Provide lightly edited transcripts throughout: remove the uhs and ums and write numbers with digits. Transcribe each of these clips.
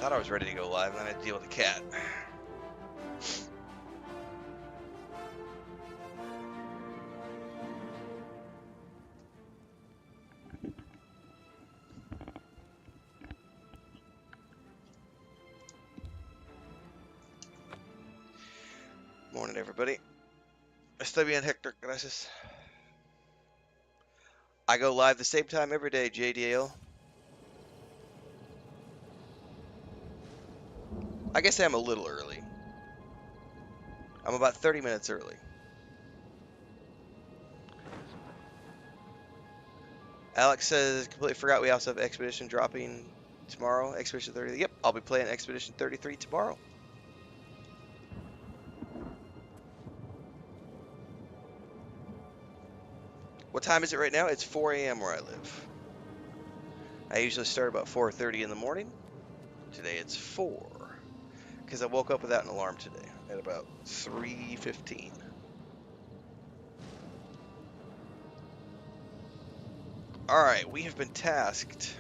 thought I was ready to go live, and then I had to deal with the cat. Morning, everybody. Estoy bien, Hector. Gracias. I go live the same time every day, JDL. I guess I'm a little early. I'm about 30 minutes early. Alex says, completely forgot we also have Expedition dropping tomorrow. Expedition 30. Yep, I'll be playing Expedition 33 tomorrow. What time is it right now? It's 4 a.m. where I live. I usually start about 4:30 in the morning. Today it's 4. Because I woke up without an alarm today at about 3:15. Alright, we have been tasked.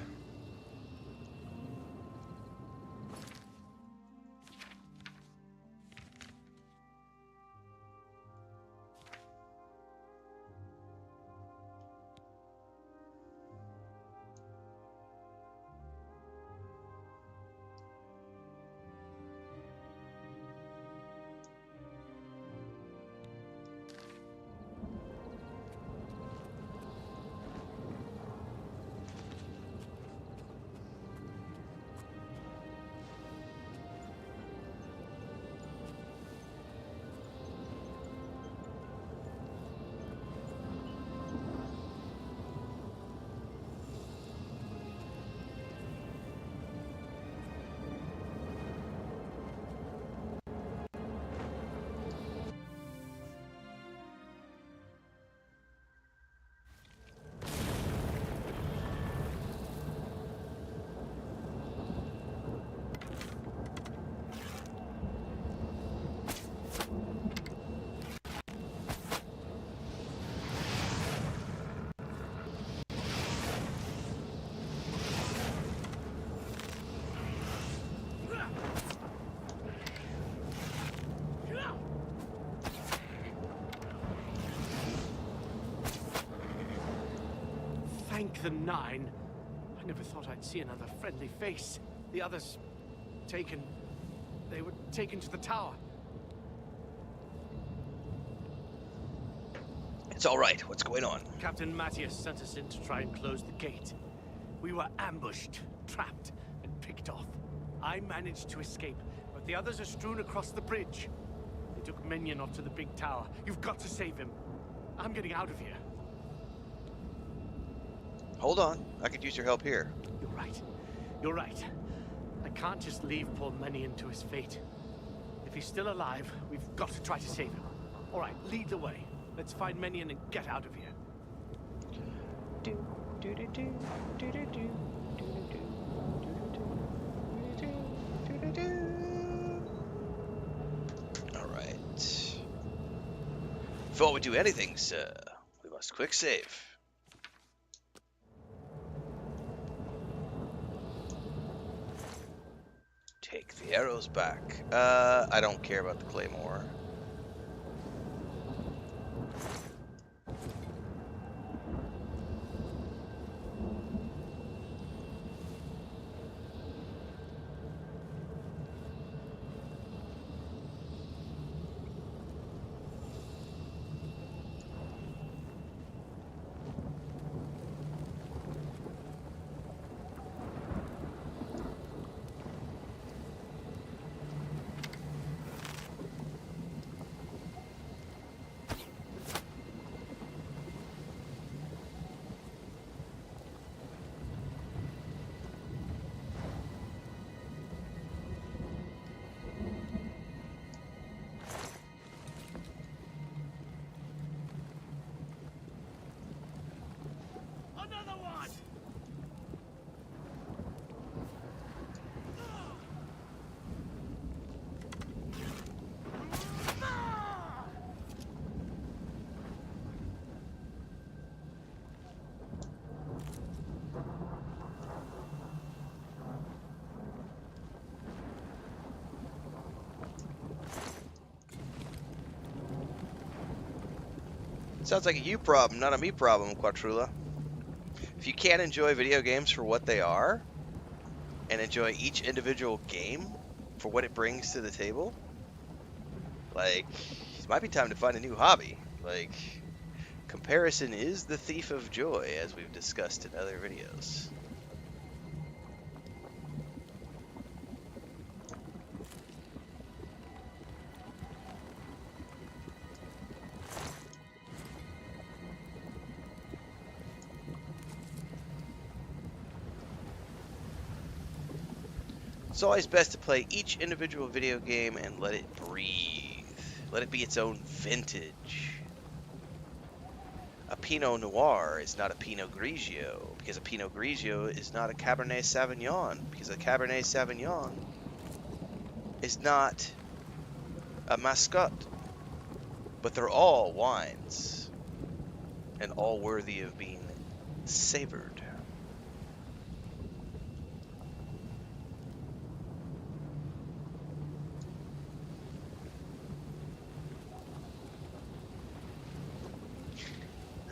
Thank the Nine. I never thought I'd see another friendly face. The others... taken... They were taken to the tower. It's alright. What's going on? Captain Matthias sent us in to try and close the gate. We were ambushed, trapped, and picked off. I managed to escape, but the others are strewn across the bridge. They took Menionov to the big tower. You've got to save him. I'm getting out of here. Hold on. I could use your help here. You're right. You're right. I can't just leave poor Menyon to his fate. If he's still alive, we've got to try to save him. All right, lead the way. Let's find Menyon and get out of here. All right. Before we do anything, sir, we must quick save. Take the arrows back. I don't care about the claymore. Sounds like a you problem, not a me problem, Quattrula. If you can't enjoy video games for what they are, and enjoy each individual game for what it brings to the table, like, it might be time to find a new hobby. Like, comparison is the thief of joy, as we've discussed in other videos. It's always best to play each individual video game and let it breathe. Let it be its own vintage. A Pinot Noir is not a Pinot Grigio, because a Pinot Grigio is not a Cabernet Sauvignon, because a Cabernet Sauvignon is not a Mascotte. But they're all wines, and all worthy of being savored.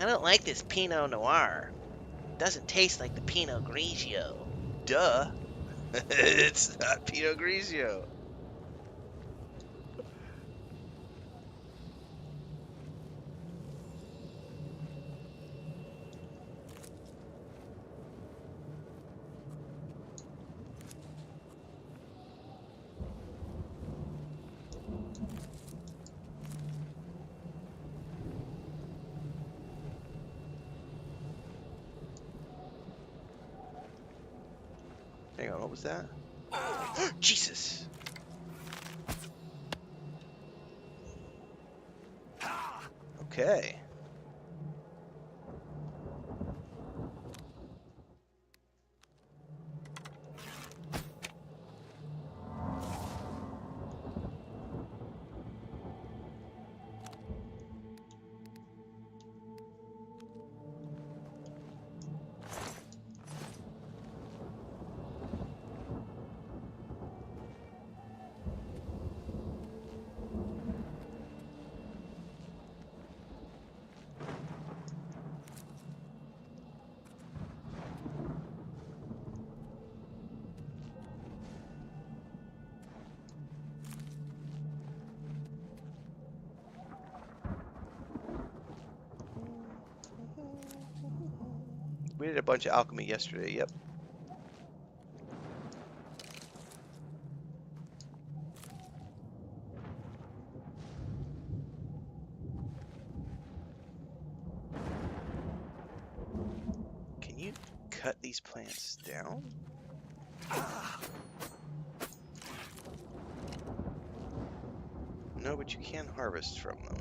I don't like this Pinot Noir. It doesn't taste like the Pinot Grigio. Duh. It's not Pinot Grigio. Hang on, what was that? Jesus! Okay. We did a bunch of alchemy yesterday, yep. Can you cut these plants down? No, but you can harvest from them.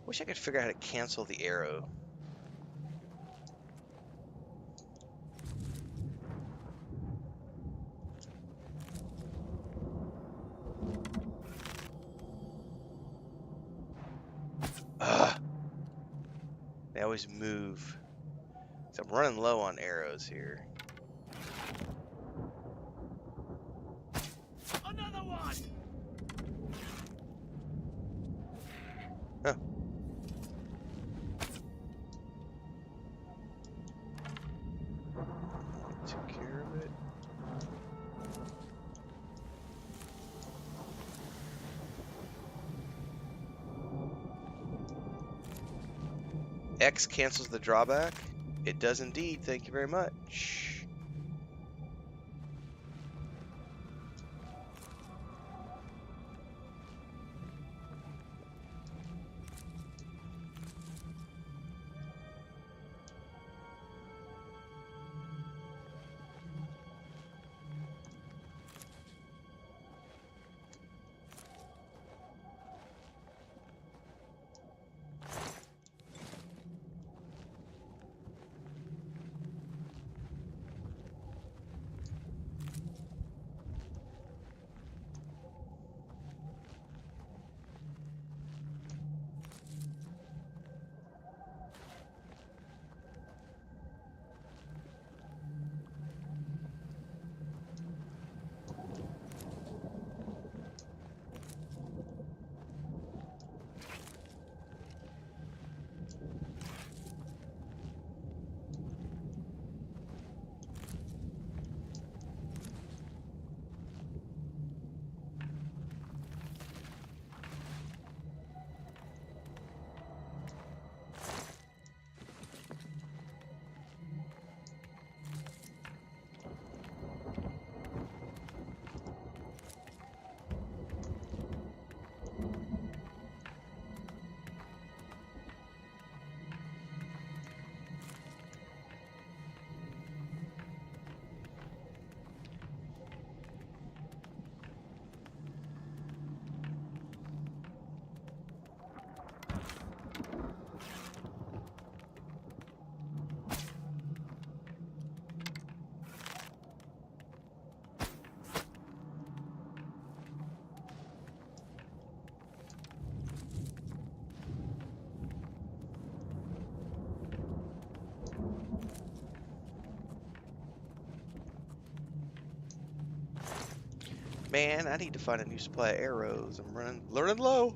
Wish I could figure out how to cancel the arrow. Ugh. They always move. So I'm running low on arrows here. Another one! Huh. Took care of it. X cancels the drawback. It does indeed. Thank you very much. Man, I need to find a new supply of arrows. I'm learning low.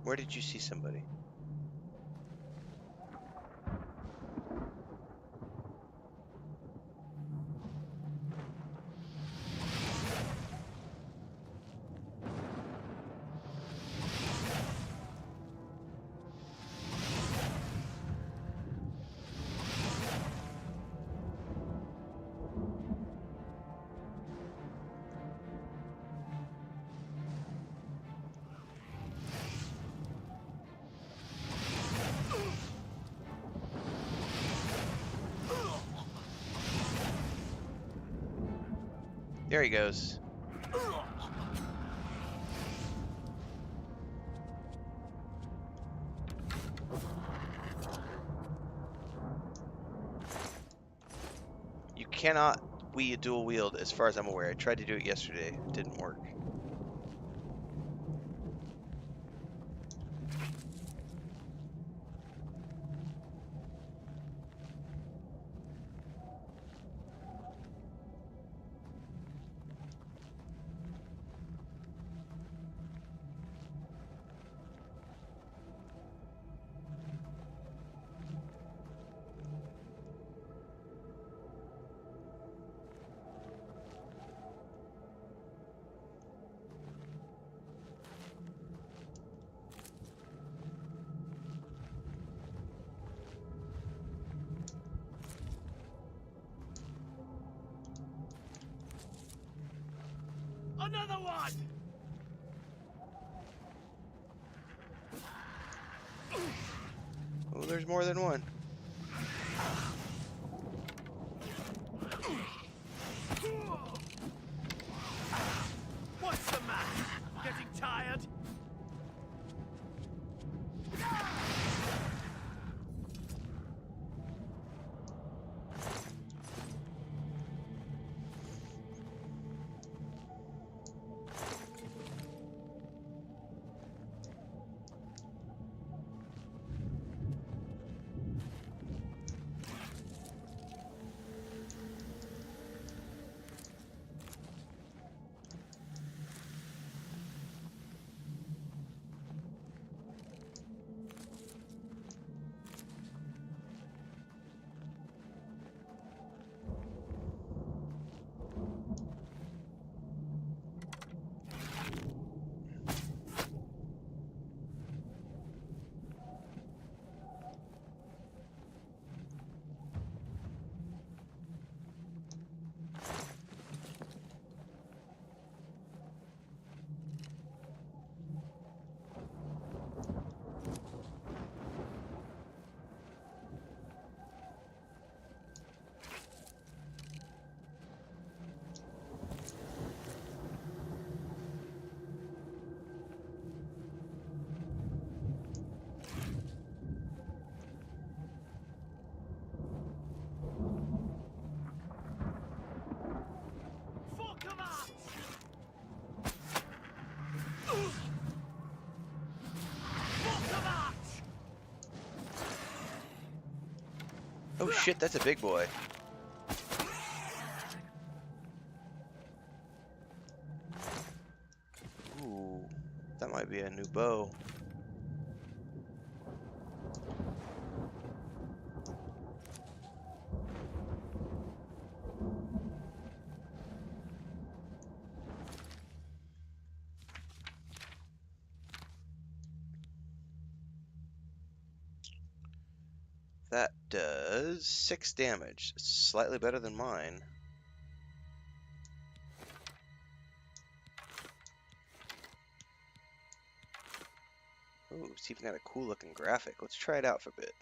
Where did you see somebody? There he goes. You cannot dual wield as far as I'm aware. I tried to do it yesterday. It didn't work. Another one! Oh, there's more than one. What's the matter? Getting tired? Oh shit, that's a big boy. Ooh, that might be a new bow. That does 6 damage. Slightly better than mine. Ooh, it's even got a cool looking graphic. Let's try it out for a bit.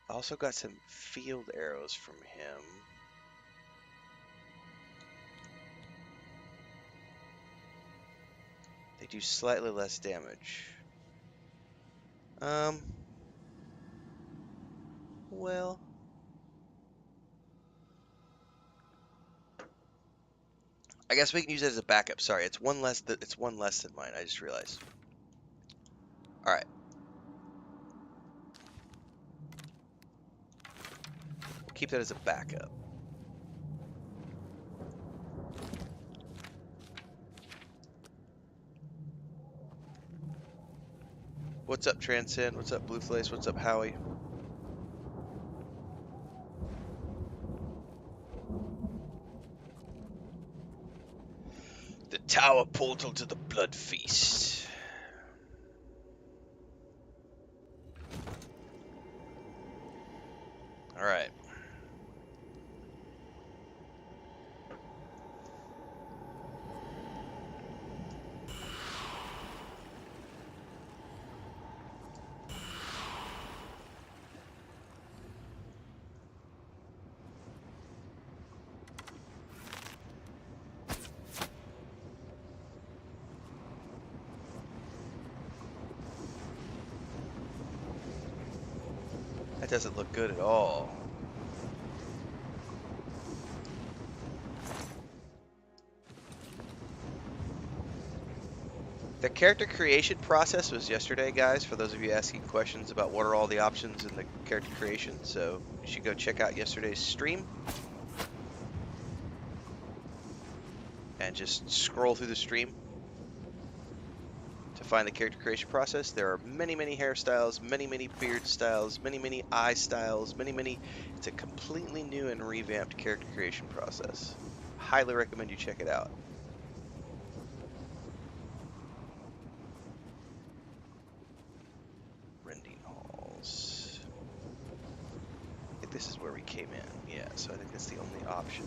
Also got some field arrows from him. They do slightly less damage. Well, I guess we can use it as a backup. Sorry, it's one less. It's one less than mine. I just realized. All right, we'll keep that as a backup. What's up, Transcend? What's up, Blueflace? What's up, Howie? The tower portal to the blood feast. All right. That doesn't look good at all. The character creation process was yesterday, guys, for those of you asking questions about what are all the options in the character creation. So you should go check out yesterday's stream and just scroll through the stream to find the character creation process. There are many, many hairstyles, many, many beard styles, many, many eye styles, many. It's a completely new and revamped character creation process. Highly recommend you check it out. Rending halls. I think this is where we came in. Yeah, so I think that's the only option.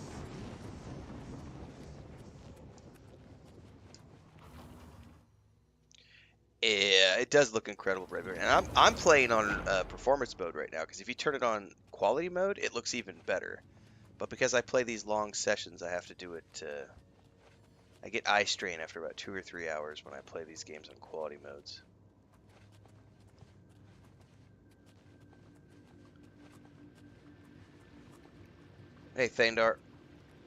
Yeah, it does look incredible, Redbeard. And I'm playing on performance mode right now because if you turn it on quality mode, it looks even better. But because I play these long sessions, I have to do it. I get eye strain after about 2 or 3 hours when I play these games on quality modes. Hey, Thandar.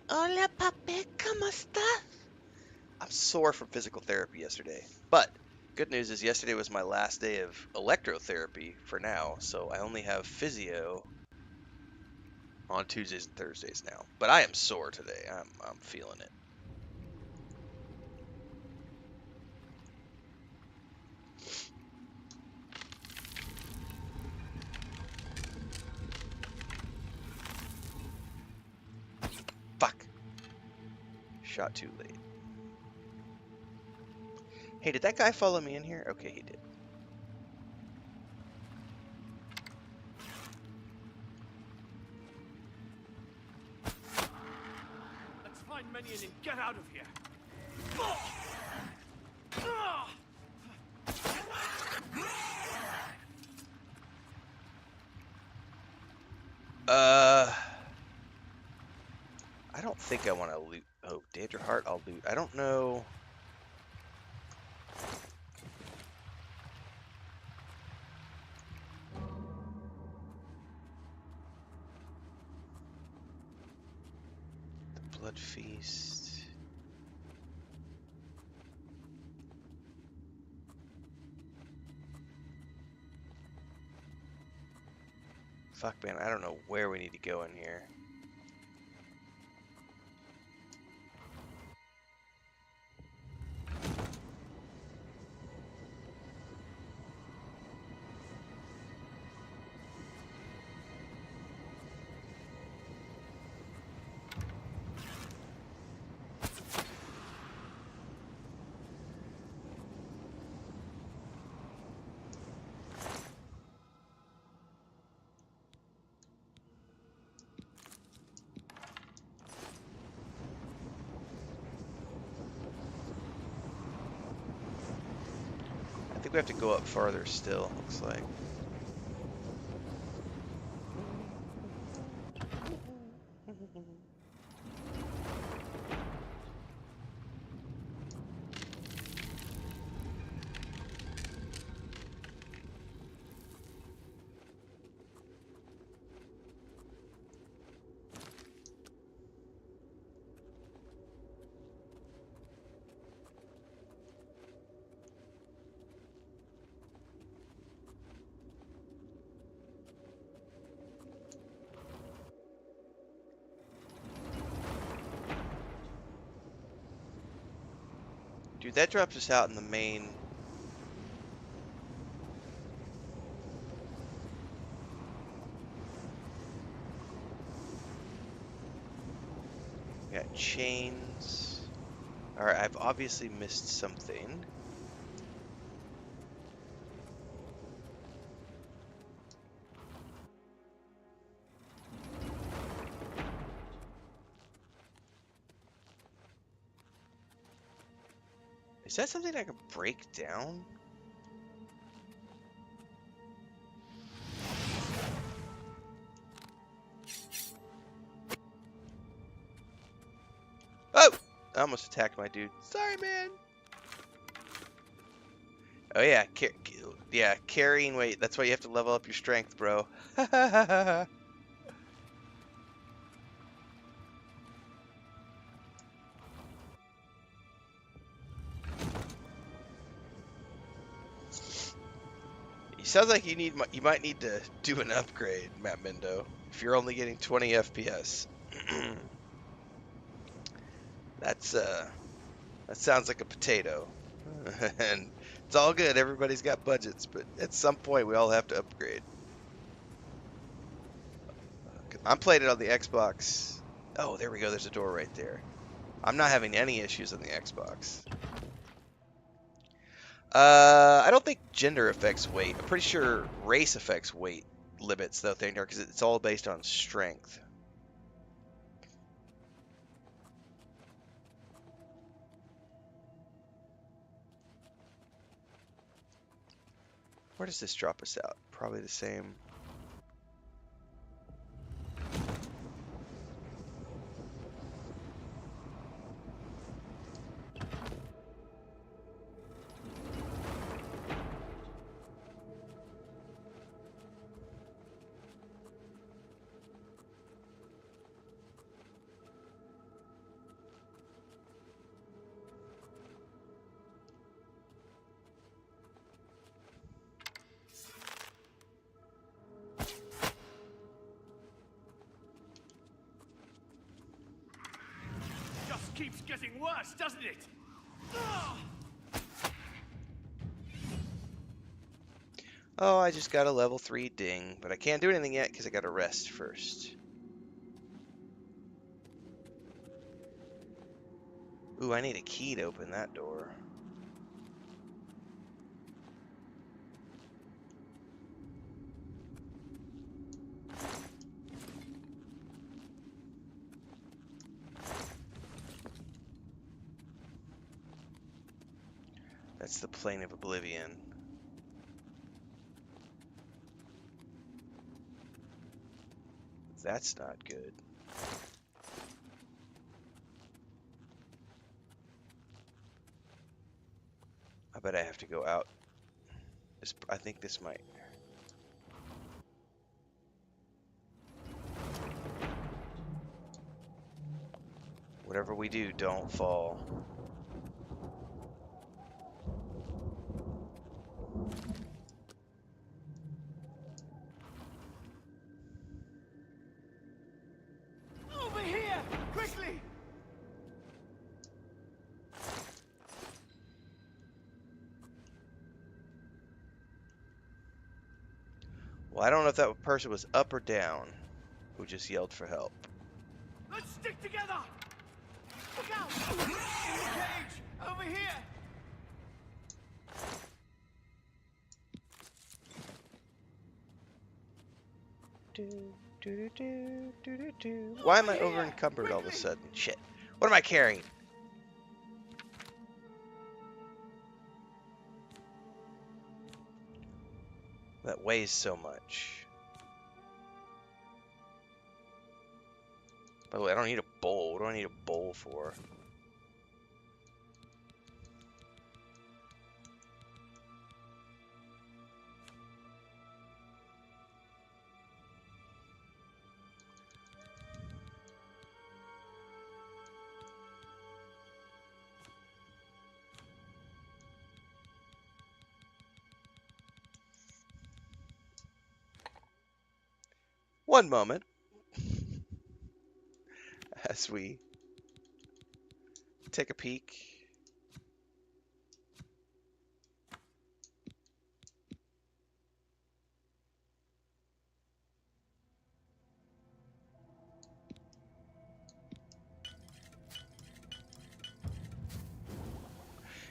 Hola, papi, ¿cómo estás? I'm sore from physical therapy yesterday, but good news is yesterday was my last day of electrotherapy for now, so I only have physio on Tuesdays and Thursdays now. But I am sore today. I'm feeling it. Fuck. Shot too late. Hey, did that guy follow me in here? Okay, he did. Let's find Minion and get out of here. I don't think I want to loot. Oh, Danger Heart, I'll loot. I don't know. The Blood Feast. Fuck, man, I don't know where we need to go in here. think we have to go up farther still, looks like. Dude, that drops us out in the main. We got chains. Alright, I've obviously missed something. Is that something I can break down? Oh! I almost attacked my dude. Sorry, man. Oh yeah, carrying weight. That's why you have to level up your strength, bro. It sounds like you might need to do an upgrade, Matt Mendo, if you're only getting 20 FPS. That sounds like a potato. And it's all good. Everybody's got budgets, but at some point we all have to upgrade. I'm playing it on the Xbox. Oh, there we go. There's a door right there. I'm not having any issues on the Xbox. I don't think gender affects weight. I'm pretty sure race affects weight limits, though, Thingdar, because it's all based on strength. Where does this drop us out? Probably the same. Keeps getting worse, doesn't it? Oh, I just got a level 3 ding, but I can't do anything yet because I got to rest first. Ooh, I need a key to open that door. That's the plane of Oblivion. That's not good. I bet I have to go out. I think this might. Whatever we do, don't fall. Over here! Quickly! Well, I don't know if that person was up or down who just yelled for help. Let's stick together! Look out! Engage! Over here! Why am I over encumbered all of a sudden? Shit. What am I carrying? that weighs so much. By the way, I don't need a bowl. What do I need a bowl for? One moment as we take a peek.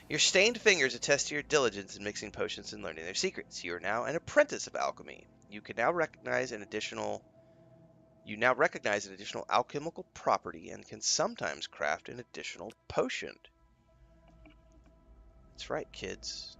Your stained fingers attest to your diligence in mixing potions and learning their secrets. You are now an apprentice of alchemy. You now recognize an additional alchemical property and can sometimes craft an additional potion. That's right, kids.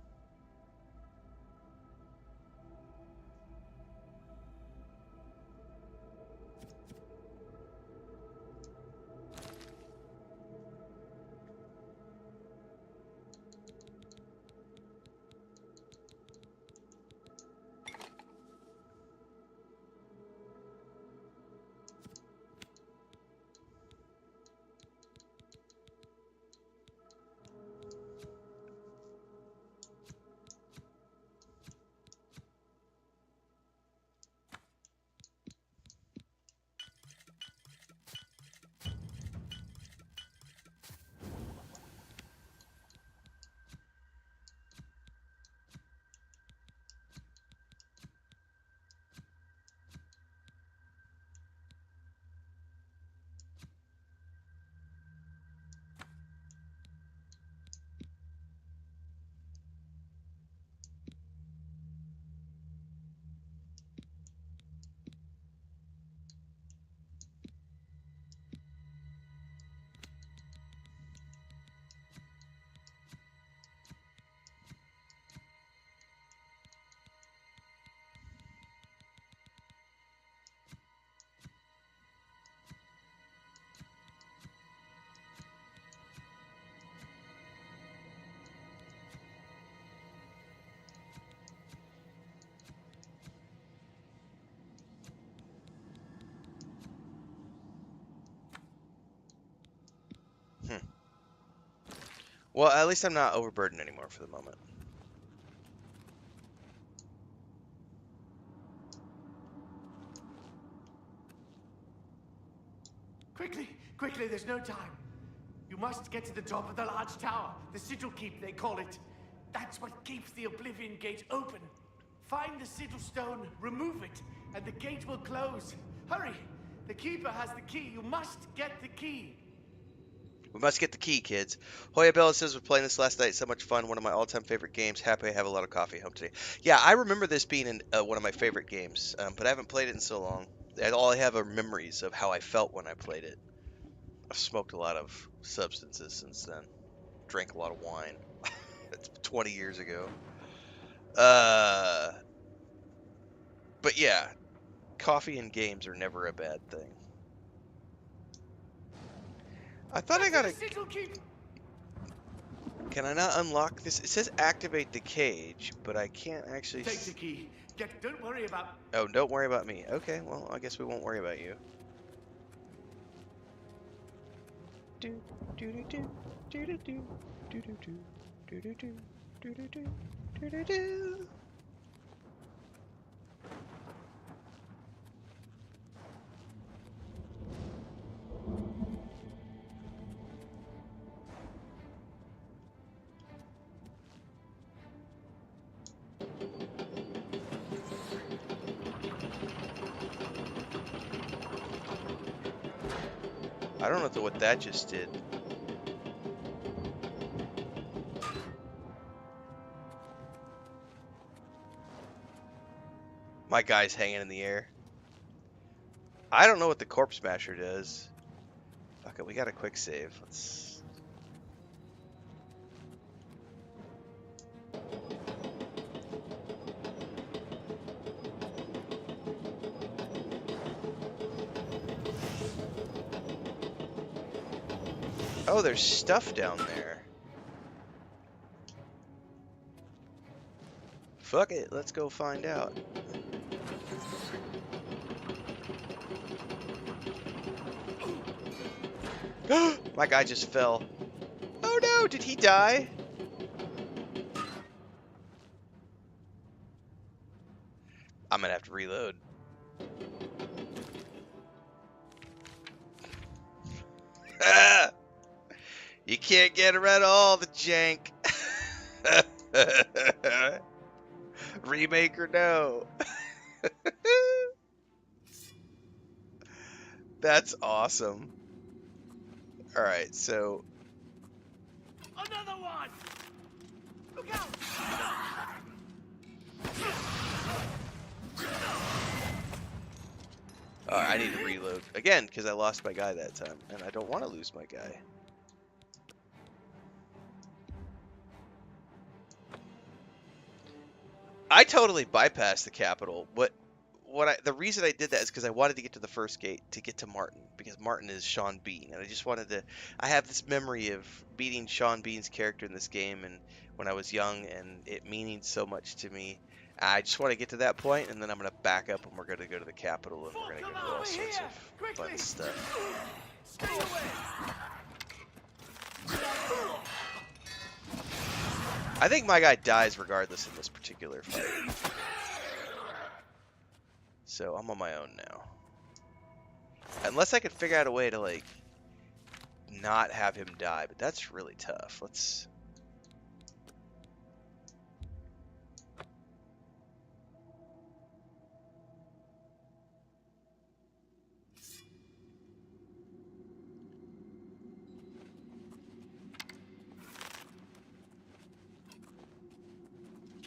Well, at least I'm not overburdened anymore for the moment. Quickly, quickly, there's no time. You must get to the top of the large tower. The Sigil Keep, they call it. That's what keeps the Oblivion Gate open. Find the Sigil Stone, remove it, and the gate will close. Hurry! The Keeper has the key. You must get the key. We must get the key, kids. Hoya Bella says, we're playing this last night. So much fun. One of my all-time favorite games. Happy I have a lot of coffee home today. Yeah, I remember this being one of my favorite games, but I haven't played it in so long. All I have are memories of how I felt when I played it. I've smoked a lot of substances since then. Drank a lot of wine. It's 20 years ago. But yeah, coffee and games are never a bad thing. I thought I got a... Can I not unlock this? It says activate the cage, but I can't actually... Take the key. Don't worry about... Oh, don't worry about me. Okay, well, I guess we won't worry about you. Do do do do do do do do do do do do do do do do do. I don't know what that just did. My guy's hanging in the air. I don't know what the Corpse Smasher does. Okay, we got a quick save. Let's... Oh, there's stuff down there. Fuck it, let's go find out. My guy just fell. Oh no, did he die? I'm gonna have to reload. You can't get around all the jank. Remake or no? That's awesome. Alright, so... Another one! Look out! I need to reload. Again, because I lost my guy that time. And I don't want to lose my guy. I totally bypassed the capital. The reason I did that is because I wanted to get to the first gate to get to Martin, because Martin is Sean Bean, and I just wanted to. I have this memory of beating Sean Bean's character in this game, and when I was young, and it meaning so much to me. I just want to get to that point, and then I'm gonna back up, and we're gonna go to the capital, and we're gonna go do all sorts of fun stuff. Stay away! I think my guy dies regardless in this particular fight. So I'm on my own now. Unless I could figure out a way to, like, not have him die, but that's really tough. Let's...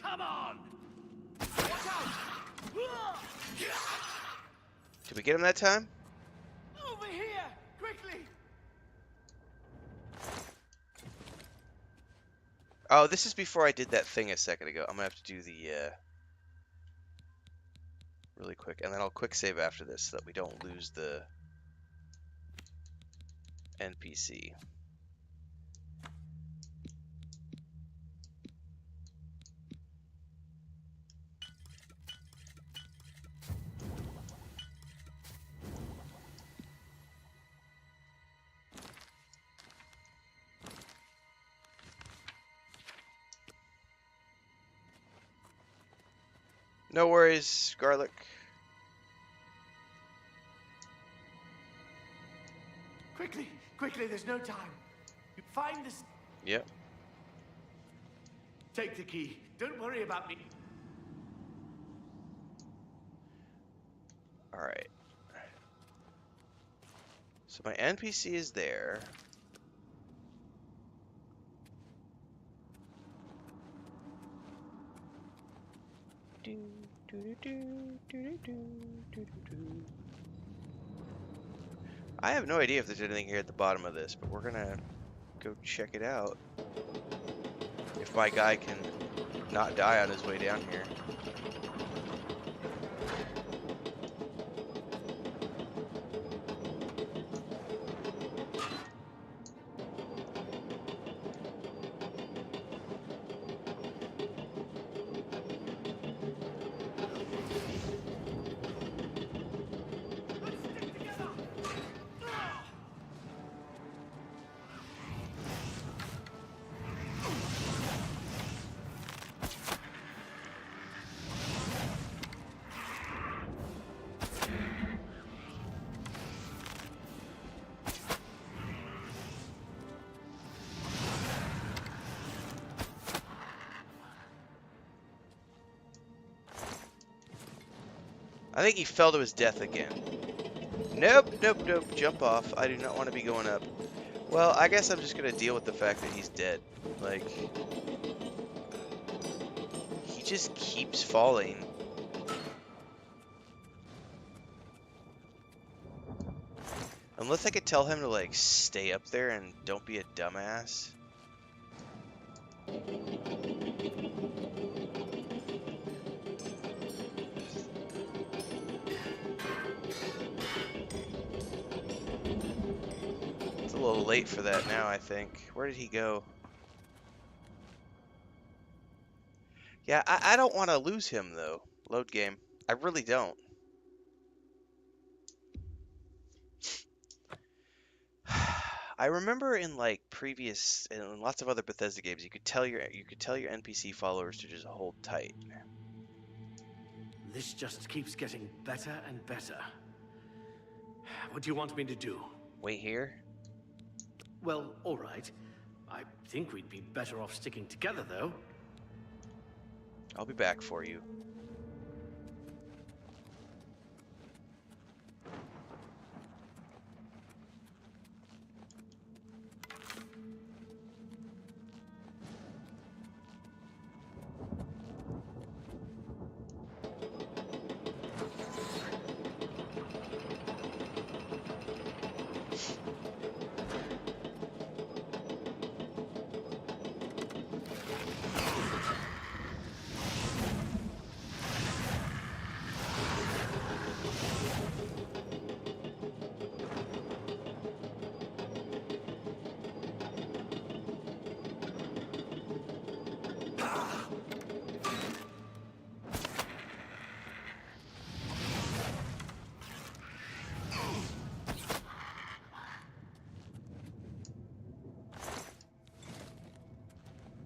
Come on! Watch out! Did we get him that time? Over here! Quickly! Oh, this is before I did that thing a second ago. I'm gonna have to do the, really quick, and then I'll quick save after this so that we don't lose the NPC. No worries, Garlic. Quickly! Quickly, there's no time. You find this... Yep. Take the key. Don't worry about me. Alright. So my NPC is there. I have no idea if there's anything here at the bottom of this, but we're gonna go check it out. If my guy can not die on his way down here. I think he fell to his death again. Nope, nope, nope. Jump off. I do not want to be going up. Well, I guess I'm just going to deal with the fact that he's dead. Like, he just keeps falling. Unless I could tell him to, like, stay up there and don't be a dumbass. little late for that now, I think. Where did he go? Yeah, I don't want to lose him, though. Load game. I really don't. I remember in like previous and lots of other Bethesda games, you could tell your NPC followers to just hold tight. This just keeps getting better and better. What do you want me to do? Wait here? Well, all right. I think we'd be better off sticking together, though. I'll be back for you.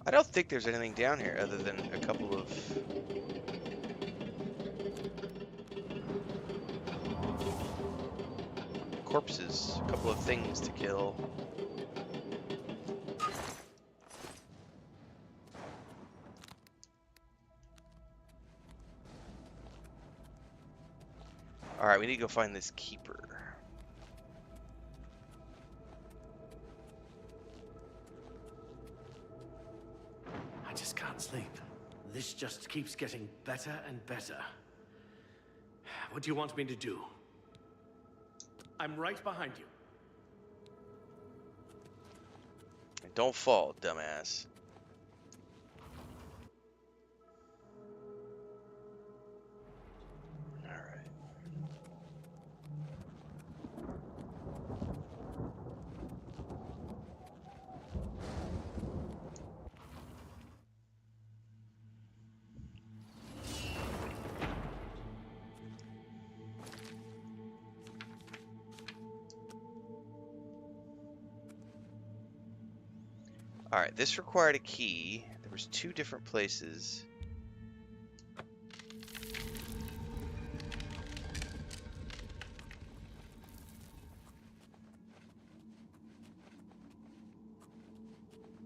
I don't think there's anything down here other than a couple of corpses, a couple of things to kill. Alright, we need to go find this keeper. I just can't sleep. This just keeps getting better and better. What do you want me to do? I'm right behind you. And don't fall, dumbass. Alright. Alright, this required a key. There was 2 different places.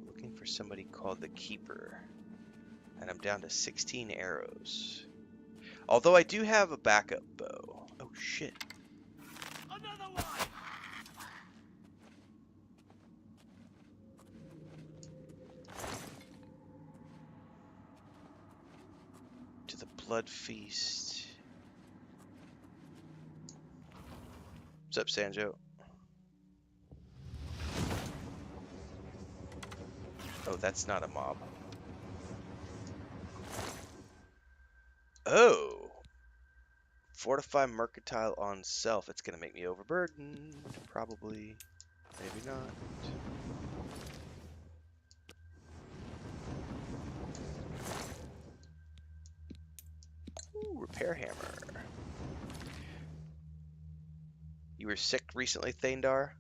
Looking for somebody called the Keeper. And I'm down to 16 arrows. Although I do have a backup bow. Oh shit. Another one! To the Blood Feast. What's up, Sanjo? Oh, that's not a mob. Oh! Fortify Mercantile on self. It's gonna make me overburdened. Probably. Maybe not. Ooh, repair hammer. You were sick recently, Thandar?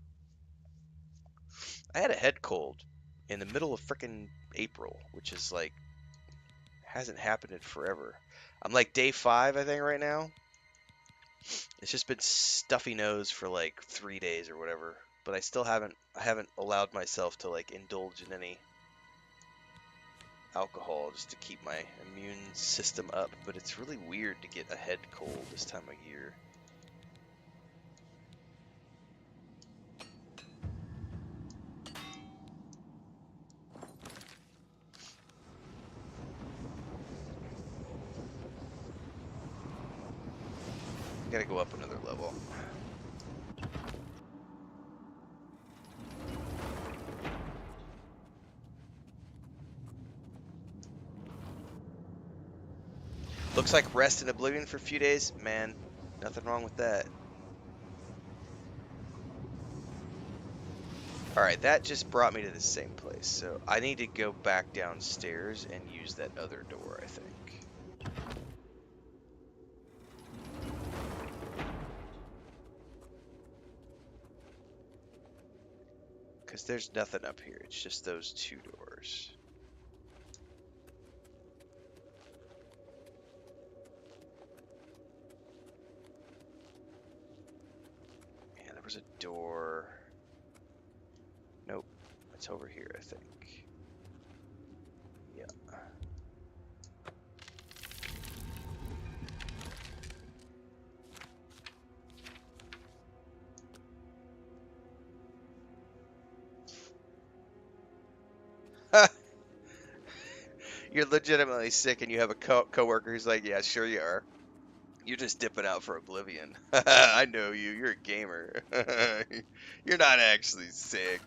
I had a head cold in the middle of frickin' April, which is like hasn't happened in forever. I'm like day 5, I think, right now. It's just been stuffy nose for like 3 days or whatever. But I still haven't allowed myself to like indulge in any alcohol just to keep my immune system up. But it's really weird to get a head cold this time of year. Gotta go up another level. Looks like rest in Oblivion for a few days. Man, nothing wrong with that. Alright, that just brought me to the same place. So I need to go back downstairs and use that other door, I think. Because there's nothing up here. It's just those two doors. Man, there was a door. Nope. It's over here, I think. Yeah. You're legitimately sick and you have a coworker who's like, yeah, sure you are. You're just dipping out for Oblivion. I know you. You're a gamer. You're not actually sick.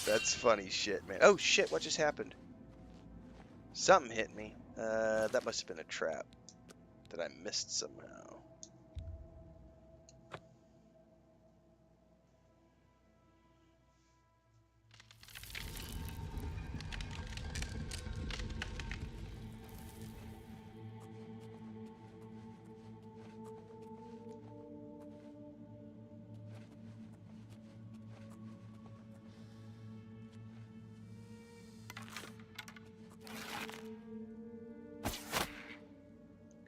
That's funny shit, man. Oh shit, what just happened? Something hit me. That must have been a trap that I missed somehow.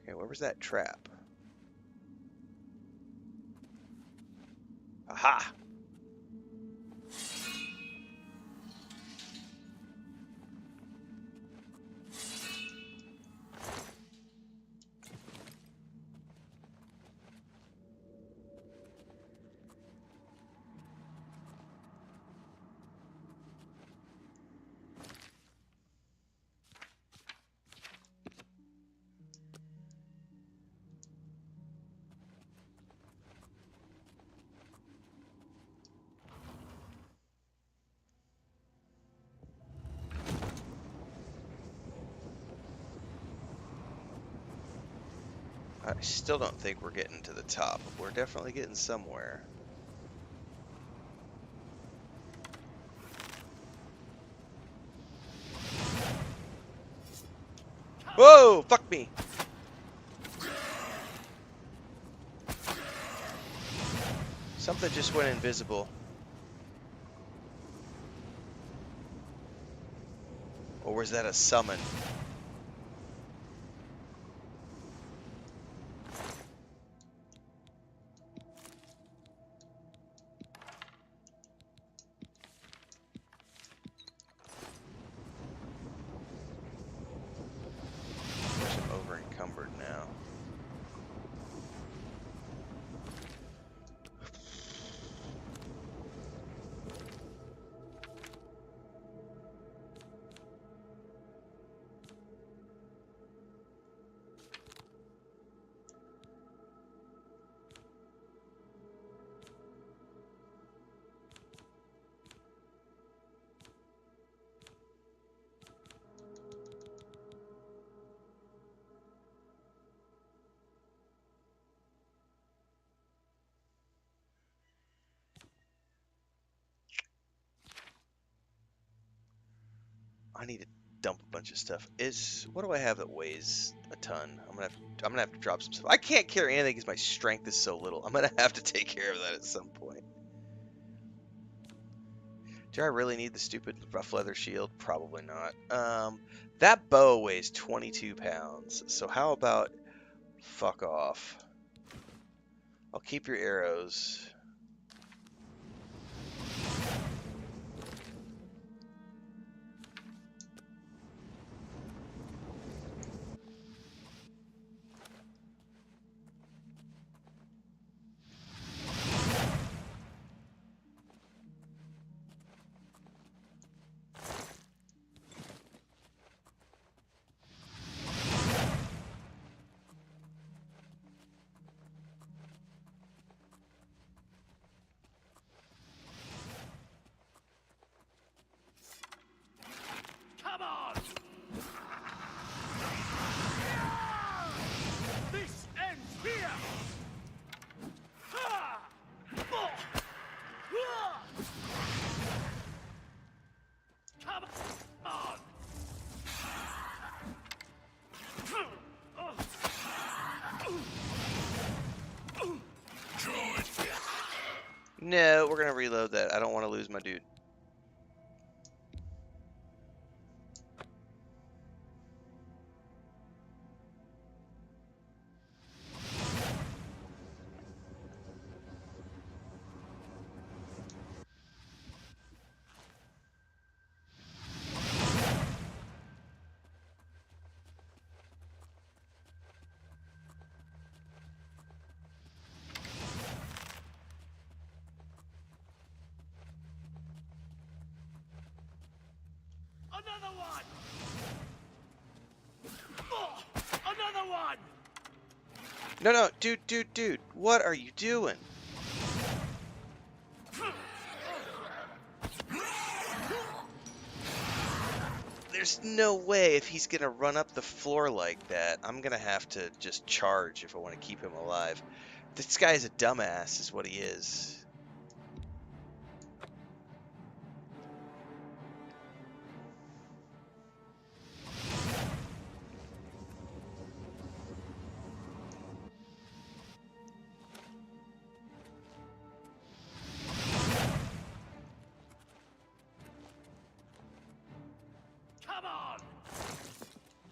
Okay, where was that trap? Aha! I still don't think we're getting to the top. We're definitely getting somewhere. Whoa! Fuck me! Something just went invisible. Or was that a summon? I'm over encumbered now. I need to dump a bunch of stuff. What do I have that weighs a ton? I'm gonna have to drop some stuff. I can't carry anything because my strength is so little. I'm gonna have to take care of that at some point. Do I really need the stupid rough leather shield? Probably not. That bow weighs 22 pounds. So how about fuck off? I'll keep your arrows. No, we're gonna reload that. I don't want to lose my dude. Another one! Oh, another one! No, no, dude. What are you doing? There's no way if he's gonna run up the floor like that, I'm gonna have to just charge if I want to keep him alive. This guy's a dumbass, is what he is. Come on!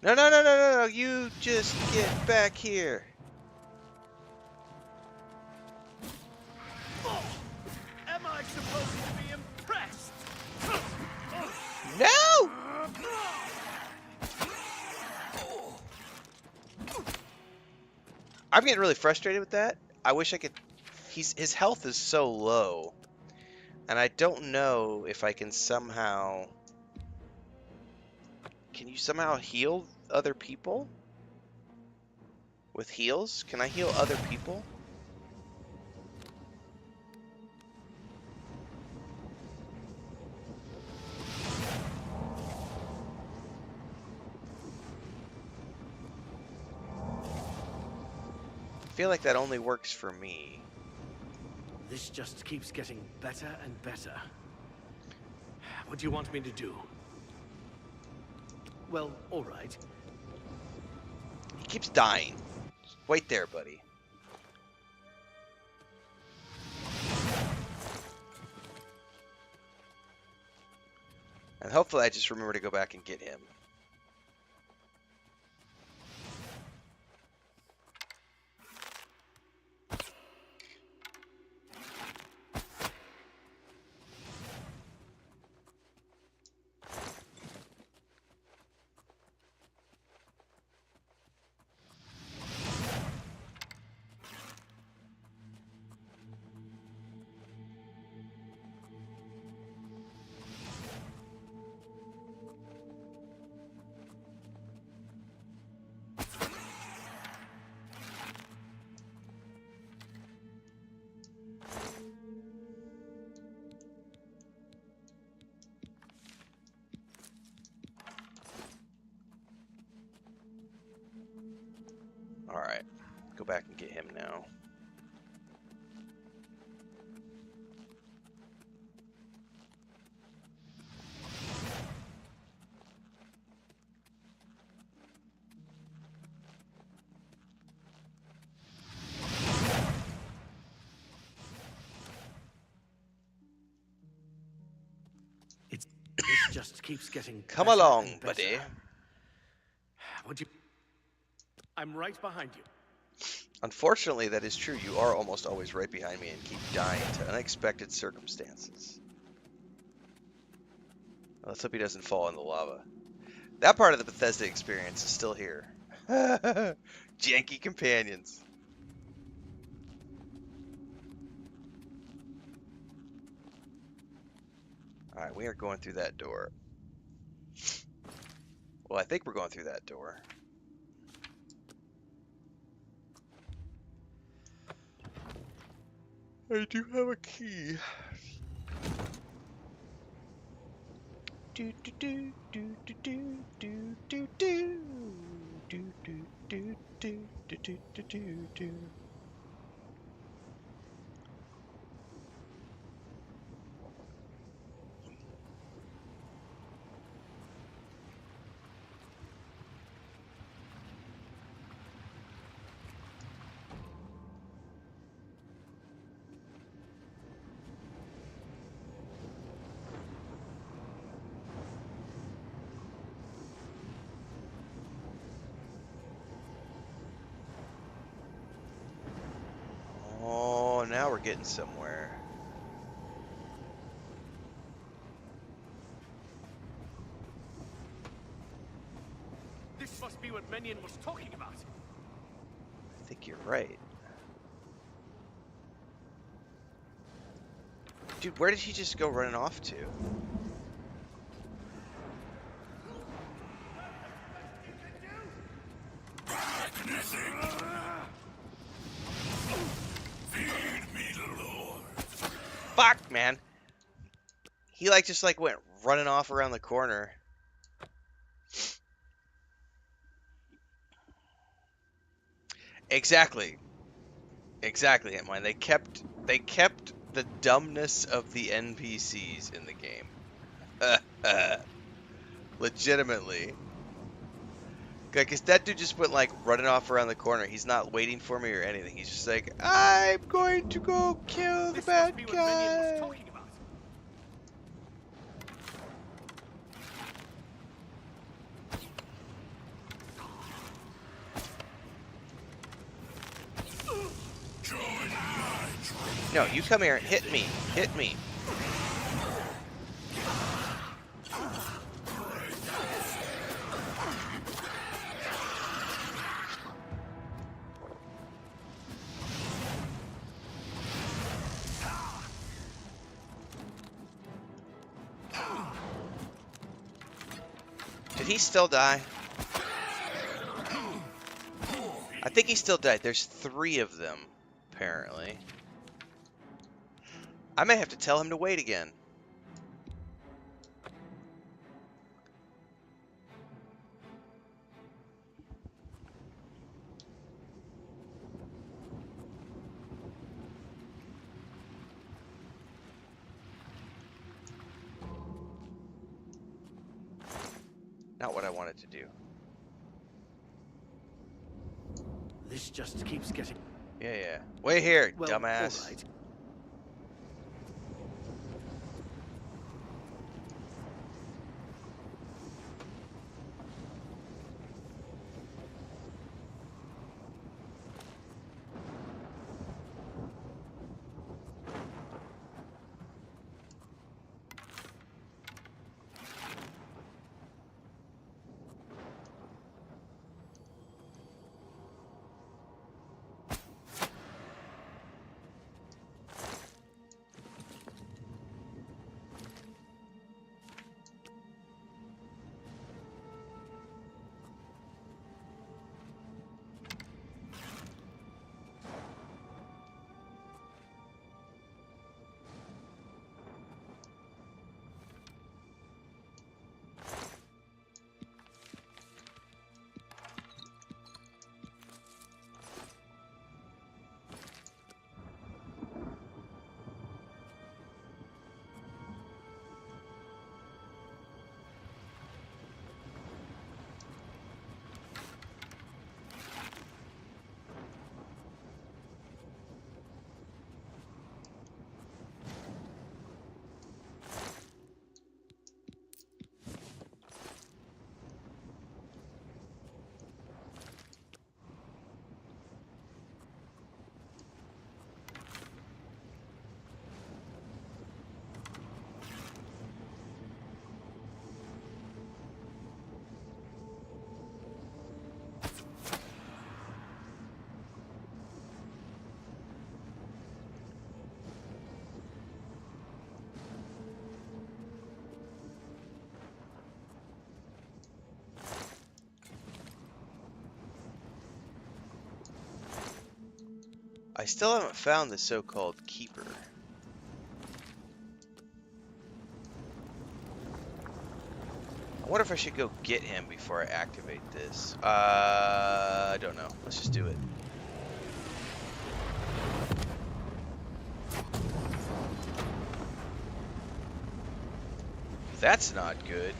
No, you just get back here. Oh, am I supposed to be impressed? No! I'm getting really frustrated with that. I wish I could... His health is so low. And I don't know if I can somehow... Can you somehow heal other people? With heals? Can I heal other people? I feel like that only works for me. This just keeps getting better and better. What do you want me to do? Well, all right. He keeps dying. Wait there, buddy. And hopefully I just remember to go back and get him. Alright, go back and get him now. This just keeps getting Come better along, and better. buddy. Would you... I'm right behind you. Unfortunately, that is true. You are almost always right behind me and keep dying to unexpected circumstances. Let's hope he doesn't fall in the lava. That part of the Bethesda experience is still here. Janky companions. Alright, we are going through that door. Well, I think we're going through that door. I do have a key. Do do do do do do do do do do do do do do do do do. now we're getting somewhere. This must be what Weynon was talking about. I think you're right. Dude, where did he just go running off to? Fuck, man. He just went running off around the corner. Exactly. Exactly, Hitmine. They kept the dumbness of the NPCs in the game. Legitimately. Because that dude just went running off around the corner. He's not waiting for me or anything. He's just like, I'm going to go kill the bad guy. This must be what Weynon was talking about. No, you come here and hit me. Hit me. Did he still die? I think he still died. There's 3 of them, apparently. I may have to tell him to wait again. Not what I wanted to do. This just keeps getting... Yeah. Wait here, well, dumbass. all right. I still haven't found the so-called keeper. I wonder if I should go get him before I activate this. I don't know. Let's just do it. That's not good.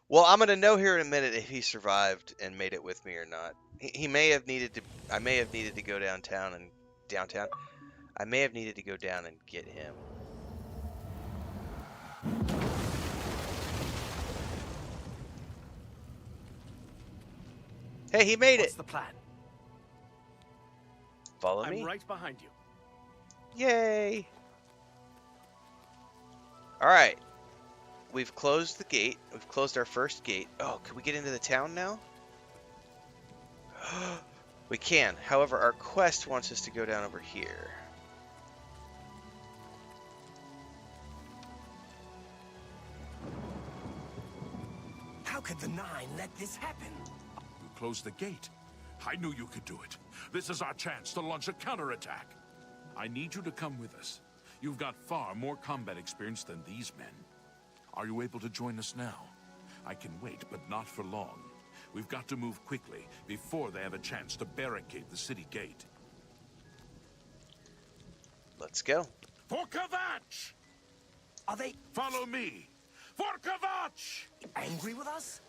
Well, I'm gonna know here in a minute if he survived and made it with me or not. He may have needed to. I may have needed to go downtown. I may have needed to go down and get him. Hey, he made What's it. the plan? Follow I'm me. right behind you. Yay. All right. We've closed the gate. We've closed our first gate. Oh, can we get into the town now? We can. However, our quest wants us to go down over here. How could the Nine let this happen? You closed the gate. I knew you could do it. This is our chance to launch a counterattack. I need you to come with us. You've got far more combat experience than these men. Are you able to join us now? I can wait, but not for long. We've got to move quickly before they have a chance to barricade the city gate. Let's go. For Kvatch! Are they Follow me! For Kvatch! angry with us?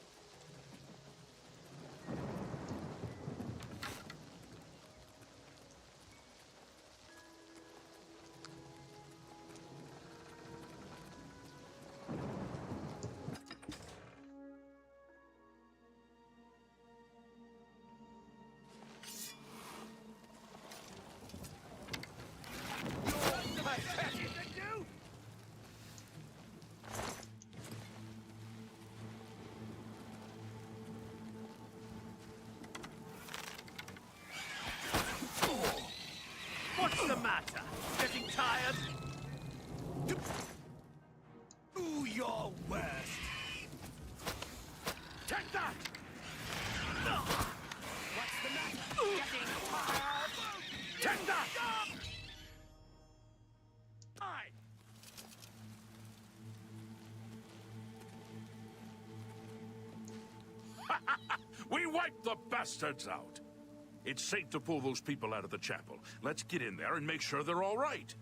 What's the matter? Getting tired? Do your worst. Take that! What's the matter? Getting tired? Take that! Aye. We wiped the bastards out. It's safe to pull those people out of the chapel. Let's get in there and make sure they're all right.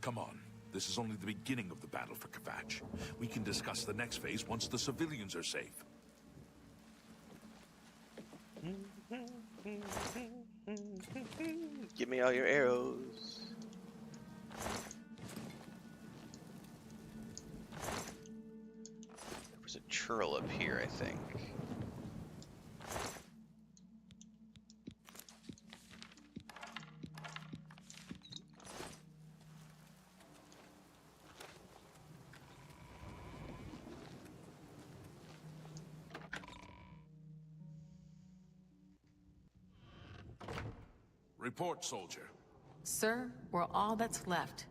Come on. This is only the beginning of the battle for Kvatch. We can discuss the next phase once the civilians are safe. Give me all your arrows. There was a churl up here, I think. Report, soldier. Sir, we're all that's left.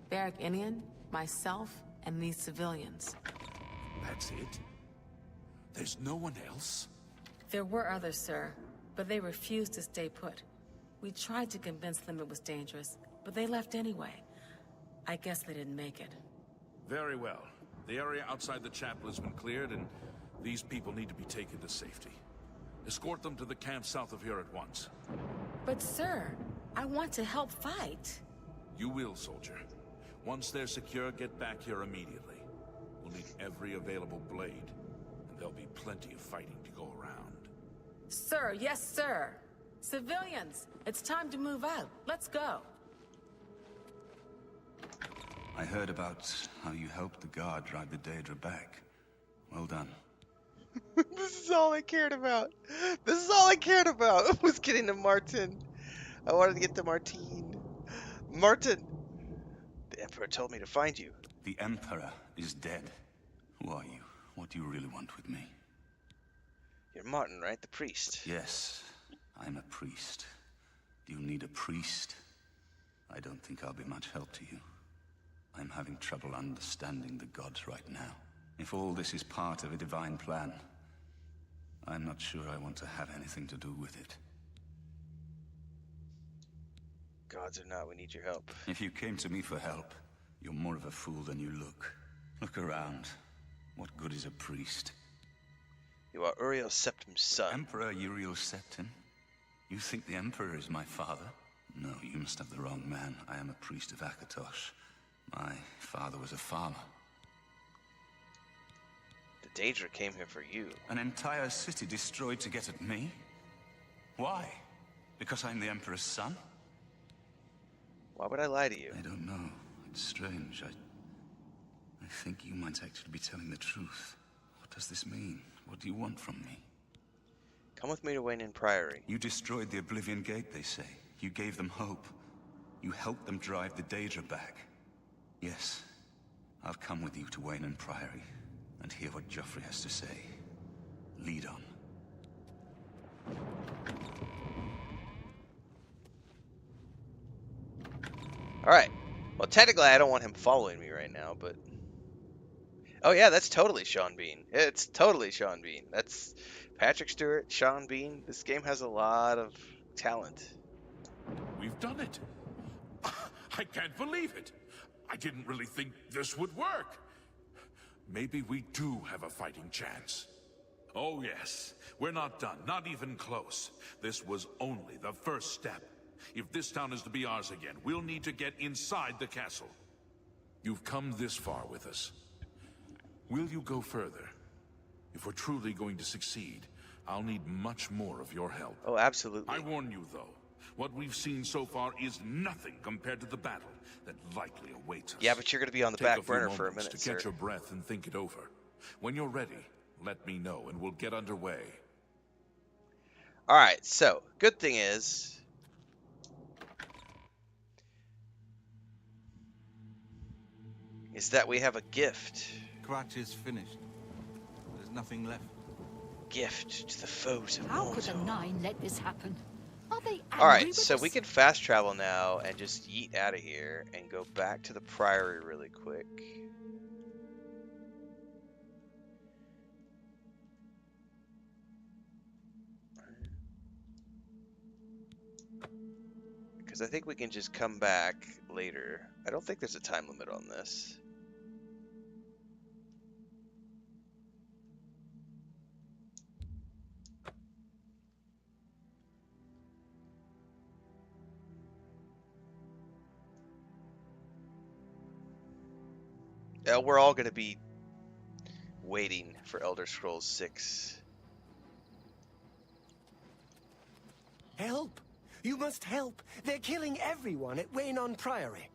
Barrack Inian, myself, and these civilians. That's it? There's no one else? There were others, sir, but they refused to stay put. We tried to convince them it was dangerous, but they left anyway. I guess they didn't make it. Very well. The area outside the chapel has been cleared, and these people need to be taken to safety. Escort them to the camp south of here at once. But sir, I want to help fight. You will, soldier. Once they're secure, get back here immediately. We'll need every available blade, and there'll be plenty of fighting to go around. Sir, yes, sir. Civilians, it's time to move out. Let's go. I heard about how you helped the guard drive the Daedra back. Well done. This is all I cared about. This is all I cared about was getting to Martin. I wanted to get to Martine. Martin! The Emperor told me to find you. The Emperor is dead. Who are you? What do you really want with me? You're Martin, right? The priest. Yes, I'm a priest. Do you need a priest? I don't think I'll be much help to you. I'm having trouble understanding the gods right now. If all this is part of a divine plan, I'm not sure I want to have anything to do with it. Gods or not, we need your help. If you came to me for help, you're more of a fool than you look. Look around. What good is a priest? You are Uriel Septim's son. Emperor Uriel Septim? You think the Emperor is my father? No, you must have the wrong man. I am a priest of Akatosh. My father was a farmer. The Daedra came here for you. An entire city destroyed to get at me? Why? Because I'm the Emperor's son? Why would I lie to you? I don't know. It's strange. I think you might actually be telling the truth. What does this mean? What do you want from me? Come with me to Weynon Priory. You destroyed the Oblivion Gate, they say. You gave them hope. You helped them drive the Daedra back. Yes, I'll come with you to Weynon Priory and hear what Joffrey has to say. Lead on. Alright. Well, technically I don't want him following me right now, but... Oh yeah, that's totally Sean Bean. It's totally Sean Bean. That's Patrick Stewart, Sean Bean. This game has a lot of talent. We've done it. I can't believe it. I didn't really think this would work. Maybe we do have a fighting chance. Oh yes, we're not done, not even close. This was only the first step. If this town is to be ours again, we'll need to get inside the castle. You've come this far with us. Will you go further? If we're truly going to succeed, I'll need much more of your help. Oh, absolutely. I warn you, though, what we've seen so far is nothing compared to the battle that likely awaits us. Yeah, but you're going to be on the back burner for a minute, to sir. catch your breath and think it over. When you're ready, let me know and we'll get underway. Alright, so, good thing is... that we have a gift. Crutch is finished. There's nothing left. Gift to the foes of How could the Mordor. Nine let this happen? Are they angry Alright, with so us? we can fast travel now and just yeet out of here and go back to the Priory really quick. Because I think we can just come back later. I don't think there's a time limit on this. We're all going to be waiting for Elder Scrolls 6. Help! You must help! They're killing everyone at Weynon Priory.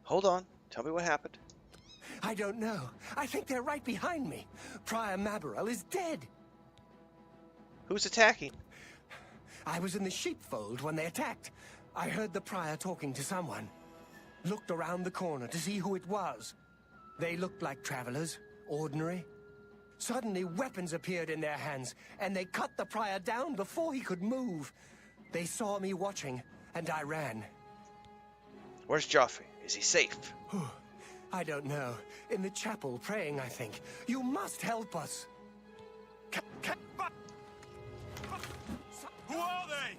Hold on. Tell me what happened. I don't know. I think they're right behind me. Prior Mabarel is dead. Who's attacking? I was in the sheepfold when they attacked. I heard the prior talking to someone. Looked around the corner to see who it was. They looked like travelers, ordinary. Suddenly, weapons appeared in their hands, and they cut the prior down before he could move. They saw me watching, and I ran. Where's Joffrey? Is he safe? I don't know. In the chapel, praying, I think. You must help us. Who are they?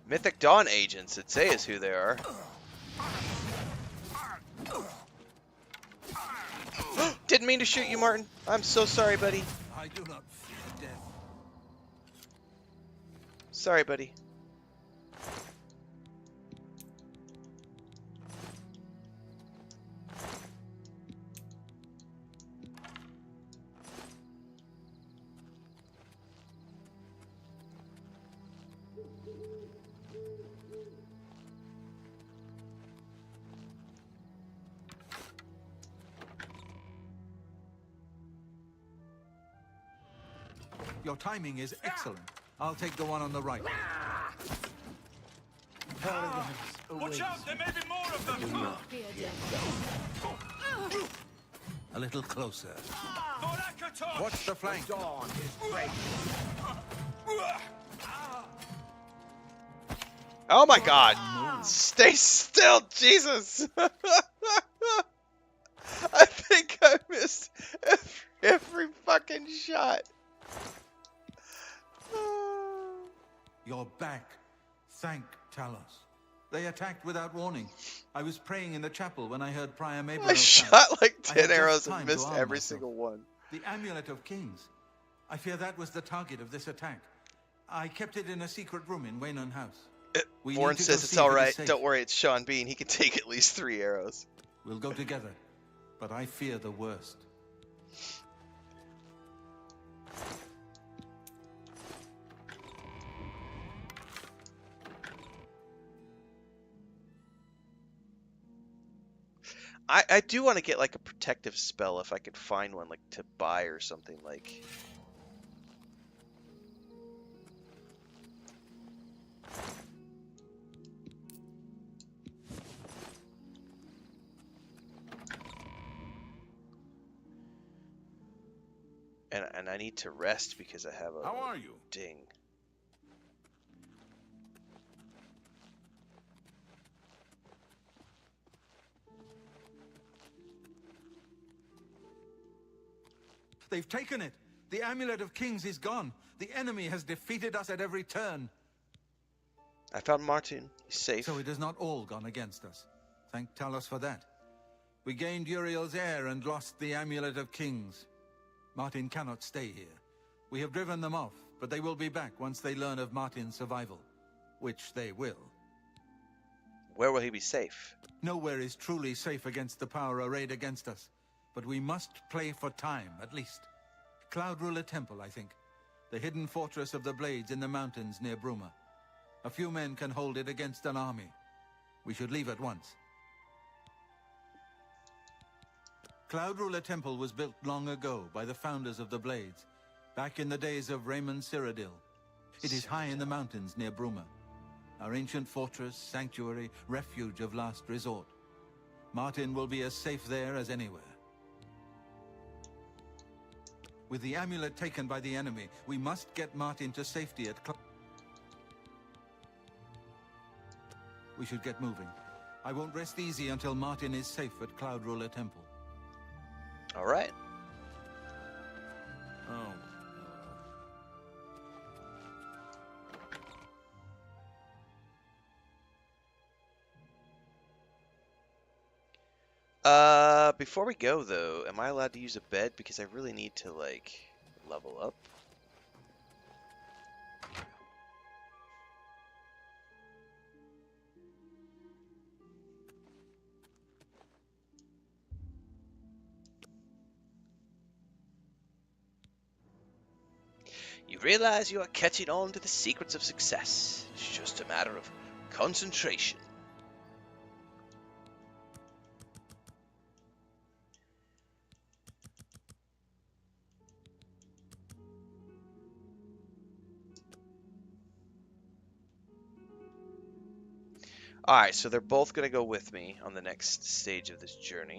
Mythic Dawn agents, it say is who they are. Didn't mean to shoot you, Martin. I'm so sorry, buddy. I do not fear death. Sorry, buddy. Your timing is excellent. I'll take the one on the right. Watch out! There may be more of them! Fear death. A little closer. Watch the flank. Oh my god! Stay still, Jesus! I think I missed every fucking shot. You're back. Thank Talos. They attacked without warning. I was praying in the chapel when I heard Prior Mabarel I shot like I 10 had just arrows and time to missed arm every myself. single one. The Amulet of Kings. I fear that was the target of this attack. I kept it in a secret room in Weynon House. We need Warren to go says it's see if it is alright. safe. Don't worry, it's Sean Bean. He can take at least 3 arrows. We'll go together, but I fear the worst. I do want to get like a protective spell if I could find one like to buy or something like. And I need to rest because I have a How are you? ding. They've taken it. The Amulet of Kings is gone. The enemy has defeated us at every turn. I found Martin. He's safe. So it has not all gone against us. Thank Talos for that. We gained Uriel's heir and lost the Amulet of Kings. Martin cannot stay here. We have driven them off, but they will be back once they learn of Martin's survival. Which they will. Where will he be safe? Nowhere is truly safe against the power arrayed against us. But we must play for time, at least. Cloud Ruler Temple, I think. The hidden fortress of the Blades in the mountains near Bruma. A few men can hold it against an army. We should leave at once. Cloud Ruler Temple was built long ago by the founders of the Blades, back in the days of Raymond Cyrodiil. It is high in the mountains near Bruma. Our ancient fortress, sanctuary, refuge of last resort. Martin will be as safe there as anywhere. With the amulet taken by the enemy, we must get Martin to safety at We should get moving. I won't rest easy until Martin is safe at Cloud Ruler Temple. All right. Oh. Before we go though, am I allowed to use a bed? Because I really need to like level up. You realize you are catching on to the secrets of success. It's just a matter of concentration. Alright, so they're both going to go with me on the next stage of this journey.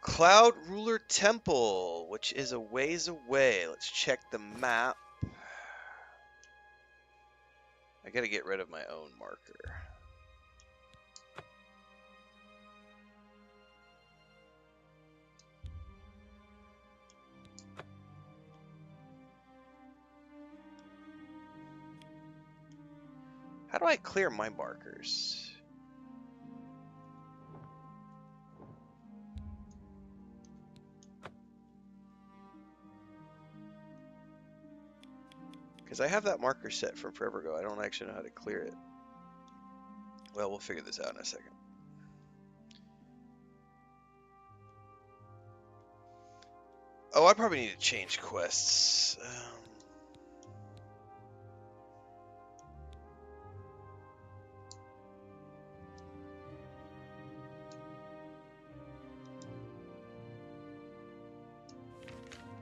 Cloud Ruler Temple, which is a ways away. Let's check the map. I gotta get rid of my own marker. How do I clear my markers? Because I have that marker set from forever ago. I don't actually know how to clear it. Well, we'll figure this out in a second. Oh, I probably need to change quests.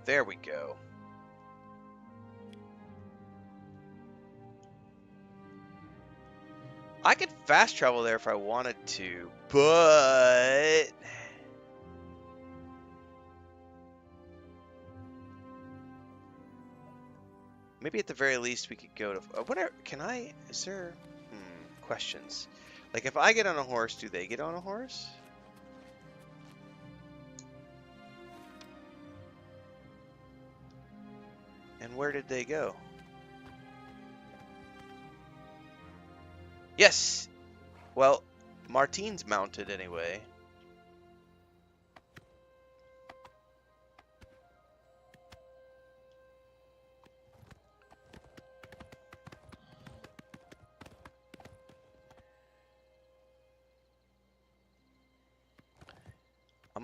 There we go. I could fast travel there if I wanted to, but maybe at the very least we could go to. Whatever. Can I? Is there questions? Like if I get on a horse, do they get on a horse? And where did they go? Yes! Well, Martine's mounted anyway.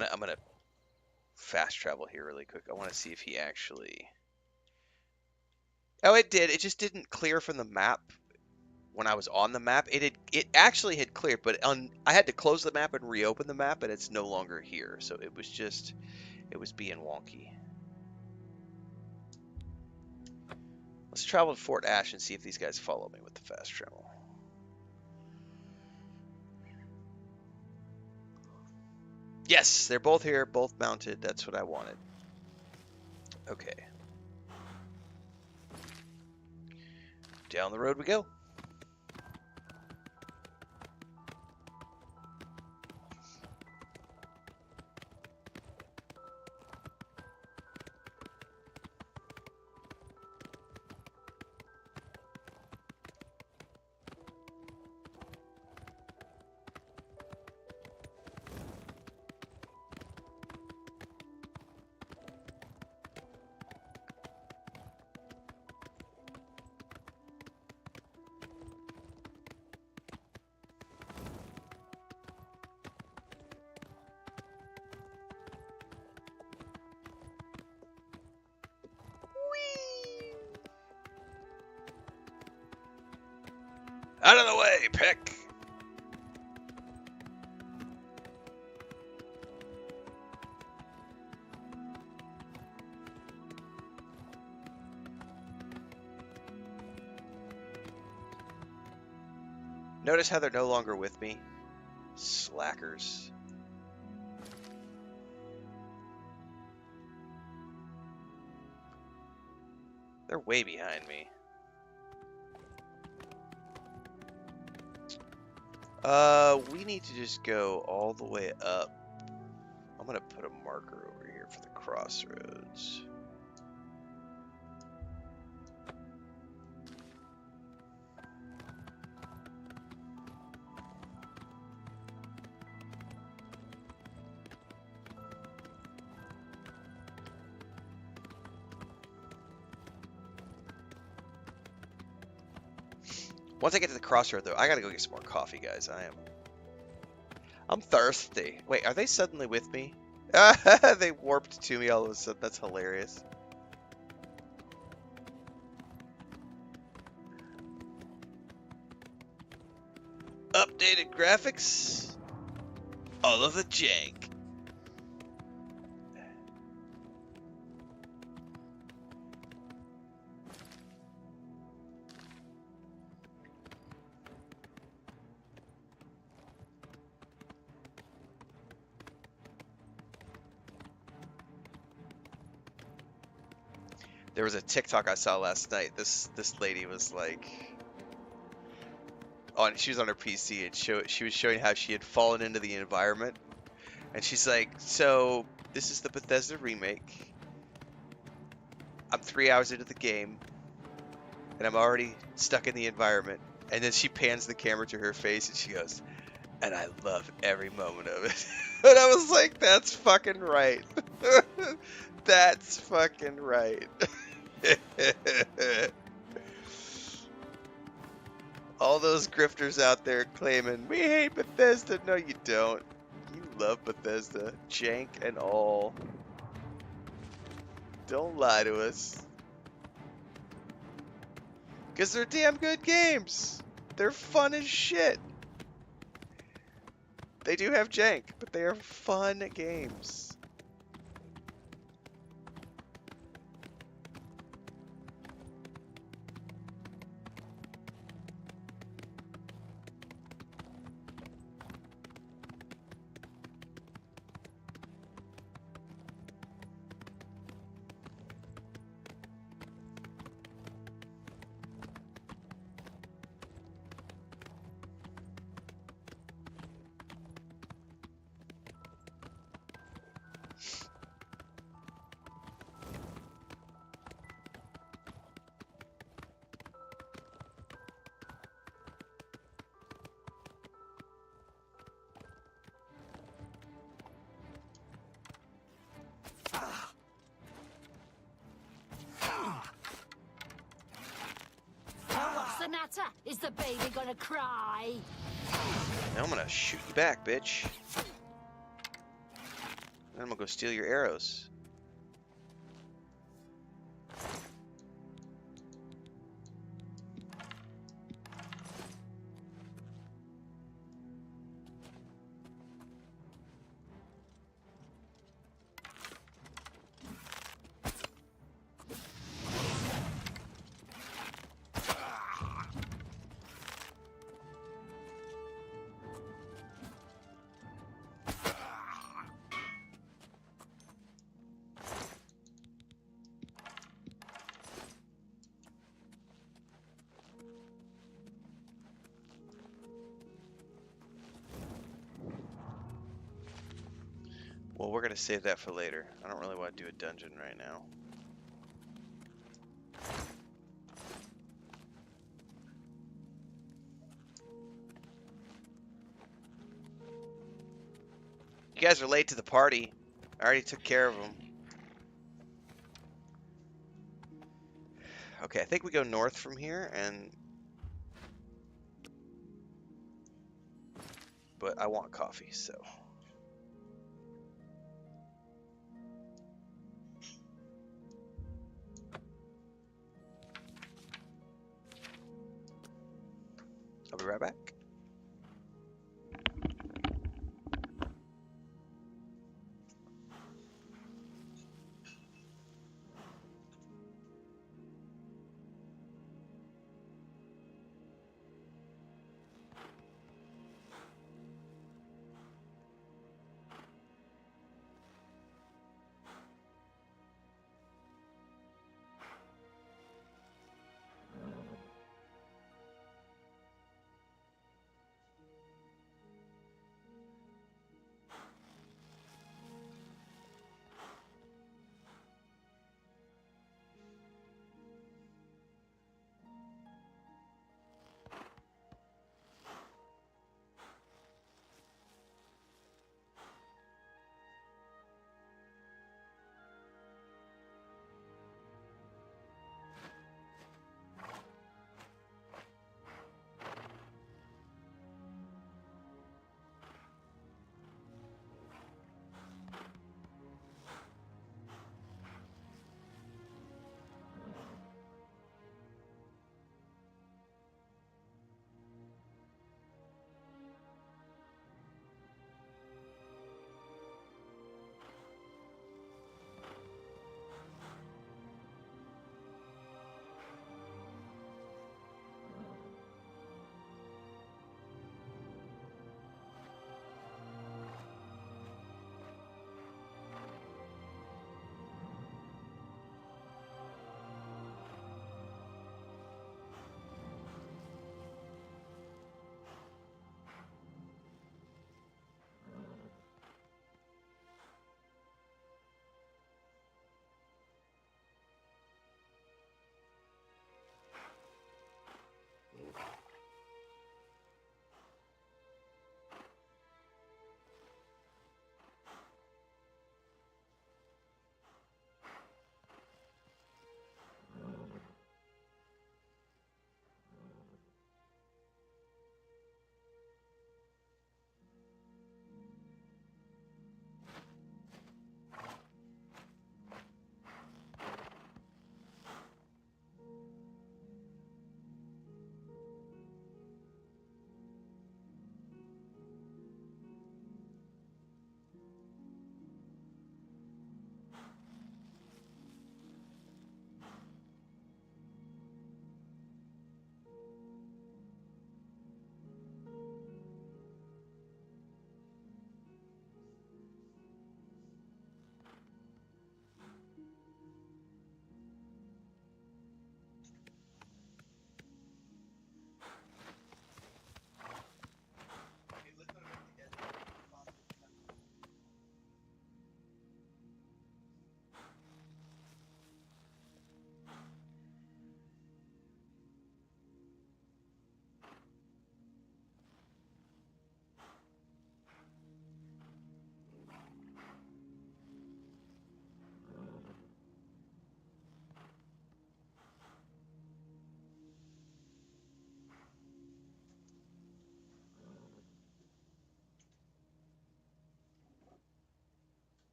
gonna fast travel here really quick. I want to see if he actually. Oh, it did. It just didn't clear from the map when I was on the map. It actually had cleared, but I had to close the map and reopen the map, and it's no longer here. So it was being wonky. Let's travel to Fort Ash and see if these guys follow me with the fast travel. Yes, they're both here, both mounted. That's what I wanted. Okay. Down the road we go. Out of the way, Peck! Notice how they're no longer with me? Slackers. They're way behind me. We need to just go all the way up. I'm gonna put a marker over here for the crossroads. Once I get to the crossroad, though, I gotta go get some more coffee, guys. I'm thirsty. Wait, are they suddenly with me? They warped to me all of a sudden. That's hilarious. Updated graphics. All of the jank. There was a TikTok I saw last night. This lady was like, she was on her PC and she was showing how she had fallen into the environment, and she's like, so this is the Bethesda remake. I'm 3 hours into the game, and I'm already stuck in the environment. And then she pans the camera to her face and she goes, and I love every moment of it. And I was like, that's fucking right. That's fucking right. All those grifters out there claiming, we hate Bethesda. No, you don't. You love Bethesda. Jank and all. Don't lie to us. Because they're damn good games. They're fun as shit. They do have jank, but they are fun games. What's the matter? Is the baby gonna cry? Now I'm gonna shoot you back, bitch. And I'm gonna go steal your arrows. Well, we're gonna save that for later. I don't really want to do a dungeon right now. You guys are late to the party. I already took care of them. Okay, I think we go north from here, but I want coffee, so. I'll be right back.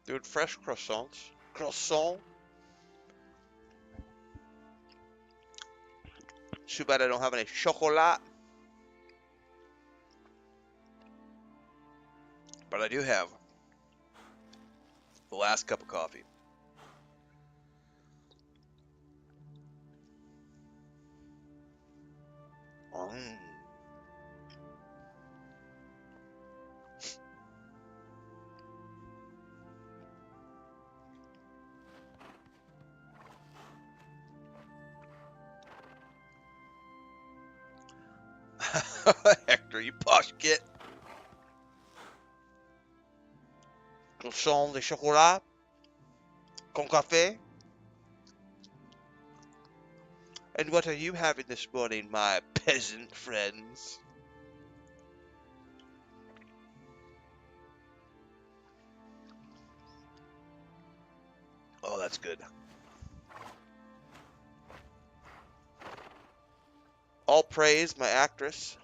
Dude, fresh croissants. Croissant. Too bad I don't have any chocolat. But I do have the last cup of coffee. Hector, you posh git. Croissant de chocolat. Con café. And what are you having this morning, my peasant friends? Oh, that's good. All praise, my actress.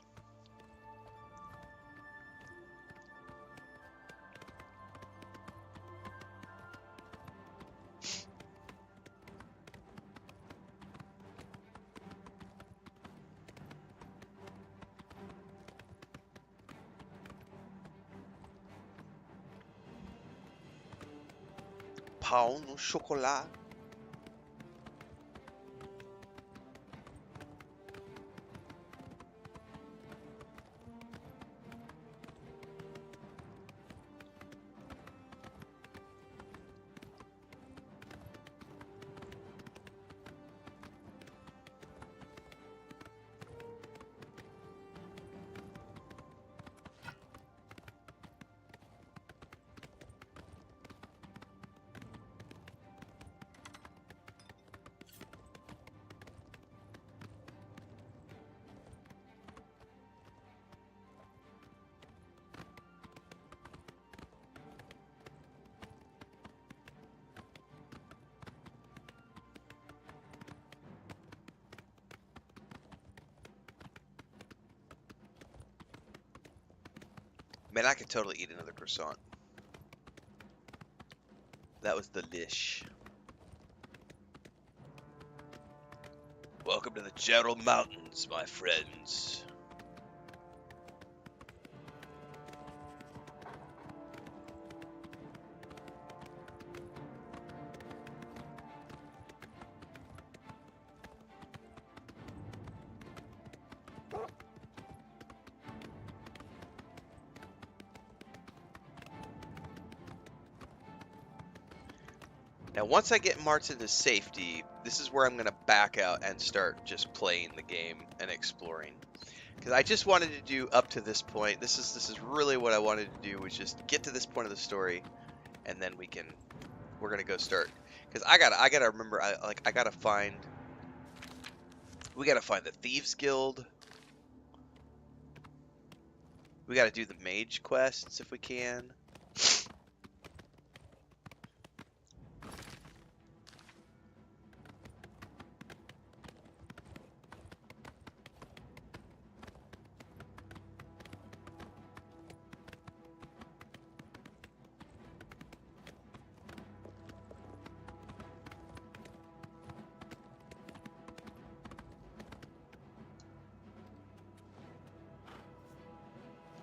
Pain au chocolat. Man, I could totally eat another croissant. That was delish. Welcome to the Gerald Mountains, my friends. Now, once I get Martz into safety, this is where I'm going to back out and start just playing the game and exploring. Because I just wanted to do up to this point. This is really what I wanted to do, was just get to this point of the story, and then we're gonna go start. Because I gotta remember, we gotta find the Thieves Guild. We gotta do the mage quests if we can.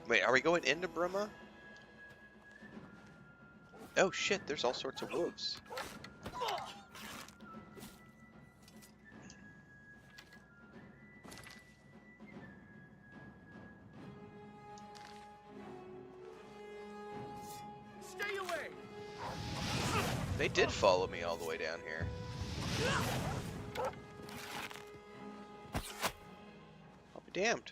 Wait, are we going into Bruma? Oh shit, there's all sorts of wolves. Stay away! They did follow me all the way down here. I'll be damned.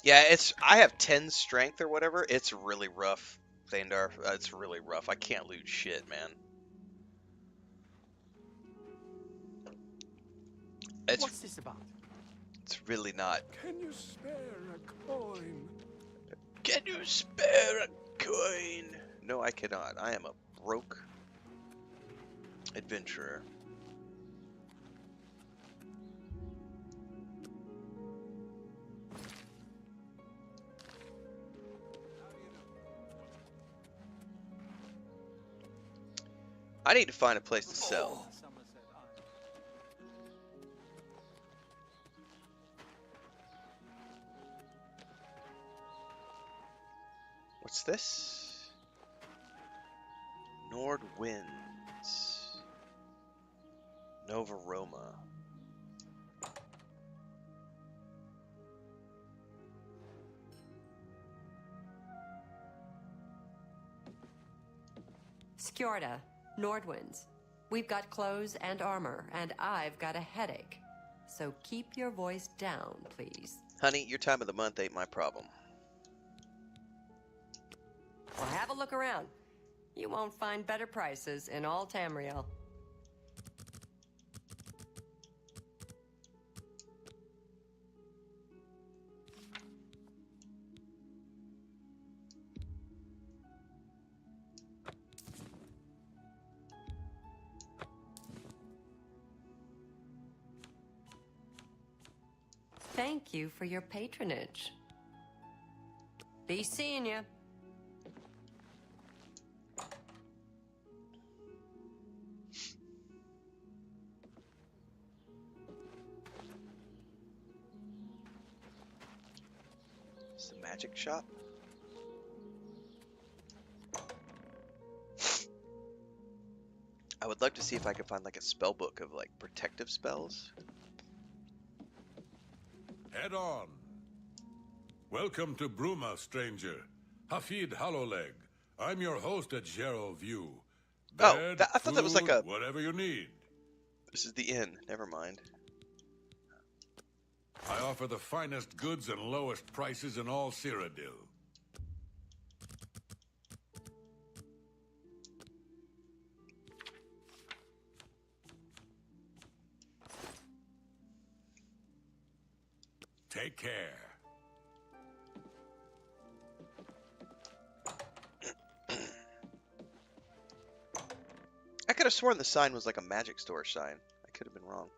Yeah, I have 10 strength or whatever. It's really rough, Thandar. It's really rough. I can't loot shit, man. What's this about? It's really not. Can you spare a coin? Can you spare a coin? No, I cannot. I am a broke adventurer. I need to find a place to sell. What's this? Nord Winds. Nova Roma. Skjorda, Nordwinds. We've got clothes and armor, and I've got a headache. So keep your voice down, please. Honey, your time of the month ain't my problem. Well, have a look around. You won't find better prices in all Tamriel. Thank you for your patronage. Be seeing you. It's the magic shop. I would like to see if I could find like a spell book of like protective spells. Head on. Welcome to Bruma, stranger. Hafid Hollowleg. I'm your host at Gerald View. Bed, I thought that was like food, a... whatever you need. This is the inn. Never mind. I offer the finest goods and lowest prices in all Cyrodiil. Take care. I could have sworn the sign was like a magic store sign. I could have been wrong.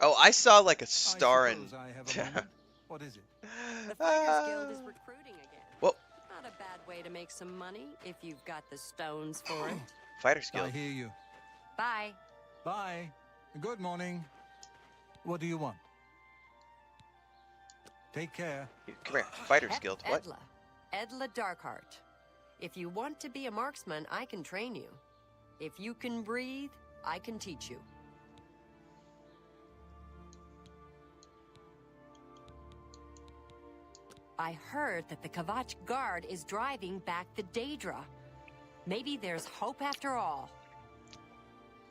Oh, I saw like a star in... I have a moment. What is it? The Fighters Guild is recruiting again. Well, Not a bad way to make some money if you've got the stones for it. Fighters I Guild. hear you. Bye. Bye. Good morning. What do you want? Take care. Come here. Fighters Guild. What? Edla Darkheart. If you want to be a marksman, I can train you. If you can breathe, I can teach you. I heard that the Kavach Guard is driving back the Daedra. Maybe there's hope after all.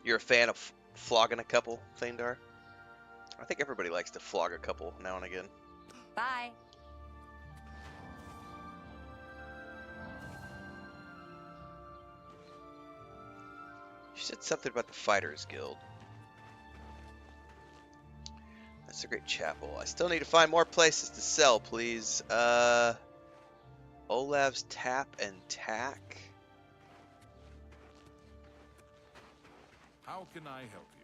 You're a fan of flogging a couple, Thaindar? I think everybody likes to flog a couple now and again. Bye. You said something about the Fighters Guild. That's a great chapel. I still need to find more places to sell, please. Olav's Tap and Tack. How can I help you?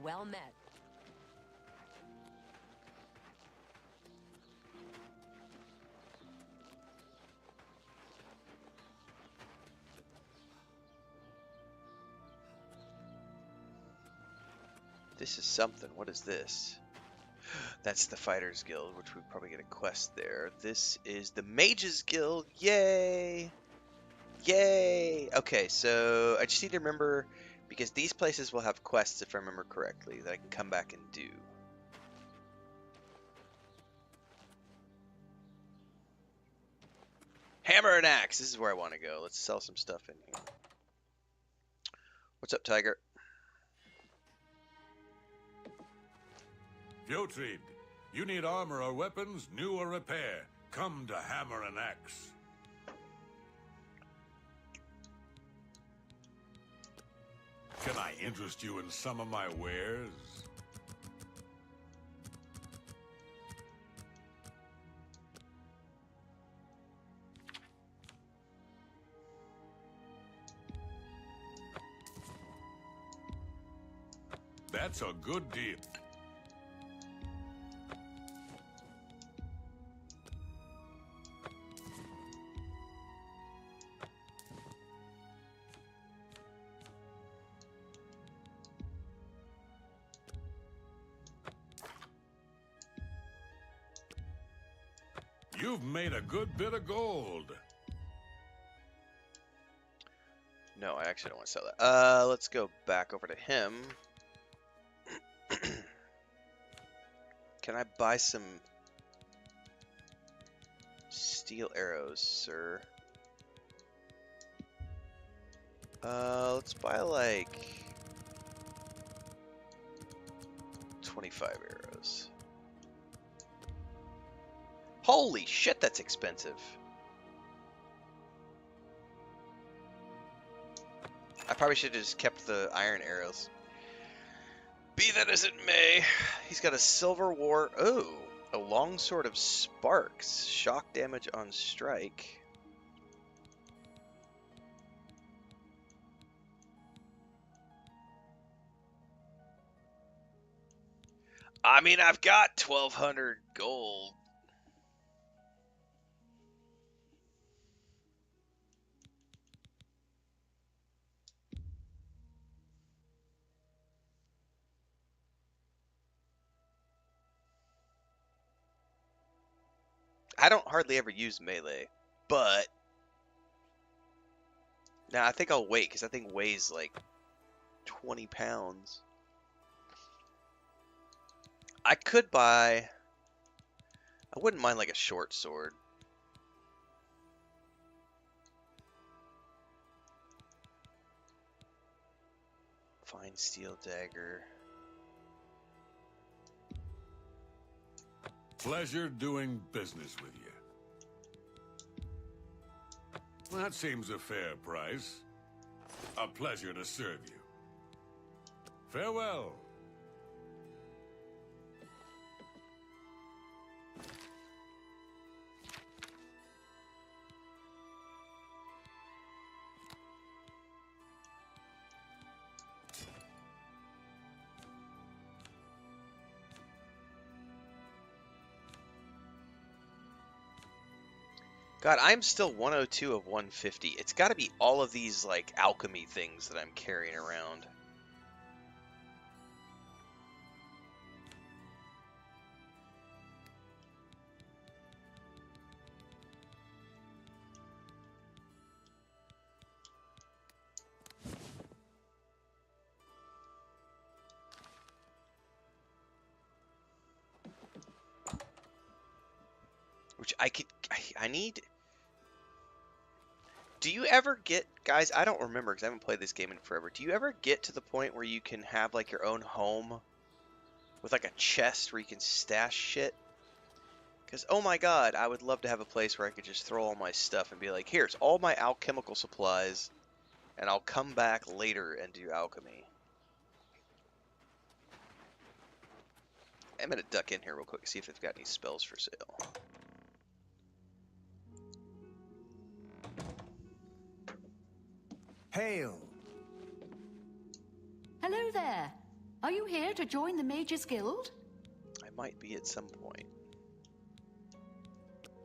Well met. This is something. What is this? That's the Fighters Guild, which we probably get a quest there. This is the Mages Guild. Yay! Yay! Okay, so I just need to remember, because these places will have quests, if I remember correctly, that I can come back and do. Hammer and Axe. This is where I want to go. Let's sell some stuff in here. What's up, Tiger? Fjotrid, you need armor or weapons, new or repair. Come to Hammer and Axe. I interest you in some of my wares? That's a good deal. You've made a good bit of gold. No, I actually don't want to sell that. Let's go back over to him. Can I buy some steel arrows, sir? Let's buy like 25 arrows. Holy shit, that's expensive. I probably should have just kept the iron arrows. Be that as it may, he's got a silver war. Oh, a long sword of sparks. Shock damage on strike. I mean, I've got 1,200 gold. I don't hardly ever use melee, but now I think I'll wait because I think weighs like 20 pounds. I could buy. I wouldn't mind like a short sword. Fine steel dagger. Pleasure doing business with you. That seems a fair price. A pleasure to serve you. Farewell. God, I'm still 102 of 150. It's got to be all of these, like, alchemy things that I'm carrying around. Which I need. Do you ever get, guys, I don't remember because I haven't played this game in forever. Do you ever get to the point where you can have like your own home with like a chest where you can stash shit? Because, oh my god, I would love to have a place where I could just throw all my stuff and be like, here's all my alchemical supplies, and I'll come back later and do alchemy. I'm going to duck in here real quick, see if they've got any spells for sale. Hail. Hello there. Are you here to join the Mages Guild? I might be at some point.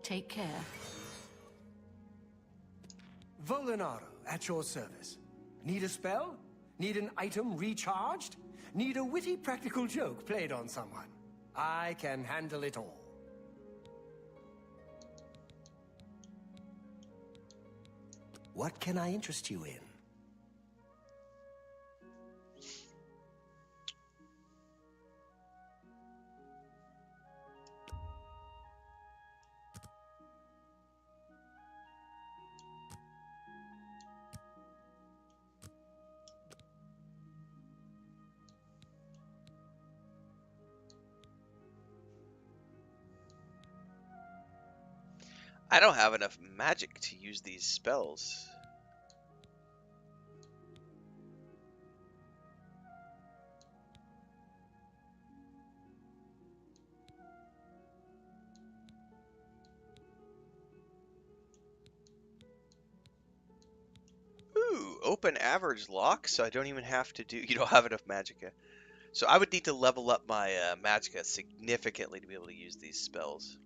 Take care. Volinaro, at your service. Need a spell? Need an item recharged? Need a witty practical joke played on someone? I can handle it all. What can I interest you in? I don't have enough magic to use these spells. open average lock, so I don't even have to do... You don't have enough magicka. So I would need to level up my magicka significantly to be able to use these spells.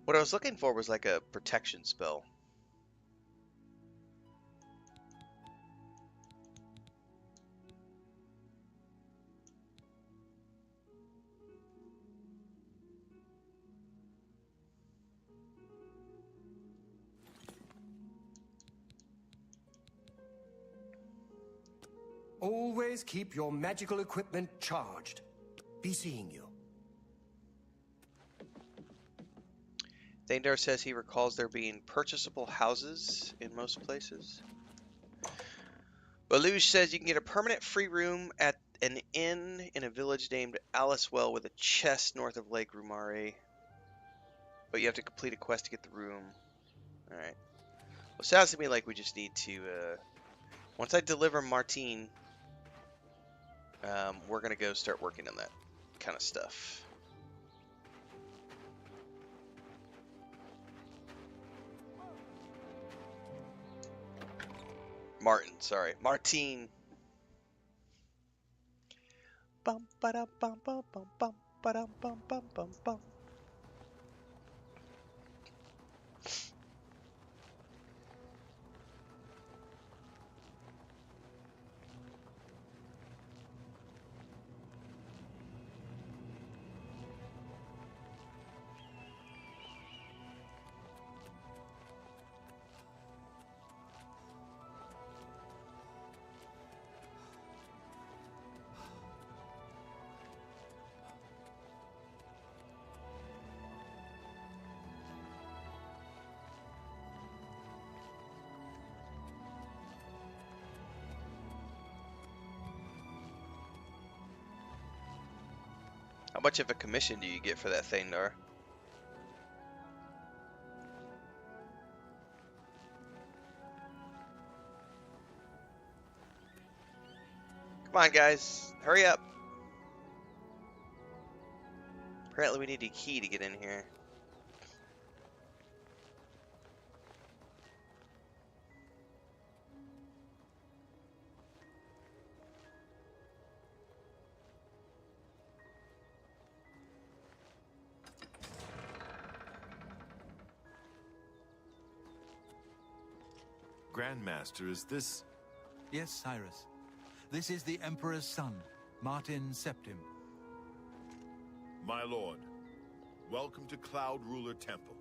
What I was looking for was like a protection spell. Always keep your magical equipment charged. Be seeing you. Thandar says he recalls there being purchasable houses in most places. Beluge says you can get a permanent free room at an inn in a village named Alicewell with a chest north of Lake Rumare. But you have to complete a quest to get the room. Alright. Well, it sounds to me like we just need to, once I deliver Martine, we're going to go start working on that kind of stuff. Martin, sorry. Martine. Bum ba da bum bum bum bum ba dum bum bum bum bum. How much of a commission do you get for that, Thandar? Come on, guys. Hurry up. Apparently we need a key to get in here. Grandmaster, is this... Yes, Cyrus. This is the Emperor's son, Martin Septim. My lord, welcome to Cloud Ruler Temple.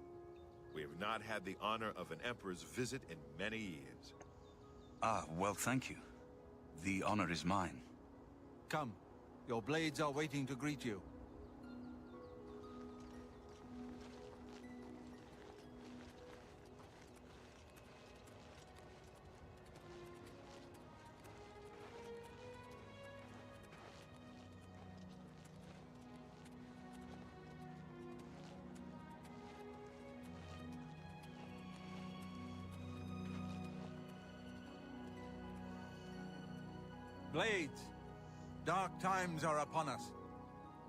We have not had the honor of an emperor's visit in many years. Ah, well, thank you. The honor is mine. Come. Your blades are waiting to greet you. Blades, dark times are upon us.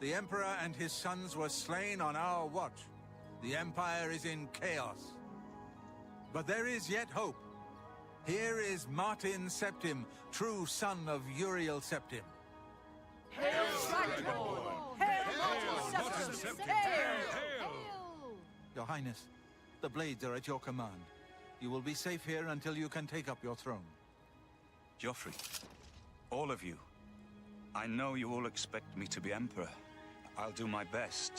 The Emperor and his sons were slain on our watch. The Empire is in chaos. But there is yet hope. Here is Martin Septim, true son of Uriel Septim. Hail, Strike-Lord! Hail, Martin Septim! Hail! Your Highness, the blades are at your command. You will be safe here until you can take up your throne. Joffrey, all of you, I know you all expect me to be Emperor. I'll do my best.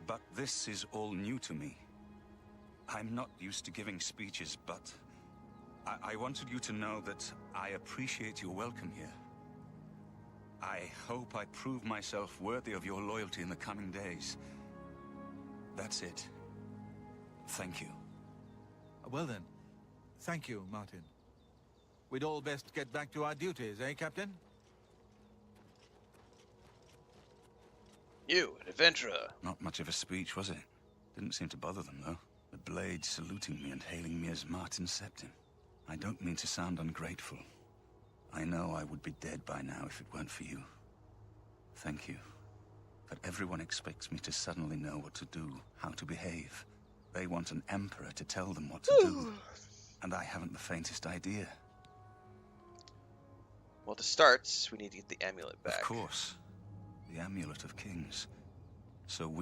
But this is all new to me. I'm not used to giving speeches, but I wanted you to know that I appreciate your welcome here. I hope I prove myself worthy of your loyalty in the coming days. That's it. Thank you. Well then, thank you, Martin. We'd all best get back to our duties, eh, Captain? You, an adventurer. Not much of a speech, was it? Didn't seem to bother them, though. The blades saluting me and hailing me as Martin Septim. I don't mean to sound ungrateful. I know I would be dead by now if it weren't for you. Thank you. But everyone expects me to suddenly know what to do, how to behave. They want an emperor to tell them what to do. And I haven't the faintest idea. Well, to start, we need to get the amulet back. Of course. The Amulet of Kings. So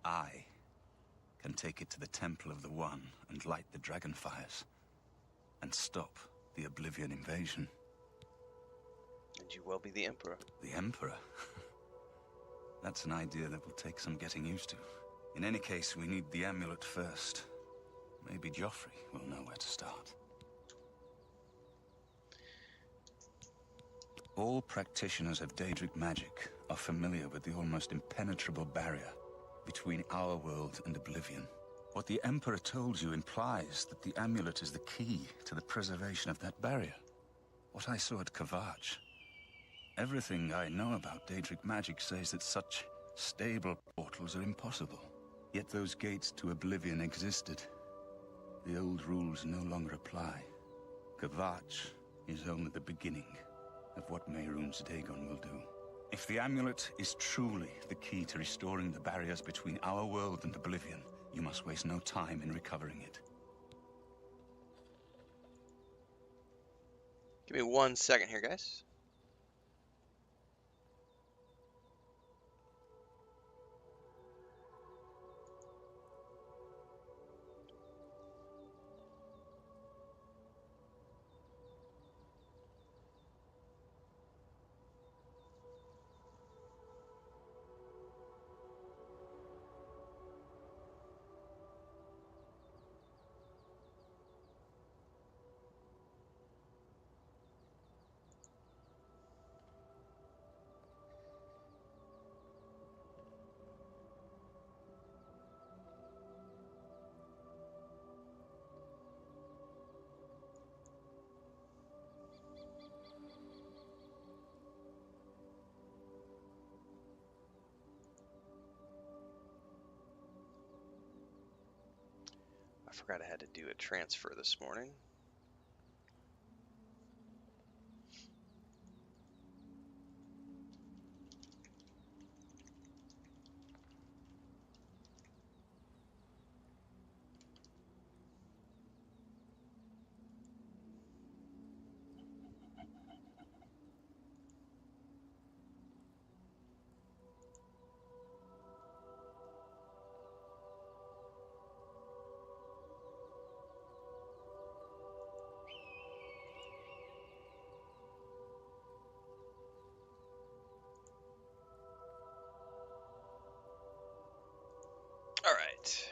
I, can take it to the Temple of the One and light the dragon fires. And stop the Oblivion invasion. And you will be the Emperor. The Emperor? That's an idea that will take some getting used to. In any case, we need the amulet first. Maybe Joffrey will know where to start. All practitioners of Daedric magic are familiar with the almost impenetrable barrier between our world and Oblivion. What the Emperor told you implies that the amulet is the key to the preservation of that barrier. What I saw at Kvatch. Everything I know about Daedric magic says that such stable portals are impossible. Yet those gates to Oblivion existed. The old rules no longer apply. Kvatch is only the beginning of what Mehrunes Dagon will do. If the amulet is truly the key to restoring the barriers between our world and Oblivion, you must waste no time in recovering it. Give me 1 second here, guys. I forgot I had to do a transfer this morning. All right.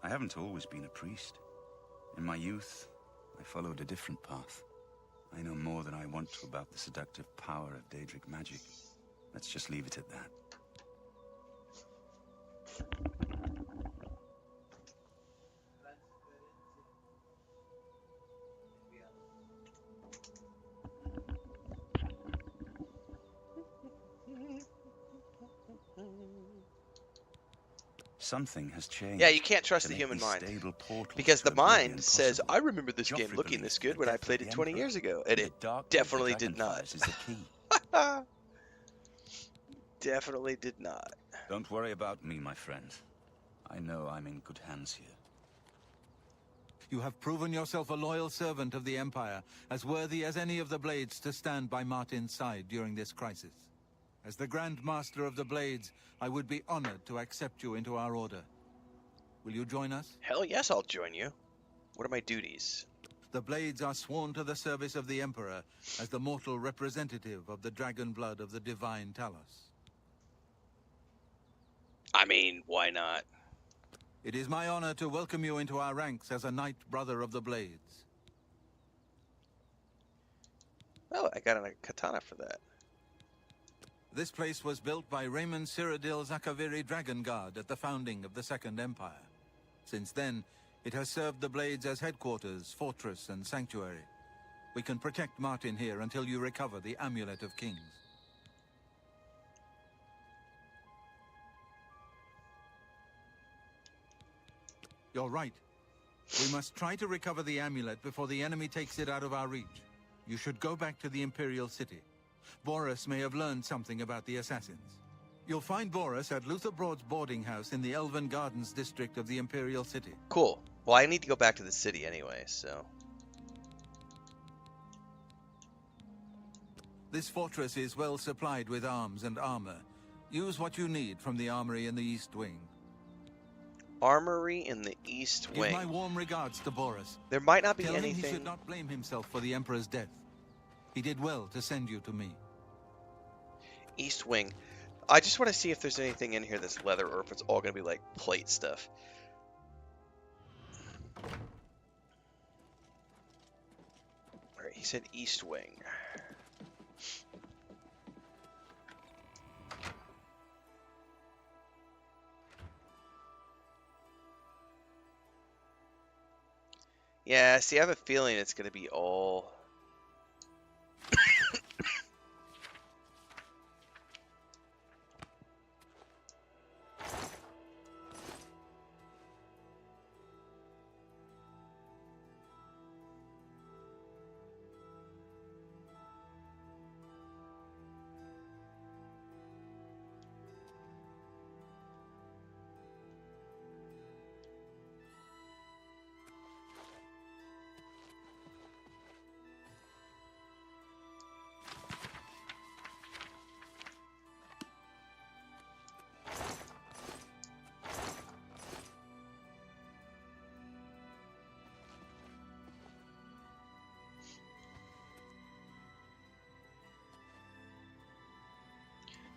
I haven't always been a priest. In my youth, I followed a different path. I know more than I want to about the seductive power of Daedric magic. Let's just leave it at that. Something has changed. Yeah, you can't trust the human mind. Because the mind says, I remember this game looking this good when I played it 20 years ago. And it definitely did not. Definitely did not. Don't worry about me, my friend. I know I'm in good hands here. You have proven yourself a loyal servant of the Empire, as worthy as any of the Blades to stand by Martin's side during this crisis. As the Grand Master of the Blades, I would be honored to accept you into our order. Will you join us? Hell yes, I'll join you. What are my duties? The Blades are sworn to the service of the Emperor as the mortal representative of the dragon blood of the divine Talos. I mean, why not? It is my honor to welcome you into our ranks as a Knight Brother of the Blades. Oh, I got a katana for that. This place was built by Raymond Cyrodiil Zakaviri Dragon Guard at the founding of the Second Empire. Since then, it has served the Blades as headquarters, fortress, and sanctuary. We can protect Martin here until you recover the Amulet of Kings. You're right. We must try to recover the amulet before the enemy takes it out of our reach. You should go back to the Imperial City. Boris may have learned something about the assassins. You'll find Boris at Luther Broad's boarding house in the Elven Gardens district of the Imperial City. Cool. Well, I need to go back to the city anyway, so... This fortress is well supplied with arms and armor. Use what you need from the armory in the East Wing. Armory in the East Wing. Give my warm regards to Boris. There might not be Tell him anything... he should not blame himself for the Emperor's death. He did well to send you to me. East Wing. I just want to see if there's anything in here that's leather or if it's all going to be like plate stuff. Alright, he said East Wing. Yeah, see, I have a feeling it's going to be all...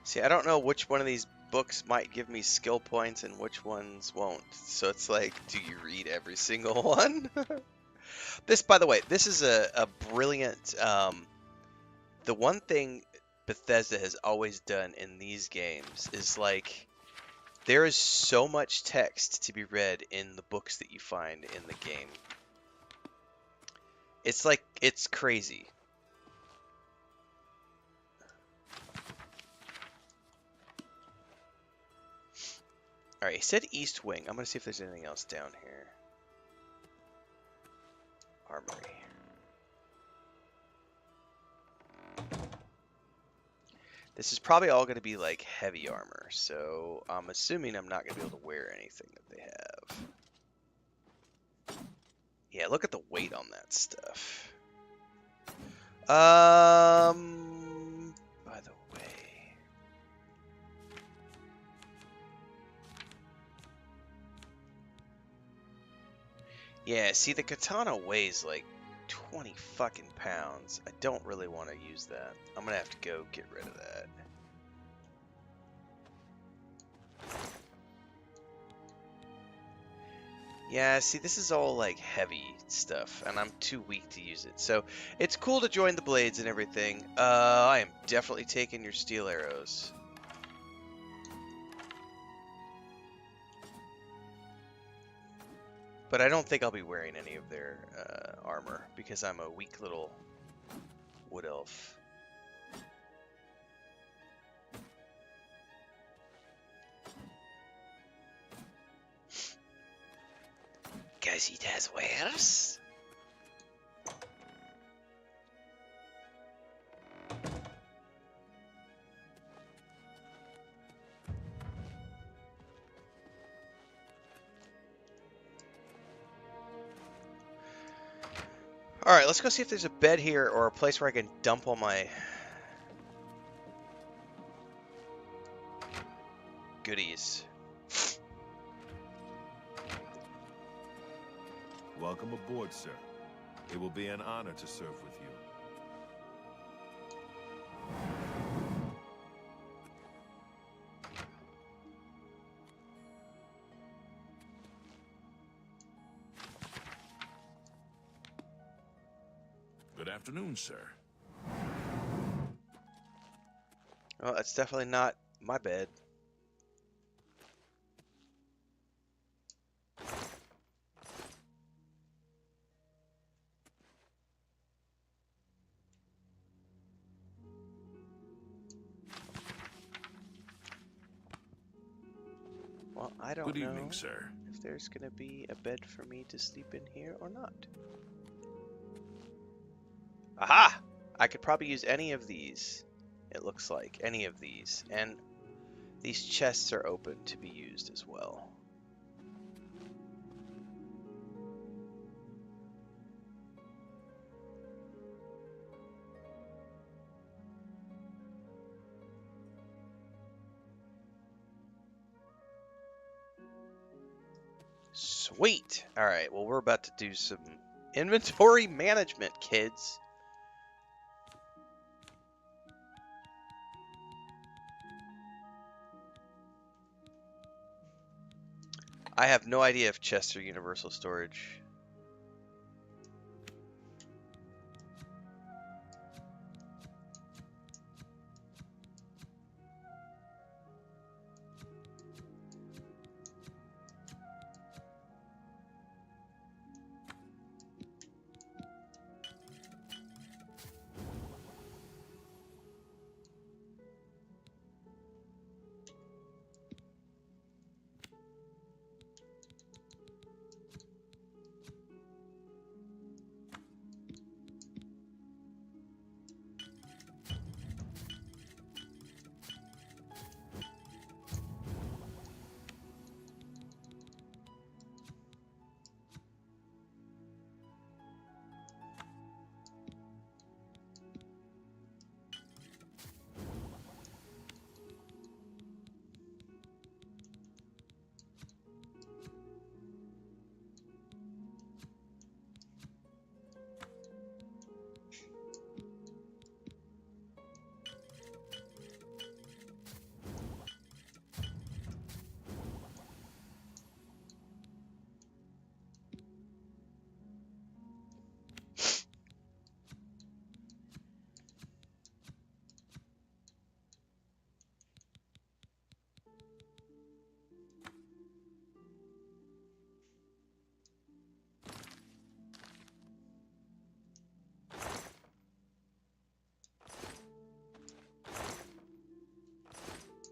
See, I don't know which one of these books might give me skill points and which ones won't. So it's like, do you read every single one? This, by the way, this is a brilliant... the one thing Bethesda has always done in these games is like, there is so much text to be read in the books that you find in the game. It's like, it's crazy. Alright, he said East Wing. I'm going to see if there's anything else down here. Armory. This is probably all going to be like heavy armor, so I'm assuming I'm not going to be able to wear anything that they have. Yeah, look at the weight on that stuff. By the way... Yeah, see, the katana weighs like 20 fucking pounds. I don't really want to use that. I'm gonna have to go get rid of that. Yeah, see, this is all like heavy stuff, and I'm too weak to use it. So it's cool to join the blades and everything. I am definitely taking your steel arrows. But I don't think I'll be wearing any of their armor because I'm a weak little wood elf. Guys, it has wares. Alright, let's go see if there's a bed here or a place where I can dump all my goodies. Welcome aboard, sir. It will be an honor to serve with you. Good afternoon, sir. Well, that's definitely not my bed. Well, I don't know Good evening, sir. if there's going to be a bed for me to sleep in here or not. Aha! I could probably use any of these. It looks like any of these. And These chests are open to be used as well. Sweet. All right. Well, we're about to do some inventory management, kids. I have no idea if chests are universal storage.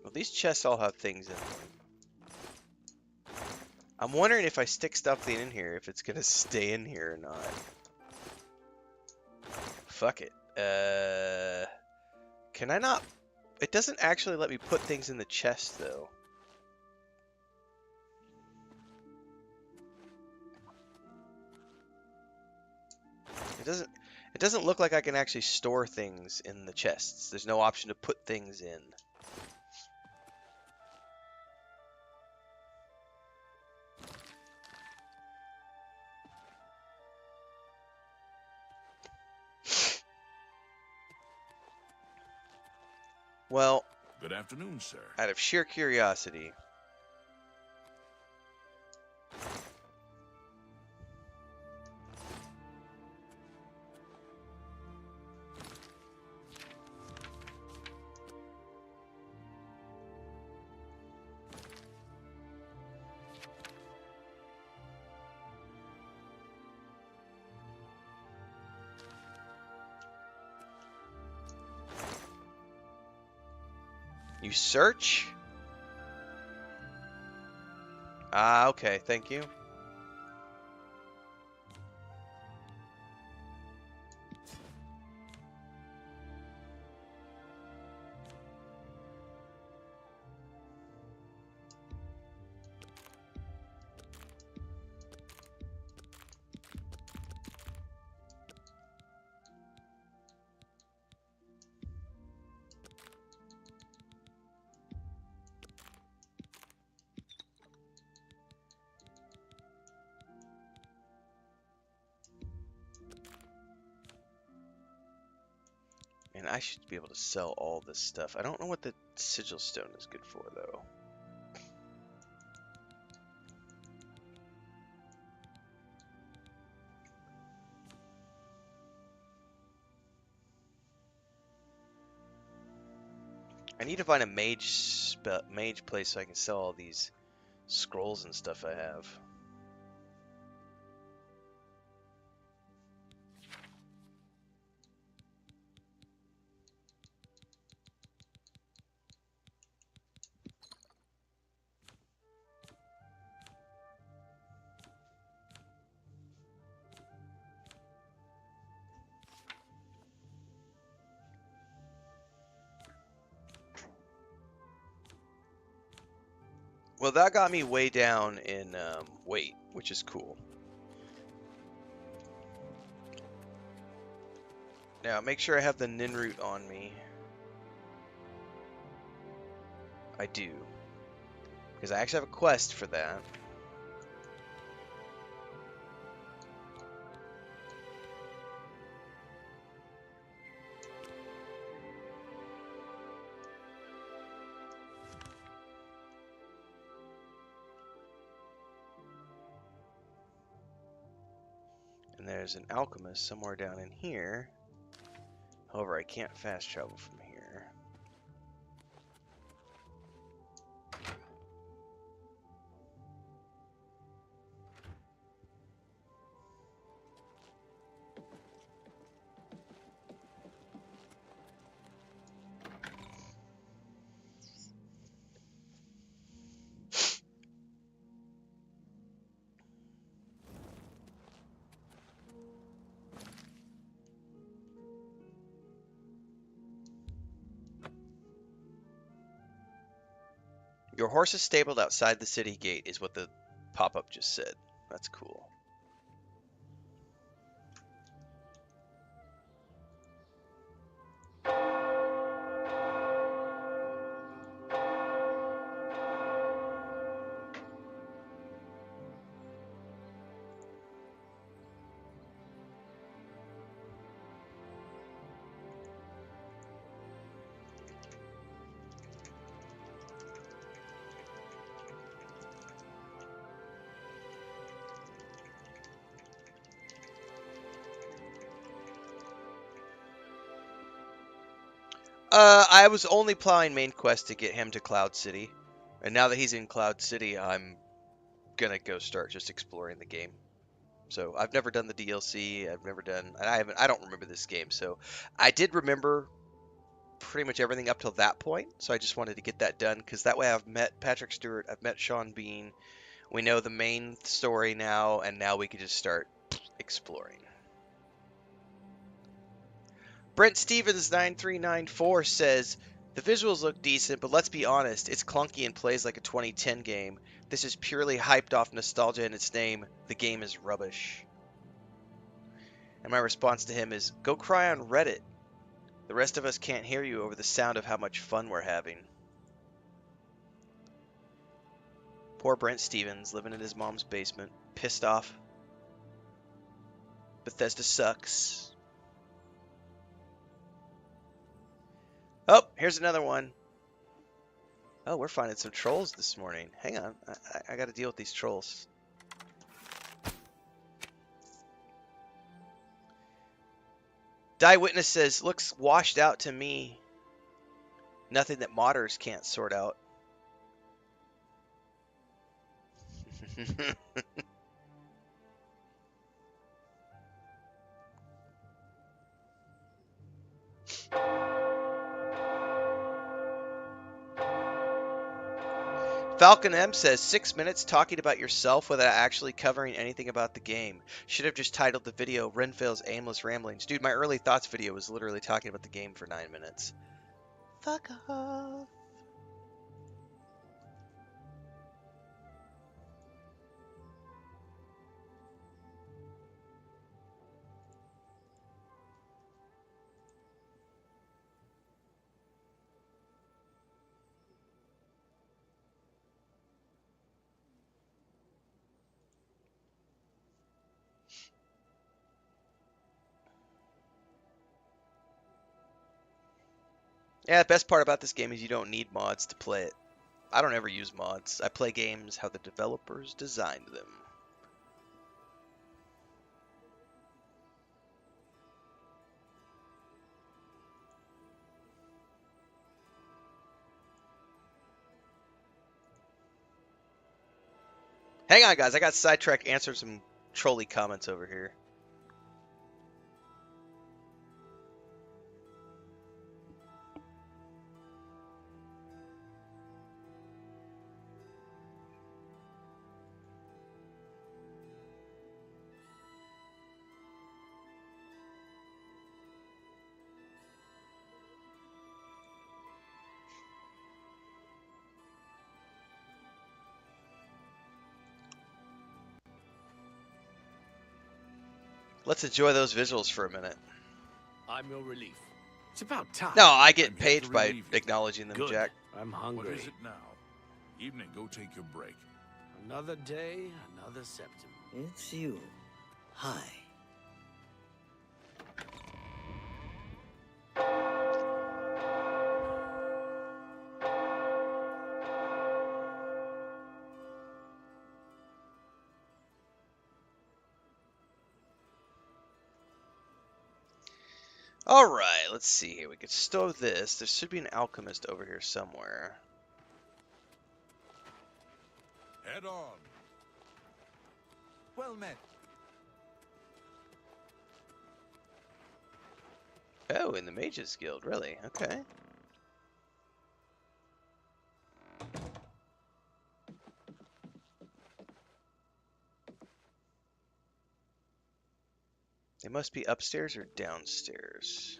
Well, these chests all have things in them. I'm wondering if I stick stuff in here, if it's gonna stay in here or not. Fuck it. Can I not? It doesn't actually let me put things in the chest, though. It doesn't look like I can actually store things in the chests. There's no option to put things in. Well, Good afternoon, sir. out of sheer curiosity, you search? Ah, okay, thank you. And I should be able to sell all this stuff. I don't know what the sigil stone is good for, though. I need to find a mage place so I can sell all these scrolls and stuff I have. Well, that got me way down in weight, which is cool. Now, make sure I have the Nirnroot on me. I do. Because I actually have a quest for that. And there's an alchemist somewhere down in here. However, I can't fast travel from here. Your horse is stabled outside the city gate, is what the pop-up just said. That's cool. I was only plowing main quest to get him to Cloud City. And now that he's in Cloud City, I'm gonna go start just exploring the game. So I've never done the DLC. I've never done. I don't remember this game. So I did remember pretty much everything up till that point. So I just wanted to get that done because that way I've met Patrick Stewart. I've met Sean Bean. We know the main story now, and now we can just start exploring. Brent Stevens 9394 says, the visuals look decent, but let's be honest, it's clunky and plays like a 2010 game. This is purely hyped off nostalgia in its name. The game is rubbish. And my response to him is, go cry on Reddit. The rest of us can't hear you over the sound of how much fun we're having. Poor Brent Stevens, living in his mom's basement, pissed off. Bethesda sucks. Oh, here's another one. Oh, we're finding some trolls this morning. Hang on, I got to deal with these trolls. Die Witness says, looks washed out to me. Nothing that modders can't sort out. Falcon M says, 6 minutes talking about yourself without actually covering anything about the game. Should have just titled the video Renfail's Aimless Ramblings. Dude, my early thoughts video was literally talking about the game for 9 minutes. Fuck off. Yeah, the best part about this game is you don't need mods to play it. I don't ever use mods. I play games how the developers designed them. Hang on, guys. I got sidetracked answering some trolly comments over here. Let's enjoy those visuals for a minute. I'm your relief. It's about time. No, I get I'm here paid to by relieve you. acknowledging them, Good. Jack. I'm What hungry. is it now? Evening, go take your break. Another day, another Septim. It's you. Hi. Alright, let's see here. We could stow this. There should be an alchemist over here somewhere. Head on. Well met. Oh, in the Mages Guild, really? Okay. They must be upstairs or downstairs.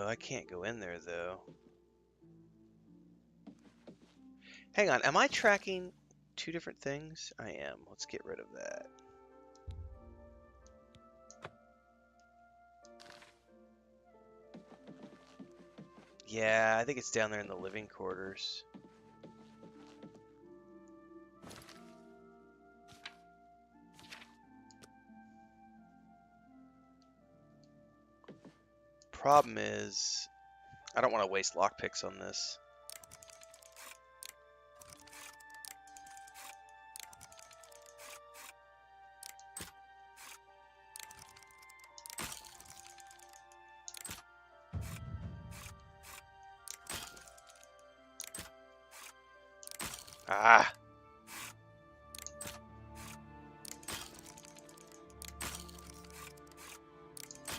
I can't go in there, though. Hang on, am I tracking two different things? I am. Let's get rid of that. Yeah, I think it's down there in the living quarters. Problem is, I don't want to waste lockpicks on this. Ah!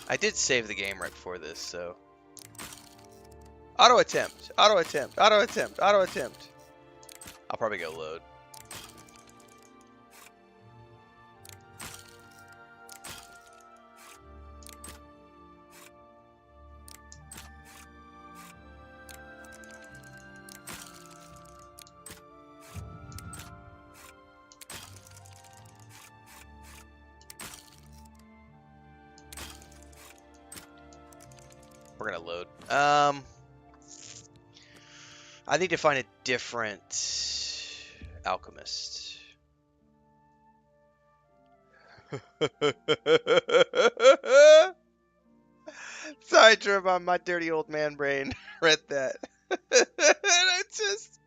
I did save the game right before this, so... Auto attempt! Auto attempt! Auto attempt! Auto attempt! I'll probably go load. We're gonna load. I need to find a different alchemist. Sorry, Jeremiah, my dirty old man brain read that. And I just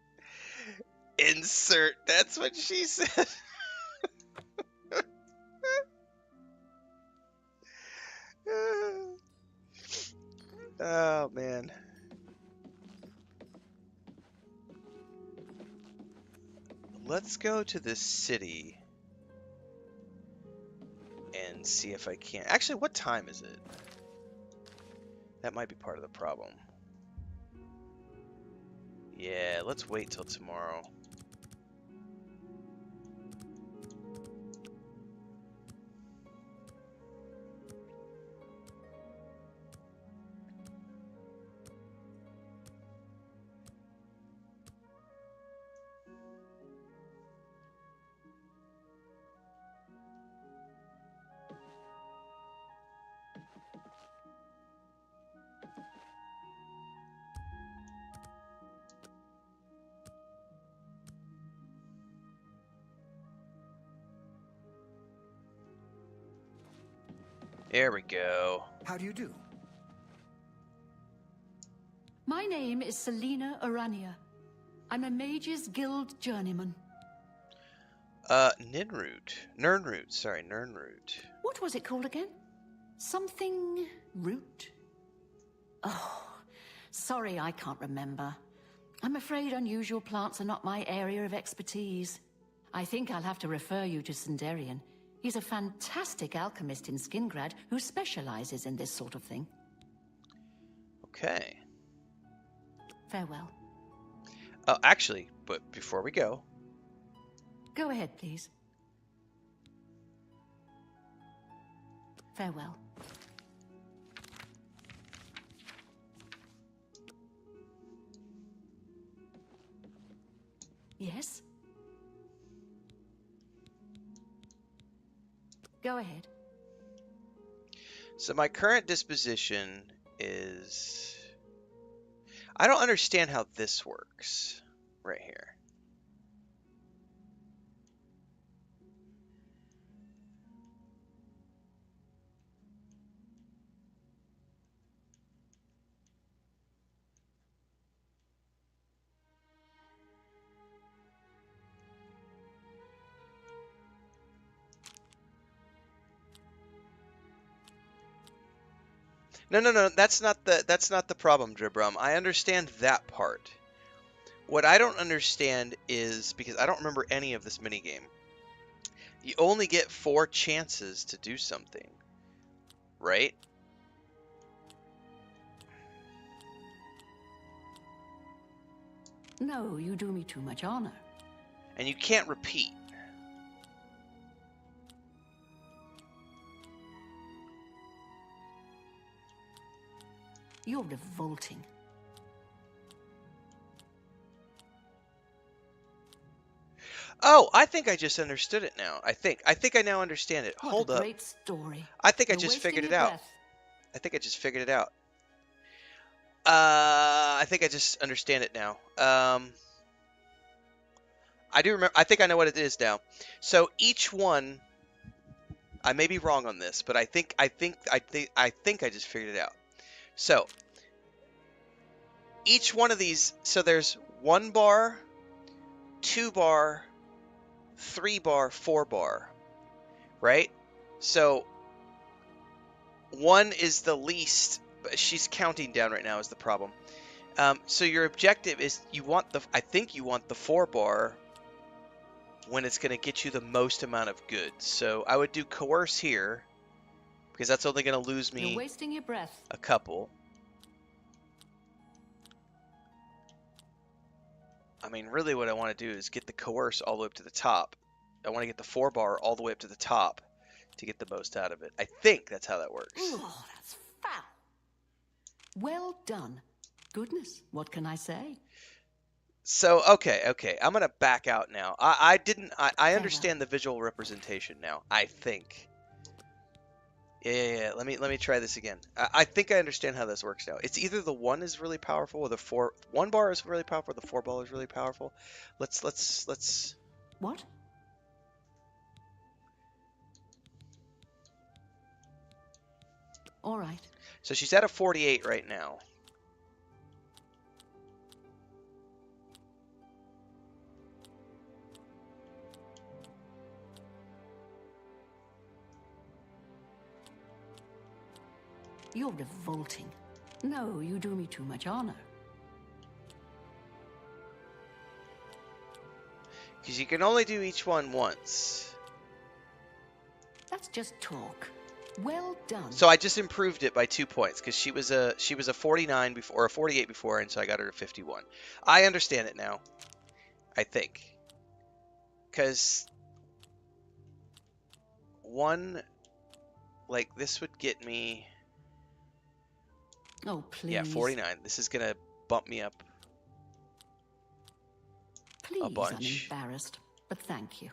insert. That's what she said. Oh man. Let's go to the city and see if I can. Actually, what time is it? That might be part of the problem. Yeah, let's wait till tomorrow. There we go. How do you do? My name is Selena Arania. I'm a Mages Guild journeyman. Nirnroot. Sorry, Nirnroot. What was it called again? Something root? Oh, sorry, I can't remember. I'm afraid unusual plants are not my area of expertise. I think I'll have to refer you to Sindarian. He's a fantastic alchemist in Skingrad who specializes in this sort of thing. Okay. Farewell. Oh, actually, but before we go, Go ahead, please. Farewell. Yes? Go ahead. So my current disposition is... I don't understand how this works right here. No, that's not the problem, Dribrum. I understand that part. What I don't understand is, because I don't remember any of this minigame, you only get 4 chances to do something, right? No, you do me too much honor. And you can't repeat. You're revolting. Oh, I think I just understood it now. I think I now understand it. What Hold a up. great story. I think I You're just wasting figured it your out. breath. I think I just figured it out. I think I just understand it now. I do remember. I think I know what it is now. So each one, I may be wrong on this, but I think I just figured it out. So each one of these, so there's 1 bar, 2 bar, 3 bar, 4 bar, right? So 1 is the least. She's counting down right now is the problem. So your objective is I think you want the 4 bar when it's going to get you the most amount of goods. So I would do coerce here, because that's only going to lose me You're wasting your breath. a couple. I mean, really what I want to do is get the coerce all the way up to the top. I want to get the 4 bar all the way up to the top to get the most out of it. I think that's how that works. Oh, that's foul. Well done. Goodness, what can I say? So, okay. I'm going to back out now. I understand the visual representation now, I think. Yeah. Let me try this again. I think I understand how this works now. It's either the 1 is really powerful or the 1 bar is really powerful, or the 4 bar is really powerful. Let's. What? All right. So she's at a 48 right now. You're revolting. No, you do me too much honor. Because you can only do each one once. That's just talk. Well done. So I just improved it by 2 points, because she was a 49 before, or a 48 before, and so I got her to 51. I understand it now, I think. Because 1, like, this would get me... Oh, please. Yeah, 49. This is going to bump me up Please, a bunch. I'm embarrassed, but thank you.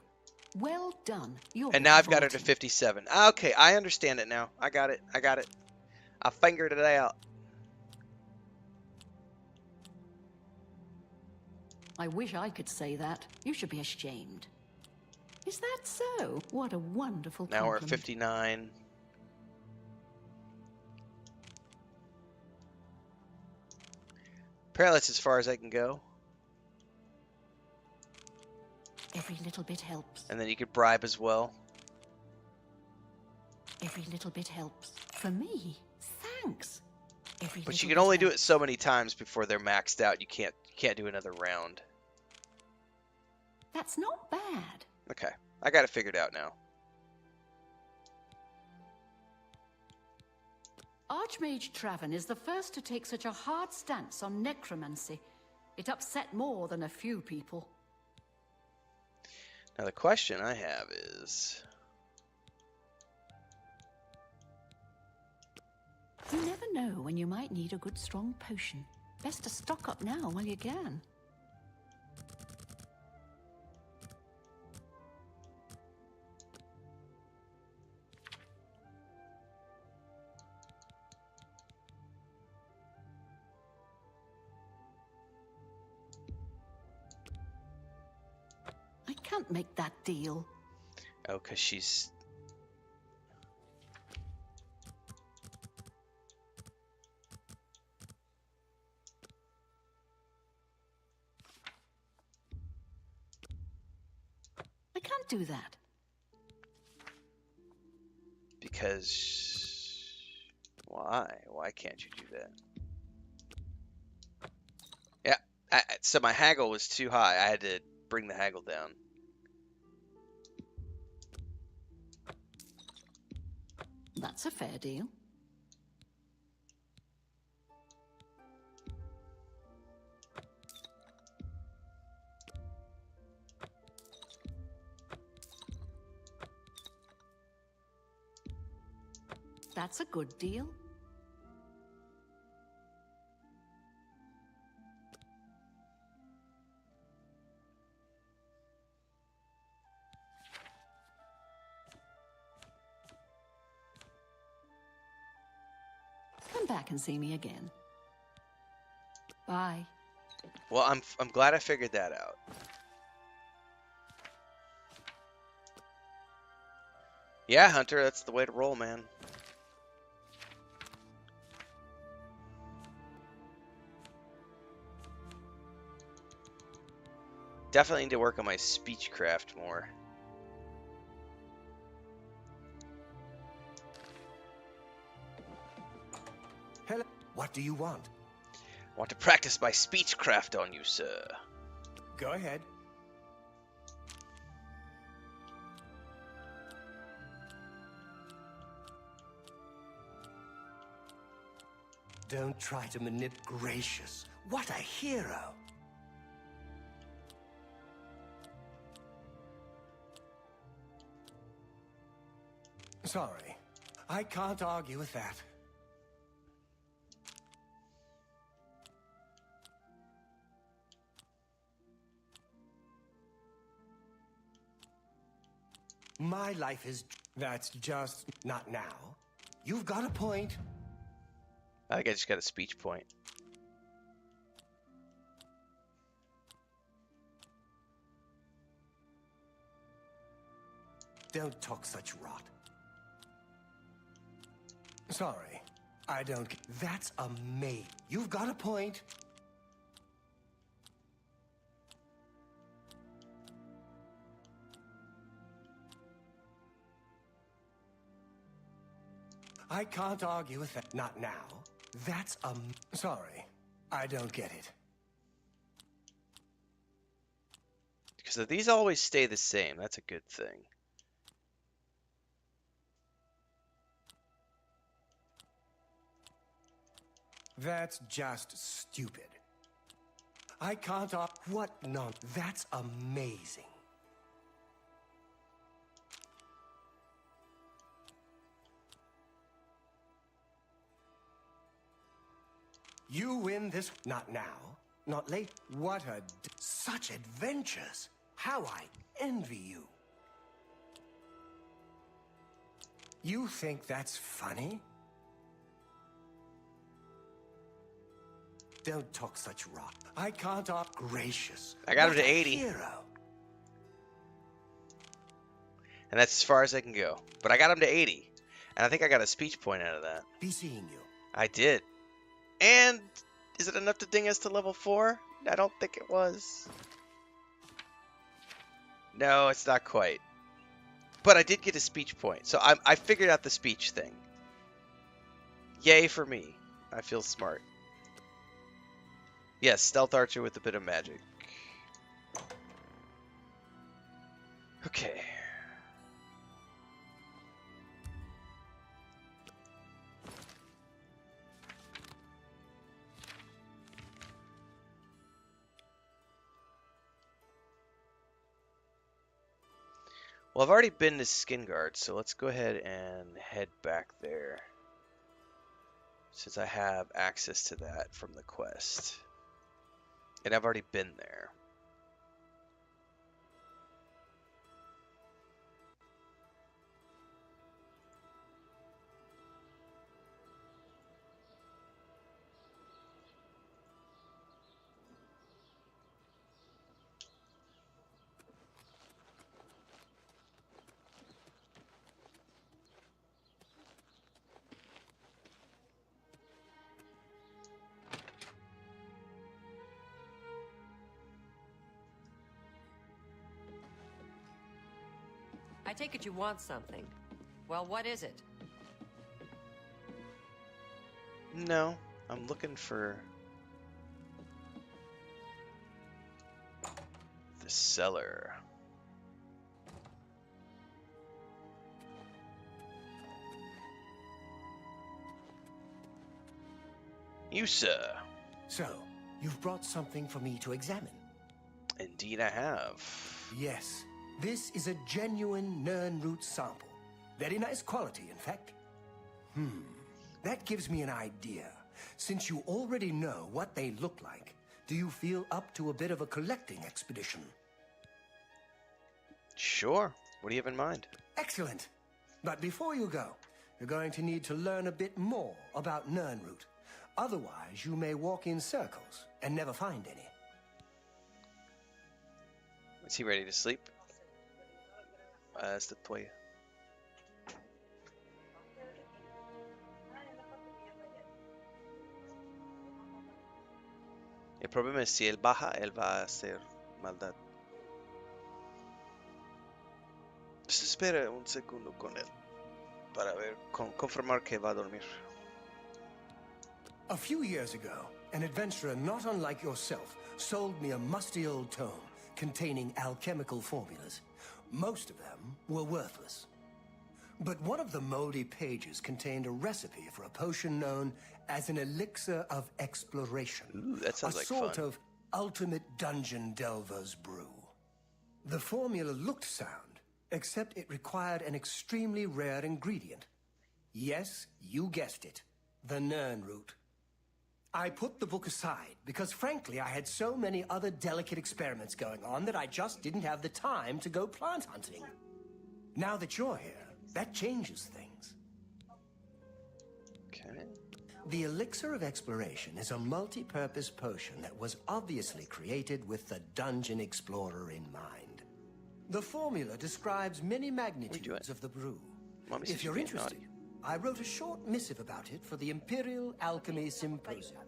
Well done. You're And now I've got her to revolting. 57. Okay, I understand it now. I got it. I figured it out. I wish I could say that. You should be ashamed. Is that so? What a wonderful Now we're at compliment. 59. Apparently that's as far as I can go. Every little bit helps. And then you could bribe as well. Every little bit helps. For me, thanks. Every But little you can bit only do helps. it so many times before they're maxed out. You can't do another round. That's not bad. Okay, I got it figured out now. Archmage Traven is the first to take such a hard stance on necromancy. It upset more than a few people. Now the question I have is... You never know when you might need a good strong potion. Best to stock up now while you can. can't make that deal. Oh, because she's... I can't do that. Because... Why? Why can't you do that? Yeah, so my haggle was too high. I had to bring the haggle down. That's a fair deal. That's a good deal. Come back and see me again. Bye. Well, I'm glad I figured that out. Yeah, Hunter, that's the way to roll, man. Definitely need to work on my speechcraft more. Hello. What do you want? I want to practice my speechcraft on you, sir. Go ahead. Don't try to manipulate. Gracious. What a hero. Sorry. I can't argue with that. My life is... That's just... Not now. You've got a point. I think I just got a speech point. Don't talk such rot. Sorry. I don't... That's amazing. You've got a point. I can't argue with that. Not now. That's sorry. I don't get it. Because if these always stay the same, that's a good thing. That's just stupid. I can't what? No, that's amazing. You win this. Not now. Not late. What a... Such adventures. How I envy you. You think that's funny? Don't talk such rot. I can't gracious. I got him What to a 80. Hero. And that's as far as I can go. But I got him to 80. And I think I got a speech point out of that. Be seeing you. I did. And is it enough to ding us to level 4? I don't think it was. No, it's not quite. But I did get a speech point. So I figured out the speech thing. Yay for me. I feel smart. Yes, stealth archer with a bit of magic. Okay. Well, I've already been to Skingard, so let's go ahead and head back there. Since I have access to that from the quest. And I've already been there. I take it you want something. Well, what is it? No, I'm looking for the cellar. You, sir. So, you've brought something for me to examine. Indeed I have. Yes, this is a genuine Nirnroot sample. Very nice quality, in fact. That gives me an idea. Since you already know what they look like, do you feel up to a bit of a collecting expedition? Sure. What do you have in mind? Excellent. But before you go, you're going to need to learn a bit more about Nirnroot. Otherwise, you may walk in circles and never find any. Is he ready to sleep? That's the toy. El problema es si él baja, él va a hacer maldad. Se espera un segundo con él para ver, confirmar que va a dormir. A few years ago, an adventurer not unlike yourself sold me a musty old tome containing alchemical formulas. Most of them were worthless. But one of the moldy pages contained a recipe for a potion known as an elixir of exploration. Ooh, that sounds like fun. A sort of ultimate dungeon delver's brew. The formula looked sound, except it required an extremely rare ingredient. Yes, you guessed it, the Nirnroot. I put the book aside because, frankly, I had so many other delicate experiments going on that I just didn't have the time to go plant hunting. Now that you're here, that changes things. Okay. The Elixir of Exploration is a multi-purpose potion that was obviously created with the Dungeon Explorer in mind. The formula describes many magnitudes of the brew. Mommy If you're interested, I wrote a short missive about it for the Imperial Alchemy Symposium.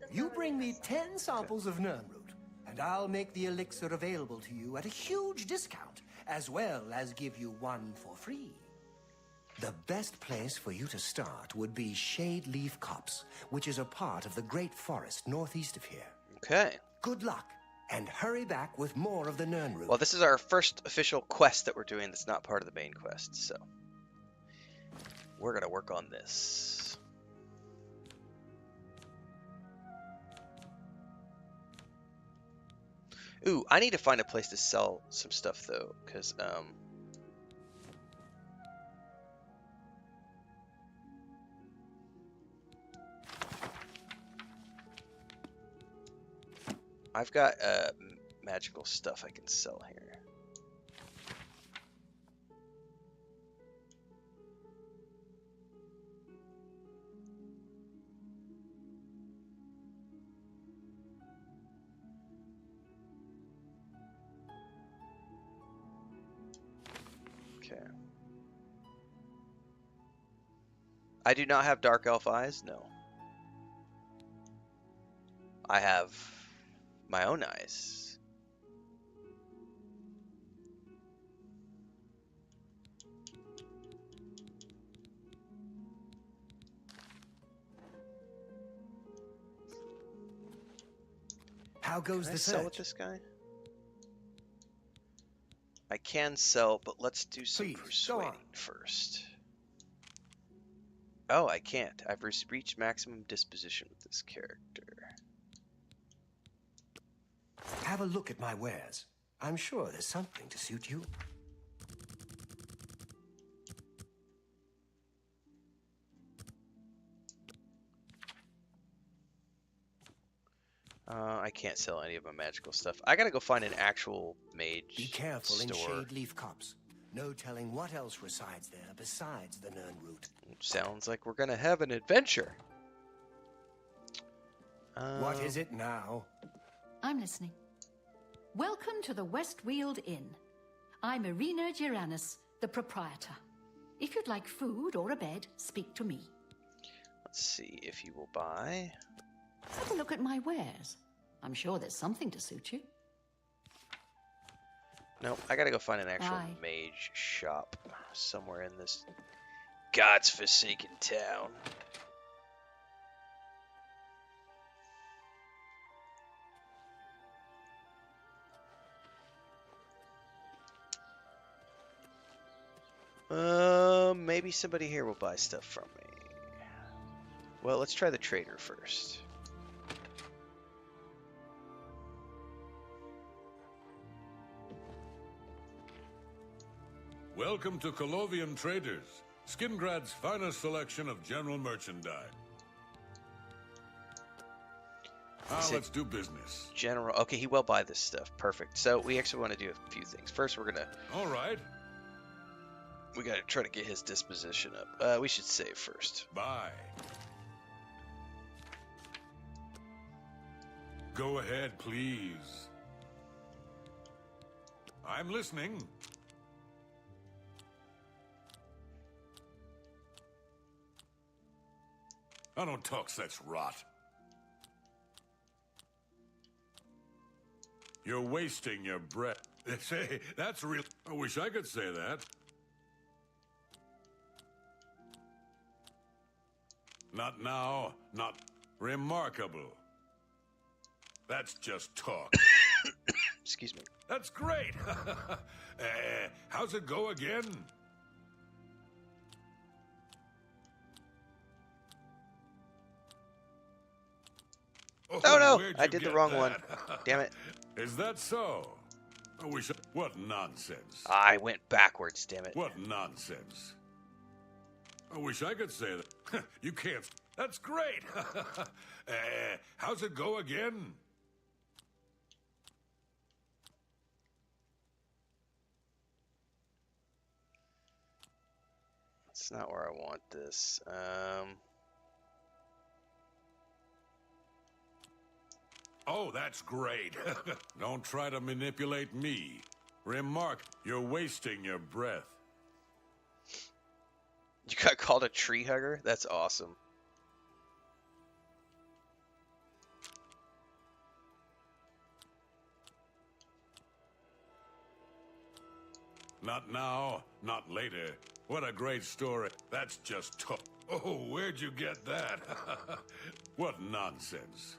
You bring me 10 samples of Nirnroot, and I'll make the elixir available to you at a huge discount, as well as give you one for free. The best place for you to start would be Shade Leaf Copse, which is a part of the Great Forest northeast of here. Okay. Good luck, and hurry back with more of the Nirnroot. Well, this is our first official quest that we're doing that's not part of the main quest, so we're going to work on this. Ooh, I need to find a place to sell some stuff, though, because, I've got, magical stuff I can sell here. I do not have dark elf eyes, no. I have my own eyes. How goes the sell search? with this guy? I can sell, but let's do some persuading first. Oh, I can't. I've reached maximum disposition with this character. Have a look at my wares. I'm sure there's something to suit you. I can't sell any of my magical stuff. I gotta go find an actual mage Be careful store. in Shade Leaf Copse. No telling what else resides there besides the Nirnroot. Sounds like we're gonna have an adventure. What is it now? I'm listening. Welcome to the Westweald Inn. I'm Irina Giranus, the proprietor. If you'd like food or a bed, speak to me. Let's see if you will buy. Have a look at my wares. I'm sure there's something to suit you. Nope, I gotta go find an actual Aye. mage shop somewhere in this God's forsaken town. Maybe somebody here will buy stuff from me. Well, let's try the trader first. Welcome to Colovian Traders, Skingrad's finest selection of general merchandise. Let's do business. General. Okay, he will buy this stuff. Perfect. So we actually want to do a few things. First, we're gonna. All right. We gotta try to get his disposition up. We should save first. Bye. Go ahead, please. I'm listening. I don't talk such rot. You're wasting your breath. Say, that's real. I wish I could say that. Not now, not remarkable. That's just talk. Excuse me. That's great. How's it go again? Oh no, where'd I you did the get wrong that? one. Damn it. Is that so? I wish. What nonsense. I went backwards, damn it. What nonsense. I wish I could say that. You can't. That's great. How's it go again? That's not where I want this. Oh, that's great. Don't try to manipulate me. Remark, you're wasting your breath. You got called a tree hugger? That's awesome. Not now, not later. What a great story. That's just talk. Oh, where'd you get that? What nonsense.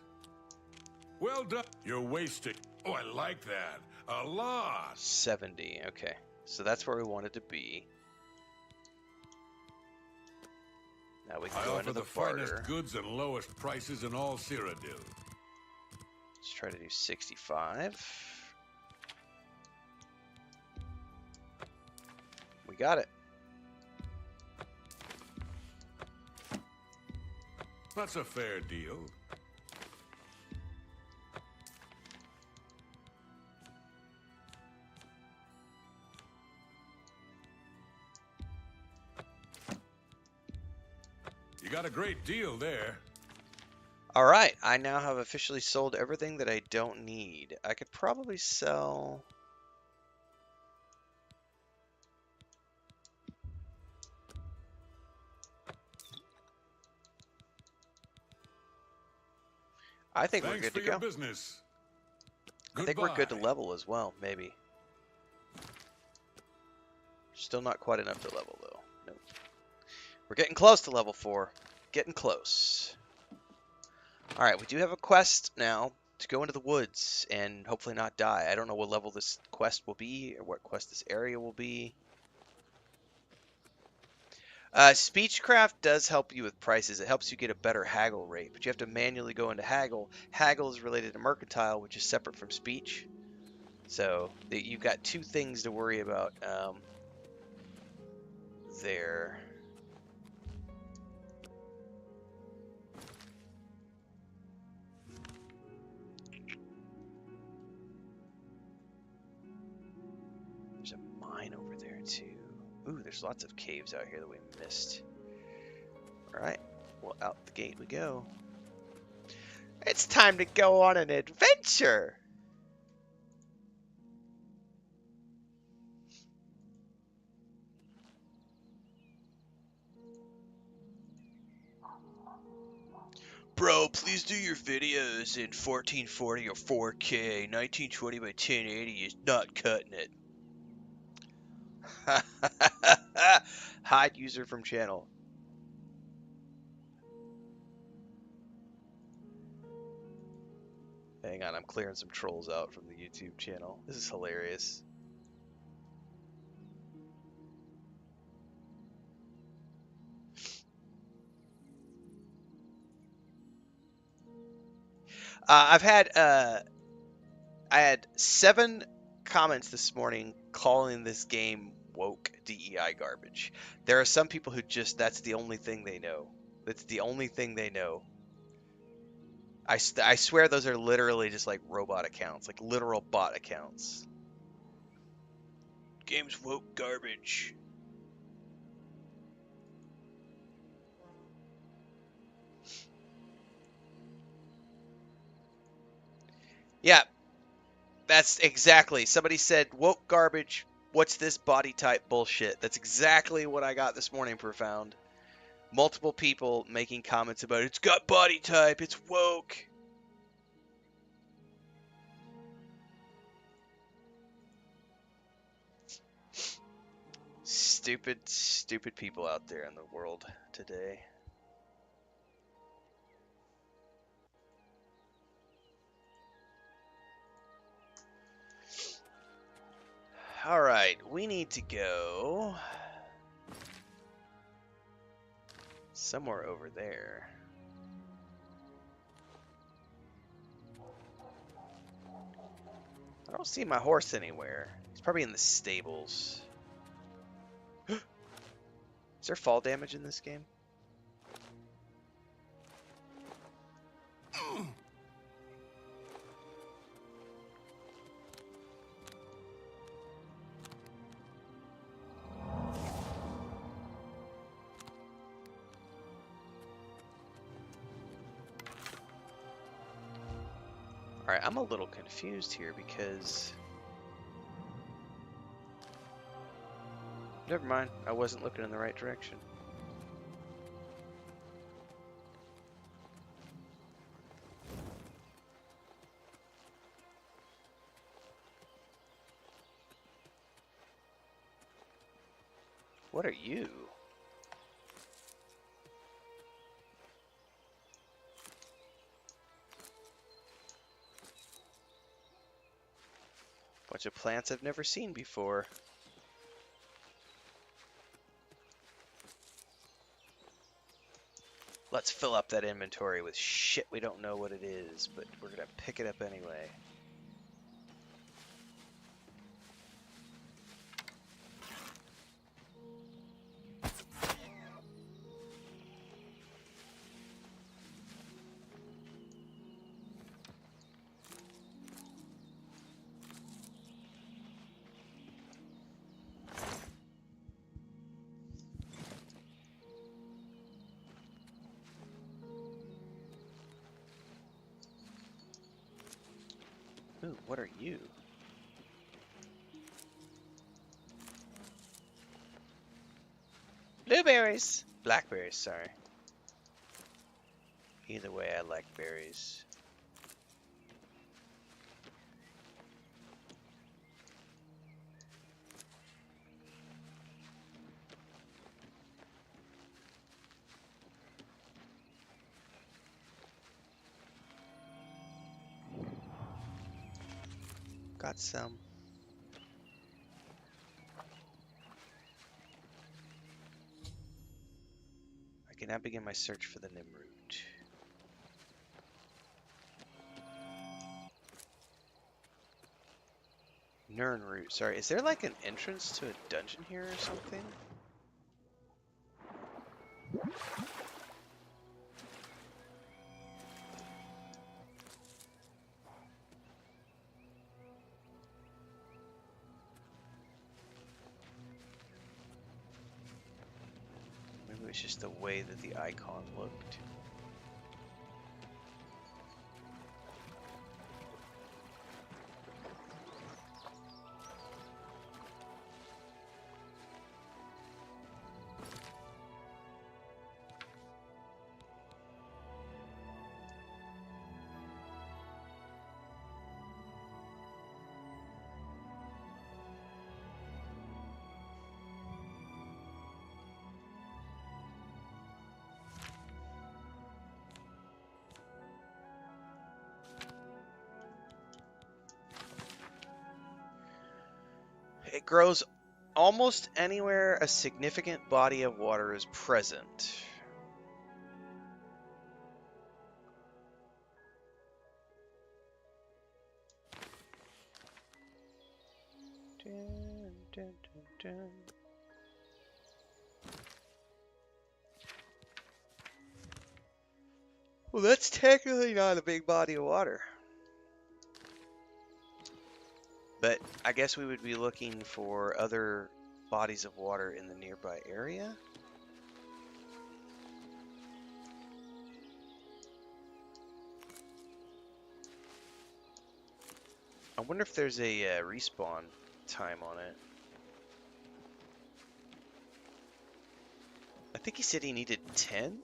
Well done. You're wasting. Oh, I like that. A lot. 70, okay. So that's where we wanted to be. Now we can I go offer into the the barter. finest goods and lowest prices in all Cyrodiil. Let's try to do 65. We got it. That's a fair deal. You got a great deal there. All right, I now have officially sold everything that I don't need. I could probably sell... I think Thanks we're good for to your go. business. I think we're good to Goodbye. level as well, maybe. Still not quite enough to level, though. Nope. We're getting close to level 4. Getting close. Alright, we do have a quest now to go into the woods and hopefully not die. I don't know what level this quest will be or what quest this area will be. Speechcraft does help you with prices. It helps you get a better haggle rate, but you have to manually go into haggle. Haggle is related to mercantile, which is separate from speech. So you've got two things to worry about there. There's a mine over there too. Ooh, there's lots of caves out here that we missed. Alright, well, out the gate we go. It's time to go on an adventure! Bro, please do your videos in 1440 or 4K. 1920 by 1080 is not cutting it. Hide user from channel. Hang on, I'm clearing some trolls out from the YouTube channel. This is hilarious. I had 7 comments this morning calling this game woke DEI garbage. There are some people who just, that's the only thing they know. That's the only thing they know. I swear those are literally just like robot accounts, like literal bot accounts. Game's woke garbage. Yeah, that's exactly. Somebody said woke garbage. What's this body type bullshit? That's exactly what I got this morning, Profound. Multiple people making comments about it. It's got body type. It's woke. Stupid, stupid people out there in the world today. Alright, we need to go somewhere over there. I don't see my horse anywhere. He's probably in the stables. Is there fall damage in this game? Alright, I'm a little confused here because... Never mind, I wasn't looking in the right direction. What are you? Bunch of plants I've never seen before. Let's fill up that inventory with shit we don't know what it is, but we're gonna pick it up anyway. Ooh, what are you? Blueberries! Blackberries, sorry. Either way, I like berries. Got some. I can now begin my search for the Nirnroot. Nirnroot, sorry. Is there like an entrance to a dungeon here or something? Maybe it's just the way that the icon looked. It grows almost anywhere a significant body of water is present. Dun, dun, dun, dun. Well, that's technically not a big body of water. But I guess we would be looking for other bodies of water in the nearby area. I wonder if there's a respawn time on it. I think he said he needed 10?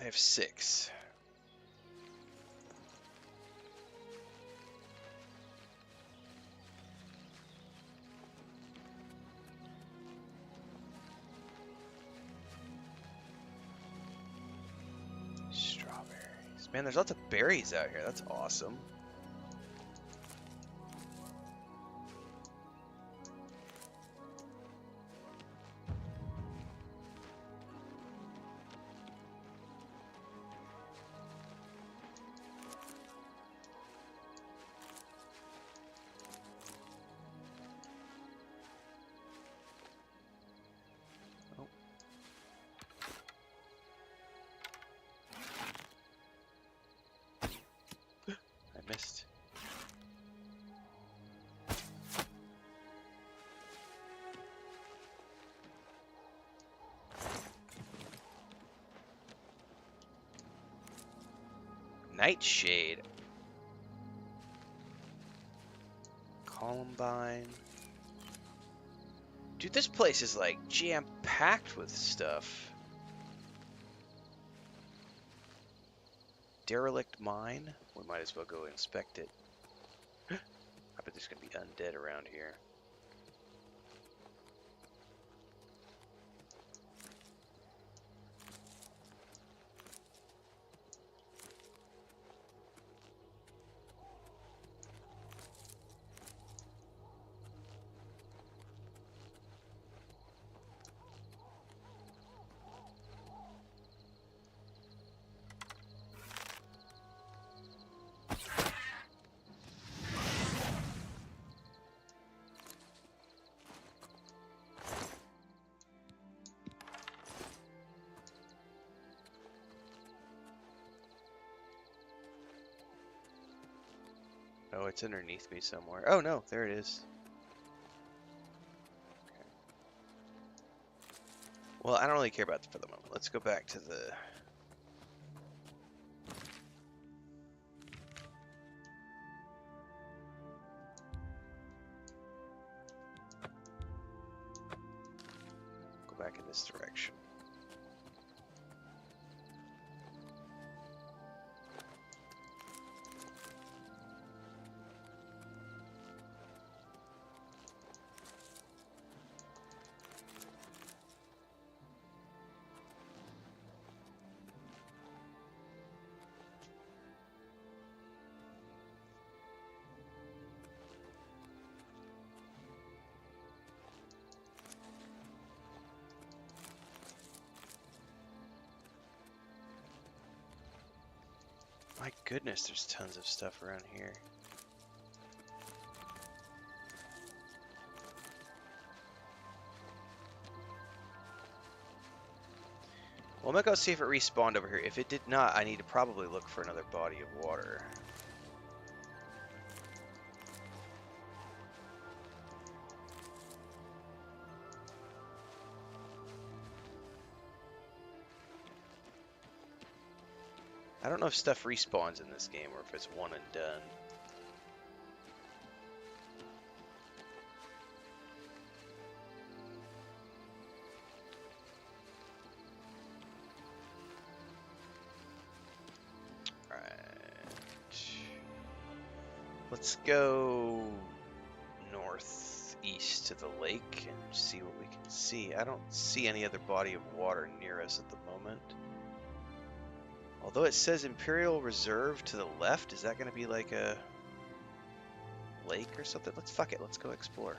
I have 6. Strawberries. Man, there's lots of berries out here. That's awesome. Missed. Nightshade. Columbine. Dude, this place is like jam-packed with stuff. Derelict mine. We might as well go inspect it. I bet there's gonna be undead around here. Oh, it's underneath me somewhere. Oh no, there it is. Okay. Well, I don't really care about it for the moment. Let's go back to the... Go back in this direction. My goodness, there's tons of stuff around here. Well, I'm gonna go see if it respawned over here. If it did not, I need to probably look for another body of water. I don't know if stuff respawns in this game or if it's one and done. Let's go northeast to the lake and see what we can see. I don't see any other body of water near us at the moment. Although it says Imperial Reserve to the left, is that going to be like a lake or something? Fuck it, let's go explore.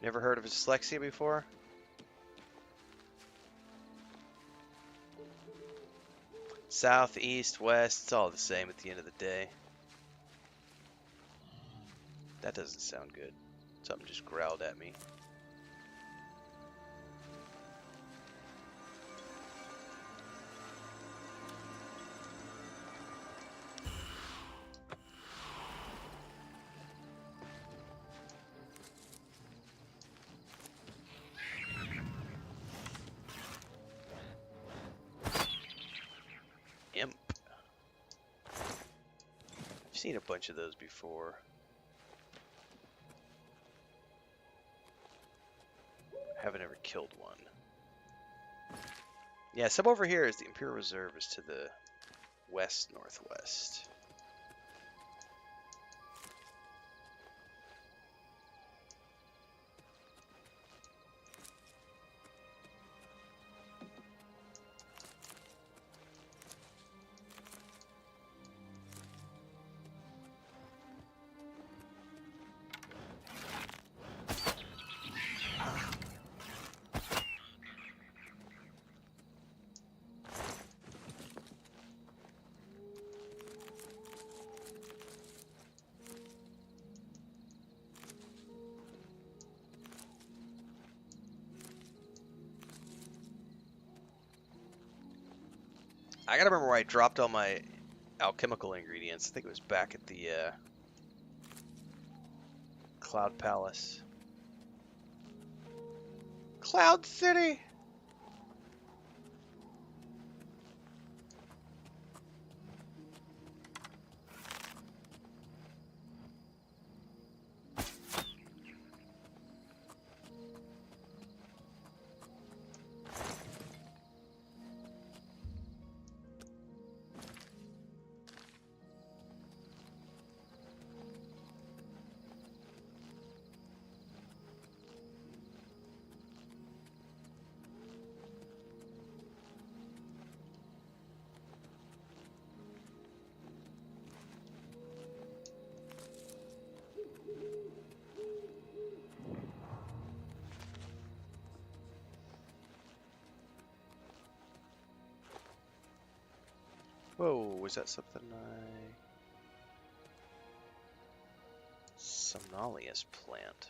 Never heard of dyslexia before? South, east, west, it's all the same at the end of the day. That doesn't sound good. Something just growled at me. Imp. I've seen a bunch of those before. Haven't ever killed one. Yeah, some over here is the Imperial Reserve is to the west-northwest. I gotta remember where I dropped all my alchemical ingredients. I think it was back at the Cloud Palace. Cloud City! Whoa, was that something Somnolius plant.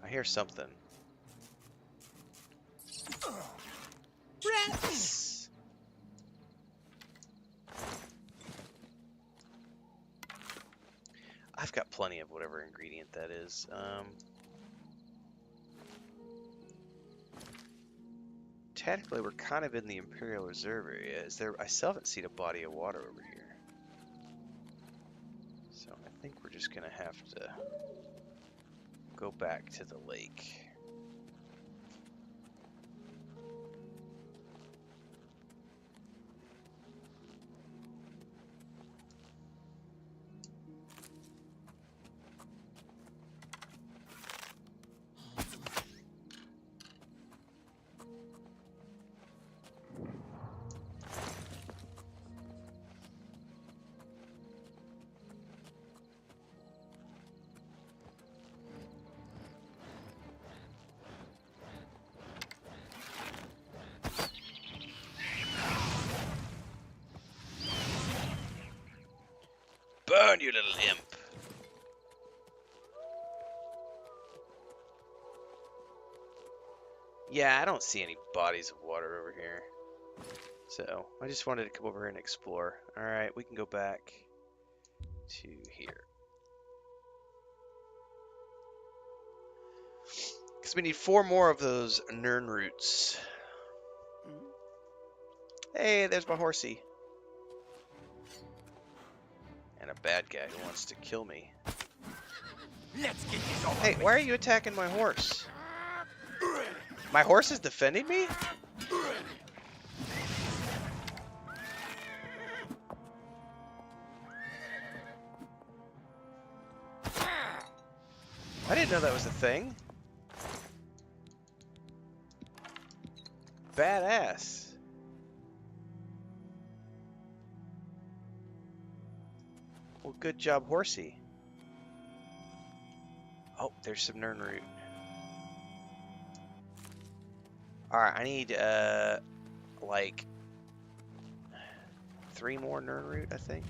I hear something. Rats! I've got plenty of whatever ingredient that is. Technically, we're kind of in the Imperial Reserve area. I still haven't seen a body of water over here. So I think we're just gonna have to go back to the lake. Burn, you little imp. Yeah, I don't see any bodies of water over here. So, I just wanted to come over here and explore. Alright, we can go back to here. Because we need 4 more of those Nirnroots. Hey, there's my horsey. And a bad guy who wants to kill me. Let's get this over. Hey, why are you attacking my horse? My horse is defending me? I didn't know that was a thing. Badass. Well, good job, horsey. Oh, there's some Nirnroot. Alright, I need, like, 3 more Nirnroot, I think.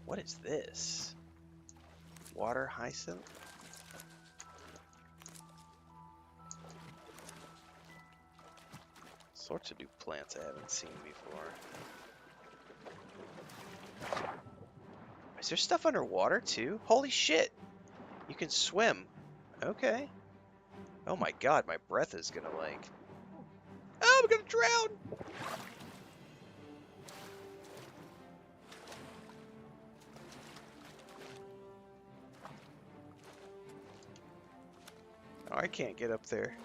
What is this? Water hyacinth? Sorts of new plants I haven't seen before. Is there stuff underwater too? Holy shit! You can swim. Okay. Oh my god, my breath is gonna like... Oh, I'm gonna drown! Oh, I can't get up there.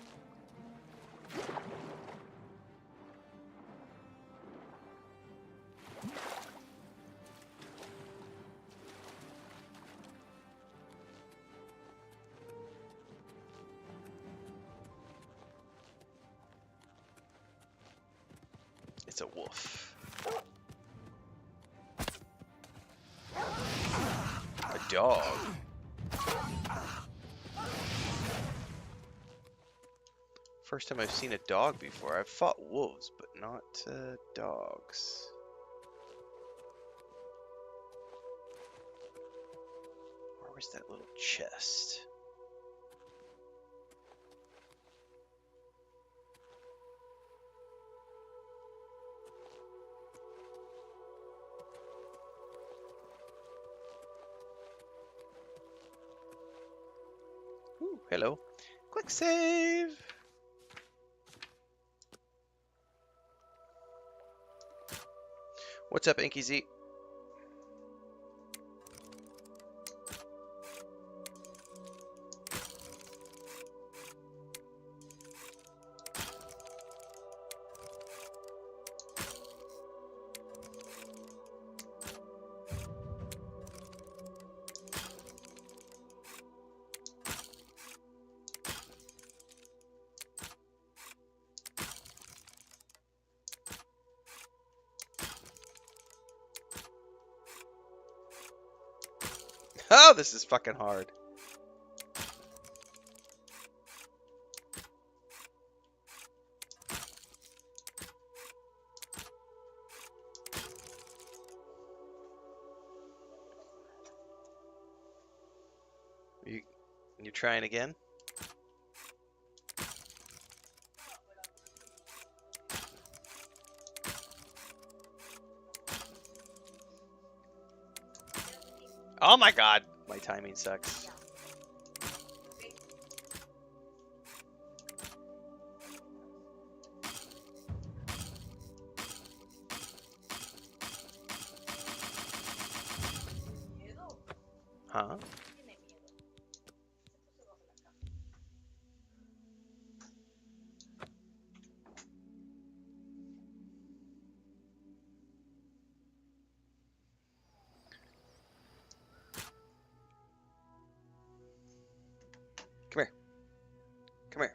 It's a wolf. A dog. First time I've seen a dog before. I've fought wolves, but not dogs. Where was that little chest? Ooh, hello. Quick save! What's up, Inky Z? Oh, this is fucking hard. You trying again? Oh my god, my timing sucks. Huh? Come here. Come here.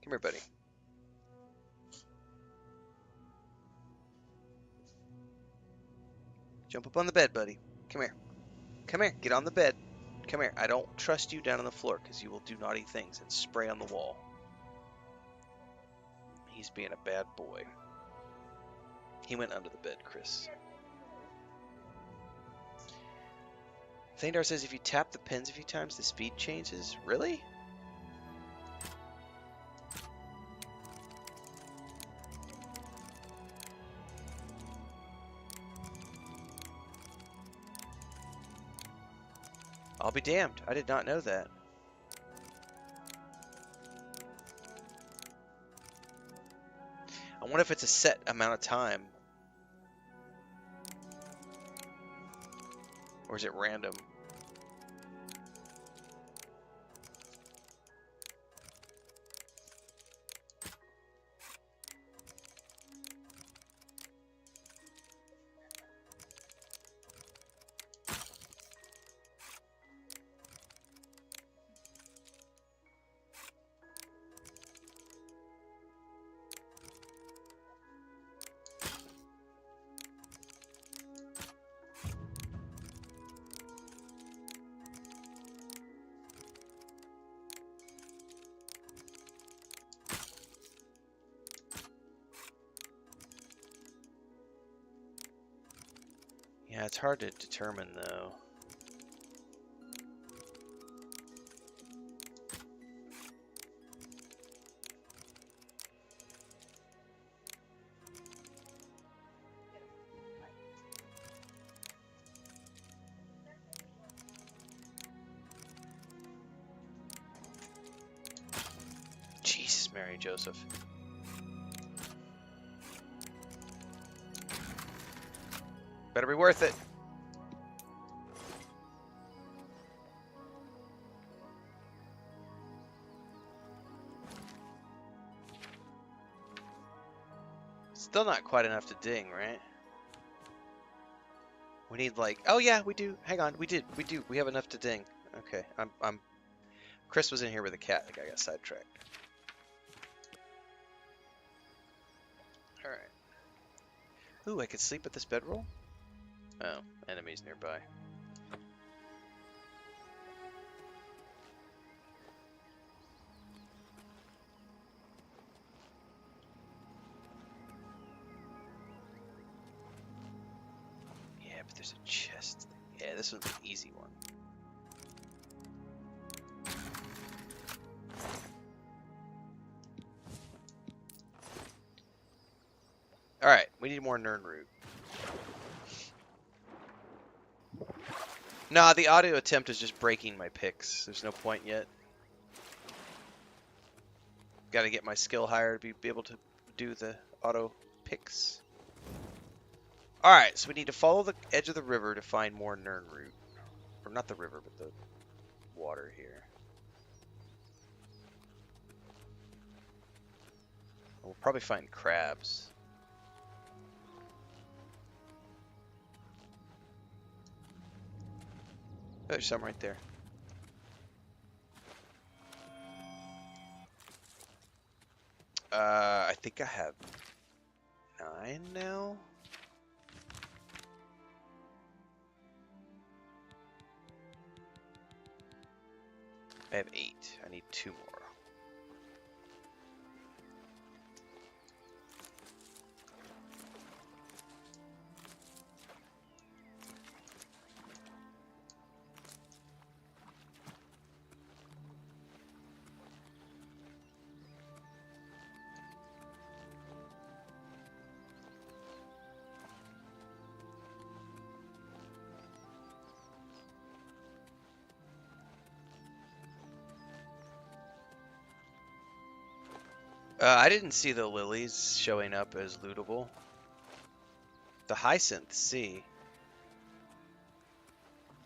Come here, buddy. Jump up on the bed, buddy. Come here. Come here. Get on the bed. Come here. I don't trust you down on the floor because you will do naughty things and spray on the wall. He's being a bad boy. He went under the bed, Chris. Thandar says if you tap the pins a few times, the speed changes. Really? I'll be damned. I did not know that. I wonder if it's a set amount of time. Or is it random? Yeah, it's hard to determine though. Jesus, Mary Joseph. Better be worth it. Still not quite enough to ding, right? We need like, oh yeah, we do. Hang on, we do. We have enough to ding. Okay, I'm. Chris was in here with a cat. The guy got sidetracked. All right. Ooh, I could sleep at this bedroll. Oh, enemies nearby. Yeah, but there's a chest. Yeah, this one's an easy one. Alright, we need more Nirnroot. Nah, the audio attempt is just breaking my picks. There's no point yet. Gotta get my skill higher to be able to do the auto picks. Alright, so we need to follow the edge of the river to find more Nirnroot. Or not the river, but the water here. We'll probably find crabs. There's some right there. I think I have 9 now. I have 8. I need 2 more. I didn't see the lilies showing up as lootable. The hyacinth, C.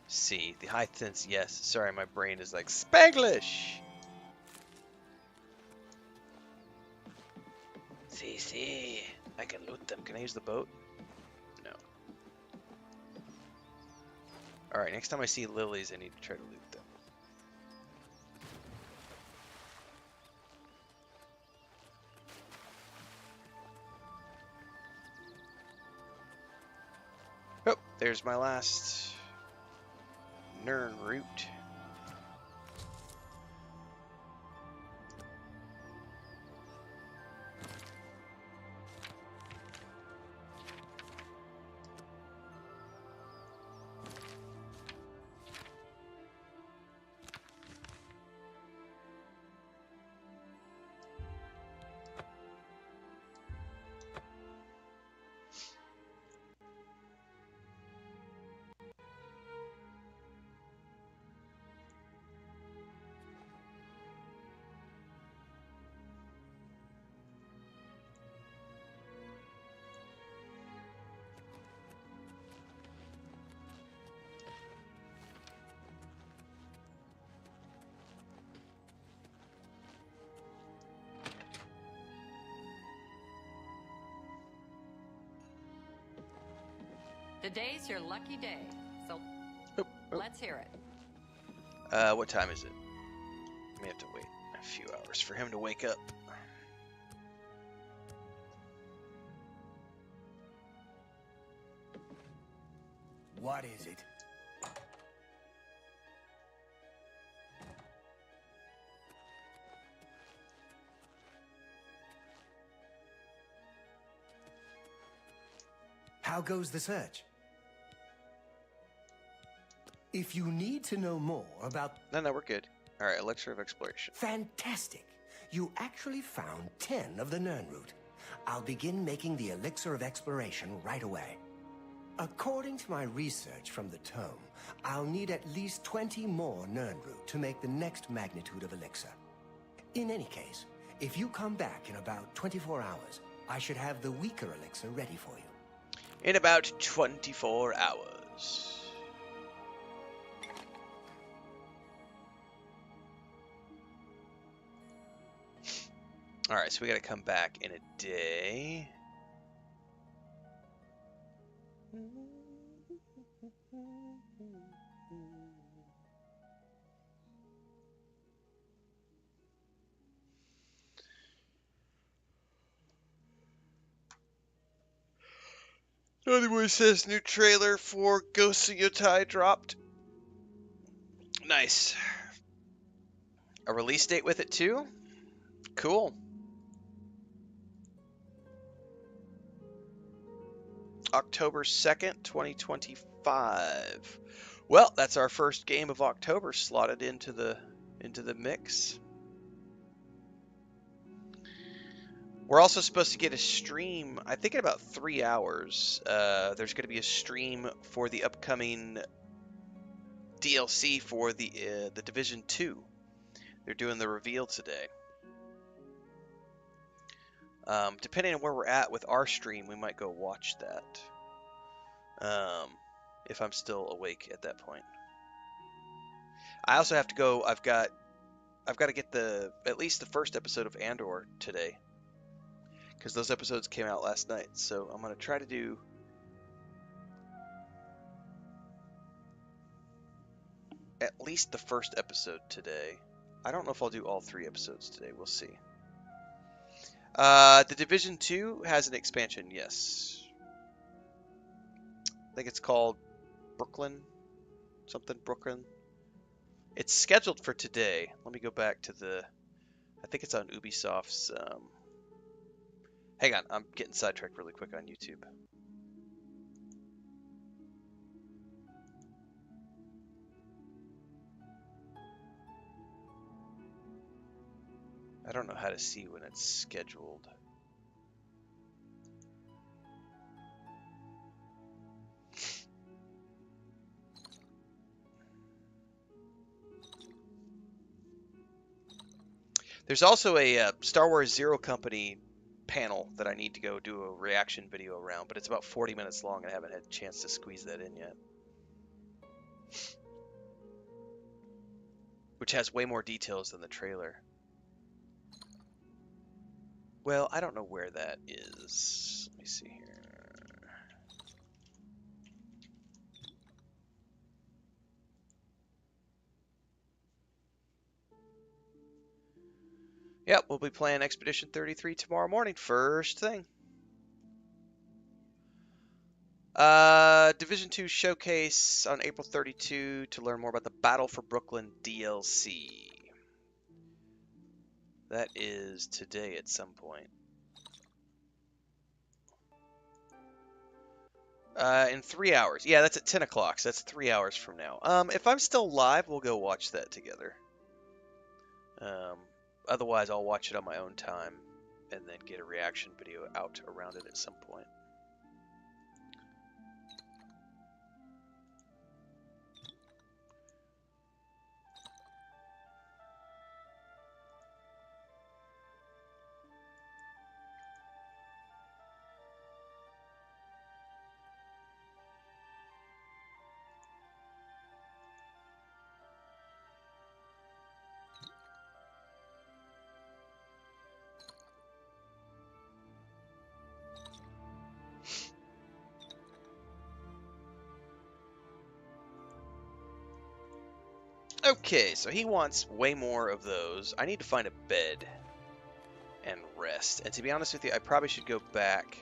C. The hyacinths, yes. Sorry, my brain is like Spanglish. C. I can loot them. Can I use the boat? No. Alright, next time I see lilies, I need to try to loot them. Oh, there's my last Nirnroot. Today's your lucky day, so let's hear it. What time is it? We have to wait a few hours for him to wake up. What is it? How goes the search? If you need to know more about... No, we're good. All right, Elixir of Exploration. Fantastic! You actually found 10 of the Nirnroot. I'll begin making the Elixir of Exploration right away. According to my research from the tome, I'll need at least 20 more Nirnroot to make the next magnitude of Elixir. In any case, if you come back in about 24 hours, I should have the weaker Elixir ready for you. In about 24 hours. Alright, so we gotta come back in a day. Anyway, says new trailer for Ghosts of Yotai dropped. Nice. A release date with it too? Cool. October 2nd, 2025. Well, that's our first game of October slotted into the mix. We're also supposed to get a stream, I think in about 3 hours. There's going to be a stream for the upcoming DLC for the Division 2. They're doing the reveal today. Depending on where we're at with our stream, we might go watch that. If I'm still awake at that point. I also have to go. I've got to get at least the first episode of Andor today, because those episodes came out last night. So I'm gonna try to do at least the first episode today. I don't know if I'll do all 3 episodes today. We'll see. The Division 2 has an expansion, yes. I think it's called Brooklyn. Something Brooklyn. It's scheduled for today. Let me go back to I think it's on Ubisoft's... Hang on, I'm getting sidetracked really quick on YouTube. I don't know how to see when it's scheduled. There's also a Star Wars Zero Company panel that I need to go do a reaction video around, but it's about 40 minutes long and I haven't had a chance to squeeze that in yet. Which has way more details than the trailer. Well, I don't know where that is. Let me see here. Yep, we'll be playing Expedition 33 tomorrow morning, first thing. Division 2 Showcase on April 32 to learn more about the Battle for Brooklyn DLC. That is today at some point. In 3 hours. Yeah, that's at 10 o'clock, so that's 3 hours from now. If I'm still live, we'll go watch that together. Otherwise, I'll watch it on my own time and then get a reaction video out around it at some point. Okay, so he wants way more of those. I need to find a bed and rest. And to be honest with you, I probably should go back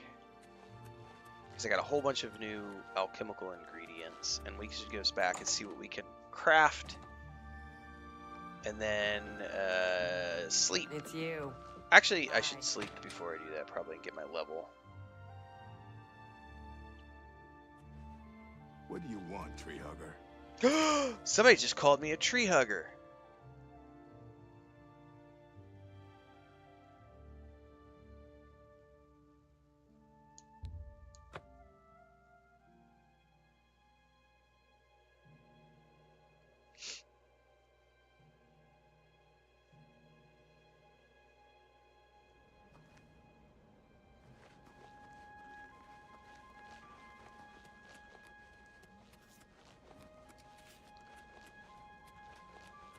because I got a whole bunch of new alchemical ingredients, and we should go back and see what we can craft, and then sleep. It's you. Actually, I should sleep before I do that, probably, and get my level. What do you want, tree hugger? Somebody just called me a tree hugger.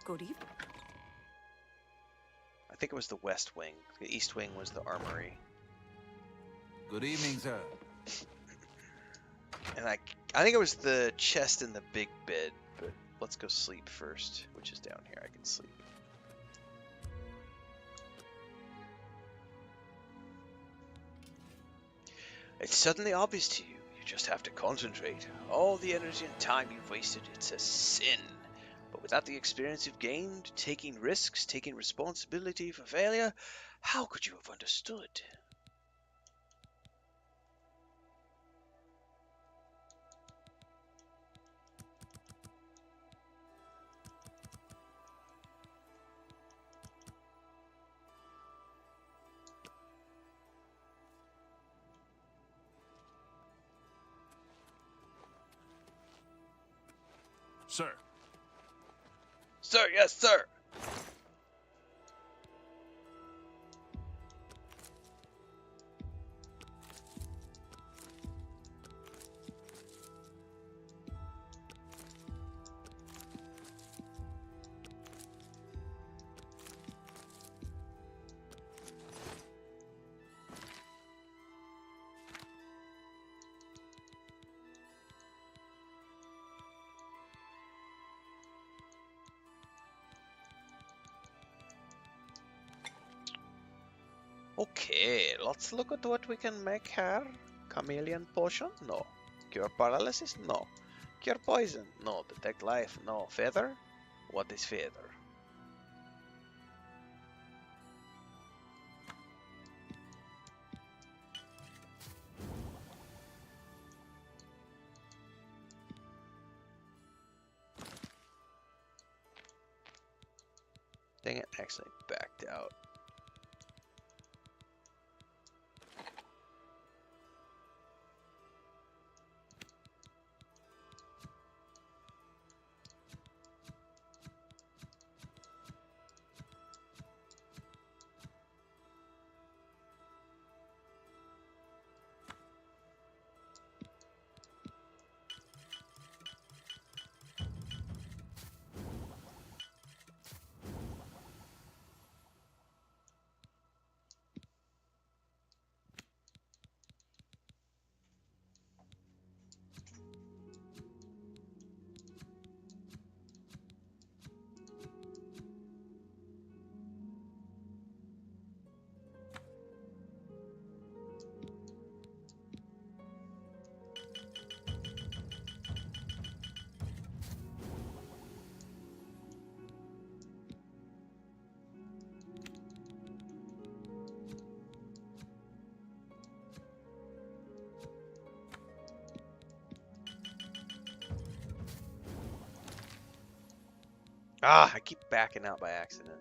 Good evening. I think it was the west wing. The east wing was the armory. Good evening, sir. And I think it was the chest in the big bed, but let's go sleep first, which is down here. I can sleep. It's suddenly obvious to you. You just have to concentrate. All the energy and time you've wasted, it's a sin. But without the experience you've gained, taking risks, taking responsibility for failure, how could you have understood? Sir. Sir, yes, sir. Okay, let's look at what we can make here. Chameleon potion? No. Cure paralysis? No. Cure poison? No. Detect life? No. Feather? What is feather? Dang it, actually backed out. Ah, I keep backing out by accident.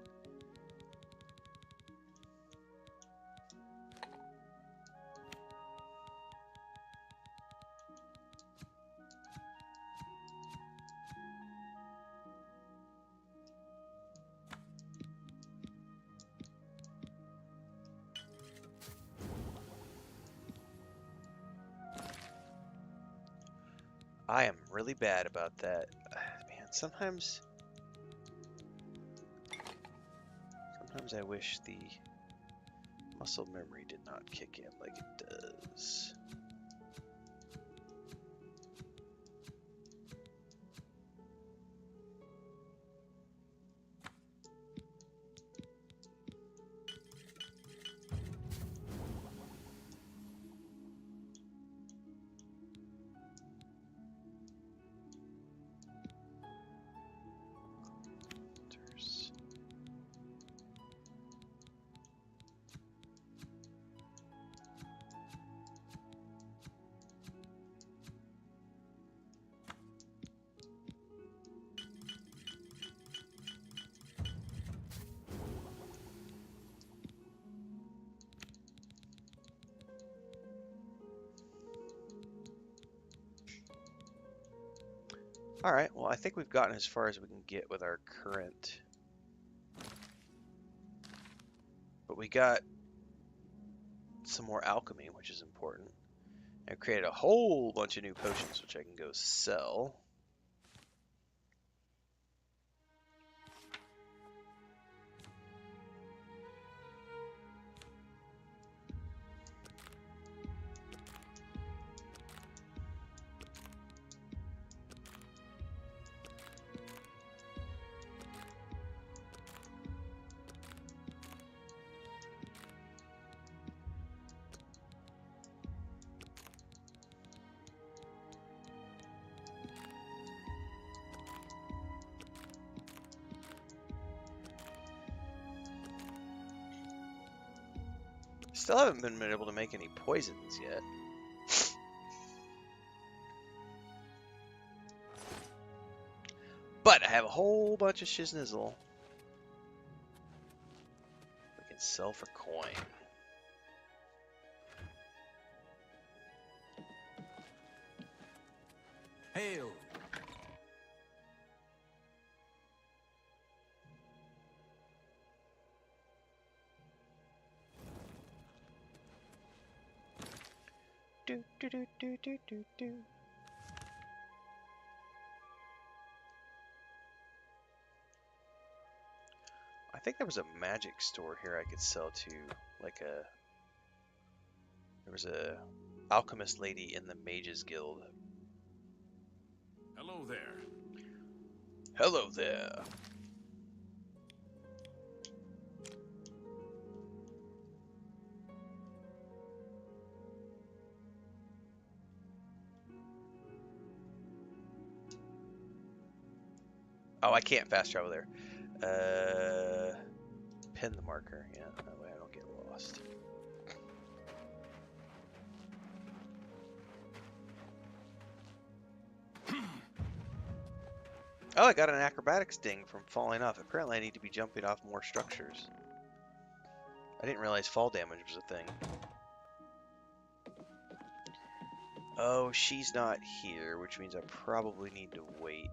I am really bad about that. Man, sometimes I wish the muscle memory did not kick in like it does. Alright, well, I think we've gotten as far as we can get with our current. But we got some more alchemy, which is important. I created a whole bunch of new potions, which I can go sell. Still haven't been able to make any poisons yet. But I have a whole bunch of shiznizzle we can sell for coin. Hail! Do do do do do do do. I think there was a magic store here I could sell to, like a. There was a alchemist lady in the Mages Guild. Hello there. Hello there. Oh, I can't fast travel there. Pin the marker. Yeah, that way I don't get lost. Oh, I got an acrobatics ding from falling off. Apparently I need to be jumping off more structures. I didn't realize fall damage was a thing. Oh, she's not here, which means I probably need to wait.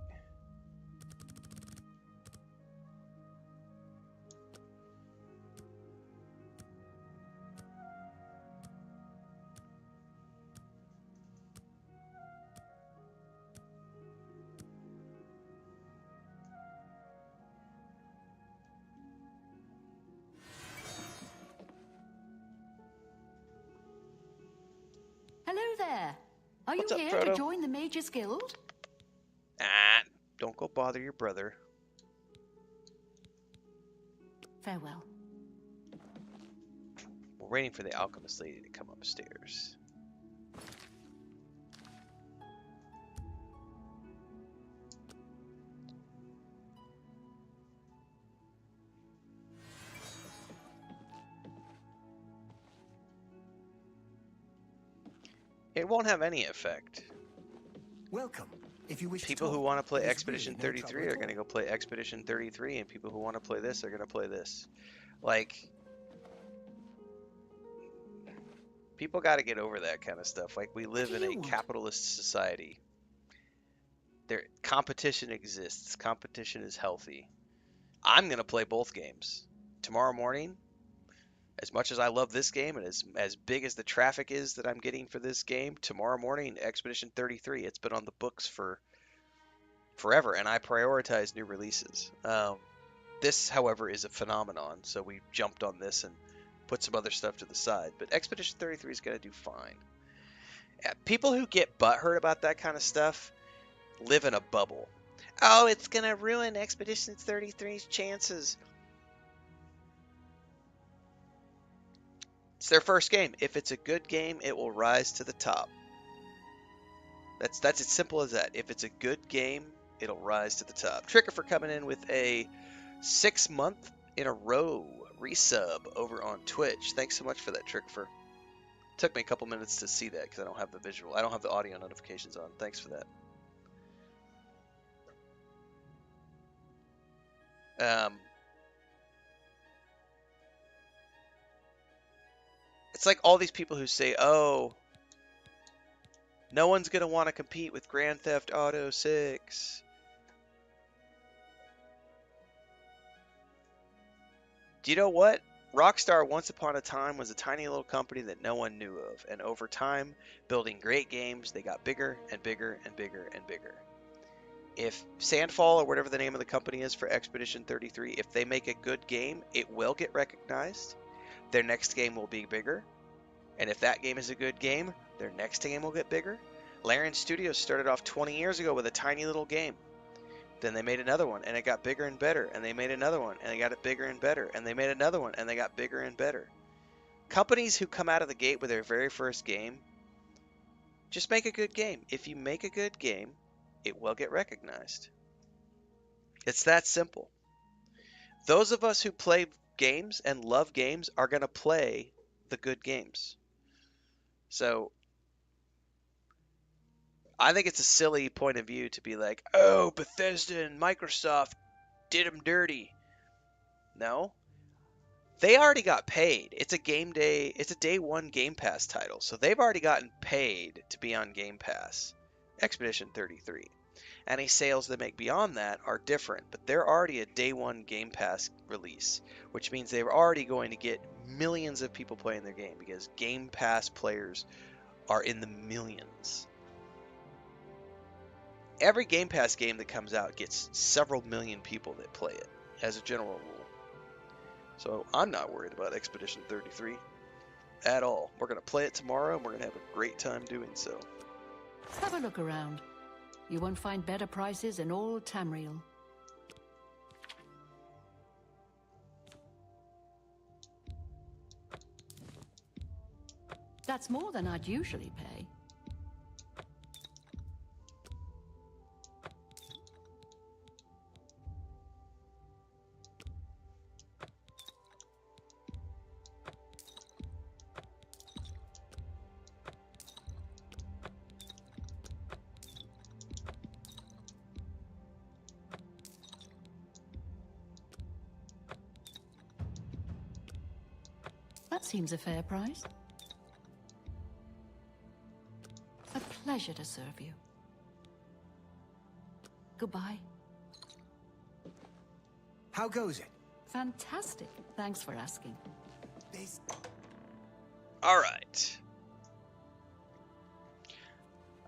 Hello there. Are What's you up, here Frodo? to join the Mages Guild? Ah, don't go bother your brother. Farewell. We're waiting for the alchemist lady to come upstairs. It won't have any effect. Welcome. If you wish People to who talk, want to play there's Expedition really no 33 trouble are at going to all. go play Expedition 33, and people who want to play this are going to play this. Like, people got to get over that kind of stuff. Like, we live do in you a want? capitalist society. Competition exists. Competition is healthy. I'm going to play both games. Tomorrow morning, as much as I love this game and as big as the traffic is that I'm getting for this game, tomorrow morning, Expedition 33, it's been on the books for forever, and I prioritize new releases. This, however, is a phenomenon, so we jumped on this and put some other stuff to the side. But Expedition 33 is going to do fine. People who get butthurt about that kind of stuff live in a bubble. Oh, it's going to ruin Expedition 33's chances. It's their first game. If it's a good game, it will rise to the top. That's as simple as that. If it's a good game, it'll rise to the top. Tricker for coming in with a 6-month in a row resub over on Twitch. Thanks so much for that, Tricker. Took me a couple minutes to see that because I don't have the visual. I don't have the audio notifications on. Thanks for that. It's like all these people who say, oh, No one's going to want to compete with Grand Theft Auto 6. Do you know what? Rockstar, once upon a time, was a tiny little company that no one knew of. And over time, building great games, they got bigger and bigger and bigger and bigger. If Sandfall, or whatever the name of the company is for Expedition 33, if they make a good game, it will get recognized. Their next game will be bigger. And if that game is a good game, their next game will get bigger. Larian Studios started off 20 years ago with a tiny little game. Then they made another one, and it got bigger and better. And they made another one, and they got it bigger and better. And they made another one, and they got bigger and better. Companies who come out of the gate with their very first game, just make a good game. If you make a good game, it will get recognized. It's that simple. Those of us who play games and love games are going to play the good games. So I think it's a silly point of view to be like, oh, Bethesda and Microsoft did them dirty. No. They already got paid. It's a game day. It's a day one Game Pass title. So they've already gotten paid to be on Game Pass. Expedition 33. Any sales they make beyond that are different, but they're already a day one Game Pass release, which means they're already going to get millions of people playing their game because Game Pass players are in the millions. Every Game Pass game that comes out gets several million people that play it, as a general rule. So I'm not worried about Expedition 33 at all. We're going to play it tomorrow, and we're going to have a great time doing so. Let's have a look around. You won't find better prices in all Tamriel. That's more than I'd usually pay. That seems a fair price. A pleasure to serve you. Goodbye. How goes it? Fantastic. Thanks for asking. All right.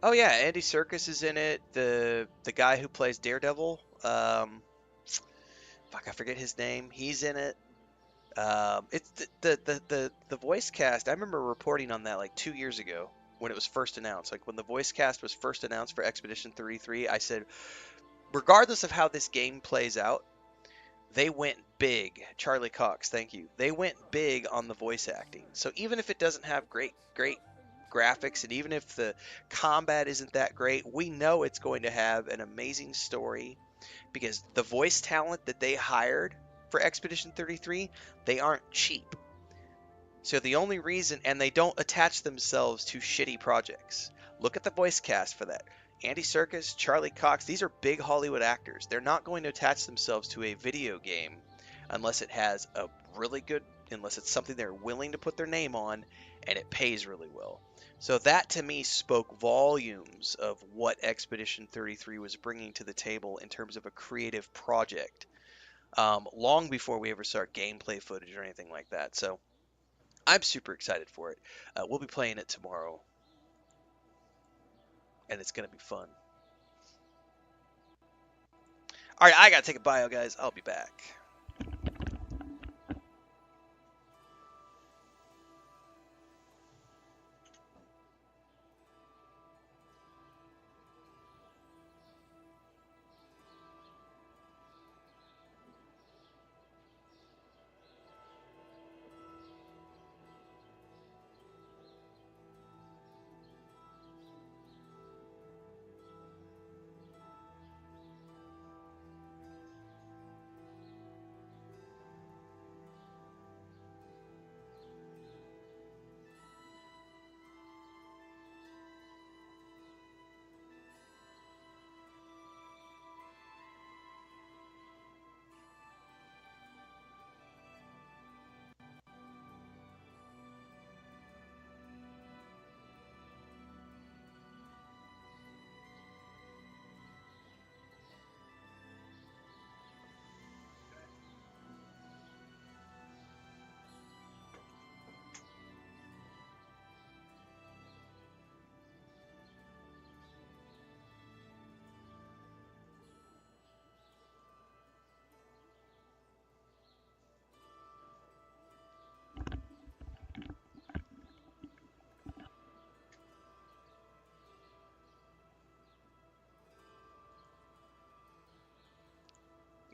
Oh yeah, Andy Serkis is in it. The guy who plays Daredevil. Fuck, I forget his name. He's in it. It's the voice cast. I remember reporting on that like 2 years ago when it was first announced. Like when the voice cast was first announced for Expedition 33, I said, regardless of how this game plays out, they went big. Charlie Cox, thank you. They went big on the voice acting. So even if it doesn't have great graphics, and even if the combat isn't that great, we know it's going to have an amazing story because the voice talent that they hired for Expedition 33, they aren't cheap. So the only reason, and they don't attach themselves to shitty projects. Look at the voice cast for that. Andy Serkis, Charlie Cox, these are big Hollywood actors. They're not going to attach themselves to a video game unless it has a really good, unless it's something they're willing to put their name on and it pays really well. So that to me spoke volumes of what Expedition 33 was bringing to the table in terms of a creative project. Long before we ever saw gameplay footage or anything like that. So I'm super excited for it. We'll be playing it tomorrow, and it's going to be fun. All right, I got to take a bio, guys. I'll be back.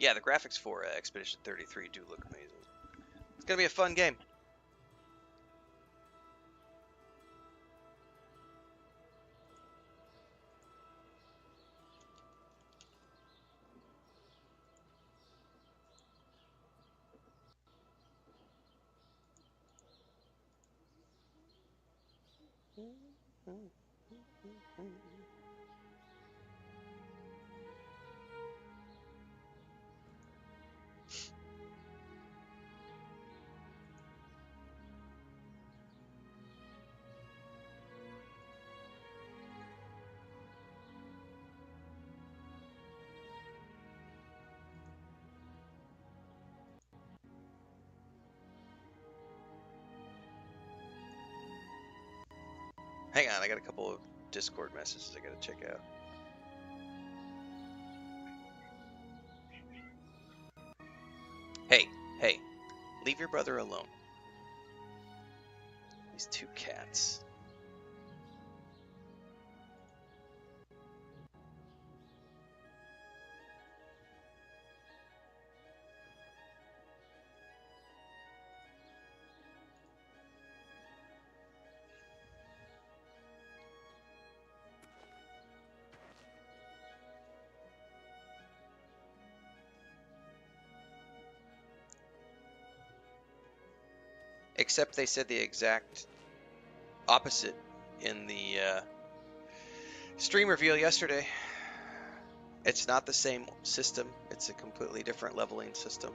Yeah, the graphics for Expedition 33 do look amazing. It's gonna be a fun game. Hang on, I got a couple of Discord messages I gotta check out. Hey, leave your brother alone. These two cats. Except they said the exact opposite in the stream reveal yesterday. It's not the same system. It's a completely different leveling system.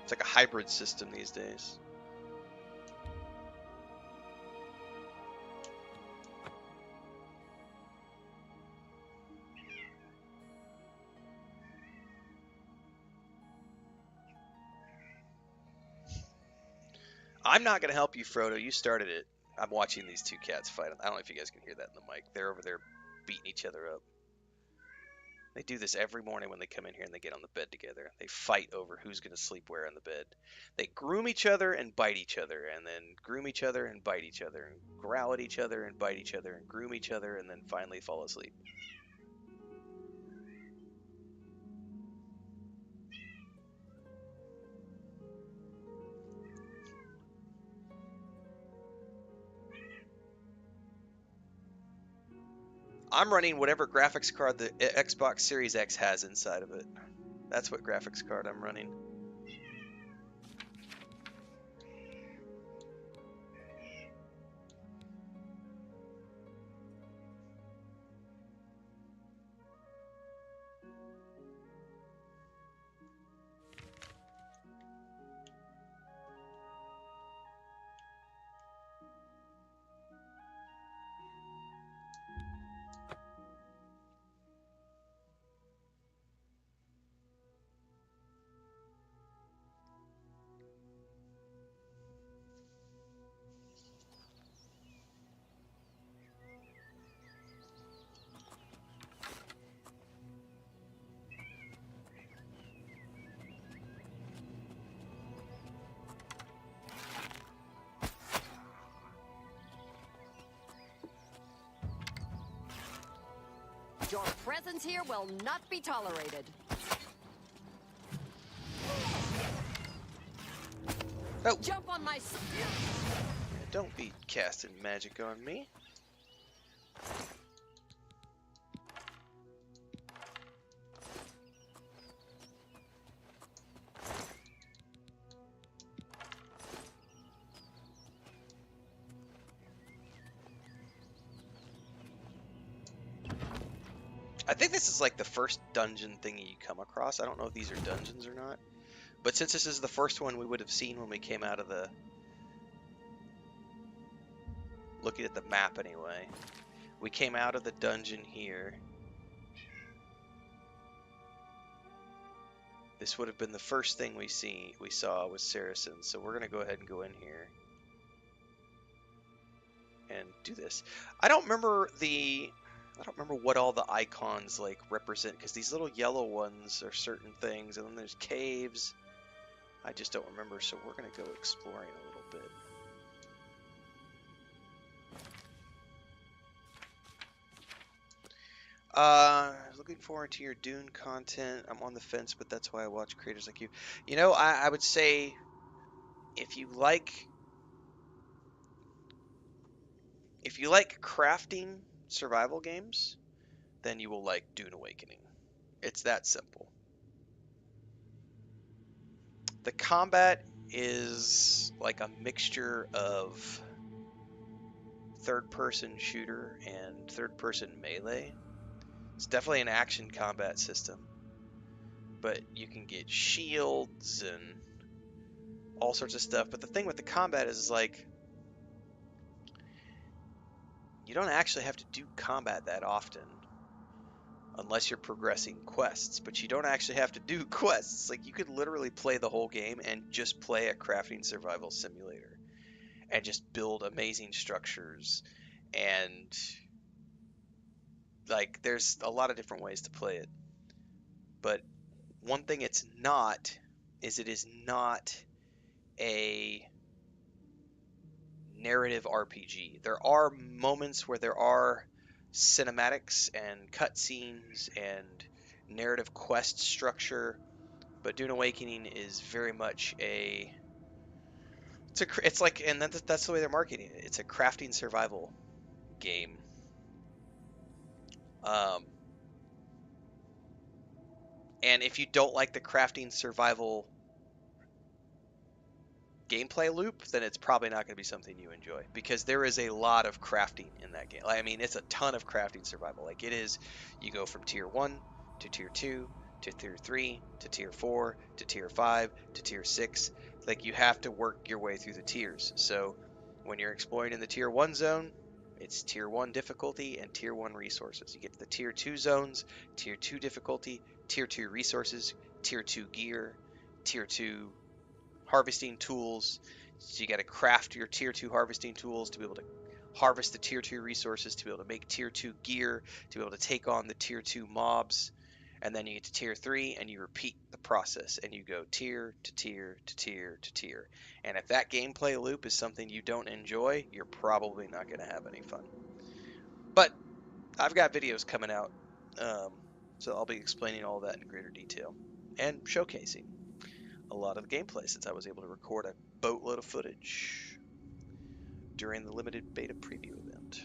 It's like a hybrid system these days. I'm not going to help you, Frodo. You started it. I'm watching these two cats fight. I don't know if you guys can hear that in the mic. They're over there beating each other up. They do this every morning when they come in here and they get on the bed together. They fight over who's going to sleep where on the bed. They groom each other and bite each other, and then groom each other and bite each other, and growl at each other and bite each other, and groom each other, and then finally fall asleep. I'm running whatever graphics card the Xbox Series X has inside of it. That's what graphics card I'm running. Your presence here will not be tolerated. Oh. Jump on my... Don't be casting magic on me. I think this is like the first dungeon thing you come across. I don't know if these are dungeons or not. But since this is the first one we would have seen when we came out of the... Looking at the map anyway. We came out of the dungeon here. This would have been the first thing we saw was Saracens. So we're going to go ahead and go in here. And do this. I don't remember what all the icons like represent, because these little yellow ones are certain things, and then there's caves. I just don't remember, so we're going to go exploring a little bit. Looking forward to your Dune content. I'm on the fence, but that's why I watch creators like you. You know, I would say if you like crafting survival games, then you will like Dune Awakening. It's that simple. The combat is like a mixture of third-person shooter and third-person melee. It's definitely an action combat system, but you can get shields and all sorts of stuff. But the thing with the combat is like you don't actually have to do combat that often unless you're progressing quests, but you don't actually have to do quests. Like you could literally play the whole game and just play a crafting survival simulator and just build amazing structures, and like there's a lot of different ways to play it. But one thing it's not is it is not a narrative RPG. There are moments where there are cinematics and cutscenes and narrative quest structure, but Dune Awakening is very much it's like, and that's the way they're marketing it. It's a crafting survival game. And if you don't like the crafting survival gameplay loop, then it's probably not going to be something you enjoy, because there is a lot of crafting in that game. I mean, it's a ton of crafting survival. Like it is, you go from tier 1 to tier 2 to tier 3 to tier 4 to tier 5 to tier 6. Like you have to work your way through the tiers. So when you're exploring in the tier 1 zone, it's tier 1 difficulty and tier 1 resources. You get to the tier 2 zones, tier 2 difficulty, tier 2 resources, tier 2 gear, tier 2 harvesting tools. So you got to craft your tier 2 harvesting tools to be able to harvest the tier 2 resources, to be able to make tier 2 gear, to be able to take on the tier 2 mobs. And then you get to tier 3 and you repeat the process and you go tier to tier to tier to tier. And if that gameplay loop is something you don't enjoy, you're probably not going to have any fun. But I've got videos coming out, so I'll be explaining all that in greater detail and showcasing a lot of the gameplay, since I was able to record a boatload of footage during the limited beta preview event.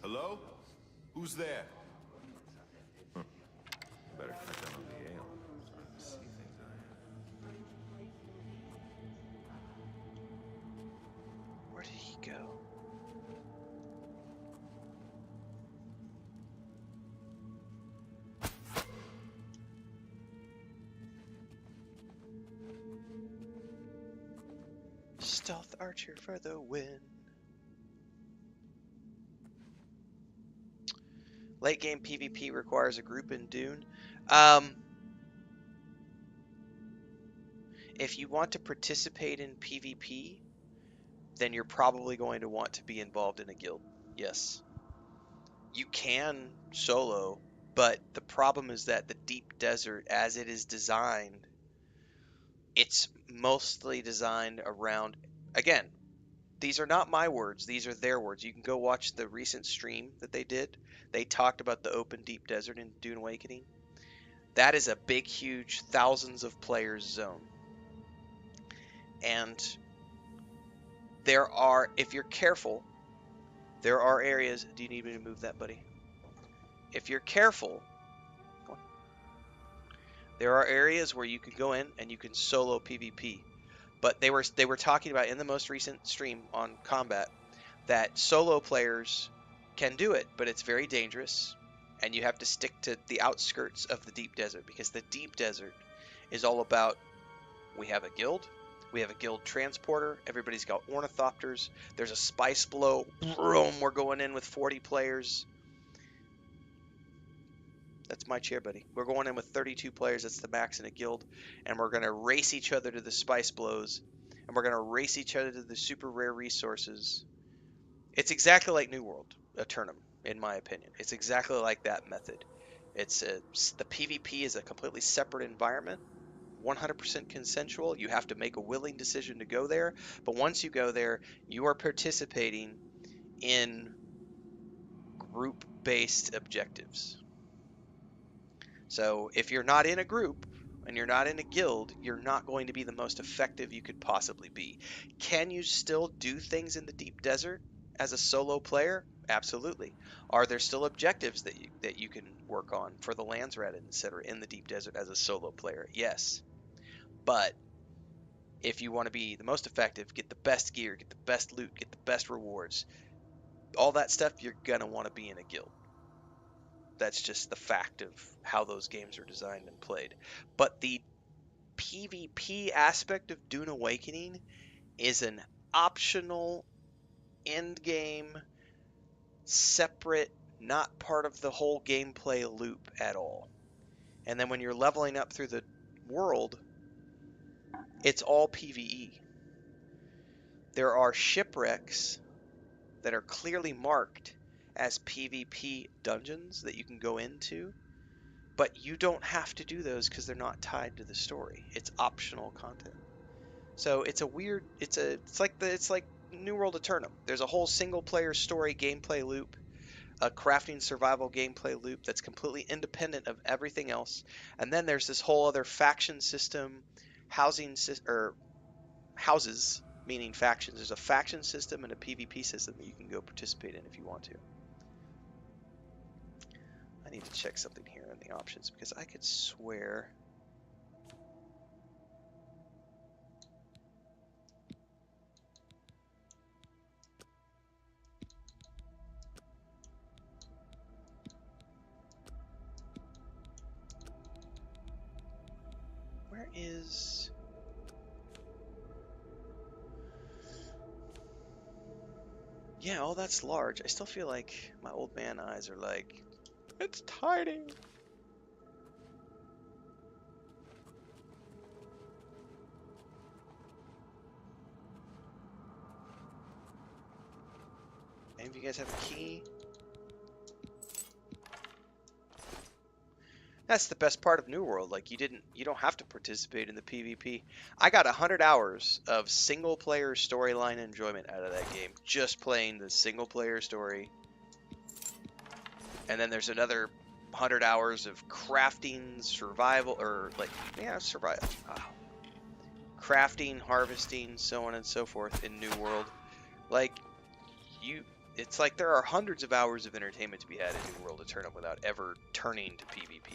Hello? Who's there? Better cut down on the ale. See things Where did he go? Stealth archer for the win. Late game PvP requires a group in Dune. If you want to participate in PvP, then you're probably going to want to be involved in a guild. Yes. You can solo, but the problem is that the deep desert, as it is designed, it's mostly designed around, again, these are not my words, these are their words. You can go watch the recent stream that they did. They talked about the open deep desert in Dune Awakening. That is a big, huge, thousands of players zone. And there are, if you're careful, there are areas. Do you need me to move that, buddy? If you're careful, there are areas where you can go in and you can solo PvP. But they were talking about in the most recent stream on combat that solo players can do it, but it's very dangerous, and you have to stick to the outskirts of the deep desert, because the deep desert is all about, we have a guild transporter, everybody's got ornithopters, there's a spice below, boom, we're going in with 40 players. That's my chair, buddy. We're going in with 32 players, that's the max in a guild, and we're going to race each other to the spice blows, and we're going to race each other to the super rare resources. It's exactly like New World, Eternum, in my opinion. It's exactly like that method. The PvP is a completely separate environment, 100% consensual. You have to make a willing decision to go there, but once you go there, you are participating in group-based objectives. So if you're not in a group and you're not in a guild, you're not going to be the most effective you could possibly be. Can you still do things in the deep desert as a solo player? Absolutely. Are there still objectives that you can work on for the lands rat, etc. in the deep desert as a solo player? Yes. But if you want to be the most effective, get the best gear, get the best loot, get the best rewards, all that stuff, you're going to want to be in a guild. That's just the fact of how those games are designed and played. But the PvP aspect of Dune Awakening is an optional end game, separate, not part of the whole gameplay loop at all. And then when you're leveling up through the world, it's all PvE. There are shipwrecks that are clearly marked as PvP dungeons that you can go into, but you don't have to do those because they're not tied to the story. It's optional content. So it's a weird. It's like New World Eternum. There's a whole single player story gameplay loop, a crafting survival gameplay loop that's completely independent of everything else, and then there's this whole other faction system, houses, meaning factions. There's a faction system and a PvP system that you can go participate in if you want to. I need to check something here in the options because I could swear. Where is... Yeah, all that's large. I still feel like my old man eyes are like, it's tiny. Any of you guys have a key? That's the best part of New World. Like you don't have to participate in the PvP. I got 100 hours of single player storyline enjoyment out of that game, just playing the single player story. And then there's another 100 hours of crafting, survival, or survival. Wow. Crafting, harvesting, so on and so forth in New World. It's like there are hundreds of hours of entertainment to be had in New World Eternum without ever turning to PvP.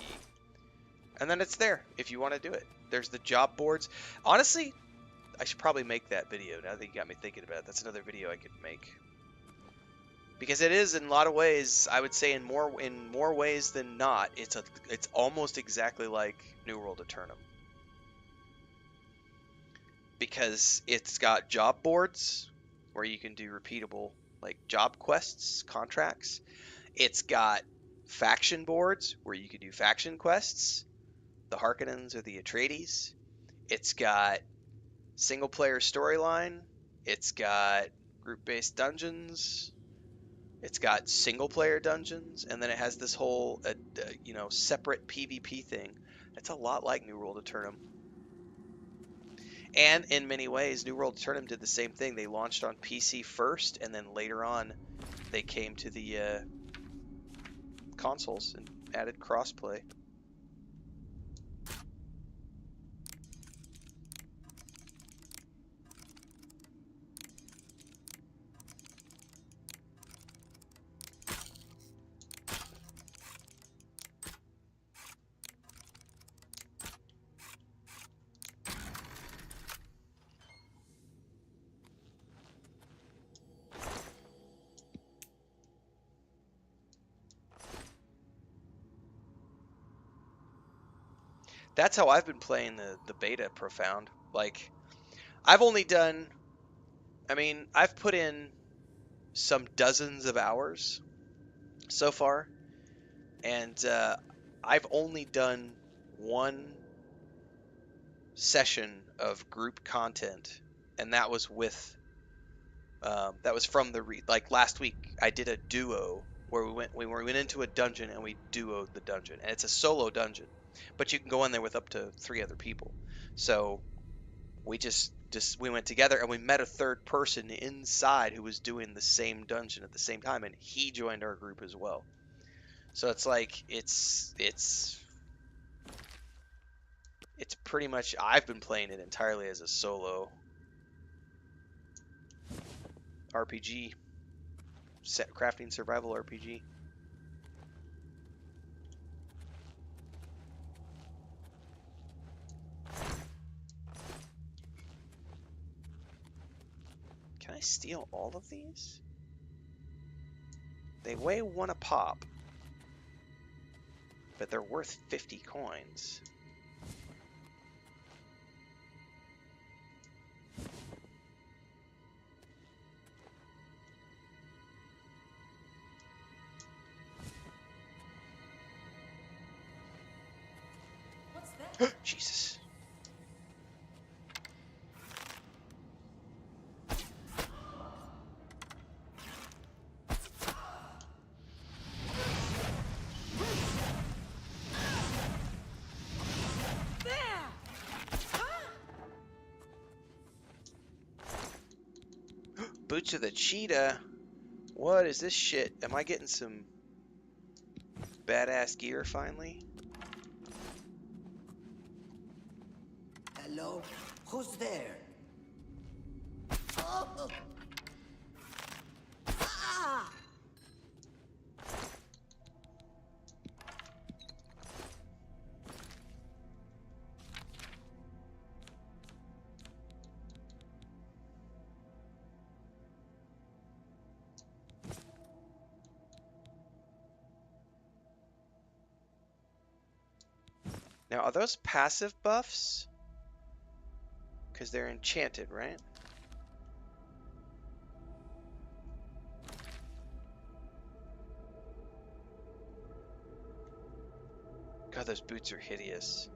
And then it's there if you want to do it. There's the job boards. Honestly, I should probably make that video now that you got me thinking about it. That's another video I could make. Because it is, in a lot of ways, I would say in more ways than not, it's almost exactly like New World Eternum. Because it's got job boards where you can do repeatable job quests, contracts. It's got faction boards where you can do faction quests, the Harkonnens or the Atreides. It's got single player storyline. It's got group-based dungeons. It's got single player dungeons, and then it has this whole separate PvP thing. It's a lot like New World Eternum. And in many ways, New World Eternum did the same thing. They launched on PC first, and then later on, they came to the consoles and added crossplay. That's how I've been playing the beta Profound. Like, I've only done, I mean, I've put in some dozens of hours so far, and I've only done one session of group content, and that was with that was from the like last week. I did a duo where we went into a dungeon and we duoed the dungeon, and it's a solo dungeon, but you can go in there with up to 3 other people. So we just we went together and we met a third person inside who was doing the same dungeon at the same time, and he joined our group as well. So it's like it's pretty much, I've been playing it entirely as a solo RPG, crafting survival RPG. Can I steal all of these? They weigh 1 a pop, but they're worth 50 coins. What's that? Jesus. Boots of the cheetah. What is this shit? Am I getting some badass gear finally? Hello? Who's there? Oh! Ah! Now, are those passive buffs? Because they're enchanted, right? God, those boots are hideous.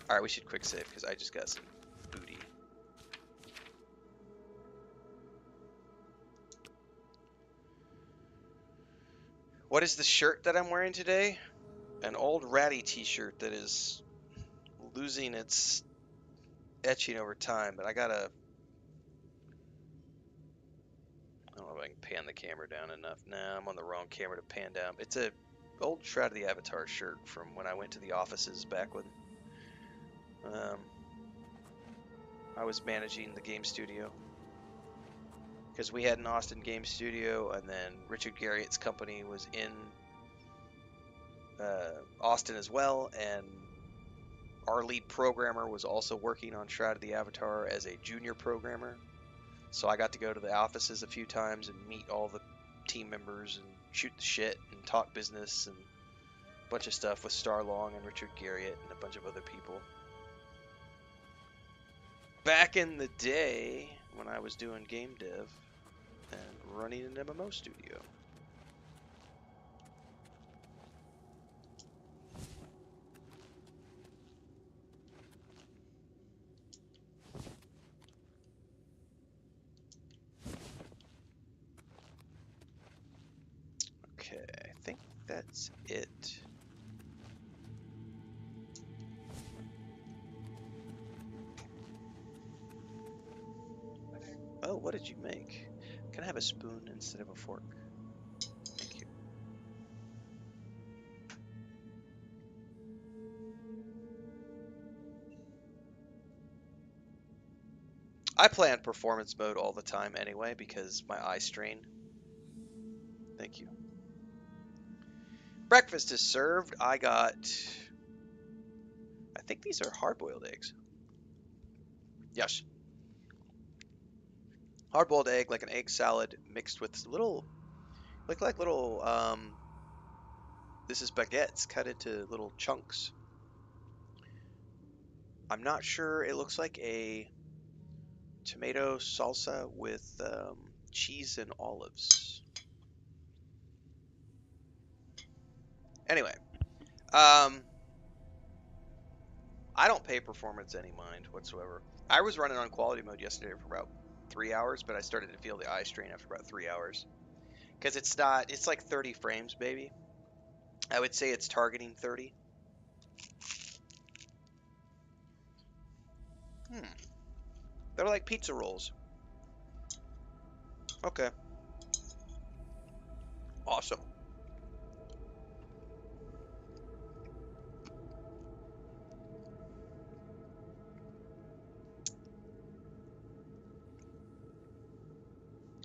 Alright, we should quick save because I just got some booty. What is the shirt that I'm wearing today? An old ratty t-shirt that is losing its etching over time, but I don't know if I can pan the camera down enough. Nah, I'm on the wrong camera to pan down. It's a old Shroud of the Avatar shirt from when I went to the offices back when I was managing the game studio. Because we had an Austin game studio, and then Richard Garriott's company was in Austin as well, and our lead programmer was also working on Shroud of the Avatar as a junior programmer. So I got to go to the offices a few times and meet all the team members and shoot the shit and talk business and a bunch of stuff with Starlong and Richard Garriott and a bunch of other people. Back in the day when I was doing game dev and running an MMO studio. Okay, I think that's it. Oh, what did you make? Can I have a spoon instead of a fork? Thank you. I play on performance mode all the time anyway because my eye strain. Thank you. Breakfast is served. I think these are hard-boiled eggs. Yes. Hard-boiled egg, like an egg salad mixed with little, like little This is baguettes cut into little chunks. I'm not sure. It looks like a tomato salsa with cheese and olives. Anyway, I don't pay performance any mind whatsoever. I was running on quality mode yesterday for about 3 hours, but I started to feel the eye strain after about 3 hours. Because it's like 30 frames, baby. I would say it's targeting 30. They're like pizza rolls. Okay. Awesome.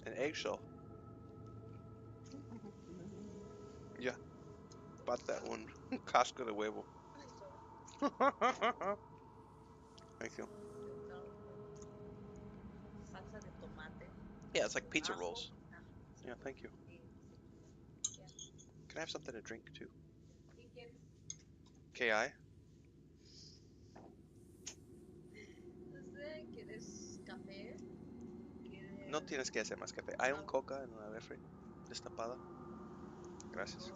An eggshell. Yeah. Bought that one. Casco de huevo. Thank you. Yeah, it's like pizza rolls. Yeah, thank you. Can I have something to drink too? KI? No tienes que hacer más café. Hay un coca en la refri. Destapada. Gracias.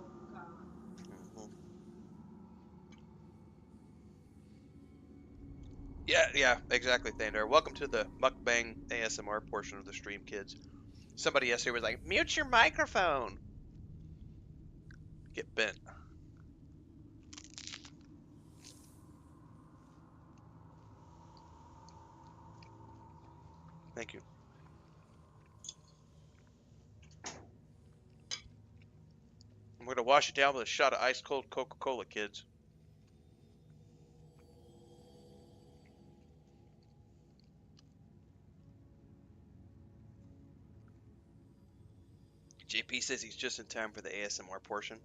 Yeah, exactly, Thandar. Welcome to the mukbang ASMR portion of the stream, kids. Somebody yesterday was like, mute your microphone. Get bent. Thank you. I'm going to wash it down with a shot of ice cold Coca-Cola, kids. JP says he's just in time for the ASMR portion.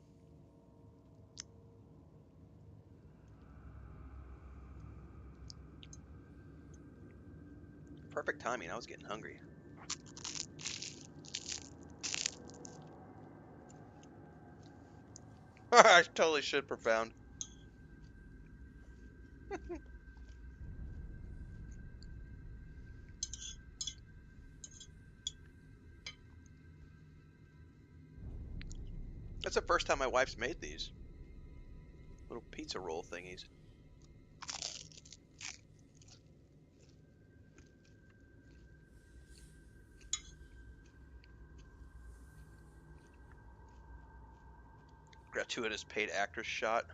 Perfect timing. I was getting hungry. I totally should profound. That's the first time my wife's made these. Little pizza roll thingies. Gratuitous paid actress shot.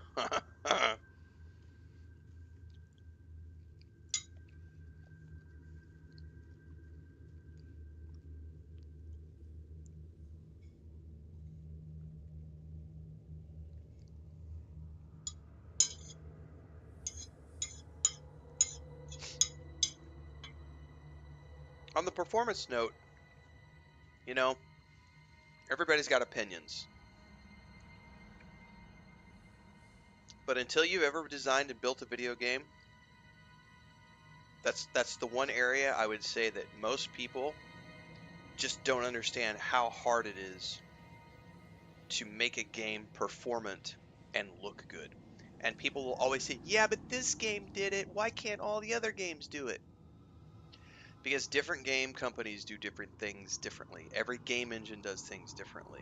On the performance note, you know, everybody's got opinions. But until you've ever designed and built a video game, that's the one area I would say that most people just don't understand how hard it is to make a game performant and look good. And people will always say, yeah, but this game did it. Why can't all the other games do it? Because different game companies do different things differently. Every game engine does things differently.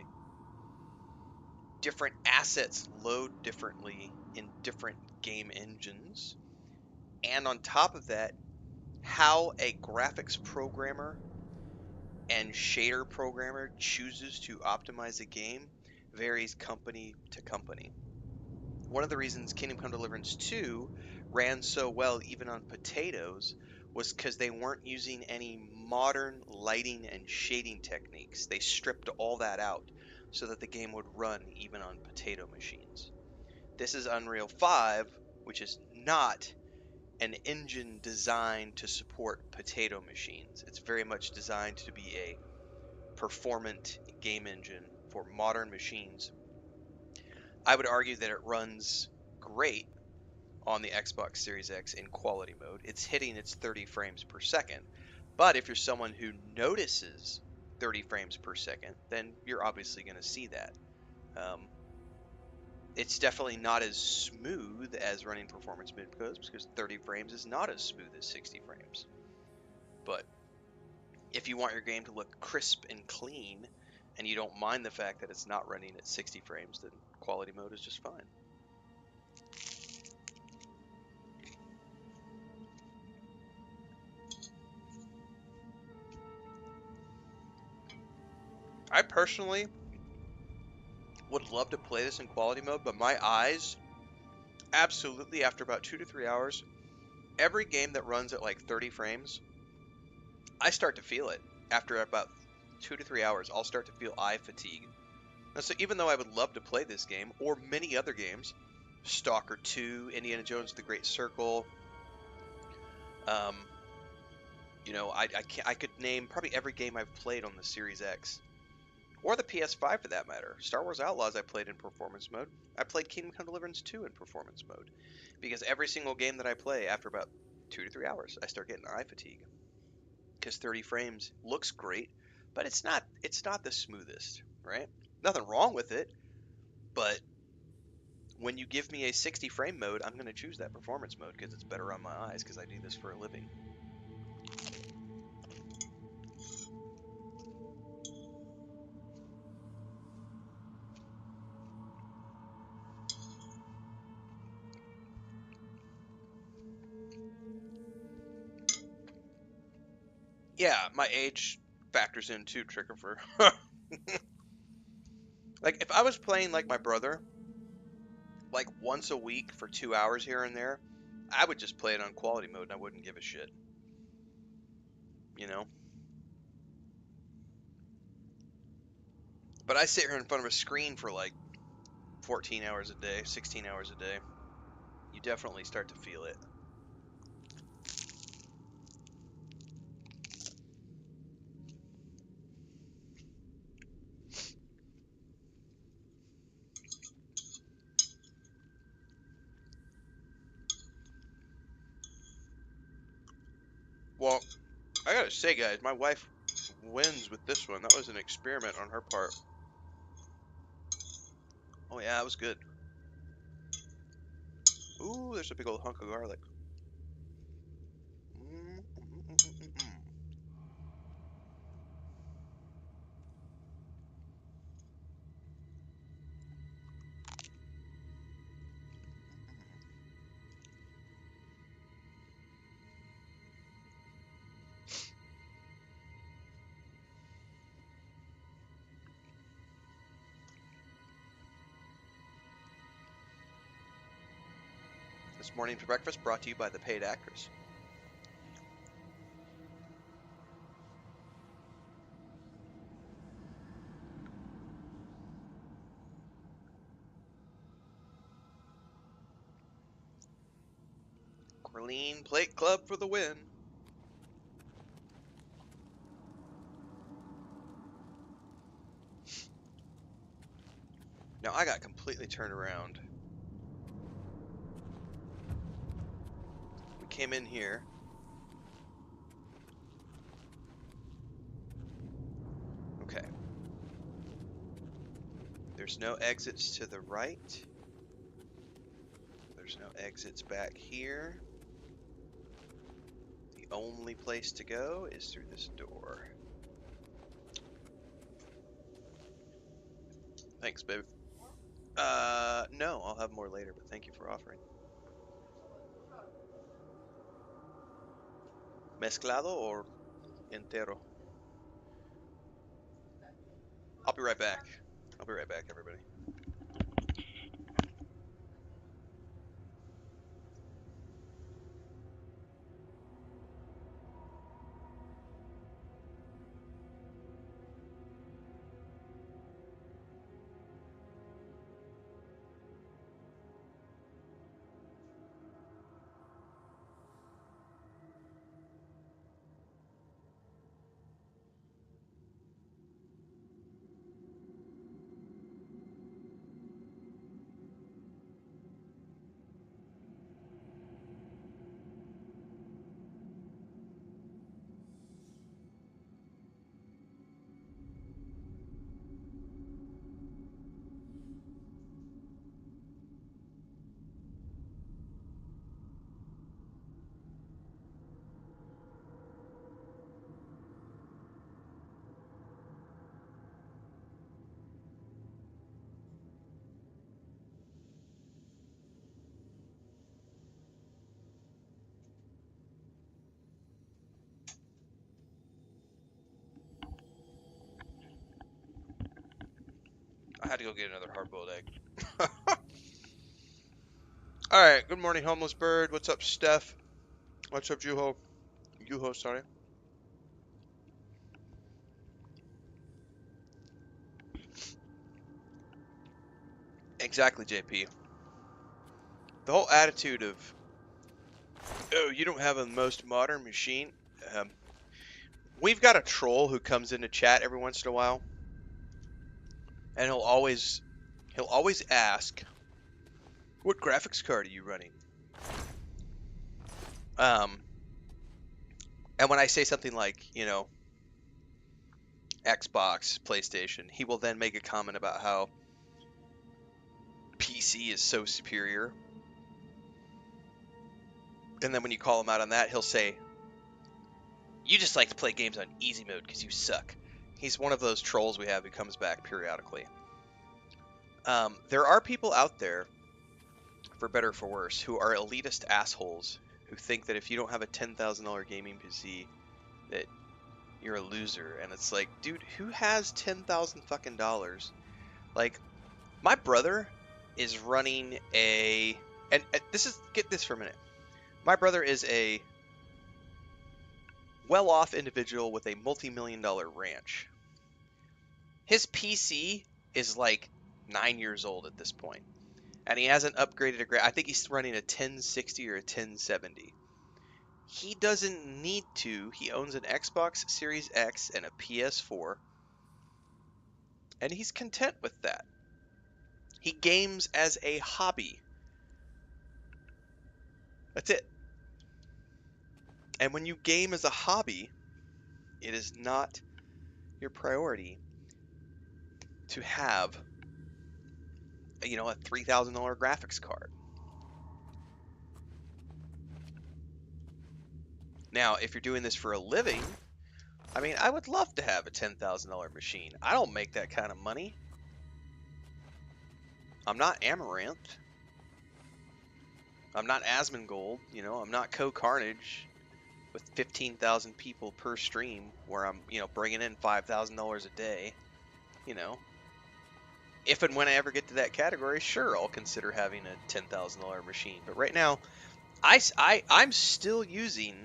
Different assets load differently in different game engines. And on top of that, how a graphics programmer and shader programmer chooses to optimize a game varies company to company. One of the reasons Kingdom Come Deliverance 2 ran so well even on potatoes was because they weren't using any modern lighting and shading techniques. They stripped all that out so that the game would run even on potato machines. This is Unreal 5, which is not an engine designed to support potato machines. It's very much designed to be a performant game engine for modern machines. I would argue that it runs great on the Xbox Series X in quality mode. It's hitting its 30 frames per second. But if you're someone who notices 30 frames per second, then you're obviously going to see that. It's definitely not as smooth as running performance mode because 30 frames is not as smooth as 60 frames. But if you want your game to look crisp and clean, and you don't mind the fact that it's not running at 60 frames, then quality mode is just fine. I personally would love to play this in quality mode, but my eyes, absolutely, after about 2 to 3 hours, every game that runs at like 30 frames, I start to feel it. After about 2 to 3 hours, I'll start to feel eye fatigue. And so even though I would love to play this game, or many other games, Stalker 2, Indiana Jones The Great Circle, you know, I could name probably every game I've played on the Series X. Or the PS5 for that matter. Star Wars Outlaws I played in performance mode. I played Kingdom Come Deliverance 2 in performance mode. Because every single game that I play, after about 2 to 3 hours, I start getting eye fatigue. Because 30 frames looks great, but it's not the smoothest, right? Nothing wrong with it, but when you give me a 60 frame mode, I'm going to choose that performance mode because it's better on my eyes because I do this for a living. Yeah, my age factors in too, Trickifer. Like, if I was playing like my brother, like once a week for 2 hours here and there, I would just play it on quality mode and I wouldn't give a shit. You know? But I sit here in front of a screen for like 14 hours a day, 16 hours a day. You definitely start to feel it. Well, I gotta say, guys, my wife wins with this one. That was an experiment on her part. Oh yeah, that was good. Ooh, there's a big old hunk of garlic. This morning's breakfast brought to you by the paid actress. Clean Plate Club for the win. Now I got completely turned around. We came in here. Okay. There's no exits to the right. There's no exits back here. The only place to go is through this door. Thanks, babe. No, I'll have more later, but thank you for offering. Mezclado or entero? I'll be right back. I'll be right back, everybody. had to go get another hard-boiled egg. All right. Good morning, homeless bird. What's up, Steph? What's up, Juho? Yuho, sorry. Exactly, JP. The whole attitude of, oh, you don't have a most modern machine. We've got a troll who comes into chat every once in a while, and he'll always ask, "What graphics card are you running?" And when I say something like, you know, Xbox, PlayStation, he will then make a comment about how PC is so superior. And then when you call him out on that, he'll say, "You just like to play games on easy mode because you suck." He's one of those trolls we have who comes back periodically. There are people out there, for better or for worse, who are elitist assholes who think that if you don't have a $10,000 gaming PC, that you're a loser. And it's like, dude, who has $10,000 fucking dollars? Like, my brother is running a, and this is, get this for a minute. My brother is a well-off individual with a multi-million-dollar ranch. His PC is like 9 years old at this point, and he hasn't upgraded I think he's running a 1060 or a 1070. He doesn't need to. He owns an Xbox Series X and a PS4, and he's content with that. He games as a hobby. That's it. And when you game as a hobby, it is not your priority to have, you know, a $3,000 graphics card. Now, if you're doing this for a living, I mean, I would love to have a $10,000 machine. I don't make that kind of money. I'm not Amaranth. I'm not Asmongold. You know, I'm not Co-Carnage with 15,000 people per stream where I'm, you know, bringing in $5,000 a day. You know, if and when I ever get to that category, sure, I'll consider having a $10,000 machine. But right now, I'm still using,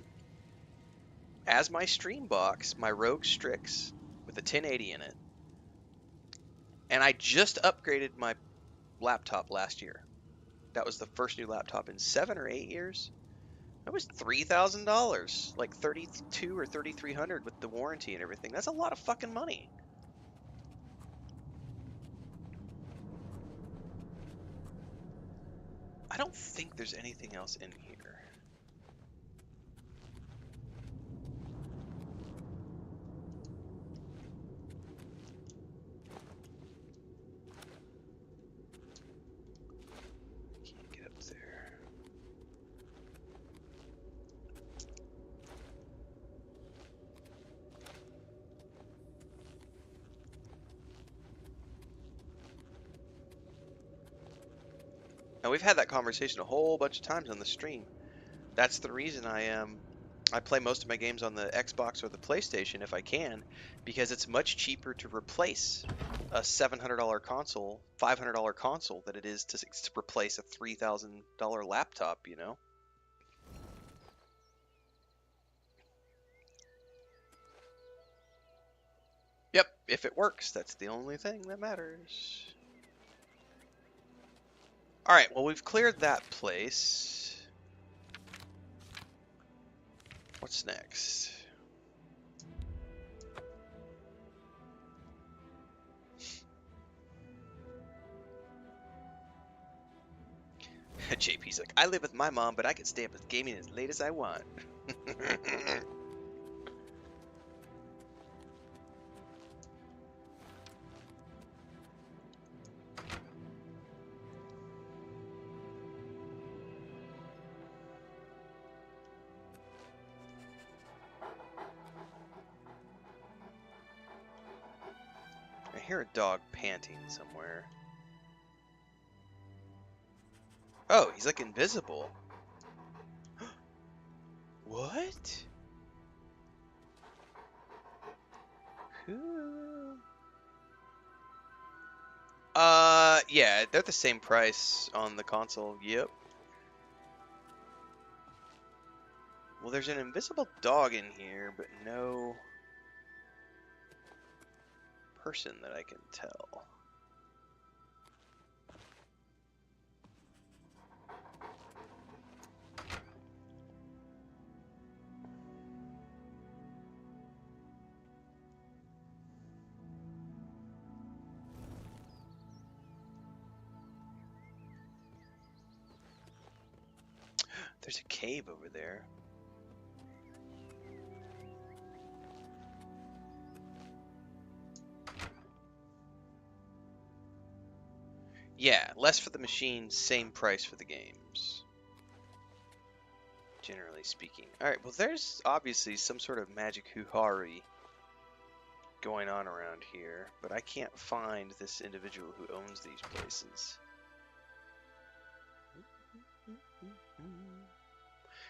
as my stream box, my Rogue Strix with a 1080 in it. And I just upgraded my laptop last year. That was the first new laptop in 7 or 8 years. That was $3,000, like $3,200 or $3,300 with the warranty and everything. That's a lot of fucking money. I don't think there's anything else in here. Can't get up there. Now, we've had that conversation a whole bunch of times on the stream. That's the reason I play most of my games on the Xbox or the PlayStation if I can, because it's much cheaper to replace a $700 console, $500 console than it is to replace a $3,000 laptop, you know? Yep, if it works, that's the only thing that matters. Alright, well, we've cleared that place. What's next? JP's like, I live with my mom, but I can stay up with gaming as late as I want. I hear a dog panting somewhere. Oh, he's like invisible. What? Who? Yeah, they're the same price on the console. Yep. Well, there's an invisible dog in here, but no person that I can tell. There's a cave over there. Yeah, less for the machines, same price for the games. Generally speaking. Alright, well there's obviously some sort of magic hoo-ha-ry going on around here, but I can't find this individual who owns these places.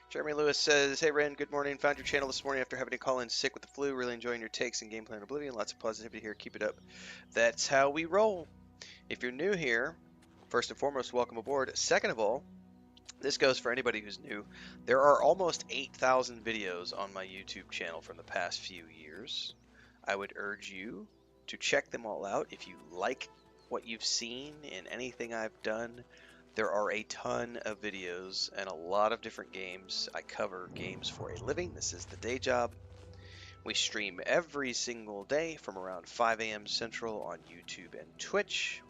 Jeremy Lewis says, hey Ren, good morning. Found your channel this morning after having to call in sick with the flu. Really enjoying your takes and gameplay on Oblivion. Lots of positivity here. Keep it up. That's how we roll. If you're new here, first and foremost, welcome aboard. Second of all, this goes for anybody who's new. There are almost 8,000 videos on my YouTube channel from the past few years. I would urge you to check them all out. If you like what you've seen in anything I've done, there are a ton of videos and a lot of different games. I cover games for a living. This is the day job. We stream every single day from around 5 a.m. Central on YouTube and Twitch.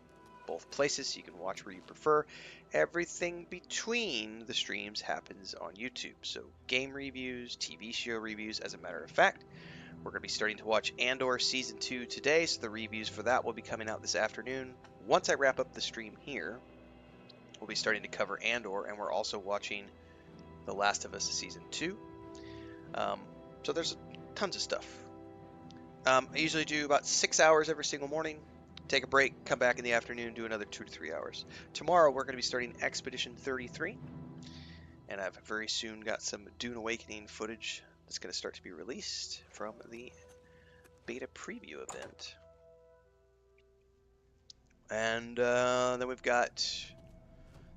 Both places, you can watch where you prefer. Everything between the streams happens on YouTube. So game reviews, TV show reviews. As a matter of fact, we're going to be starting to watch Andor Season 2 today, so the reviews for that will be coming out this afternoon. Once I wrap up the stream here, we'll be starting to cover Andor, and we're also watching The Last of Us Season 2. So there's tons of stuff. I usually do about 6 hours every single morning. Take a break, come back in the afternoon, do another 2 to 3 hours. Tomorrow we're going to be starting Expedition 33, and I've very soon got some Dune Awakening footage that's going to start to be released from the beta preview event. And then we've got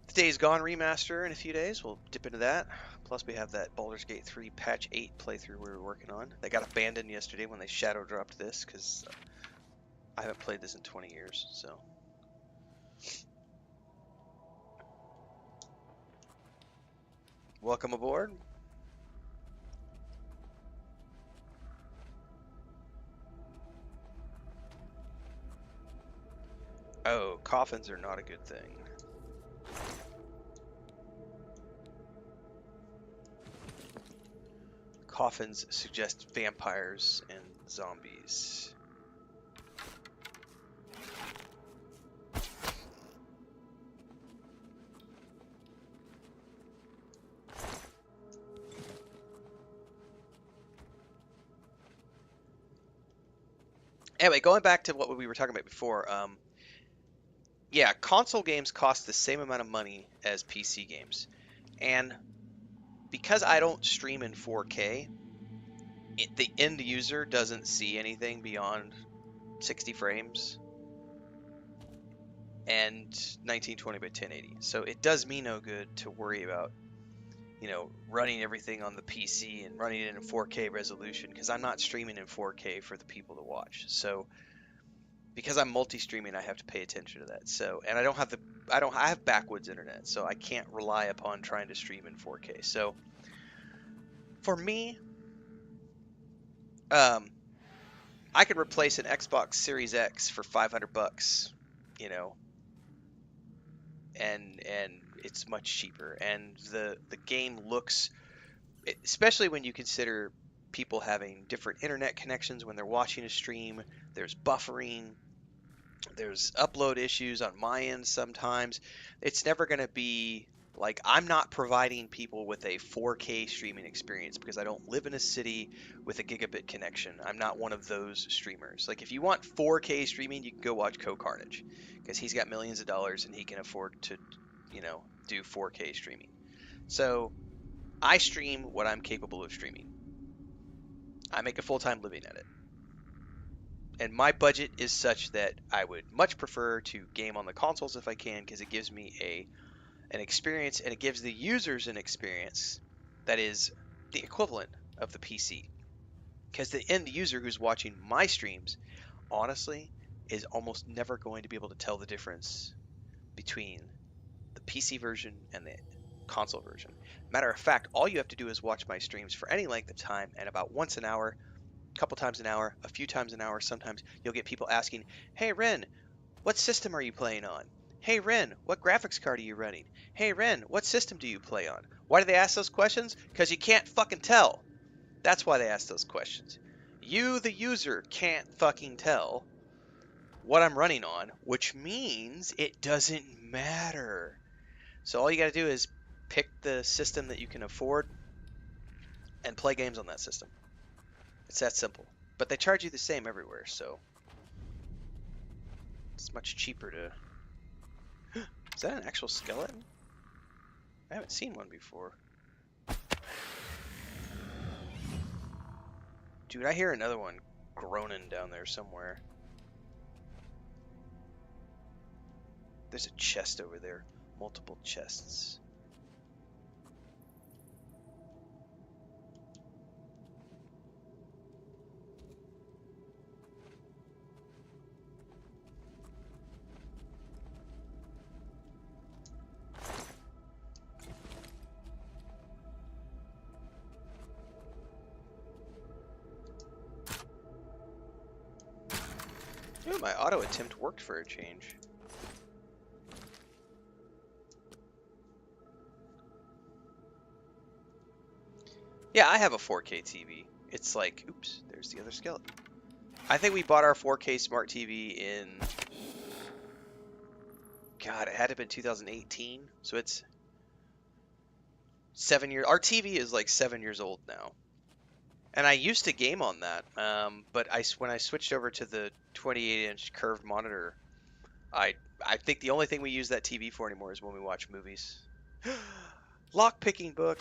the Days Gone remaster in a few days. We'll dip into that. Plus we have that Baldur's Gate 3 Patch 8 playthrough we were working on. They got abandoned yesterday when they shadow dropped this because I haven't played this in 20 years, so. Welcome aboard. Oh, coffins are not a good thing. Coffins suggest vampires and zombies. Anyway, going back to what we were talking about before, yeah, console games cost the same amount of money as PC games. And because I don't stream in 4K, the end user doesn't see anything beyond 60 frames and 1920 by 1080. So it does me no good to worry about, you know, running everything on the PC and running it in 4K resolution because I'm not streaming in 4K for the people to watch. So because I'm multi-streaming, I have to pay attention to that. So, and I have backwoods internet, so I can't rely upon trying to stream in 4K. So for me, I could replace an Xbox Series X for $500, you know, and it's much cheaper. And the game looks, especially when you consider people having different internet connections when they're watching a stream, there's buffering, there's upload issues on my end sometimes. It's never going to be like, I'm not providing people with a 4K streaming experience because I don't live in a city with a gigabit connection. I'm not one of those streamers. Like, if you want 4K streaming, you can go watch Co-Carnage because he's got millions of dollars and he can afford to, you know, do 4K streaming. So I stream what I'm capable of streaming. I make a full-time living at it. And my budget is such that I would much prefer to game on the consoles if I can, because it gives me an experience, and it gives the users an experience that is the equivalent of the PC. Because the end user who's watching my streams, honestly, is almost never going to be able to tell the difference between the PC version and the console version. Matter of fact, all you have to do is watch my streams for any length of time, and about once an hour, a couple times an hour, a few times an hour, sometimes you'll get people asking, "Hey Ren, what system are you playing on? Hey Ren, what graphics card are you running? Hey Ren, what system do you play on?" Why do they ask those questions? Because you can't fucking tell. That's why they ask those questions. You, the user, can't fucking tell what I'm running on, which means it doesn't matter. So all you gotta do is pick the system that you can afford and play games on that system. It's that simple. But they charge you the same everywhere, so it's much cheaper to... Is that an actual skeleton? I haven't seen one before. Dude, I hear another one groaning down there somewhere. There's a chest over there. Multiple chests. Ooh, my auto attempt worked for a change. Yeah, I have a 4K TV. It's like, oops, there's the other skeleton. I think we bought our 4K smart TV in, God, it had to have been 2018. So it's 7 years. Our TV is like 7 years old now. And I used to game on that, but when I switched over to the 28-inch curved monitor, I think the only thing we use that TV for anymore is when we watch movies. Lock-picking book.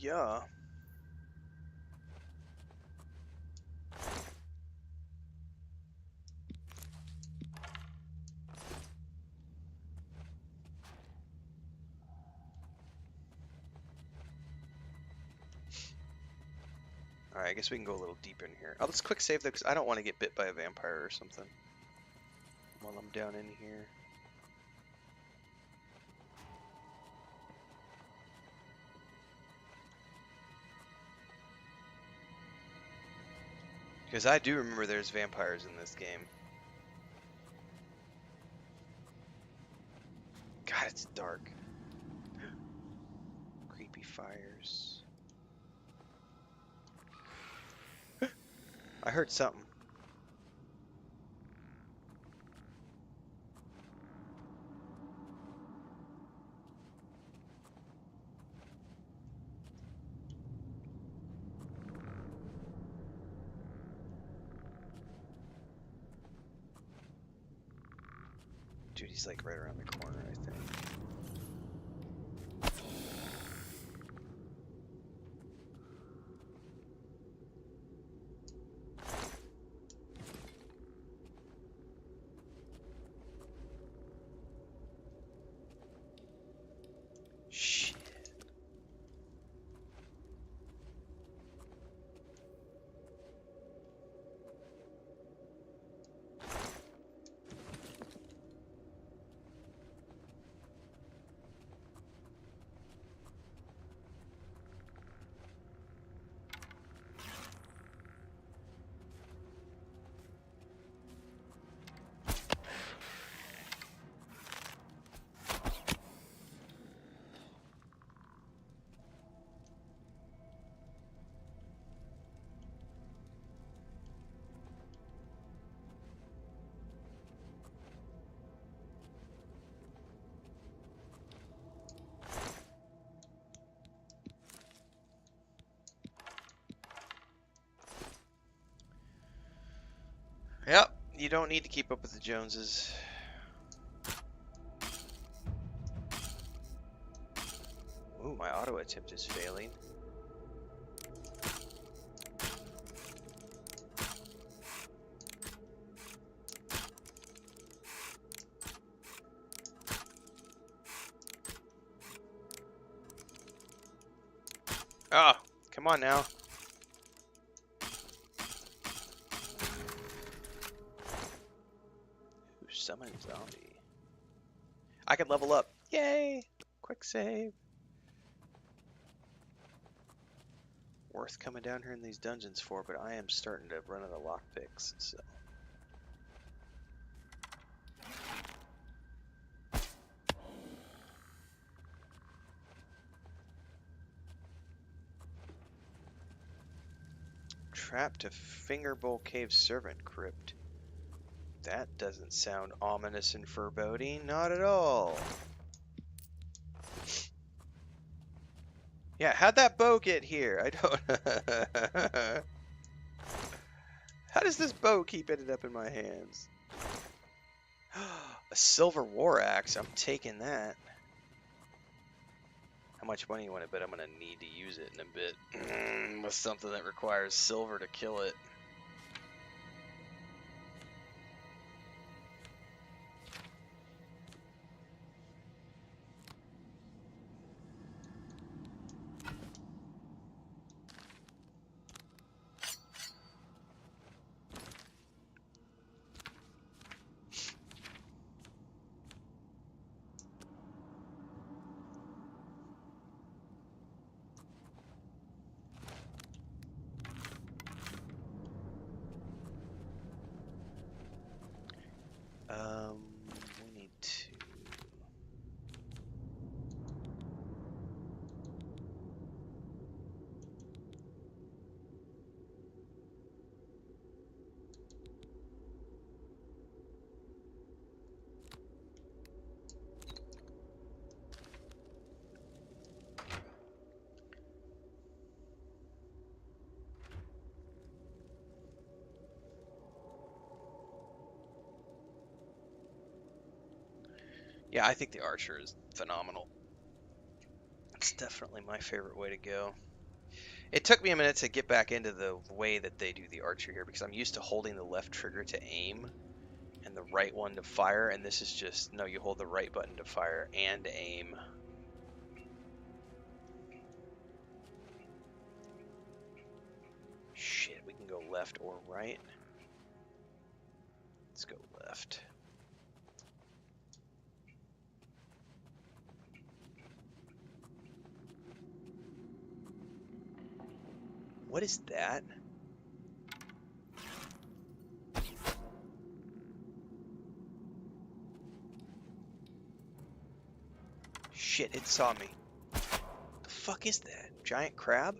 Booyah. Alright, I guess we can go a little deeper in here. Oh, let's quick save though, because I don't want to get bit by a vampire or something while I'm down in here. Because I do remember there's vampires in this game. God, it's dark. Creepy fires. I heard something. Dude, he's like right around the corner, I think. Shit. Yep, you don't need to keep up with the Joneses. Ooh, my auto attempt is failing. Oh, come on now. Ooh, summon zombie. I can level up. Yay! Quick save. Worth coming down here in these dungeons for, but I am starting to run out of lockpicks, so. Trapped to Fingerbowl Cave Servant Crypt. That doesn't sound ominous and foreboding. Not at all. Yeah, how'd that bow get here? I don't... How does this bow keep ending up in my hands? A silver war axe. I'm taking that. How much money you want to bet I'm going to need to use it in a bit? With something that requires silver to kill it. We need to... Yeah, I think the archer is phenomenal. It's definitely my favorite way to go. It took me a minute to get back into the way that they do the archer here because I'm used to holding the left trigger to aim and the right one to fire, and this is just, no, you hold the right button to fire and aim. Shit, we can go left or right. Let's go left. What is that? Shit, it saw me. The fuck is that? Giant crab?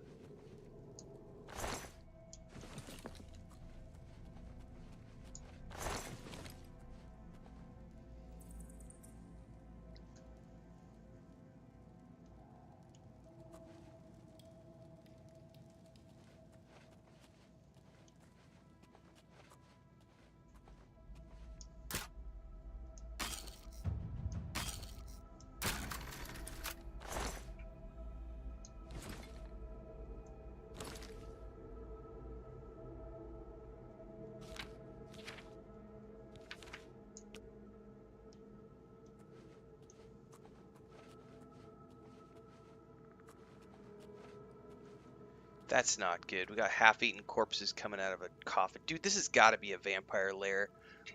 That's not good. We got half-eaten corpses coming out of a coffin. Dude, this has got to be a vampire lair.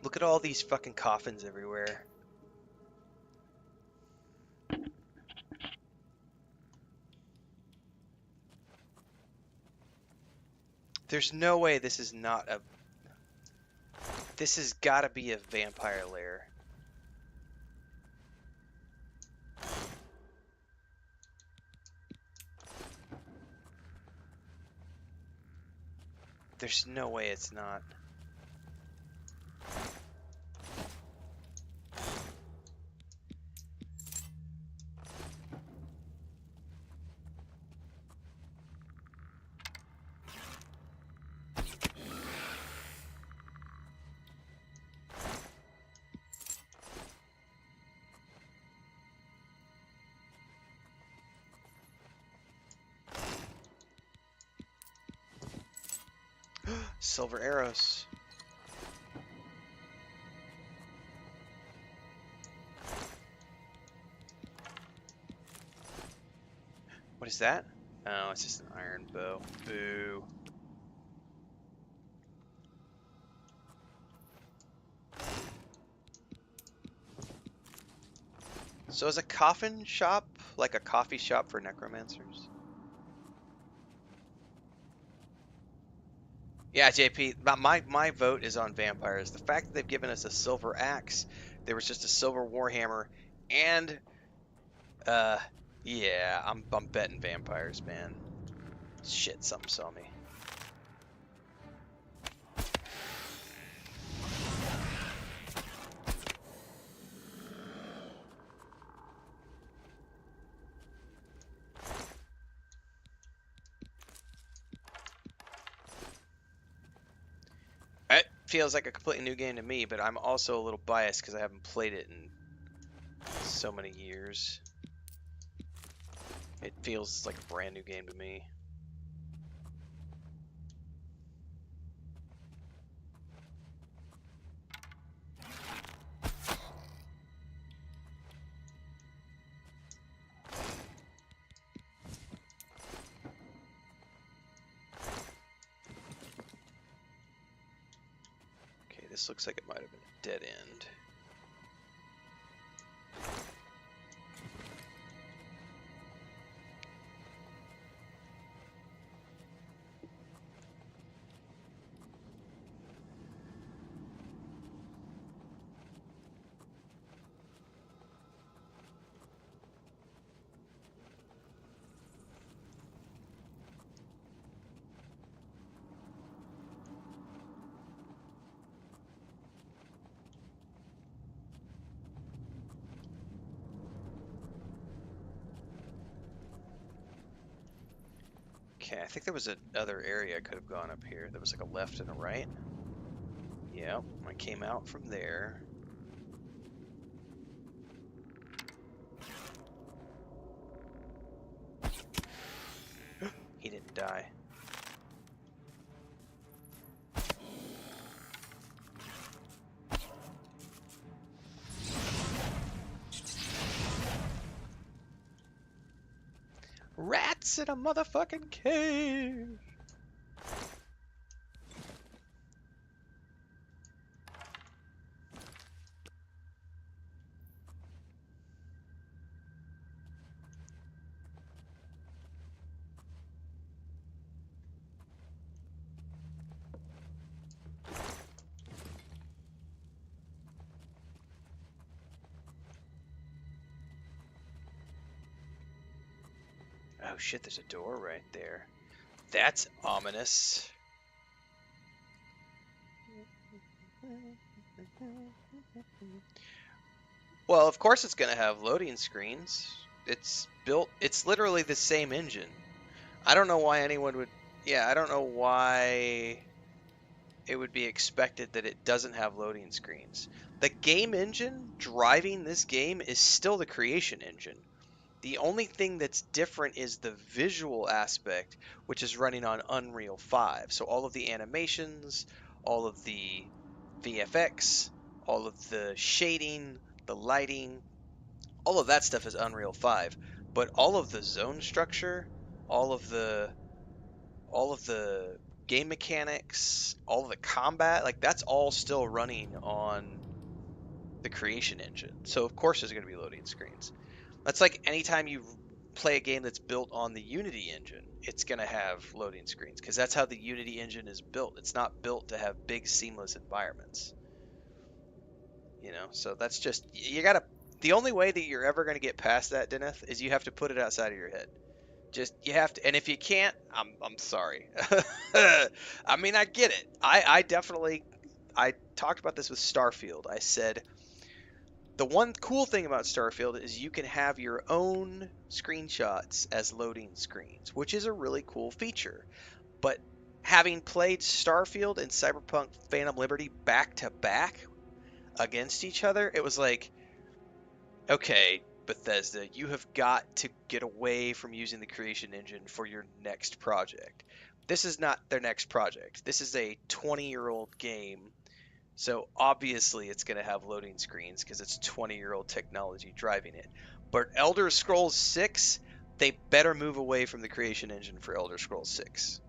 Look at all these fucking coffins everywhere. There's no way this is not a... This has got to be a vampire lair. There's no way it's not. Silver arrows. What is that? Oh, it's just an iron bow. Boo. So is a coffin shop like a coffee shop for necromancers? Yeah, JP, my vote is on vampires. The fact that they've given us a silver axe, there was just a silver warhammer, and yeah, I'm betting vampires, man. Shit, something saw me. It feels like a completely new game to me, but I'm also a little biased because I haven't played it in so many years. It feels like a brand new game to me. Okay, this looks like it might have been a dead end. Okay, I think there was another area I could have gone up here. There was like a left and a right. Yep, I came out from there. He didn't die. Rats in a motherfucking cave! Oh shit, there's a door right there. That's ominous. Well, of course it's gonna have loading screens. It's built, it's literally the same engine. I don't know why anyone would, yeah, I don't know why it would be expected that it doesn't have loading screens. The game engine driving this game is still the creation engine. The only thing that's different is the visual aspect, which is running on Unreal 5. So all of the animations, all of the VFX, all of the shading, the lighting, all of that stuff is Unreal 5. But all of the zone structure, all of the game mechanics, all of the combat, like that's all still running on the creation engine. So of course there's going to be loading screens. That's like anytime you play a game that's built on the Unity engine, it's going to have loading screens because that's how the Unity engine is built. It's not built to have big seamless environments. You know, so that's just, you got to, the only way that you're ever going to get past that, Deneth, is you have to put it outside of your head. Just, you have to, and if you can't, I'm sorry. I mean, I get it. I definitely, I talked about this with Starfield. I said, the one cool thing about Starfield is you can have your own screenshots as loading screens, which is a really cool feature. But having played Starfield and Cyberpunk Phantom Liberty back to back against each other, it was like, okay, Bethesda, you have got to get away from using the creation engine for your next project. This is not their next project. This is a 20-year-old game. So obviously it's going to have loading screens because it's 20-year-old technology driving it. But Elder Scrolls 6, they better move away from the creation engine for Elder Scrolls 6.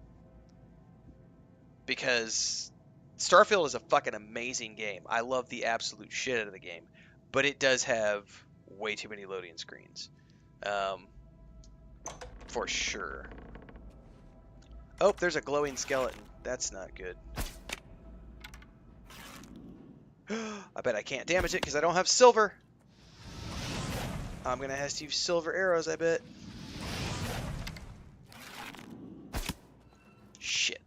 Because Starfield is a fucking amazing game. I love the absolute shit out of the game. But it does have way too many loading screens. For sure. Oh, there's a glowing skeleton. That's not good. I bet I can't damage it because I don't have silver. I'm going to have to use silver arrows, I bet. Shit.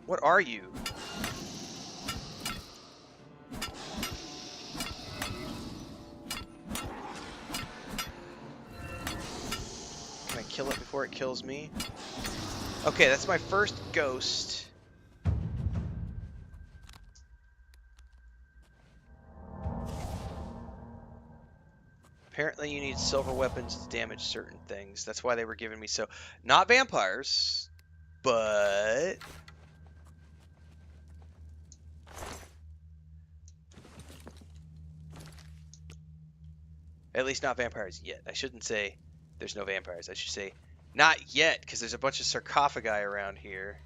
What are you? Can I kill it before it kills me? Okay, that's my first ghost. Apparently you need silver weapons to damage certain things. That's why they were giving me so... Not vampires, but... At least not vampires yet. I shouldn't say there's no vampires. I should say not yet, because there's a bunch of sarcophagi around here.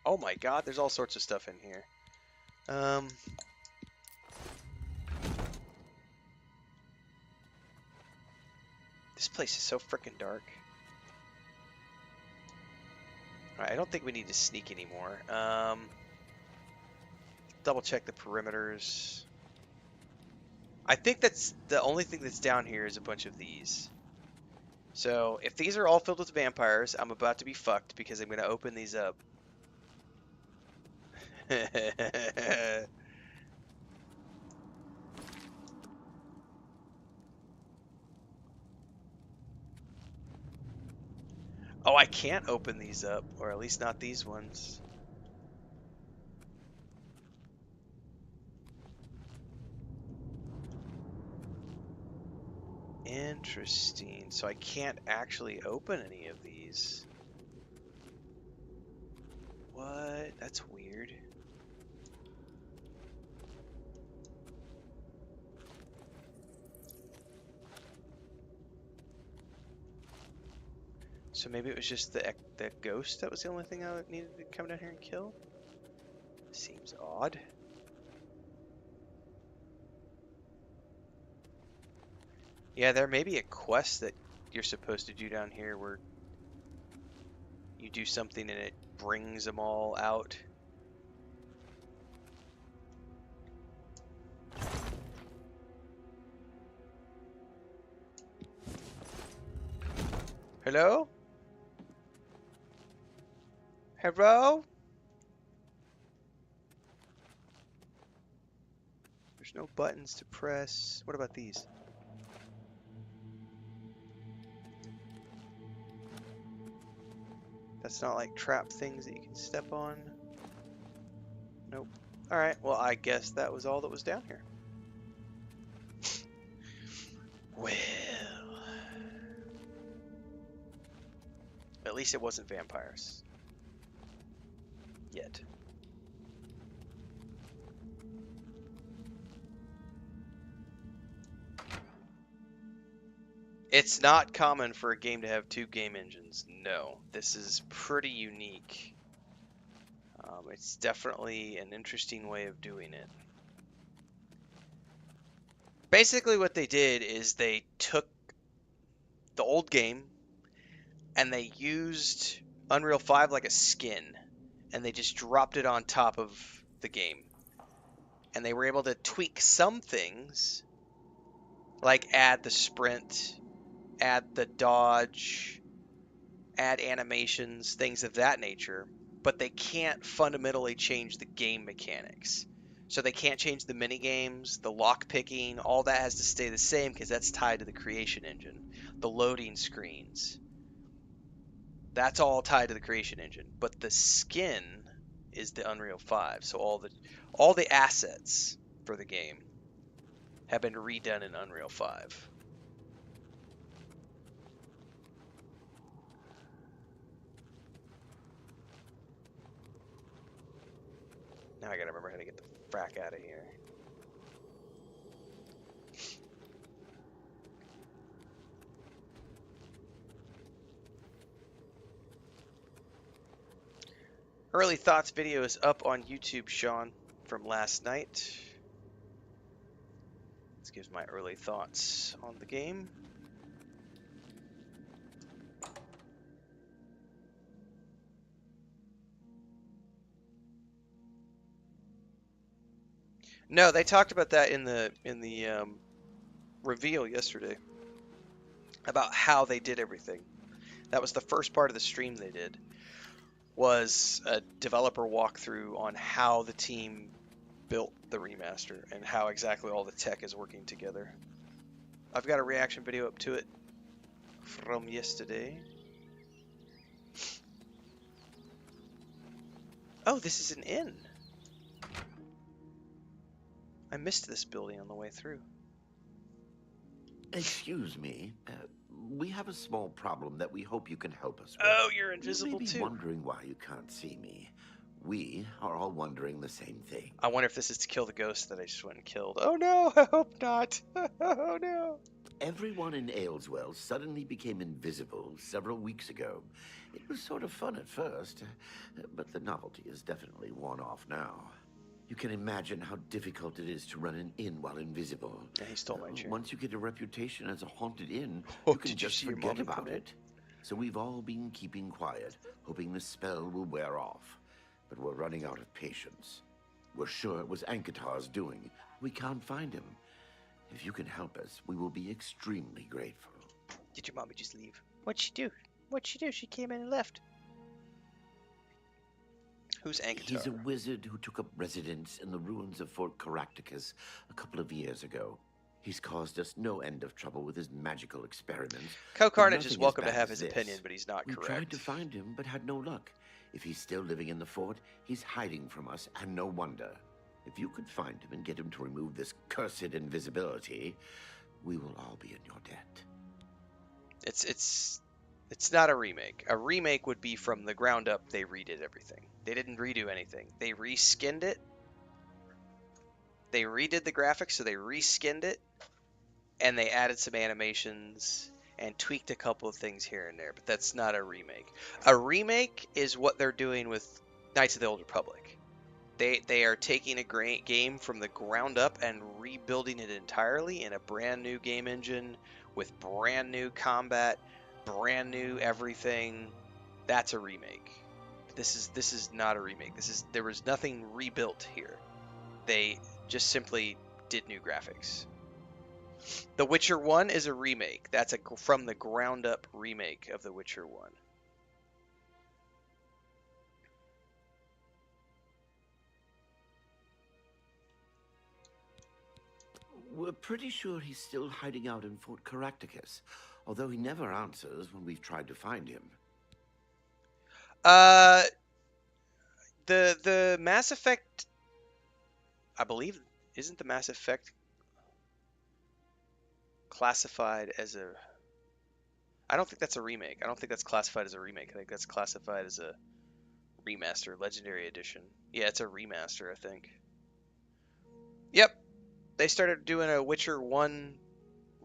Oh my god, there's all sorts of stuff in here. This place is so freaking dark. Alright, I don't think we need to sneak anymore. Double check the perimeters. I think that's the only thing that's down here is a bunch of these. So, if these are all filled with vampires, I'm about to be fucked because I'm going to open these up. Oh, I can't open these up, or at least not these ones. Interesting. So I can't actually open any of these. What? That's weird. So maybe it was just the ghost that was the only thing I needed to come down here and kill? Seems odd. Yeah, there may be a quest that you're supposed to do down here where you do something and it brings them all out. Hello? Hello? There's no buttons to press. What about these? That's not like trap things that you can step on. Nope. Alright, well I guess that was all that was down here. Well. At least it wasn't vampires. Yet. It's not common for a game to have two game engines. No, this is pretty unique. It's definitely an interesting way of doing it. Basically what they did is they took the old game and they used Unreal 5 like a skin, and they just dropped it on top of the game. And they were able to tweak some things, like add the sprint, add the dodge, add animations, things of that nature, but they can't fundamentally change the game mechanics. So they can't change the mini games, the lock picking, all that has to stay the same because that's tied to the creation engine. The loading screens, that's all tied to the creation engine. But the skin is the Unreal 5. So all the assets for the game have been redone in Unreal 5. Now I gotta remember how to get the frack out of here. Early thoughts video is up on YouTube, Sean, from last night. This gives my early thoughts on the game. No, they talked about that in the reveal yesterday about how they did everything. That was the first part of the stream they did, was a developer walkthrough on how the team built the remaster and how exactly all the tech is working together. I've got a reaction video up to it from yesterday. Oh, this is an inn. I missed this building on the way through. Excuse me. We have a small problem that we hope you can help us with. Oh, you're invisible you may be too. Wondering why you can't see me. We are all wondering the same thing. I wonder if this is to kill the ghost that I just went and killed. Oh no, I hope not. Oh no. Everyone in Ayleswell suddenly became invisible several weeks ago. It was sort of fun at first, but the novelty is definitely worn off now. You can imagine how difficult it is to run an inn while invisible. Yeah, he stole my chair. Once you get a reputation as a haunted inn, Oh, you can did you just see your forget mommy about come in? it. So we've all been keeping quiet, hoping the spell will wear off. But we're running out of patience. We're sure it was Ankatar's doing. We can't find him. If you can help us, we will be extremely grateful. Did your mommy just leave? What'd she do? What'd she do? She came in and left. Who's Ankatar? He's a wizard who took up residence in the ruins of Fort Caractacus a couple of years ago. He's caused us no end of trouble with his magical experiments. Co-Carnage is Nothing welcome to bad have as his this. opinion, but he's not We correct. tried to find him, but had no luck. If he's still living in the fort, he's hiding from us, and no wonder. If you could find him and get him to remove this cursed invisibility, we will all be in your debt. It's not a remake. A remake would be from the ground up. They redid everything. They didn't redo anything. They reskinned it. They redid the graphics, so they reskinned it, and they added some animations and tweaked a couple of things here and there. But that's not a remake. A remake is what they're doing with Knights of the Old Republic. They are taking a game from the ground up and rebuilding it entirely in a brand new game engine with brand new combat, brand new everything. That's a remake. This is not a remake. There was nothing rebuilt here. They just simply did new graphics. The Witcher 1 is a remake. That's a from the ground up remake of The Witcher 1. We're pretty sure he's still hiding out in Fort Caractacus, although he never answers when we've tried to find him. The Mass Effect, I believe, isn't the Mass Effect classified as a... I don't think that's a remake. I don't think that's classified as a remake. I think that's classified as a remaster, Legendary Edition. Yeah, it's a remaster, I think. Yep. They started doing a Witcher 1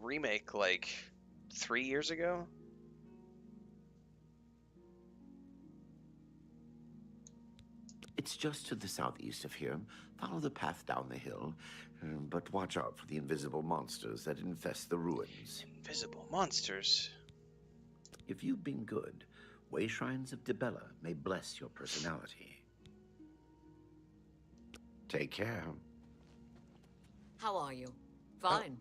remake like 3 years ago. It's just to the southeast of here. Follow the path down the hill, but watch out for the invisible monsters that infest the ruins. Invisible monsters? If you've been good, way shrines of Dibella may bless your personality. Take care. How are you? Fine.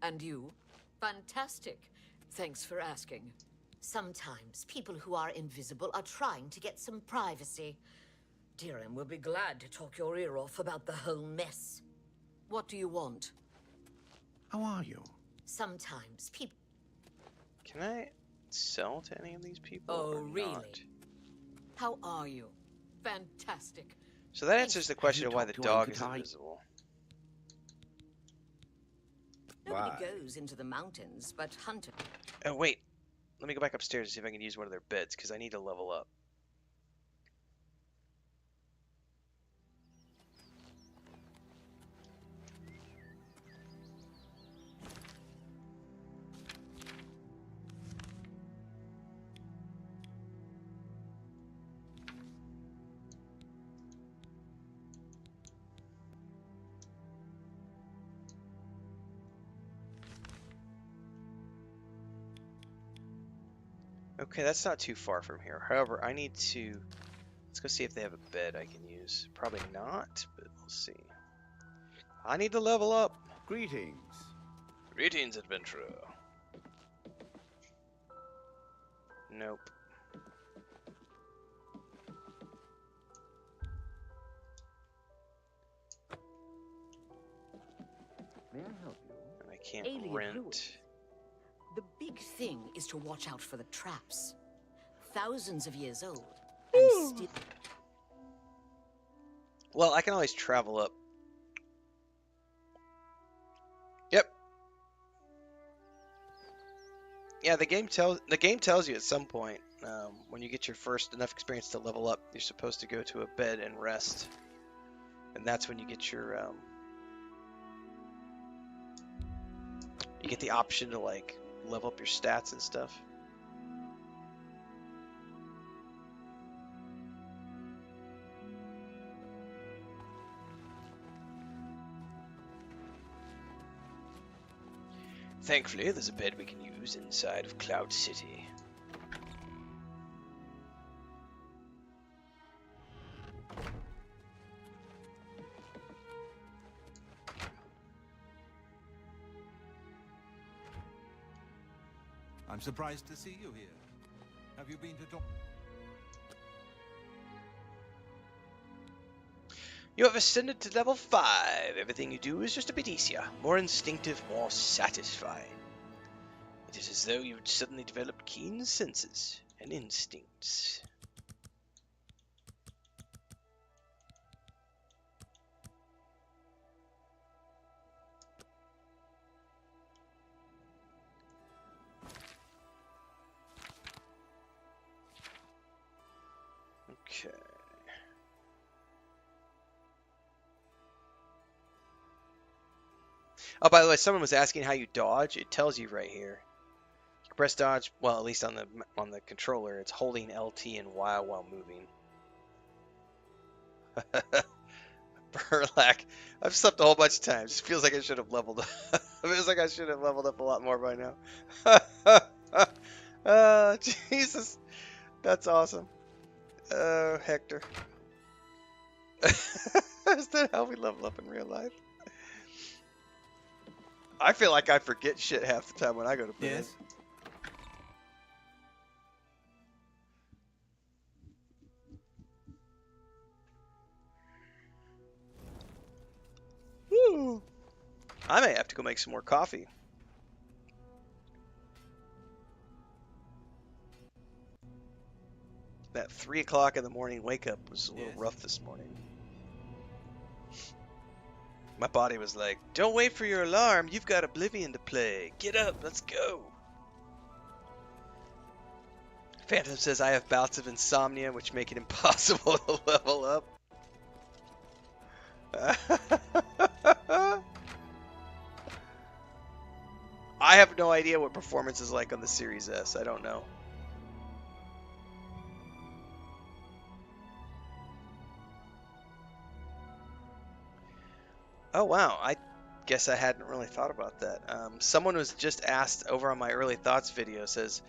And you? Fantastic. Thanks for asking. Sometimes people who are invisible are trying to get some privacy. Dirham will be glad to talk your ear off about the whole mess. What do you want? How are you? Sometimes people... Can I sell to any of these people? Oh, or really? not? How are you? Fantastic. So that answers the question of why the talked to dog is Ankatai? invisible. Nobody Why? goes into the mountains, but hunters... Oh, wait. Let me go back upstairs and see if I can use one of their beds, because I need to level up. Okay, that's not too far from here. However, I need to... Let's go see if they have a bed I can use. Probably not, but we'll see. I need to level up. Greetings. Greetings, adventurer. Nope. May I help you? And I can't Alien rent. fluid. The big thing is to watch out for the traps. Thousands of years old, and still... Well, I can always travel up. Yep. Yeah, the game tells you at some point when you get your first enough experience to level up, you're supposed to go to a bed and rest, and that's when you get your you get the option to like level up your stats and stuff. Thankfully, there's a bed we can use inside of Cloud City. I'm surprised to see you here. Have you been to talk? You have ascended to level 5. Everything you do is just a bit easier, more instinctive, more satisfying. It is as though you've suddenly developed keen senses and instincts. Okay. Oh, by the way, someone was asking how you dodge. It tells you right here. You can press dodge. Well, at least on the controller, it's holding LT and Y while moving. Burlak. I've slept a whole bunch of times. It feels like I should have leveled up. It feels like I should have leveled up a lot more by now. Jesus. That's awesome. Oh, Hector. Is that how we level up in real life? I feel like I forget shit half the time when I go to bed. Yes. Woo. I may have to go make some more coffee. That 3 o'clock in the morning wake up was a little rough this morning. My body was like, don't wait for your alarm. You've got Oblivion to play. Get up. Let's go. Phantom says I have bouts of insomnia, which make it impossible to level up. I have no idea what performance is like on the Series S. I don't know. Oh wow, I guess I hadn't really thought about that. Someone was just asked over on my early thoughts video, says,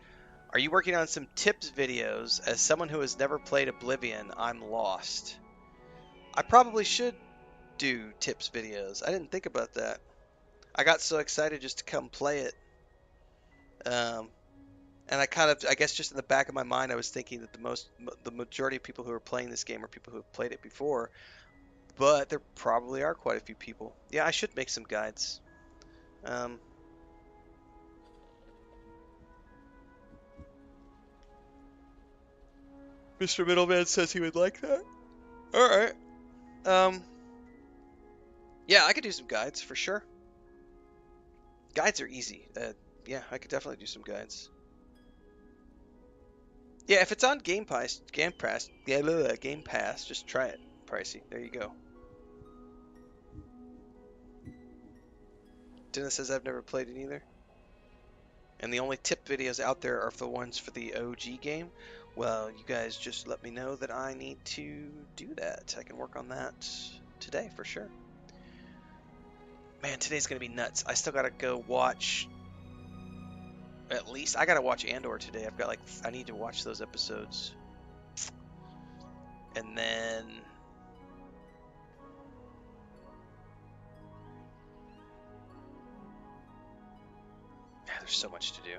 are you working on some tips videos? As someone who has never played Oblivion, I'm lost. I probably should do tips videos. I didn't think about that. I got so excited just to come play it. And I guess just in the back of my mind, I was thinking that the majority of people who are playing this game are people who have played it before. But there probably are quite a few people. Yeah, I should make some guides. Mr. Middleman says he would like that. Alright. Yeah, I could do some guides for sure. Guides are easy. Yeah, I could definitely do some guides. Yeah, if it's on Game Pass, just try it. Pricey. There you go. Dennis says I've never played it either. And the only tip videos out there are the ones for the OG game. Well, you guys just let me know that I need to do that. I can work on that today for sure. Man, today's going to be nuts. I still got to go watch At least I gotta watch Andor today. I've got like I need to watch those episodes, and then there's so much to do.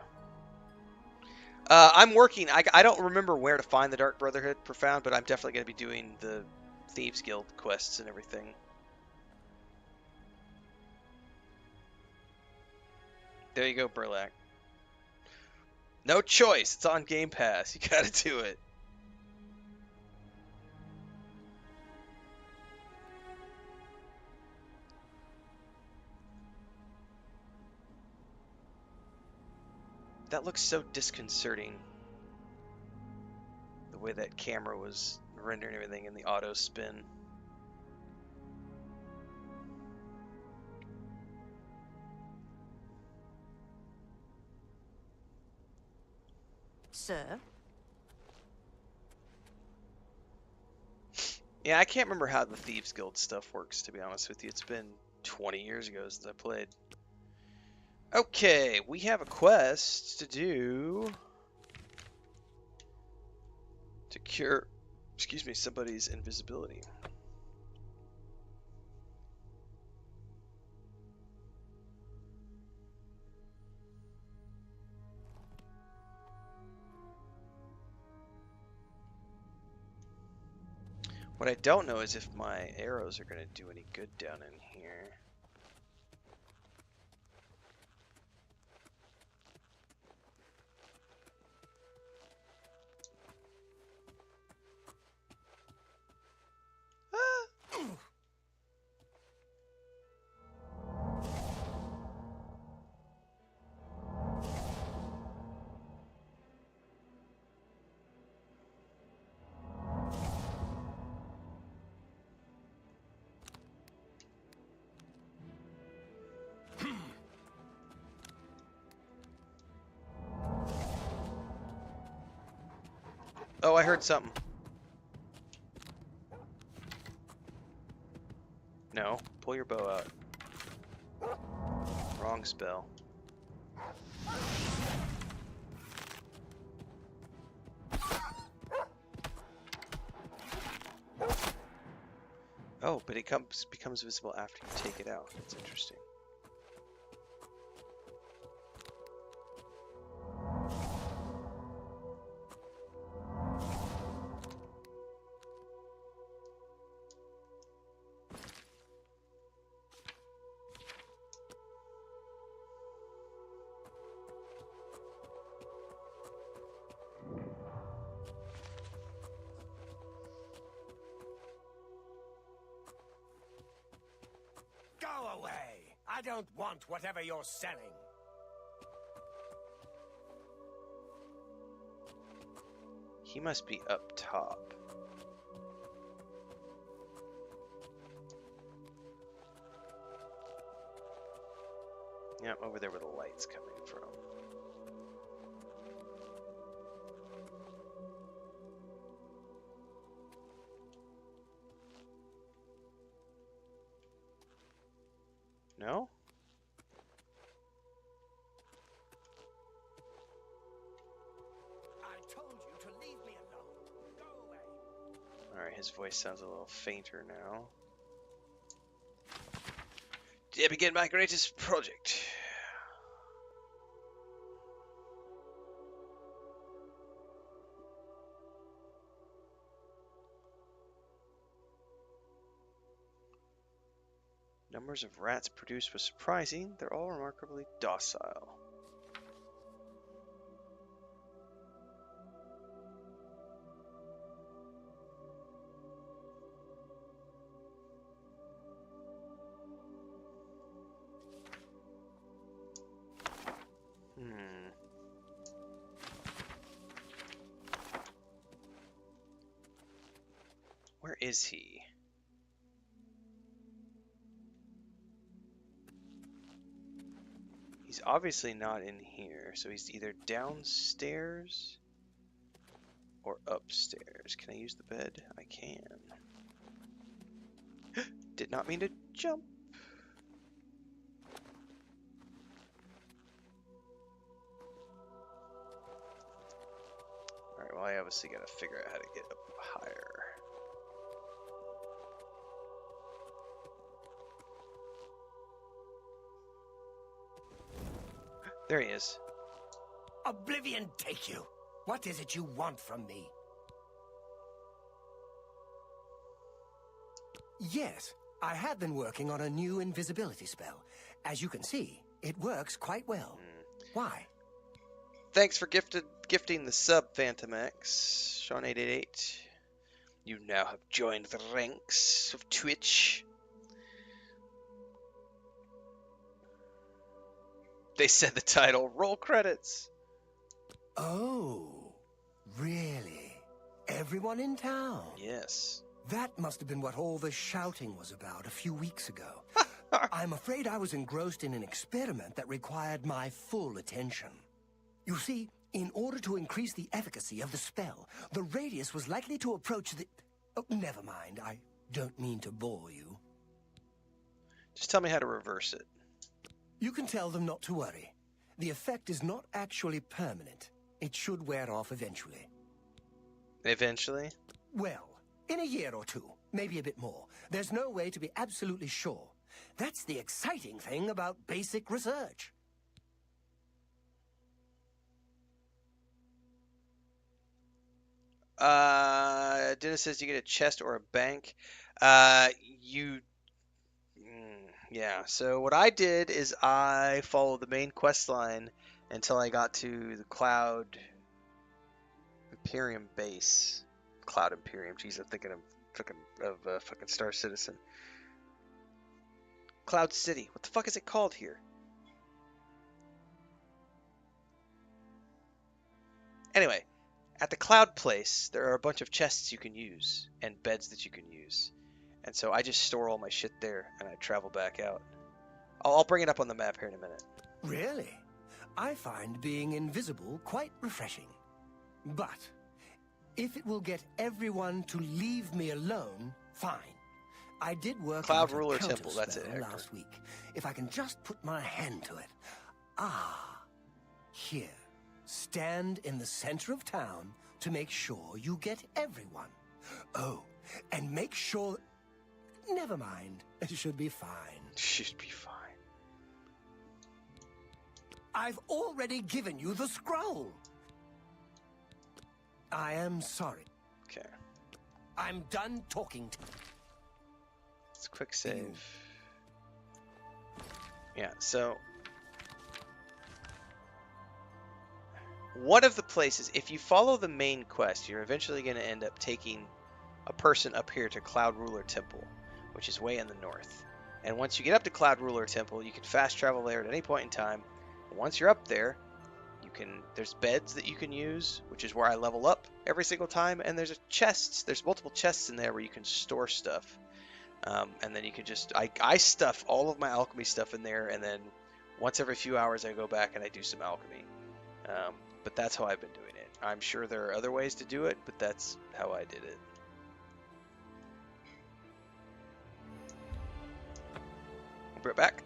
I'm working. I don't remember where to find the Dark Brotherhood Profound, but I'm definitely going to be doing the Thieves Guild quests and everything. There you go, Burlak. No choice. It's on Game Pass. You got to do it. That looks so disconcerting. The way that camera was rendering everything in the auto spin. Sir? Yeah, I can't remember how the Thieves Guild stuff works, to be honest with you. It's been 20 years ago since I played. Okay, we have a quest to do to cure, excuse me, somebody's invisibility. What I don't know is if my arrows are going to do any good down in here. Oh, I heard something. No, pull your bow out. Wrong spell. Oh, but it becomes visible after you take it out. That's interesting. Go away! I don't want whatever you're selling. He must be up top. Yeah, over there where the light's coming from. No? I told you to leave me alone. Go away. Alright, his voice sounds a little fainter now. Did I begin my greatest project? Numbers of rats produced was surprising. They're all remarkably docile. Where is he? He's obviously not in here, so he's either downstairs or upstairs. Can I use the bed? I can. Did not mean to jump. obviously got to figure out how to get up higher. There he is. Oblivion take you! What is it you want from me? Yes, I have been working on a new invisibility spell. As you can see, it works quite well. Why? Thanks for gifting the sub, Phantomax. Sean888. You now have joined the ranks of Twitch. They said the title. Roll credits. Oh, really? Everyone in town? Yes. That must have been what all the shouting was about a few weeks ago. I'm afraid I was engrossed in an experiment that required my full attention. You see, in order to increase the efficacy of the spell, the radius was likely to approach the... Oh, never mind. I don't mean to bore you. Just tell me how to reverse it. You can tell them not to worry. The effect is not actually permanent. It should wear off eventually. Eventually? Well, in a year or two, maybe a bit more. There's no way to be absolutely sure. That's the exciting thing about basic research. Dennis says you get a chest or a bank. Yeah, so what I did is I followed the main quest line until I got to the Cloud Imperium base. Cloud Imperium. Jeez, I'm thinking of fucking Star Citizen. Cloud City. What the fuck is it called here? Anyway, at the Cloud place, there are a bunch of chests you can use and beds that you can use. And so I just store all my shit there and I travel back out. I'll bring it up on the map here in a minute. Really? I find being invisible quite refreshing. But if it will get everyone to leave me alone, fine. I did work Cloud on a Ruler counter Temple, that's it, spell Hector. last week. If I can just put my hand to it. Ah, here. Stand in the center of town to make sure you get everyone. Oh, and make sure... Never mind. It should be fine. Should be fine. I've already given you the scroll. I am sorry. Okay. I'm done talking to you. Let's quick save. Yeah, so... one of the places, if you follow the main quest, you're eventually going to end up taking a person up here to Cloud Ruler Temple, which is way in the north. And once you get up to Cloud Ruler Temple, you can fast travel there at any point in time. And once you're up there, there's beds that you can use, which is where I level up every single time. And there's multiple chests in there where you can store stuff. And then you can just, I stuff all of my alchemy stuff in there, and then once every few hours I go back and I do some alchemy. But that's how I've been doing it. I'm sure there are other ways to do it, but that's how I did it. I'll be right back.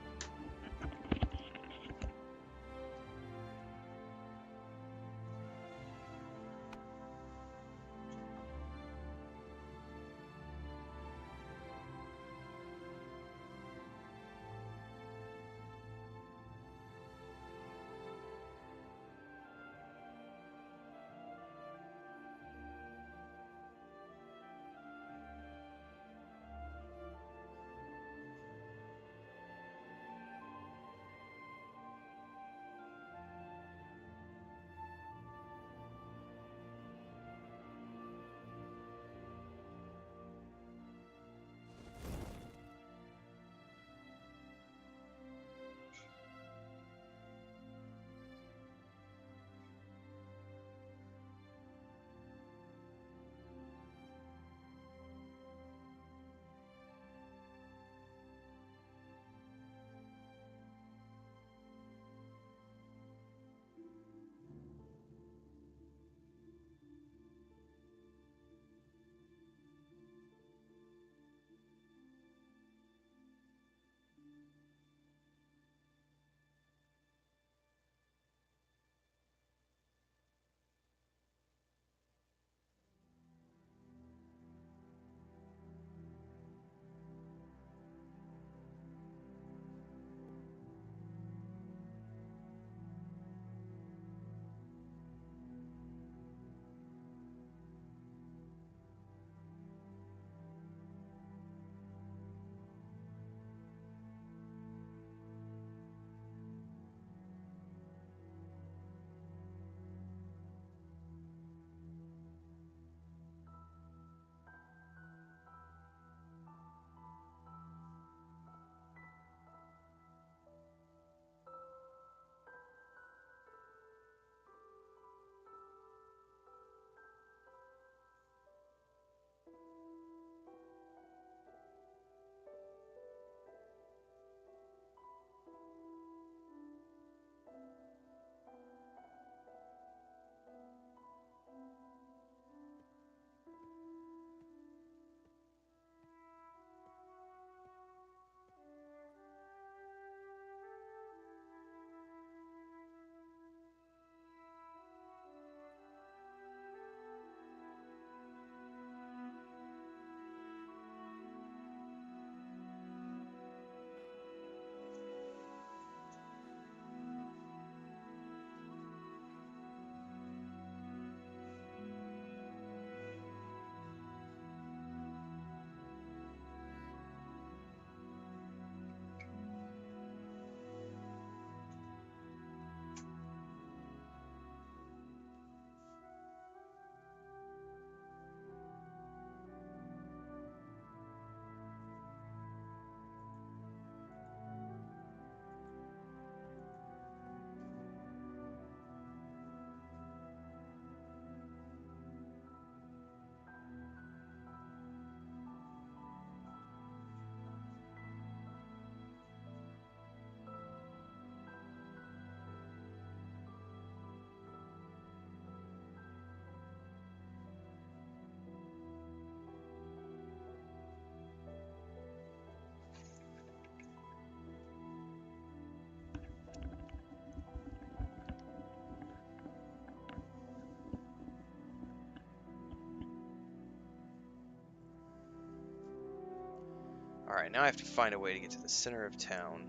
Alright, now I have to find a way to get to the center of town.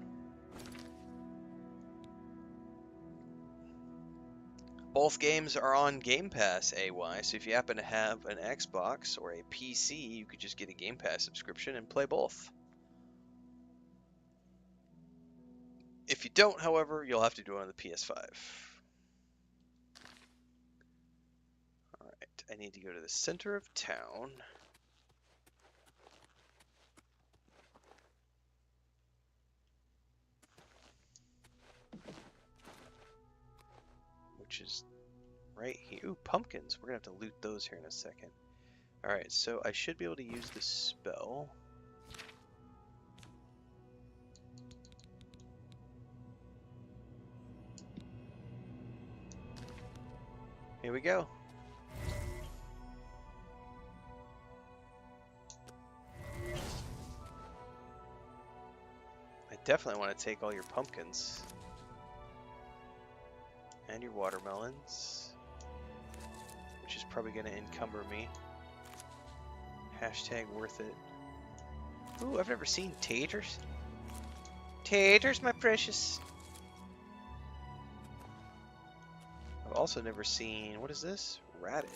Both games are on Game Pass, AY, so if you happen to have an Xbox or a PC, you could just get a Game Pass subscription and play both. If you don't, however, you'll have to do it on the PS5. Alright, I need to go to the center of town. Which is right here. Ooh, pumpkins. We're going to have to loot those here in a second. Alright, so I should be able to use the spell. Here we go. I definitely want to take all your pumpkins. And your watermelons. Which is probably going to encumber me. Hashtag worth it. Ooh, I've never seen taters. Taters, my precious. I've also never seen, what is this? Radish.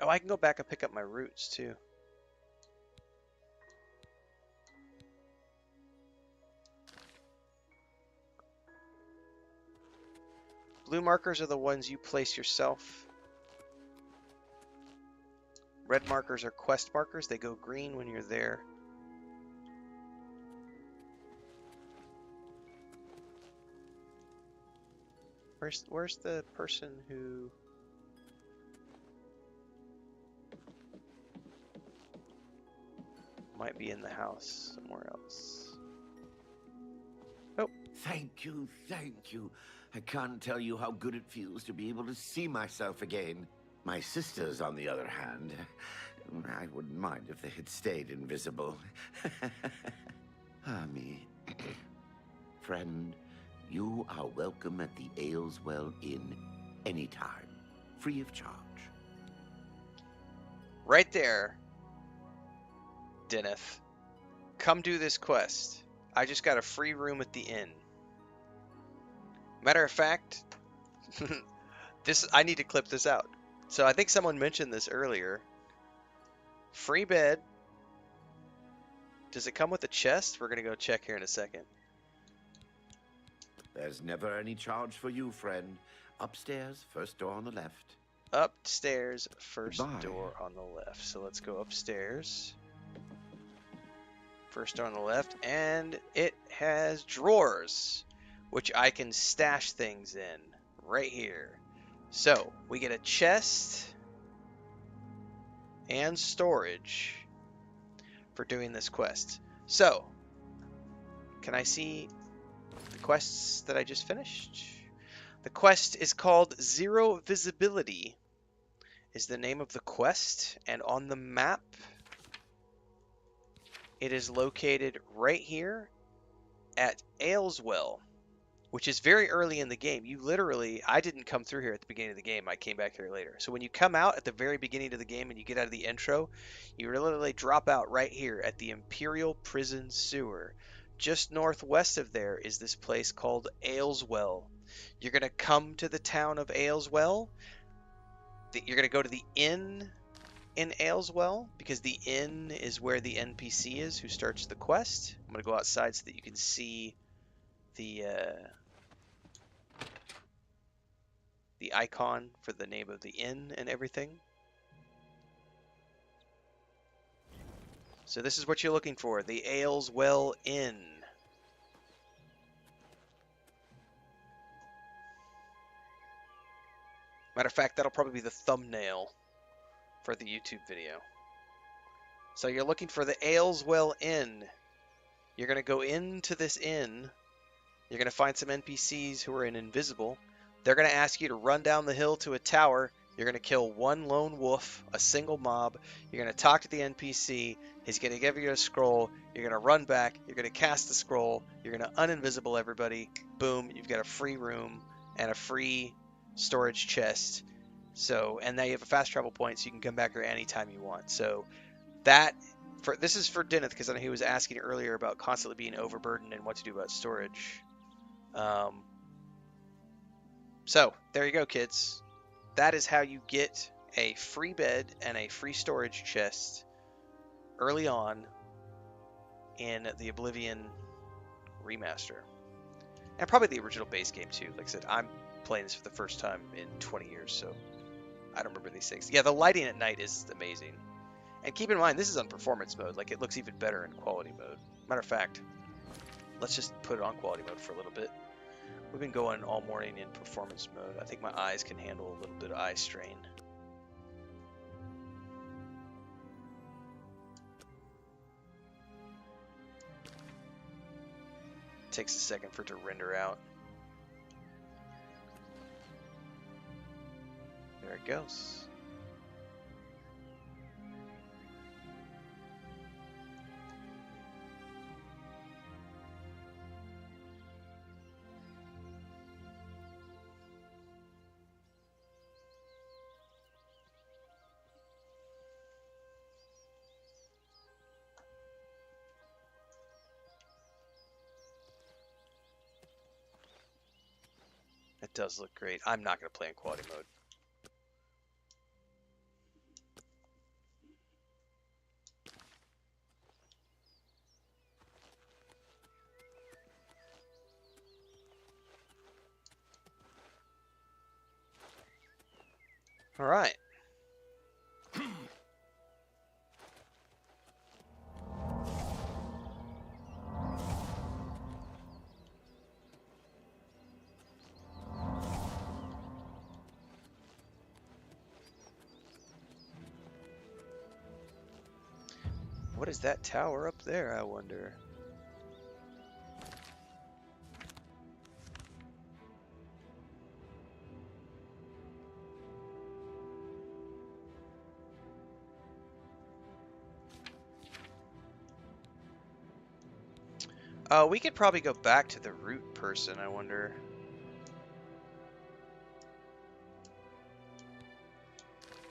Oh, I can go back and pick up my roots too. Blue markers are the ones you place yourself. Red markers are quest markers. They go green when you're there. Where's the person who... might be in the house somewhere else? Oh. Thank you, thank you. I can't tell you how good it feels to be able to see myself again. My sisters, on the other hand, I wouldn't mind if they had stayed invisible. Ah, me. Friend, you are welcome at the Ayleswell Inn anytime, free of charge. Right there, Deneth. Come do this quest. I just got a free room at the inn. Matter of fact, I need to clip this out. So I think someone mentioned this earlier. Free bed. Does it come with a chest? We're gonna go check here in a second. There's never any charge for you, friend. Upstairs, first door on the left. Upstairs, first Goodbye. door on the left. So let's go upstairs. First door on the left, and it has drawers, which I can stash things in right here. So we get a chest and storage for doing this quest. So, can I see the quests that I just finished? The quest is called Zero Visibility, is the name of the quest, and on the map, it is located right here at Ayleswell, which is very early in the game. You literally, I didn't come through here at the beginning of the game. I came back here later. So when you come out at the very beginning of the game and you get out of the intro, you literally drop out right here at the Imperial Prison Sewer. Just northwest of there is this place called Ayleswell. You're going to come to the town of Ayleswell. You're going to go to the inn in Ayleswell, because the inn is where the NPC is who starts the quest. I'm going to go outside so that you can see the icon for the name of the inn and everything. So this is what you're looking for, the Ayleswell Inn. Matter of fact, that'll probably be the thumbnail for the YouTube video. So you're looking for the Ayleswell Inn. You're going to go into this inn. You're going to find some NPCs who are invisible. They're going to ask you to run down the hill to a tower. You're going to kill one lone wolf, a single mob. You're going to talk to the NPC. He's going to give you a scroll. You're going to run back. You're going to cast the scroll. You're going to uninvisible everybody. Boom, you've got a free room and a free storage chest. So, and now you have a fast travel point, so you can come back here anytime you want. So this is for Deneth, because I know he was asking earlier about constantly being overburdened and what to do about storage. So there you go, kids. That is how you get a free bed and a free storage chest early on in the Oblivion Remaster. And probably the original base game too. Like I said, I'm playing this for the first time in 20 years, so I don't remember these things. Yeah, the lighting at night is amazing. And keep in mind, this is on performance mode. Like, it looks even better in quality mode. Matter of fact, let's just put it on quality mode for a little bit. We've been going all morning in performance mode. I think my eyes can handle a little bit of eye strain. Takes a second for it to render out. There it goes. It does look great. I'm not going to play in quality mode. All right. What is that tower up there, I wonder? We could probably go back to the root person, I wonder.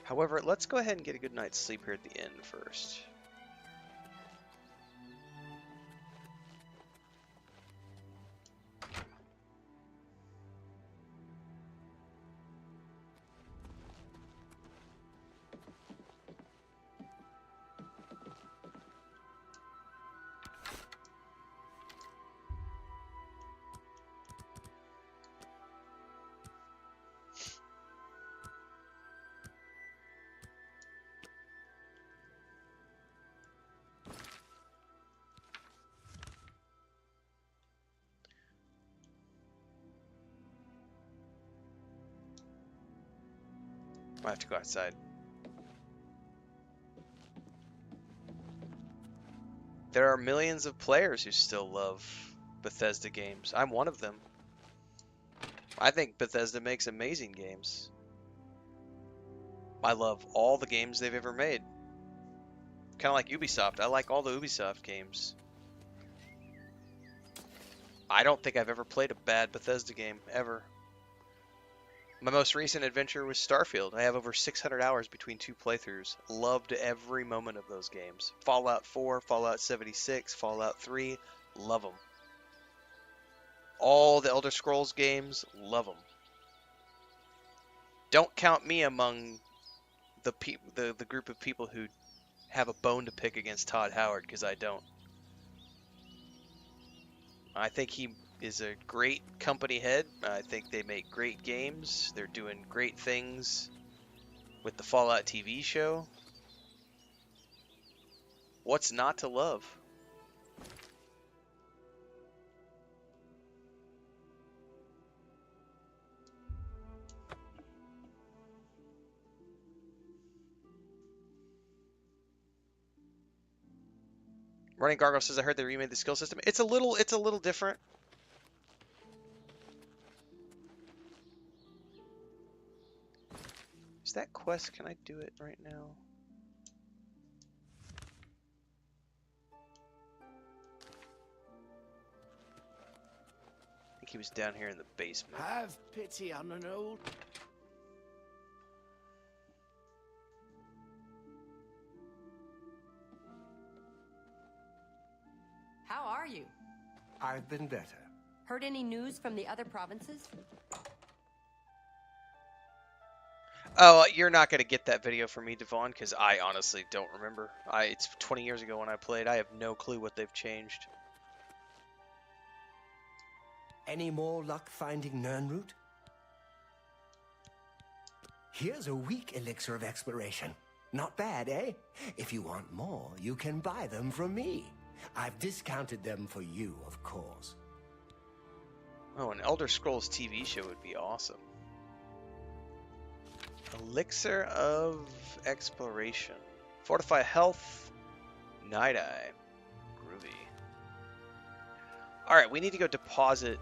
However, let's go ahead and get a good night's sleep here at the inn first. I have to go outside. There are millions of players who still love Bethesda games. I'm one of them. I think Bethesda makes amazing games. I love all the games they've ever made. Kind of like Ubisoft. I like all the Ubisoft games. I don't think I've ever played a bad Bethesda game, ever. My most recent adventure was Starfield. I have over 600 hours between 2 playthroughs. Loved every moment of those games. Fallout 4, Fallout 76, Fallout 3, love them. All the Elder Scrolls games, love them. Don't count me among the group of people who have a bone to pick against Todd Howard, because I don't. I think he is a great company head. I think they make great games. They're doing great things with the Fallout TV show. What's not to love? Running Gargoyle says, I heard they remade the skill system. It's a little different. Is that quest? Can I do it right now? I think he was down here in the basement. Have pity on an old... How are you? I've been better. Heard any news from the other provinces? Oh, you're not going to get that video from me, Devon, because I honestly don't remember. It's 20 years ago when I played. I have no clue what they've changed. Any more luck finding Nirnroot? Here's a weak elixir of exploration. Not bad, eh? If you want more, you can buy them from me. I've discounted them for you, of course. Oh, an Elder Scrolls TV show would be awesome. Elixir of Exploration. Fortify Health. Night Eye. Groovy. Alright, we need to go deposit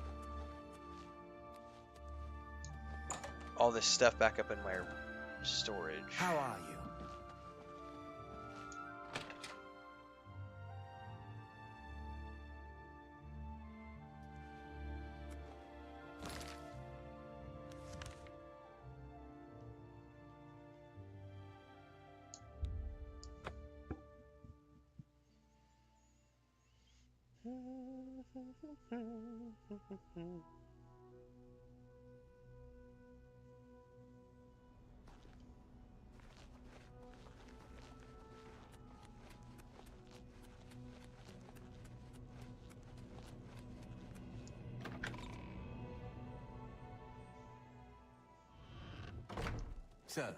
all this stuff back up in my storage. How are you? Sir.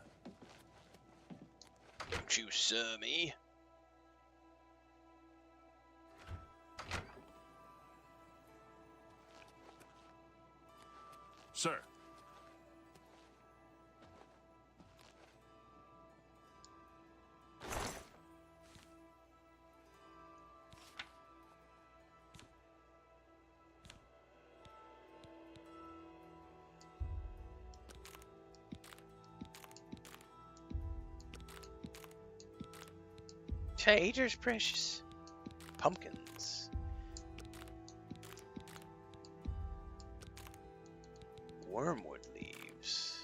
Don't you sir me? Sir. Taters, precious. Pumpkins. Wormwood leaves.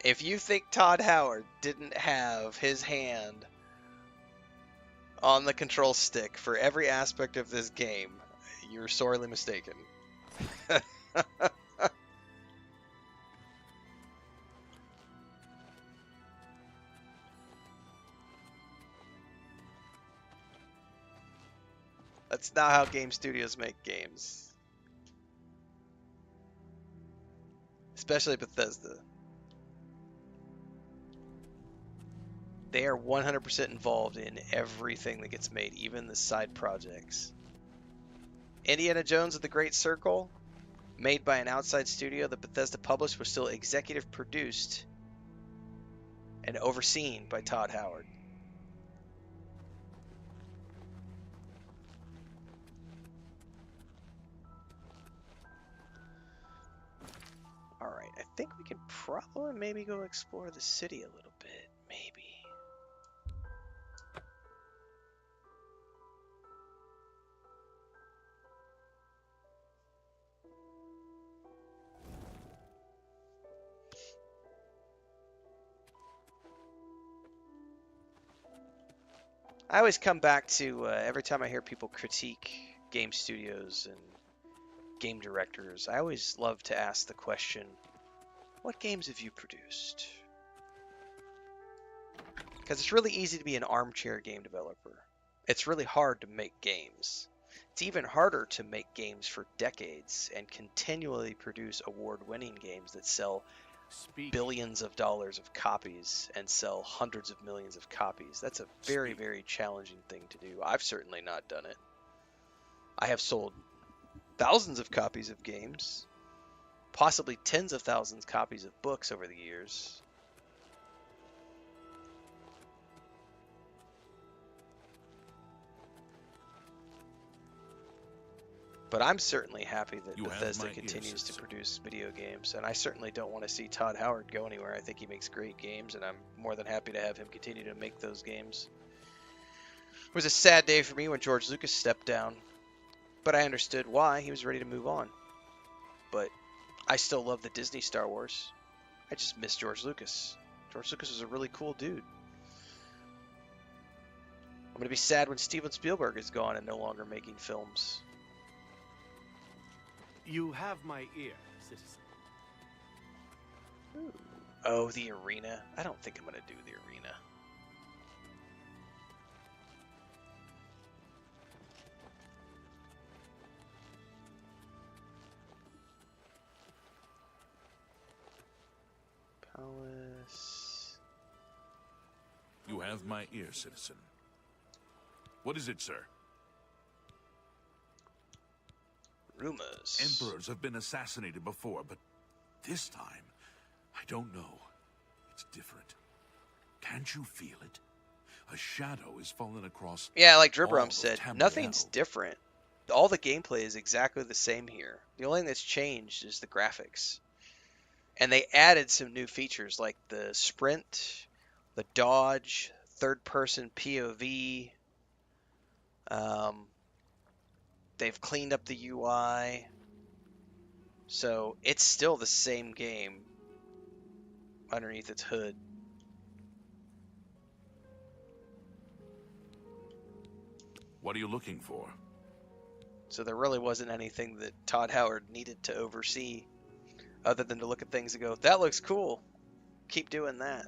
If you think Todd Howard didn't have his hand on the control stick for every aspect of this game, you're sorely mistaken. That's not how game studios make games. Especially Bethesda. They are 100% involved in everything that gets made, even the side projects. Indiana Jones of the Great Circle, made by an outside studio that Bethesda published, was still executive produced and overseen by Todd Howard. Alright, I think we can probably maybe go explore the city a little bit. Maybe. I always come back to every time I hear people critique game studios and game directors, I always love to ask the question, what games have you produced? Because it's really easy to be an armchair game developer. It's really hard to make games. It's even harder to make games for decades and continually produce award-winning games that sell billions of dollars of copies and sell hundreds of millions of copies. That's a very, very challenging thing to do. I've certainly not done it. I have sold thousands of copies of games, possibly tens of thousands of copies of books over the years. But I'm certainly happy that You have Bethesda my ear, continues to citizen. produce video games, and I certainly don't want to see Todd Howard go anywhere. I think he makes great games, and I'm more than happy to have him continue to make those games. It was a sad day for me when George Lucas stepped down, but I understood why. He was ready to move on. But I still love the Disney Star Wars. I just miss George Lucas. George Lucas was a really cool dude. I'm going to be sad when Steven Spielberg is gone and no longer making films. You have my ear, citizen. Ooh. Oh, the arena. I don't think I'm going to do the arena. Palace. You have my ear, citizen. What is it, sir? Rumors. Emperors have been assassinated before, but this time, I don't know. It's different. Can't you feel it? A shadow is falling across. Yeah, like all Dribram of said, Tamriel. nothing's different. All the gameplay is exactly the same here. The only thing that's changed is the graphics. And they added some new features like the sprint, the dodge, third-person POV. They've cleaned up the UI. So it's still the same game underneath its hood. What are you looking for? So there really wasn't anything that Todd Howard needed to oversee other than to look at things and go, that looks cool. Keep doing that.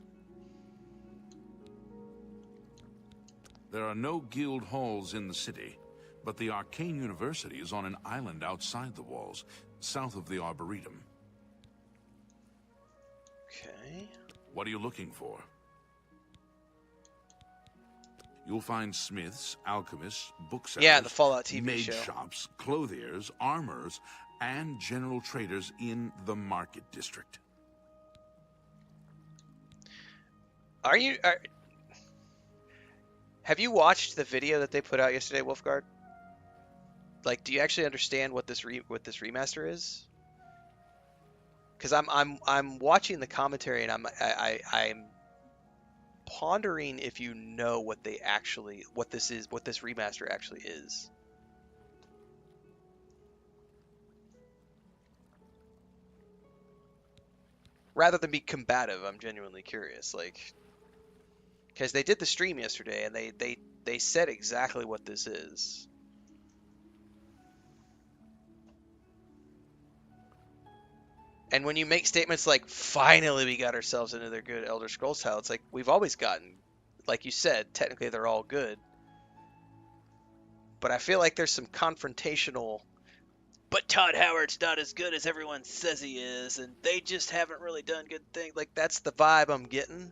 There are no guild halls in the city, but the Arcane University is on an island outside the walls, south of the Arboretum. Okay. What are you looking for? You'll find smiths, alchemists, booksellers, Yeah, the Fallout TV maid show. shops, clothiers, armorers, and general traders in the market district. Have you watched the video that they put out yesterday, Wolfguard? Like, do you actually understand what this remaster is? Because I'm watching the commentary and I'm pondering if you know what this remaster actually is. Rather than be combative, I'm genuinely curious, like, because they did the stream yesterday and they said exactly what this is. And when you make statements like, finally we got ourselves another good Elder Scrolls title, it's like, we've always gotten, like you said, technically they're all good. But I feel like there's some confrontational, but Todd Howard's not as good as everyone says he is, and they just haven't really done good things. Like, that's the vibe I'm getting.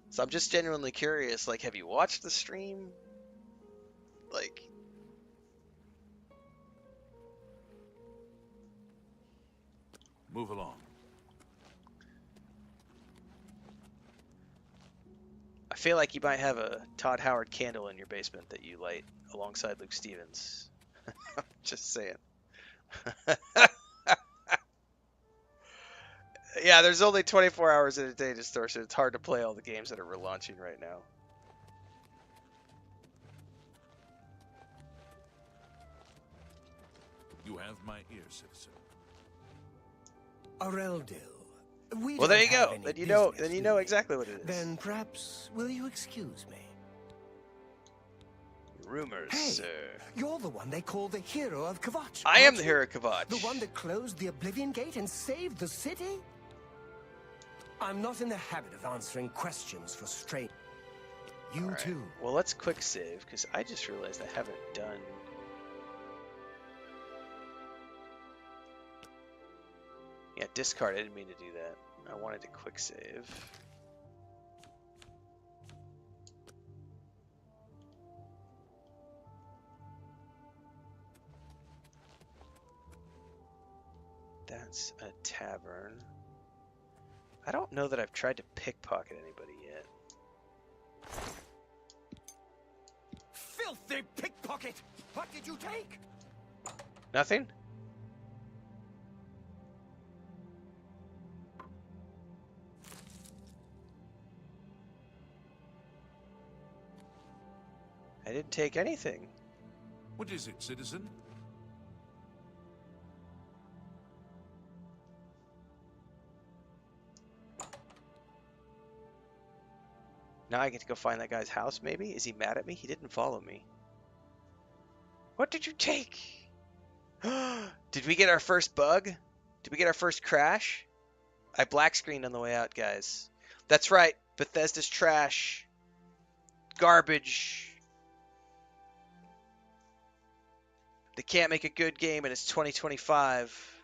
So I'm just genuinely curious, like, have you watched the stream? Like... Move along. I feel like you might have a Todd Howard candle in your basement that you light alongside Luke Stevens. Just saying. Yeah, there's only 24 hours in a day, Distortion. It's hard to play all the games that are relaunching right now. You have my ear, citizen. Areldil. Well, there you go. Then you know exactly what it is. Then perhaps will you excuse me? Rumors, Hey, sir. you're the one they call the hero of Kvatch. I am aren't the you? hero of Kvatch. The one that closed the Oblivion Gate and saved the city? I'm not in the habit of answering questions for straight. You All right. too. Well, let's quick save, because I just realized I haven't done... Yeah, discard. I didn't mean to do that. I wanted to quick save. That's a tavern. I don't know that I've tried to pickpocket anybody yet. Filthy pickpocket! What did you take? Nothing? I didn't take anything. What is it, citizen? Now I get to go find that guy's house, maybe? Is he mad at me? He didn't follow me. What did you take? Did we get our first bug? Did we get our first crash? I black screened on the way out, guys. That's right. Bethesda's trash. Garbage. They can't make a good game and it's 2025.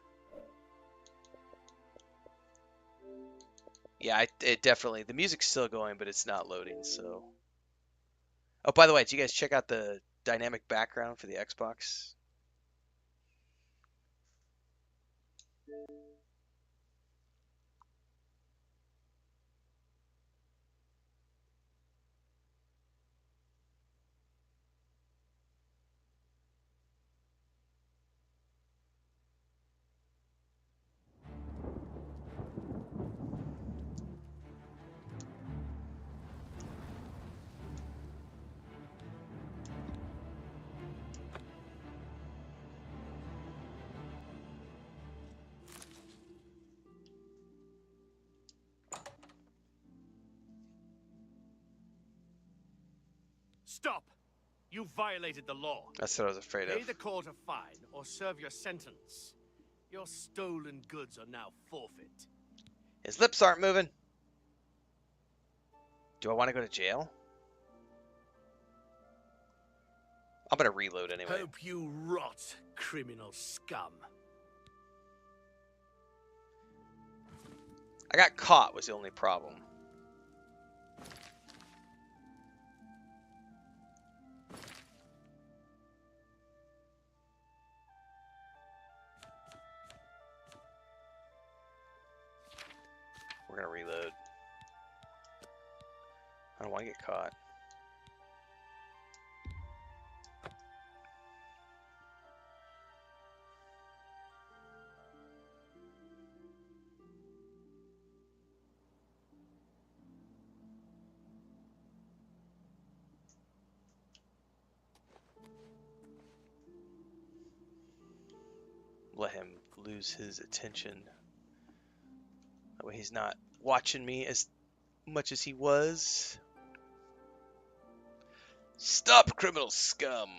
Yeah, it definitely... The music's still going, but it's not loading, so... Oh, by the way, did you guys check out the dynamic background for the Xbox? Stop! You violated the law. That's what I was afraid of. Pay the court a fine or serve your sentence. Your stolen goods are now forfeit. His lips aren't moving. Do I want to go to jail? I'm going to reload anyway. Hope you rot, criminal scum. I got caught was the only problem. We're gonna reload. I don't want to get caught. Let him lose his attention. That way he's not watching me as much as he was. Stop, criminal scum!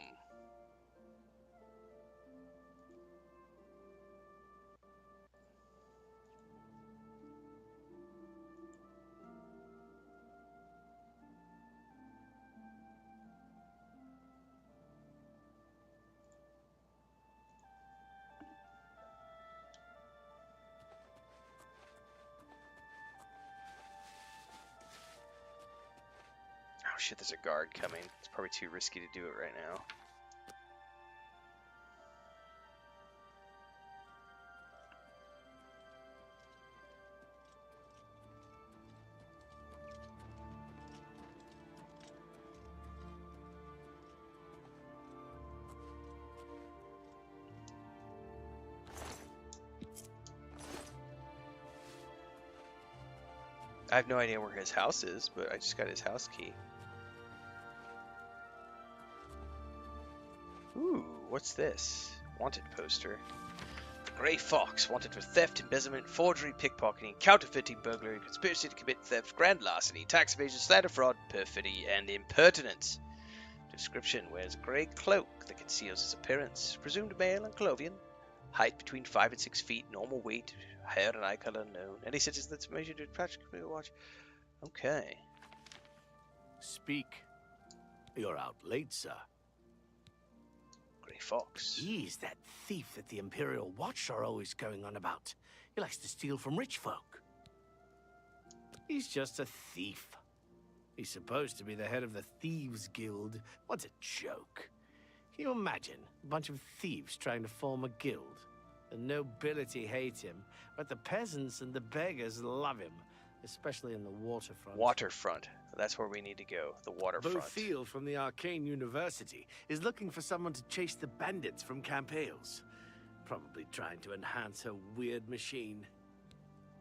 Oh shit, there's a guard coming. It's probably too risky to do it right now. I have no idea where his house is, but I just got his house key. Ooh, what's this? Wanted poster. The Grey Fox, wanted for theft, embezzlement, forgery, pickpocketing, counterfeiting, burglary, conspiracy to commit theft, grand larceny, tax evasion, slander, fraud, perfidy, and impertinence. Description: wears a grey cloak that conceals his appearance. Presumed male and Clovian. Height between 5 and 6 feet. Normal weight. Hair and eye color unknown. Any senses that's measured to practically watch. Okay. Speak. You're out late, sir. Grey Fox. He's that thief that the Imperial Watch are always going on about. He likes to steal from rich folk. He's just a thief. He's supposed to be the head of the Thieves Guild. What a joke. Can you imagine a bunch of thieves trying to form a guild? The nobility hate him, but the peasants and the beggars love him, especially in the waterfront. Waterfront. That's where we need to go. The waterfront. Thiel from the Arcane University is looking for someone to chase the bandits from Camp Hales. Probably trying to enhance her weird machine.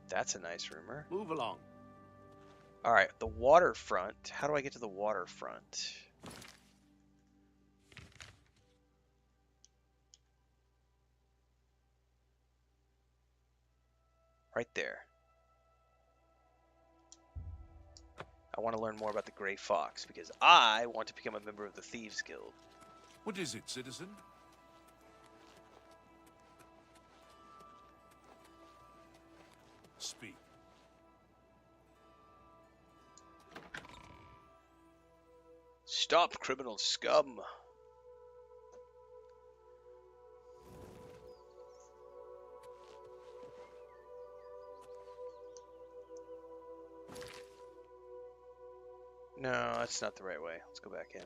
That's a nice rumor. Move along. All right, the waterfront. How do I get to the waterfront? Right there. I want to learn more about the Gray Fox because I want to become a member of the Thieves Guild. What is it, citizen? Speak. Stop, criminal scum. No, that's not the right way. Let's go back in.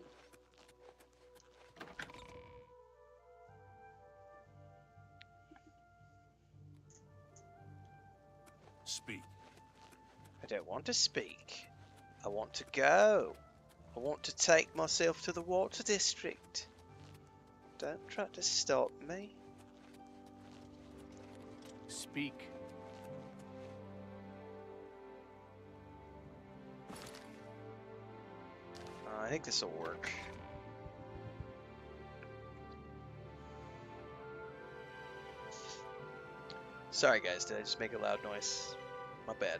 Speak. I don't want to speak. I want to go. I want to take myself to the water district. Don't try to stop me. Speak. I think this will work. Sorry guys, did I just make a loud noise? My bad.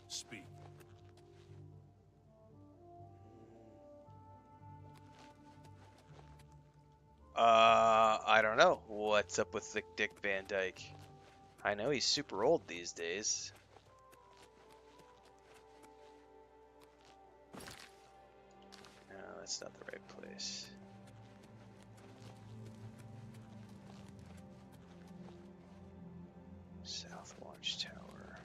Speak. I don't know. What's up with Thick Dick Van Dyke? I know he's super old these days. No, that's not the right place. South Watchtower.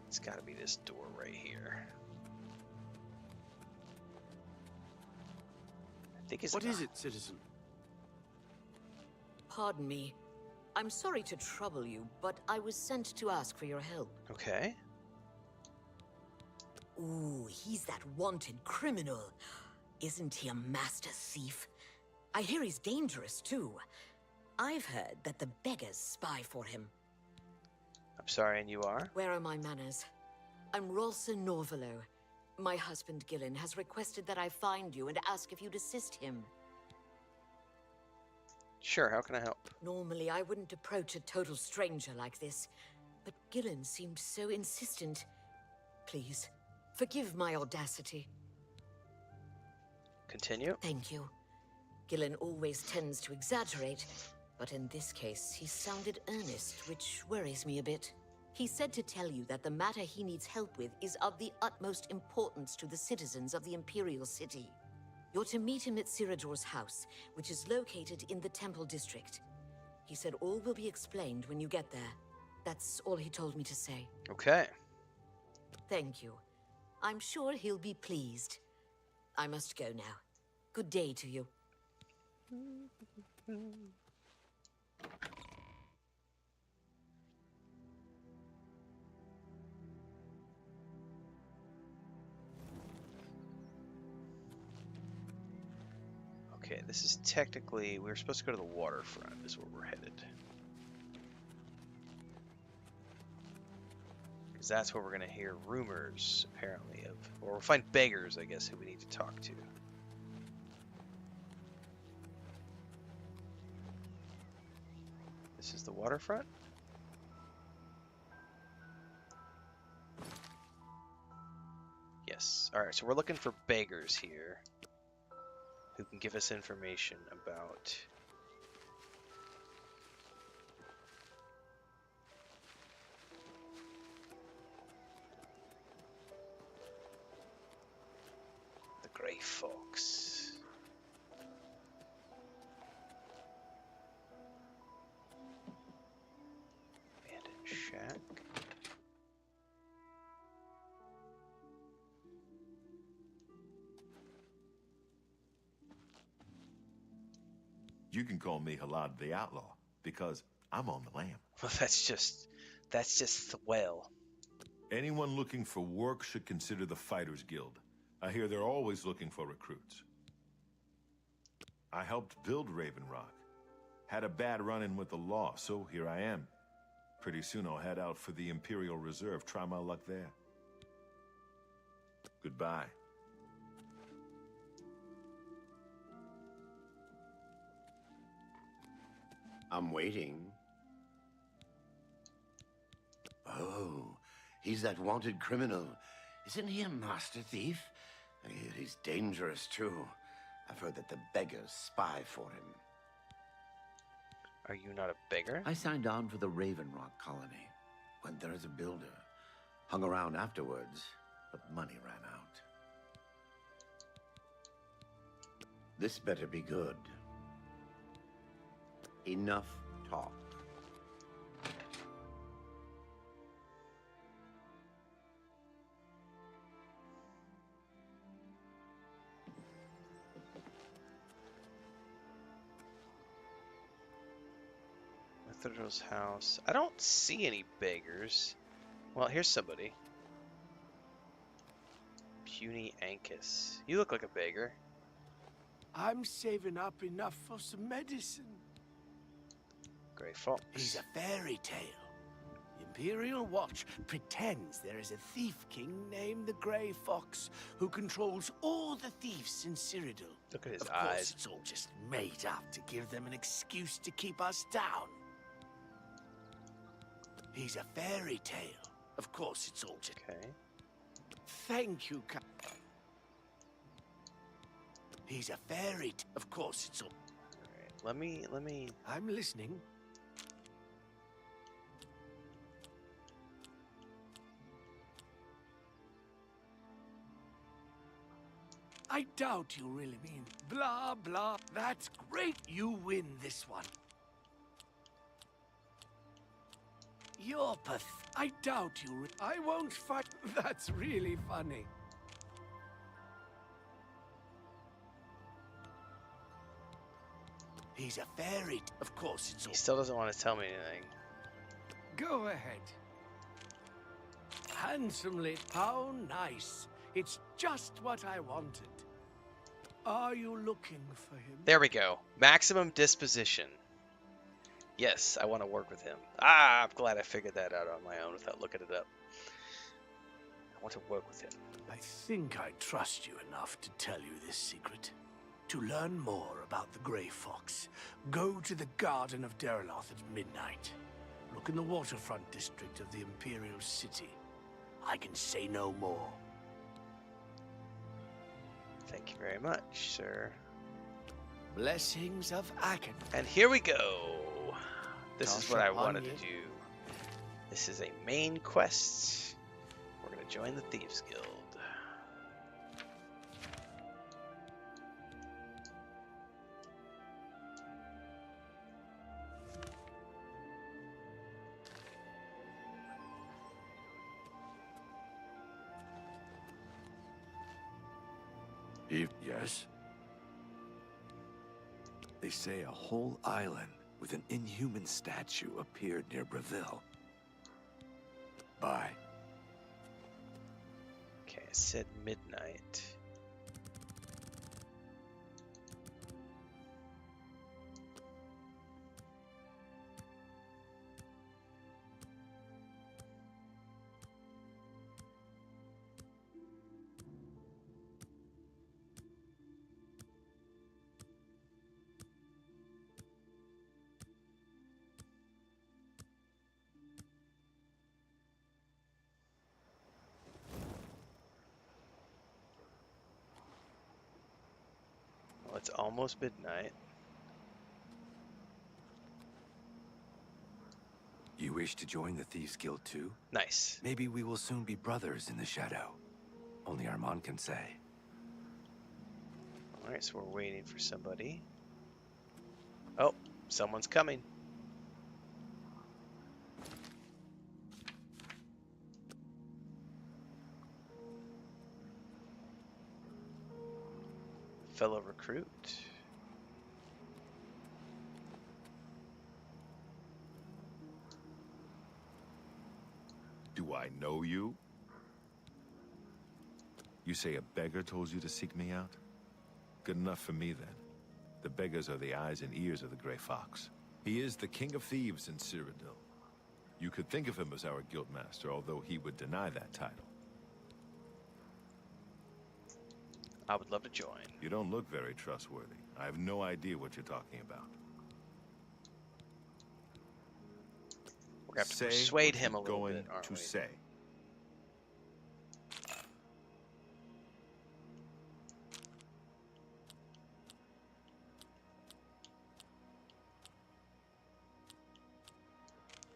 It's gotta be this door right here. What is it, citizen? Pardon me. I'm sorry to trouble you, but I was sent to ask for your help. Okay. Ooh, he's that wanted criminal. Isn't he a master thief? I hear he's dangerous, too. I've heard that the beggars spy for him. I'm sorry, and you are? Where are my manners? I'm Rolsa Norvalo. My husband, Gillen, has requested that I find you and ask if you'd assist him. Sure, how can I help? Normally, I wouldn't approach a total stranger like this, but Gillen seemed so insistent. Please, forgive my audacity. Continue. Thank you. Gillen always tends to exaggerate, but in this case, he sounded earnest, which worries me a bit. He said to tell you that the matter he needs help with is of the utmost importance to the citizens of the Imperial City. You're to meet him at Ciridor's house, which is located in the Temple District. He said all will be explained when you get there. That's all he told me to say. Okay. Thank you. I'm sure he'll be pleased. I must go now. Good day to you. Okay, this is technically, we were supposed to go to the waterfront, is where we're headed. Because that's where we're going to hear rumors, apparently, of, or we'll find beggars, I guess, who we need to talk to. This is the waterfront? Yes. Alright, so we're looking for beggars here who can give us information about the Grey Fox. Abandoned shack. You can call me Halad the Outlaw, because I'm on the lam. Well, that's just swell. Anyone looking for work should consider the Fighters Guild. I hear they're always looking for recruits. I helped build Raven Rock. Had a bad run-in with the law, so here I am. Pretty soon I'll head out for the Imperial Reserve, try my luck there. Goodbye. I'm waiting. Oh, he's that wanted criminal. Isn't he a master thief? He's dangerous, too. I've heard that the beggars spy for him. Are you not a beggar? I signed on for the Raven Rock colony. Went there as a builder. Hung around afterwards, but money ran out. This better be good. Enough talk. Cathedral's house. I don't see any beggars. Well, here's somebody. Puny Ankus. You look like a beggar. I'm saving up enough for some medicine. Grey Fox. He's a fairy tale. The Imperial Watch pretends there is a thief king named the Grey Fox who controls all the thieves in Cyrodiil. Look at his Of eyes. course, it's all just made up to give them an excuse to keep us down. He's a fairy tale. Of course, it's all just... Okay. Thank you, He's a fairy tale. Of course, it's all... All right. Let me... I'm listening. I doubt you really mean blah, blah. That's great. You win this one. You're I doubt you. I won't fight. That's really funny. He's a fairy. Of course, it's all. He still doesn't want to tell me anything. Go ahead. Handsomely. How nice. It's just what I wanted. Are you looking for him? There we go. Maximum disposition. Yes, I want to work with him. Ah, I'm glad I figured that out on my own without looking it up. I want to work with him. I think I trust you enough to tell you this secret. To learn more about the Grey Fox, go to the Garden of Deraloth at midnight. Look in the waterfront district of the Imperial City. I can say no more. Thank you very much, sir. Blessings of Aken. And here we go. This is Toss what I upon wanted you. to do. This is a main quest. We're going to join the Thieves Guild. Yes? They say a whole island with an inhuman statue appeared near Breville. Bye. Okay, I said midnight. Well, it's almost midnight. You wish to join the Thieves Guild too? Nice. Maybe we will soon be brothers in the shadow. Only Armand can say. Alright, so we're waiting for somebody. Oh, someone's coming. Fellow recruit. I know you? You say a beggar told you to seek me out? Good enough for me, then. The beggars are the eyes and ears of the Grey Fox. He is the king of thieves in Cyrodiil. You could think of him as our guildmaster, although he would deny that title. I would love to join. You don't look very trustworthy. I have no idea what you're talking about. We're going to have to persuade him a little bit, aren't we? Say.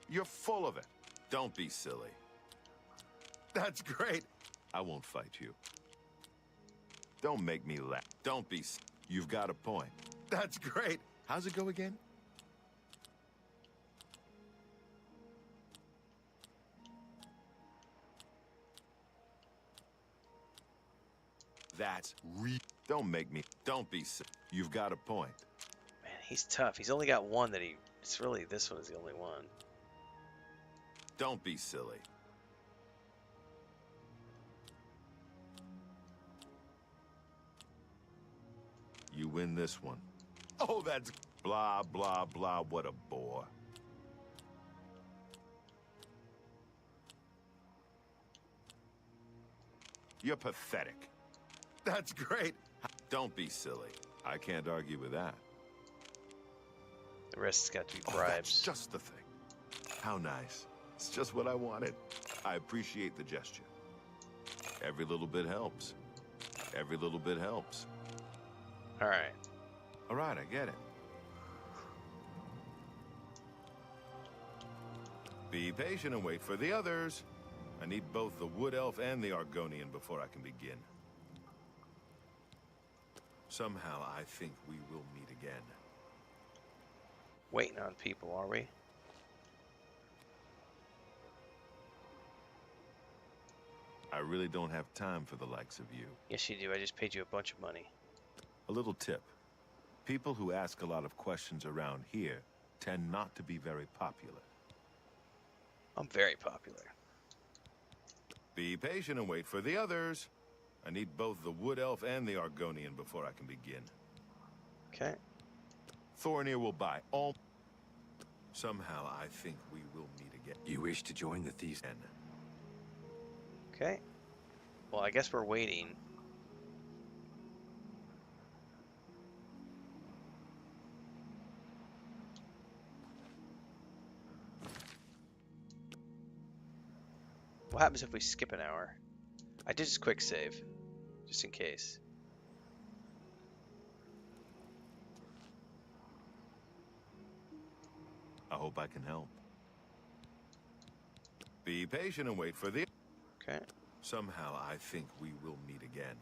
You're full of it. Don't be silly. That's great. I won't fight you. Don't make me laugh. Don't be... You've got a point. That's great. How's it go again? That's Don't make me... Don't be... You've got a point. Man, he's tough. He's only got one that he... It's really... This one is the only one. Don't be silly. You win this one. Oh, that's blah, blah, blah. What a bore. You're pathetic. That's great. Don't be silly. I can't argue with that. The rest's got to be bribes. Oh, that's just the thing. How nice. It's just what I wanted. I appreciate the gesture. Every little bit helps. Every little bit helps. All right. All right, I get it. Be patient and wait for the others. I need both the Wood Elf and the Argonian before I can begin. Somehow I think we will meet again. Waiting on people, are we? I really don't have time for the likes of you. Yes, you do. I just paid you a bunch of money. A little tip. People who ask a lot of questions around here tend not to be very popular. I'm very popular. Be patient and wait for the others. I need both the Wood Elf and the Argonian before I can begin. Okay. Thornir will buy all... Somehow I think we will meet again. You wish to join the Thieves Guild? Okay. Well, I guess we're waiting. What happens if we skip an hour? I did just quick save, just in case. I hope I can help. Be patient and wait for the... Okay. Somehow I think we will meet again.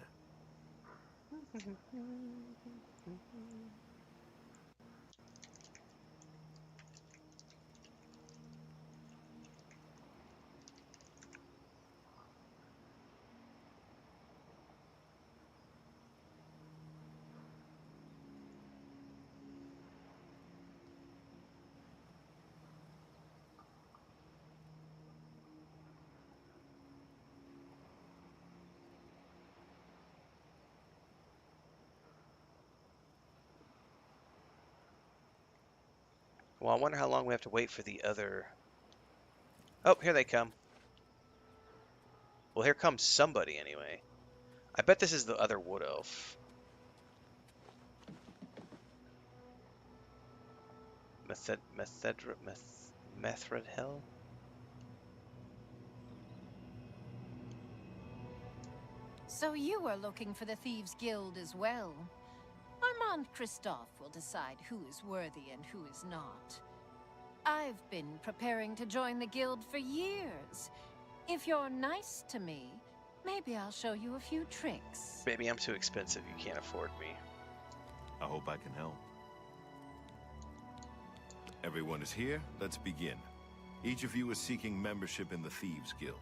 Well, I wonder how long we have to wait for the other... Oh, here they come. Well, here comes somebody anyway. I bet this is the other Wood Elf. Methredhel? So you were looking for the Thieves Guild as well. Armand Christophe will decide who is worthy and who is not. I've been preparing to join the guild for years. If you're nice to me, maybe I'll show you a few tricks. Baby, I'm too expensive. You can't afford me. I hope I can help. Everyone is here. Let's begin. Each of you is seeking membership in the Thieves Guild.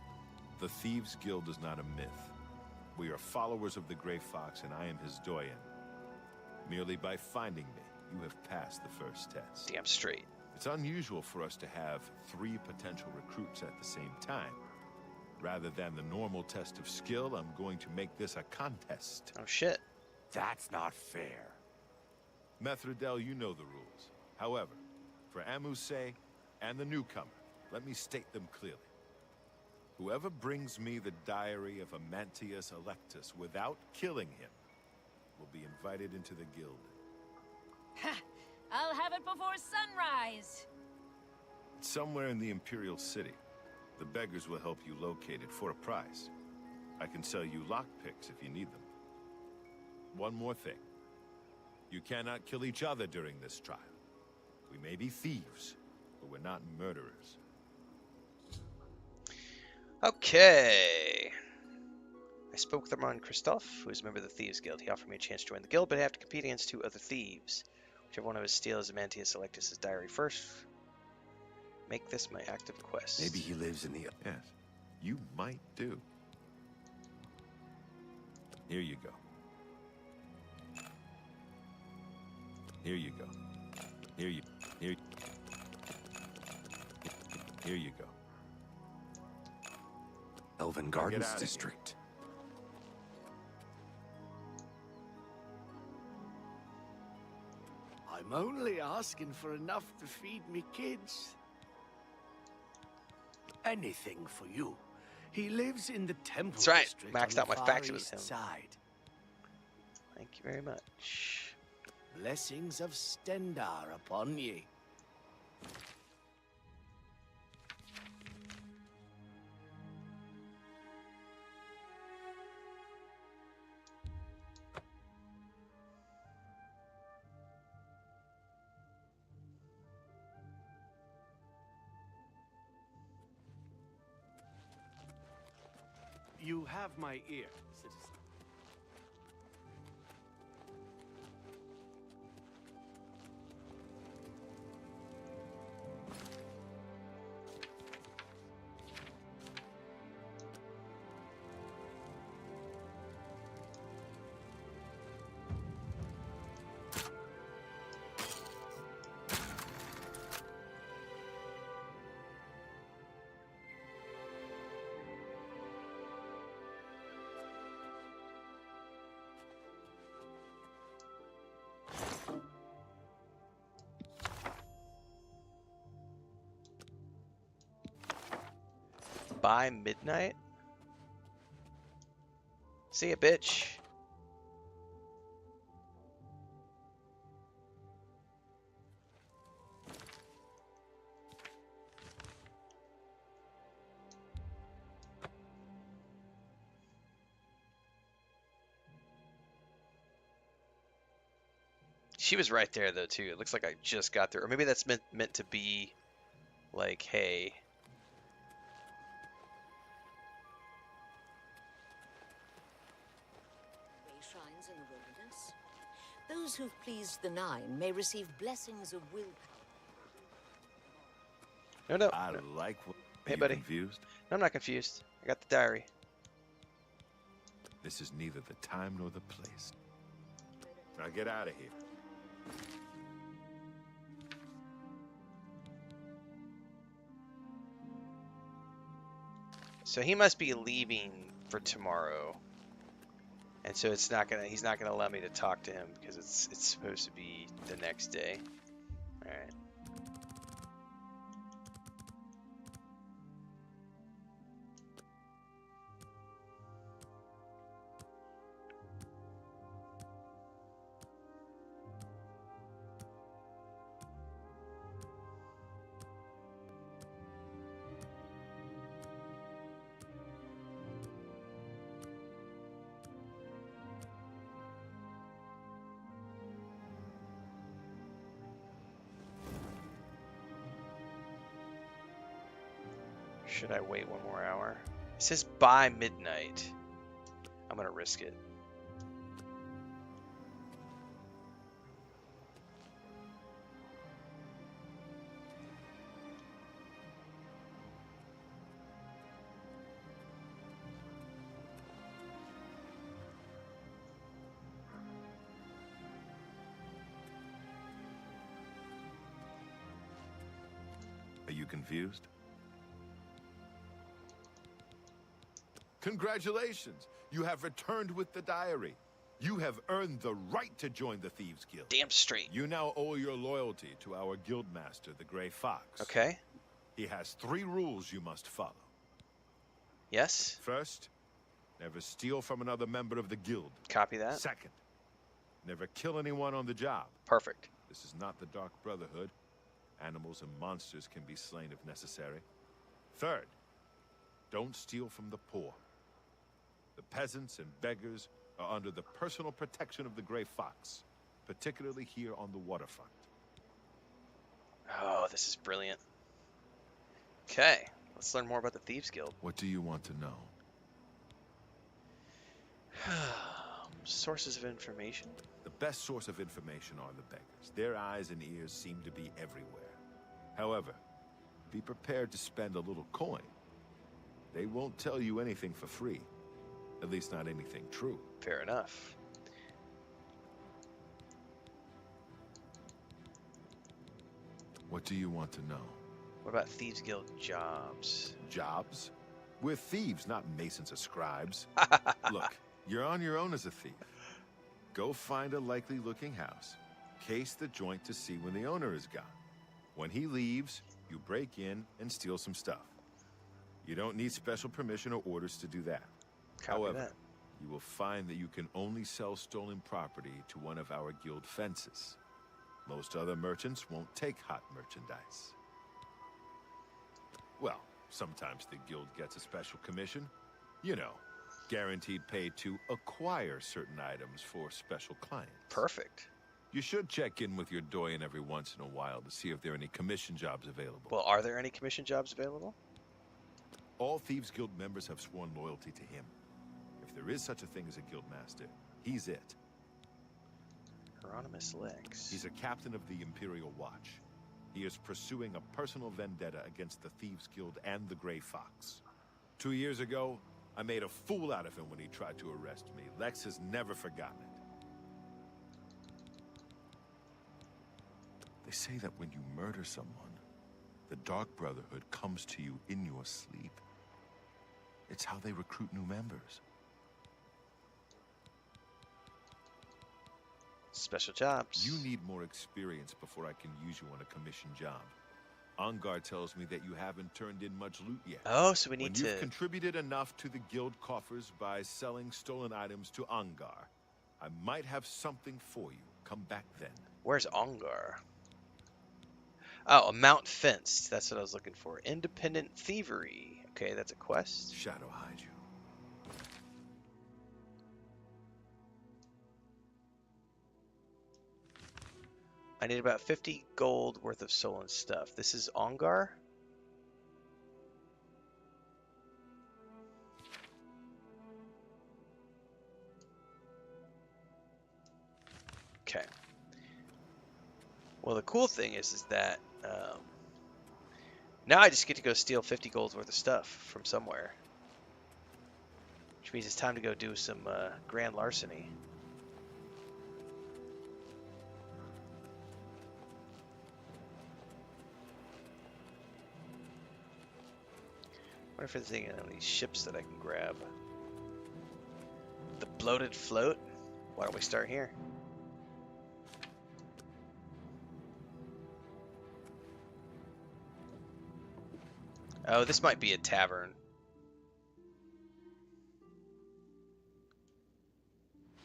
The Thieves Guild is not a myth. We are followers of the Grey Fox, and I am his doyen. Merely by finding me, you have passed the first test. Damn straight. It's unusual for us to have 3 potential recruits at the same time. Rather than the normal test of skill, I'm going to make this a contest. Oh, shit. That's not fair. Methredel, you know the rules. However, for Amuse and the newcomer, let me state them clearly. Whoever brings me the diary of Amantius Electus without killing him will be invited into the guild. Ha! I'll have it before sunrise. It's somewhere in the Imperial City. The beggars will help you locate it for a price. I can sell you lockpicks if you need them. One more thing. You cannot kill each other during this trial. We may be thieves, but we're not murderers. Okay. I spoke with Armand Christophe, who is a member of the Thieves Guild. He offered me a chance to join the guild, but I have to compete against 2 other thieves. Whichever one of us steals Amantius Electus' diary first, make this my active quest. Maybe he lives in the... Yes, you might do. Here you go. Here you go. Here you go. Elven Gardens District. I'm only asking for enough to feed me kids. Anything for you. He lives in the temple That's right. district Maxed on out my the faction Far with East him. Side. Thank you very much. Blessings of Stendar upon ye. You have my ear, citizen. By midnight? See ya, bitch. She was right there though too. It looks like I just got there, or maybe that's meant to be like, hey. Shrines in the wilderness. Those who've pleased the Nine may receive blessings of willpower. No. I like what... Hey, Are you buddy. confused? No, I'm not confused. I got the diary. This is neither the time nor the place. Now get out of here. So he must be leaving for tomorrow. And so he's not gonna allow me to talk to him because it's supposed to be the next day. All right. Should I wait one more hour? It says by midnight. I'm gonna risk it. Are you confused? Congratulations! You have returned with the diary. You have earned the right to join the Thieves Guild. Damn straight. You now owe your loyalty to our guildmaster, the Grey Fox. Okay. He has 3 rules you must follow. Yes. First, never steal from another member of the guild. Copy that. Second, never kill anyone on the job. Perfect. This is not the Dark Brotherhood. Animals and monsters can be slain if necessary. Third, don't steal from the poor. The peasants and beggars are under the personal protection of the Grey Fox, particularly here on the waterfront. Oh, this is brilliant. Okay, let's learn more about the Thieves Guild. What do you want to know? Sources of information. The best source of information are the beggars. Their eyes and ears seem to be everywhere. However, be prepared to spend a little coin. They won't tell you anything for free. At least not anything true. Fair enough. What do you want to know? What about Thieves Guild jobs? Jobs? We're thieves, not masons or scribes. Look, you're on your own as a thief. Go find a likely-looking house. Case the joint to see when the owner is gone. When he leaves, you break in and steal some stuff. You don't need special permission or orders to do that. However, you will find that you can only sell stolen property to one of our guild fences. Most other merchants won't take hot merchandise. Well, sometimes the guild gets a special commission. You know, guaranteed pay to acquire certain items for special clients. Perfect. You should check in with your doyen every once in a while to see if there are any commission jobs available. Well, are there any commission jobs available? All Thieves Guild members have sworn loyalty to him. If there is such a thing as a guild master, he's it. Hieronymus Lex. He's a captain of the Imperial Watch. He is pursuing a personal vendetta against the Thieves Guild and the Grey Fox. 2 years ago, I made a fool out of him when he tried to arrest me. Lex has never forgotten it. They say that when you murder someone, the Dark Brotherhood comes to you in your sleep. It's how they recruit new members. Special jobs. You need more experience before I can use you on a commission job. Ongar tells me that you haven't turned in much loot yet. Oh, so we need When you've contributed enough to the guild coffers by selling stolen items to Ongar, I might have something for you. Come back then. Where's Ongar? Oh, a mount fenced. That's what I was looking for. Independent thievery. Okay, that's a quest. Shadow hide you. I need about 50 gold worth of stolen stuff. This is Ongar? Okay. Well, the cool thing is that now I just get to go steal 50 gold worth of stuff from somewhere. Which means it's time to go do some grand larceny. I wonder if there's any of these ships that I can grab. The bloated float? Why don't we start here? Oh, this might be a tavern.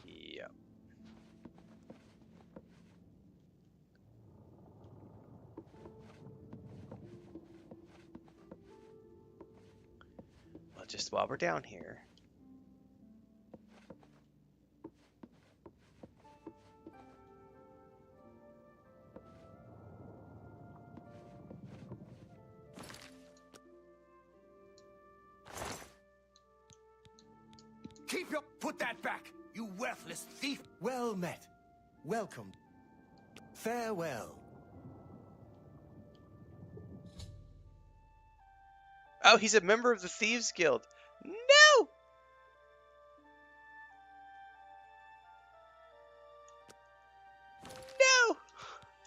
Yep. Well, just while we're down here. Put that back, you worthless thief! Well met. Welcome. Farewell. Oh, he's a member of the Thieves Guild. No!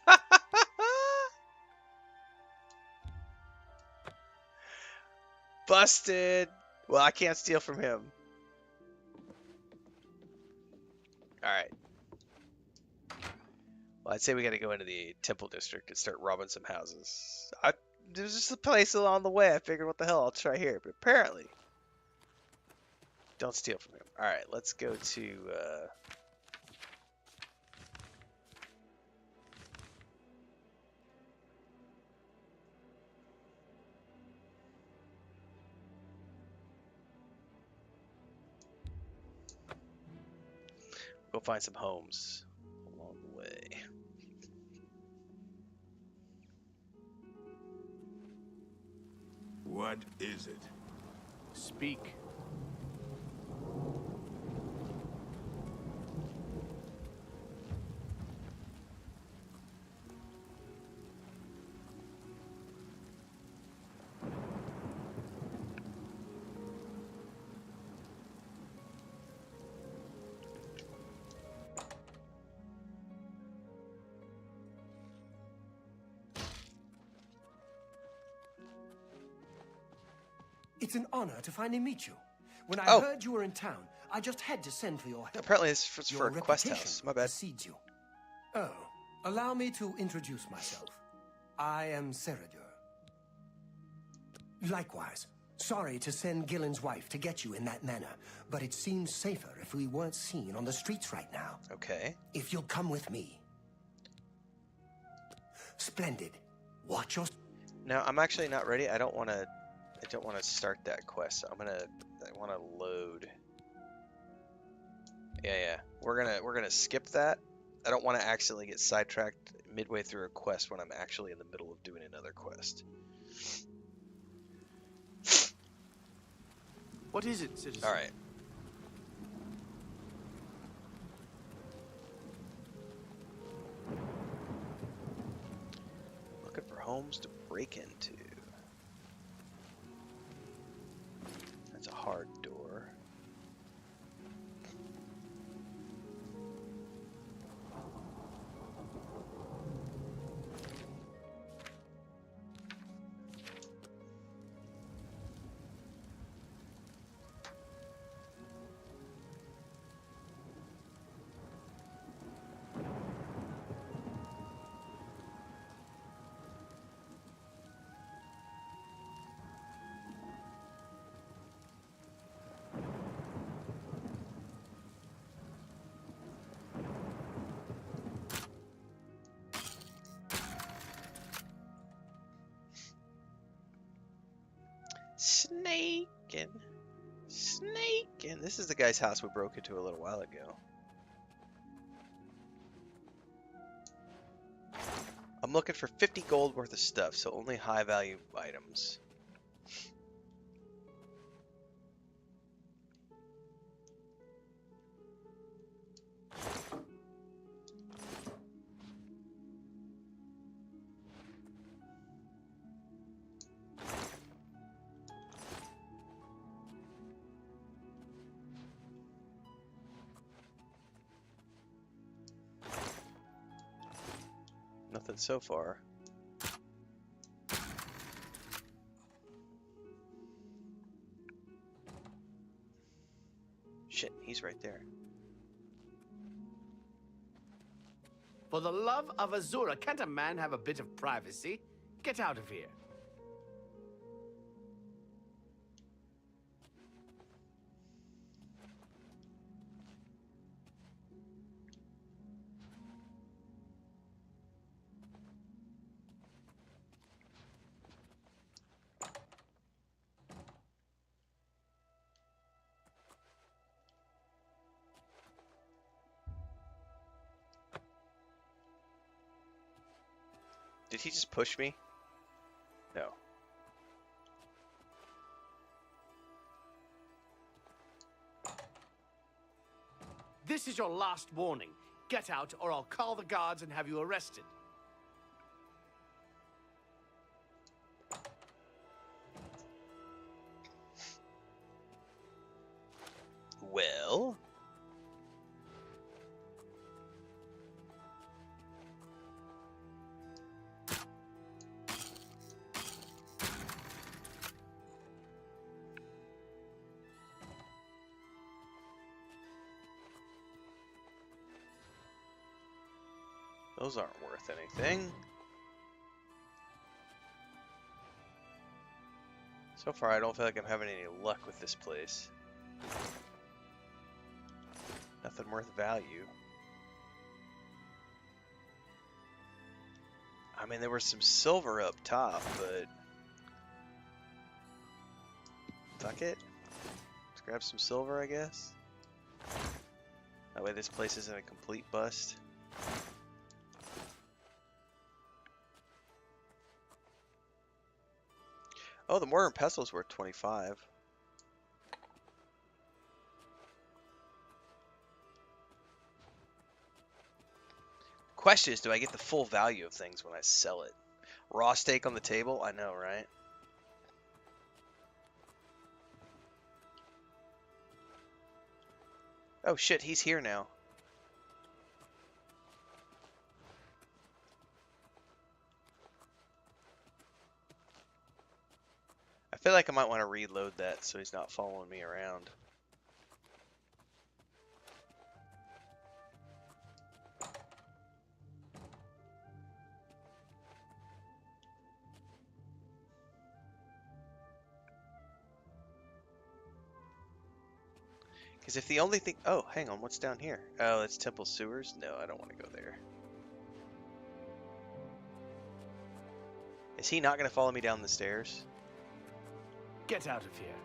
No! Busted. Well, I can't steal from him. Alright. Well, I'd say we gotta go into the Temple District and start robbing some houses. There's just a place along the way. I figured, what the hell, I'll try here. But apparently, don't steal from him. Alright, let's go to... go find some homes along the way. What is it? Speak. It's an honor to finally meet you. When I heard you were in town, I just had to send for your help. Apparently it's for a quest house. My bad. Precedes you. Oh, allow me to introduce myself. I am Ceradur. Likewise, sorry to send Gillen's wife to get you in that manner, but it seems safer if we weren't seen on the streets right now. Okay. If you'll come with me. Splendid. Watch your... No, I'm actually not ready. I don't want to start that quest. I want to load. Yeah. We're gonna skip that. I don't want to accidentally get sidetracked midway through a quest when I'm actually in the middle of doing another quest. What is it, citizen? All right. Looking for homes to break into. That's a hard door. Snaking. This is the guy's house we broke into a little while ago. I'm looking for 50 gold worth of stuff, so only high value items. Nothing so far. Shit, he's right there. For the love of Azura, can't a man have a bit of privacy? Get out of here. Did he just push me? No. This is your last warning. Get out, or I'll call the guards and have you arrested. Well... Those aren't worth anything. So far, I don't feel like I'm having any luck with this place. Nothing worth value. I mean, there was some silver up top, but... fuck it. Let's grab some silver, I guess. That way this place isn't a complete bust. Oh, the mortar and pestle's worth 25. Question is, do I get the full value of things when I sell it? Raw steak on the table? I know, right? Oh shit, he's here now. I feel like I might want to reload that so he's not following me around. Because if the only thing... oh, hang on, what's down here? Oh, it's Temple Sewers? No, I don't want to go there. Is he not going to follow me down the stairs? Get out of here.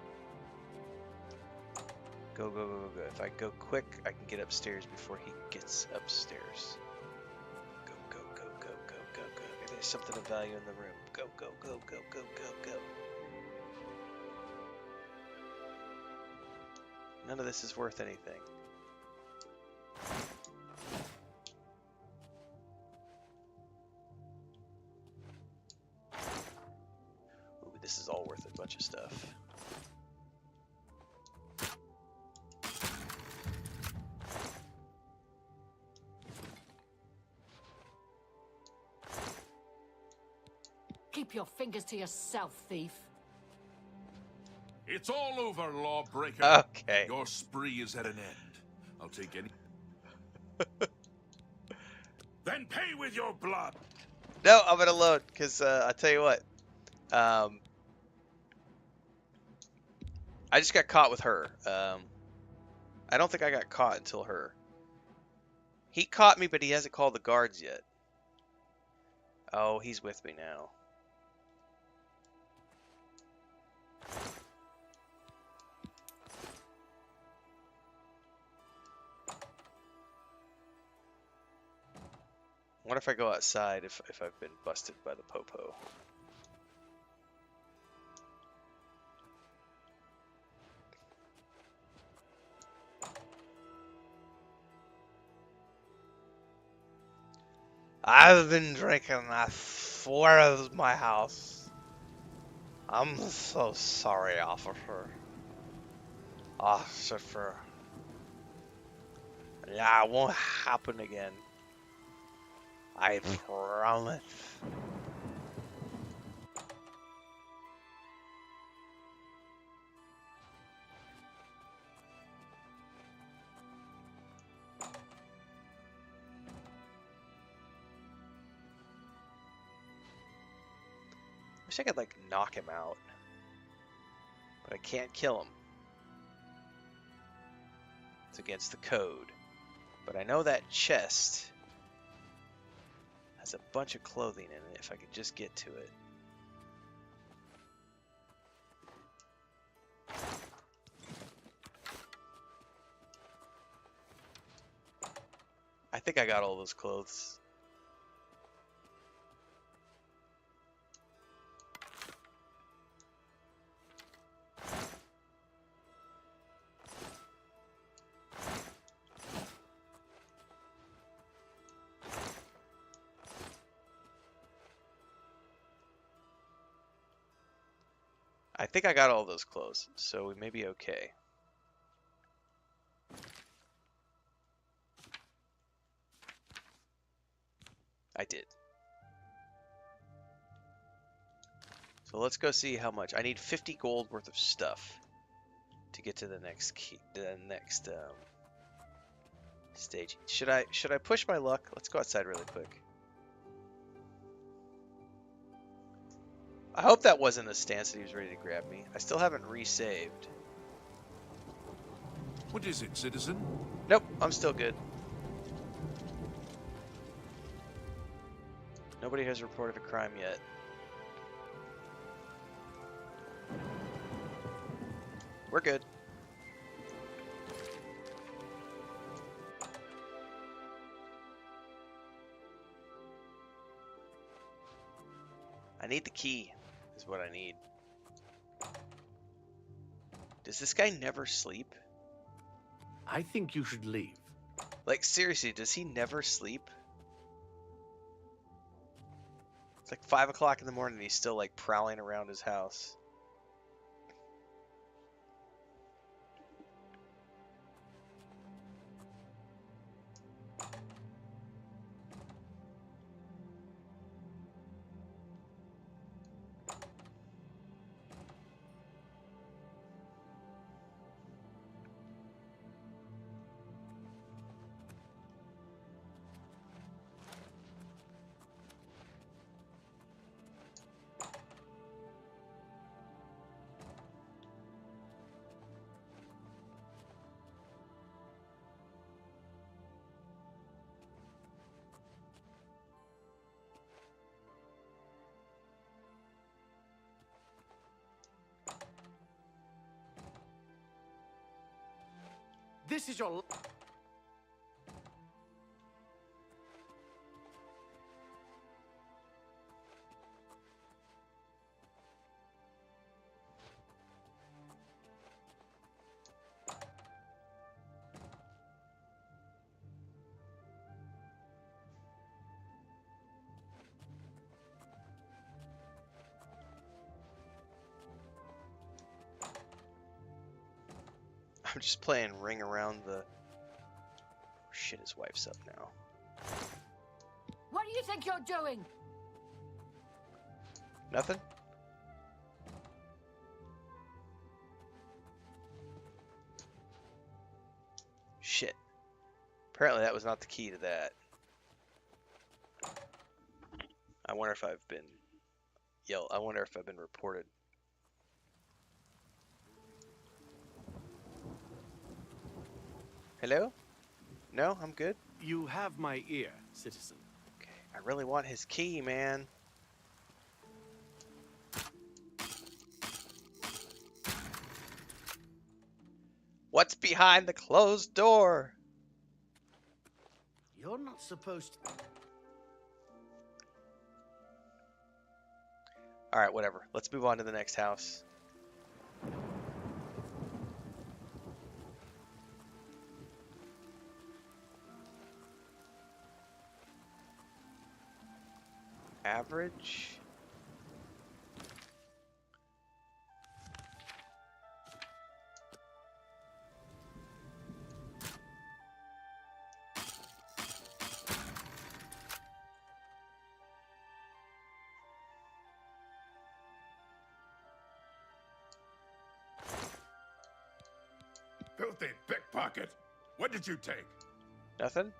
Go, go, go, go, go. If I go quick, I can get upstairs before he gets upstairs. Go, go, go, go, go, go, go. Maybe there's something of value in the room. Go, go, go, go, go, go, go. None of this is worth anything. Ooh, this is all worth a bunch of stuff. Keep your fingers to yourself, thief. It's all over, lawbreaker. Okay. Your spree is at an end. I'll take any... Then pay with your blood. No, I'm gonna load, because I'll tell you what. I just got caught with her. I don't think I got caught until her. He caught me, but he hasn't called the guards yet. Oh, he's with me now. What if I go outside if I've been busted by the popo? I've been drinking at 4 of my house. I'm so sorry, officer. Officer. Yeah, it won't happen again. I promise. Wish I could like knock him out, but I can't kill him. It's against the code. But I know that chest has a bunch of clothing in it if I could just get to it. I think I got all those clothes. I think I got all those clothes, so we may be okay. I did. So let's go see how much. I need 50 gold worth of stuff to get to the next key, Staging. Should I push my luck? Let's go outside really quick. I hope that wasn't a stance that he was ready to grab me. I still haven't resaved. What is it, citizen? Nope, I'm still good. Nobody has reported a crime yet. We're good. I need the key, is what I need. Does this guy never sleep? I think you should leave. Like, seriously, does he never sleep? It's like 5 o'clock in the morning and he's still, like, prowling around his house. This is your... I'm just playing ring around the... Oh, shit, his wife's up now. What do you think you're doing? Nothing? Shit. Apparently that was not the key to that. I wonder if I've been... I wonder if I've been reported. Hello? No, I'm good. You have my ear, citizen. Okay, I really want his key, man. What's behind the closed door? You're not supposed to... Alright, whatever. Let's move on to the next house. Average. Filthy pickpocket! What did you take? Nothing?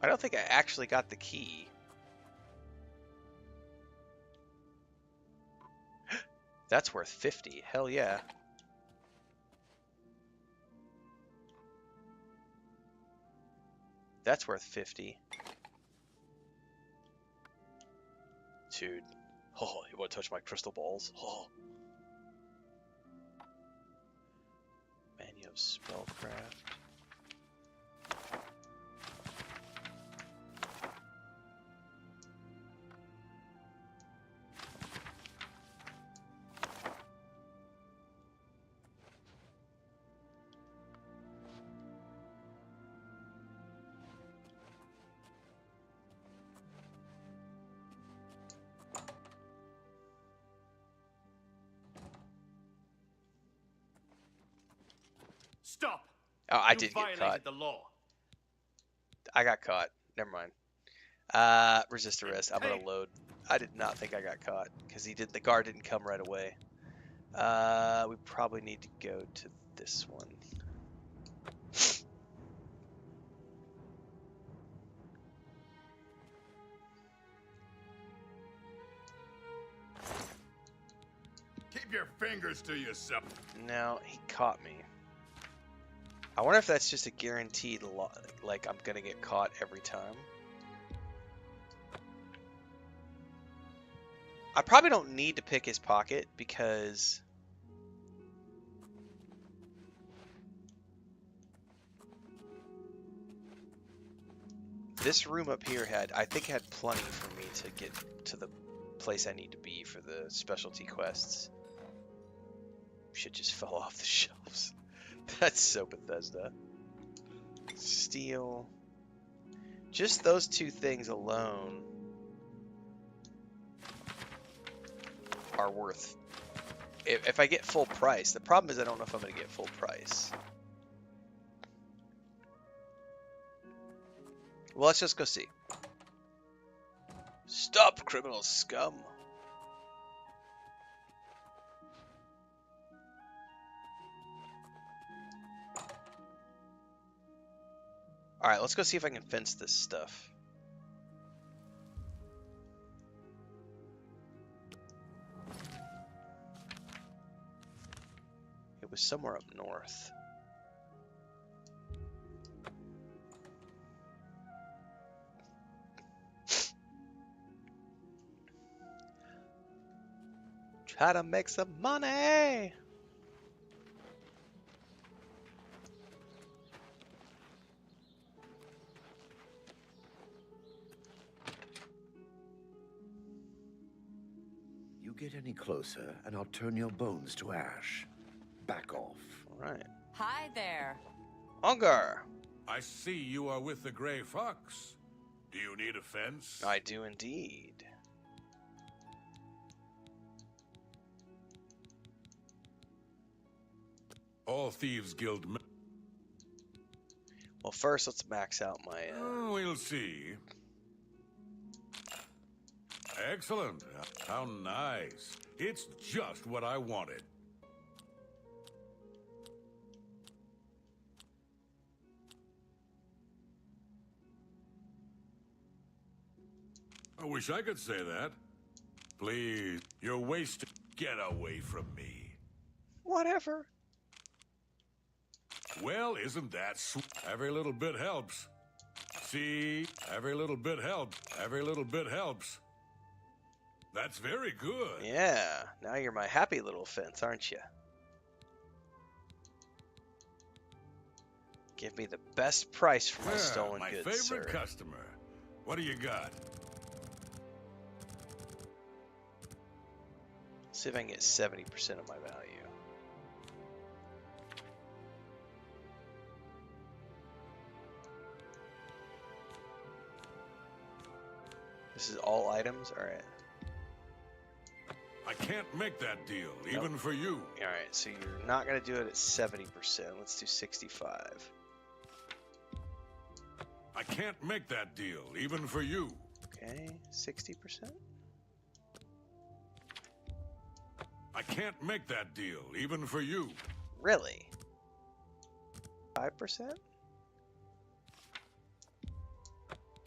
I don't think I actually got the key. That's worth 50. Hell yeah. That's worth 50. Dude. Oh, you want to touch my crystal balls? Oh. Menu of spellcraft. Stop! Oh, I You did get violated caught. the law. I got caught. Never mind. Resist arrest. I'm gonna load. I did not think I got caught because the guard didn't come right away. We probably need to go to this one. Keep your fingers to yourself. No, he caught me. I wonder if that's just a guaranteed like I'm gonna get caught every time. I probably don't need to pick his pocket because this room up here I think had plenty for me to get to the place I need to be for the specialty quests. Shit just fell off the shelves. That's so Bethesda. Steel. Just those two things alone are worth... If I get full price. The problem is I don't know if I'm going to get full price. Well, let's just go see. Stop, criminal scum. Alright, let's go see if I can fence this stuff. It was somewhere up north. Try to make some money! You get any closer, and I'll turn your bones to ash. Back off. Alright. Hi there. Ungar! I see you are with the Gray Fox. Do you need a fence? I do indeed. All Thieves Guild... Well, first let's max out my... we'll see. Excellent. How nice. It's just what I wanted. I wish I could say that. Please, you're wasting... Get away from me. Whatever. Well, isn't that sweet? Every little bit helps. See? Every little bit helps. Every little bit helps. That's very good. Yeah, now you're my happy little fence, aren't you? Give me the best price for my stolen my goods, favorite sir. customer. What do you got? See if I can get 70% of my value. This is all items? Alright. I can't make that deal, even for you. Alright, so you're not going to do it at 70%. Let's do 65. I can't make that deal, even for you. Okay, 60%? I can't make that deal, even for you. Really? 5%?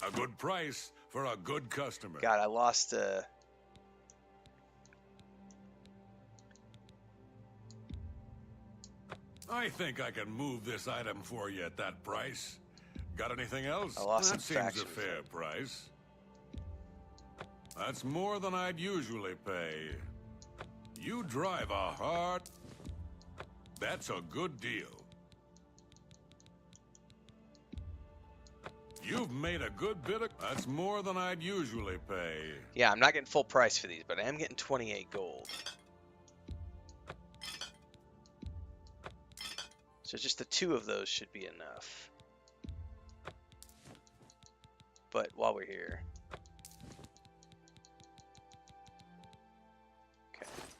A good price for a good customer. God, I lost I think I can move this item for you at that price. Got anything else? I lost that some seems factions. a fair price. That's more than I'd usually pay. You drive a hard... That's a good deal. You've made a good bit of... That's more than I'd usually pay. Yeah, I'm not getting full price for these, but I am getting 28 gold. So just the 2 of those should be enough. But while we're here...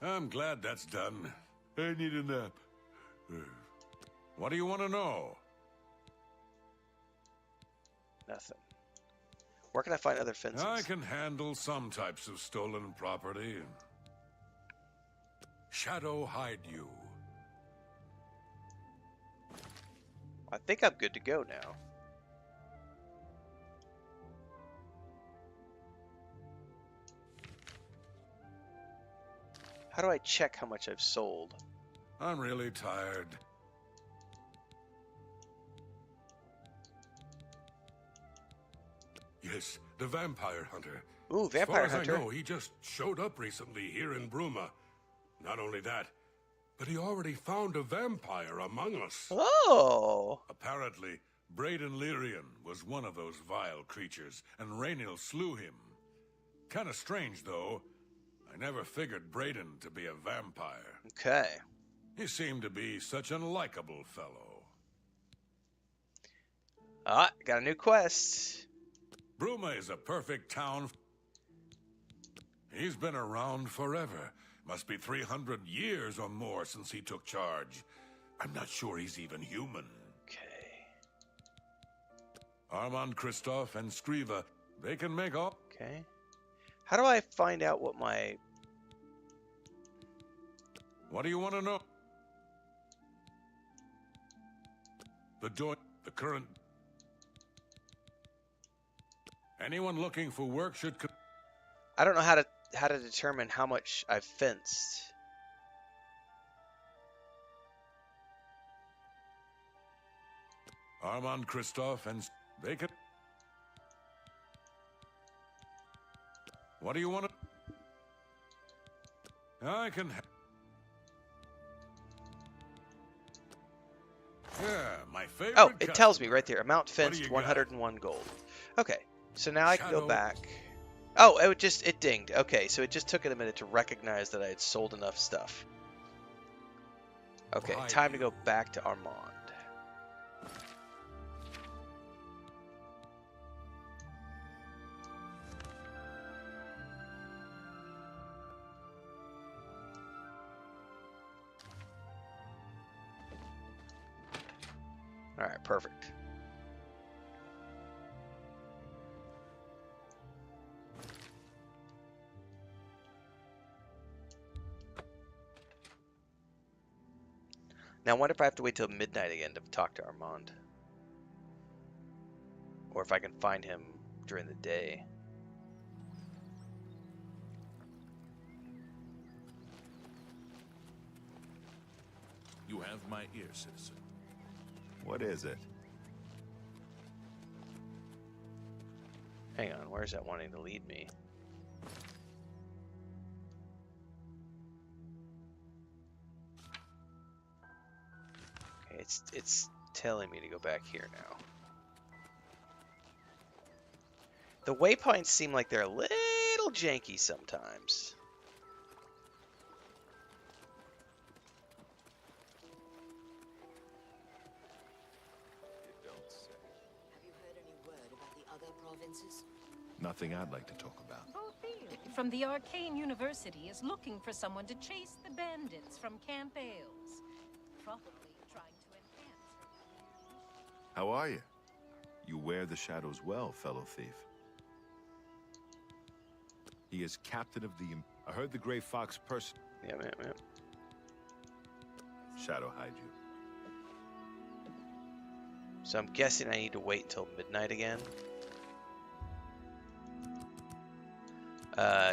I'm glad that's done. I need a nap. What do you want to know? Nothing. Where can I find other fences? I can handle some types of stolen property. Shadow hide you. I think I'm good to go now. How do I check how much I've sold? I'm really tired. Yes, the vampire hunter. Ooh, vampire hunter. As far as I know, he just showed up recently here in Bruma. Not only that, but he already found a vampire among us. Oh! Apparently, Braden Lyrian was one of those vile creatures, and Renfail slew him. Kinda strange, though. I never figured Braden to be a vampire. Okay. He seemed to be such an likable fellow. Ah, got a new quest. Bruma is a perfect town. He's been around forever. Must be 300 years or more since he took charge. I'm not sure he's even human. Okay. Armand Christoph and Skriva, they can make all... Okay. How do I find out what my... What do you want to know? The current... Anyone looking for work should... I don't know how to determine how much I've fenced. Armand Christoph and they can... What do you want to... I can... Yeah, my favorite... Oh, it tells me customer. right there. Amount What do fenced, you got? 101 gold. Okay, so now I can go Shadow. back. Oh, it dinged. Okay, so it just took it a minute to recognize that I had sold enough stuff. Okay, Right. time to go back to Armand. All right, perfect. Now, I wonder if I have to wait till midnight again to talk to Armand. Or if I can find him during the day. You have my ear, citizen. What is it? Hang on, where's that wanting to lead me? Okay, it's telling me to go back here now. The waypoints seem like they're a little janky sometimes. Have you heard any word about the other provinces? Nothing I'd like to talk about. From the Arcane University is looking for someone to chase the bandits from Camp Ailes. Probably trying to enhance. How are you? You wear the shadows well, fellow thief. He is captain of the... I heard the Gray Fox person... Yeah. Shadow hide you. So I'm guessing I need to wait until midnight again.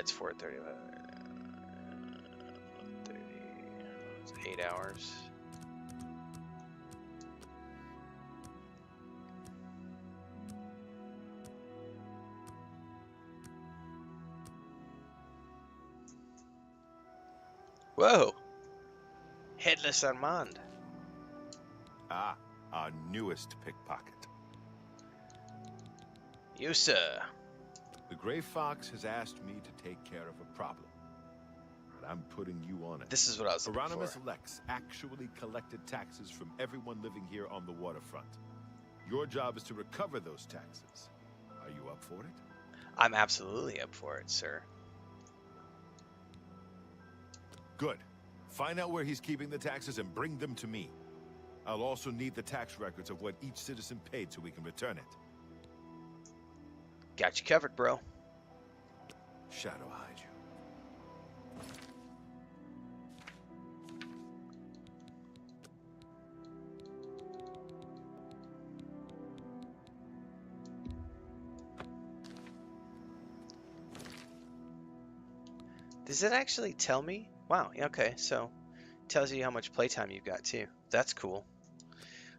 It's 4:30. 30. It's 8 hours. Whoa! Headless Armand. Ah, our newest pickpocket. You, sir. The Gray Fox has asked me to take care of a problem. And I'm putting you on it. This is what I was looking Hieronymus for. Lex actually collected taxes from everyone living here on the waterfront. Your job is to recover those taxes. Are you up for it? I'm absolutely up for it, sir. Good. Find out where he's keeping the taxes and bring them to me. I'll also need the tax records of what each citizen paid so we can return it. Got you covered, bro. Shadow hide you. Does it actually tell me? Wow, okay, so it tells you how much playtime you've got too. That's cool.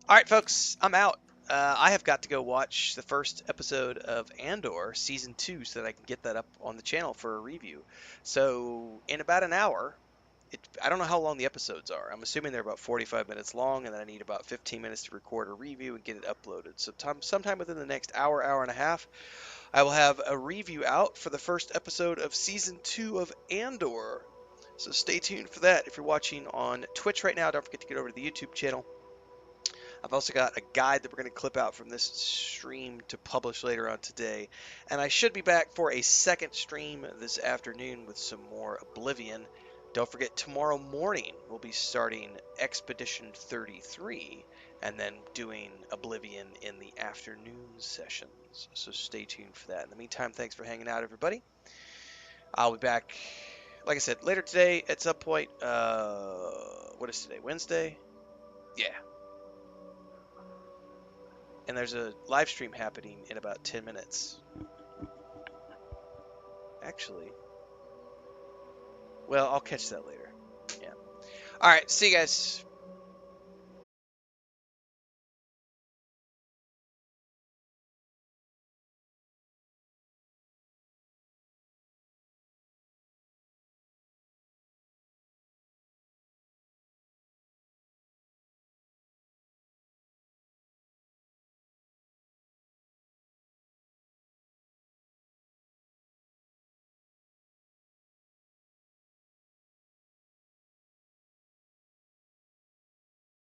All right, folks, I'm out. I have got to go watch the first episode of Andor Season 2 so that I can get that up on the channel for a review. So in about an hour, I don't know how long the episodes are. I'm assuming they're about 45 minutes long, and then I need about 15 minutes to record a review and get it uploaded. So sometime within the next hour, hour and a half, I will have a review out for the first episode of Season 2 of Andor. So stay tuned for that. If you're watching on Twitch right now, don't forget to get over to the YouTube channel. I've also got a guide that we're going to clip out from this stream to publish later on today. And I should be back for a second stream this afternoon with some more Oblivion. Don't forget, tomorrow morning we'll be starting Expedition 33 and then doing Oblivion in the afternoon sessions. So stay tuned for that. In the meantime, thanks for hanging out, everybody. I'll be back, like I said, later today at some point. What is today? Wednesday? Yeah. And there's a live stream happening in about 10 minutes. Actually, well, I'll catch that later. Yeah. All right, see you guys.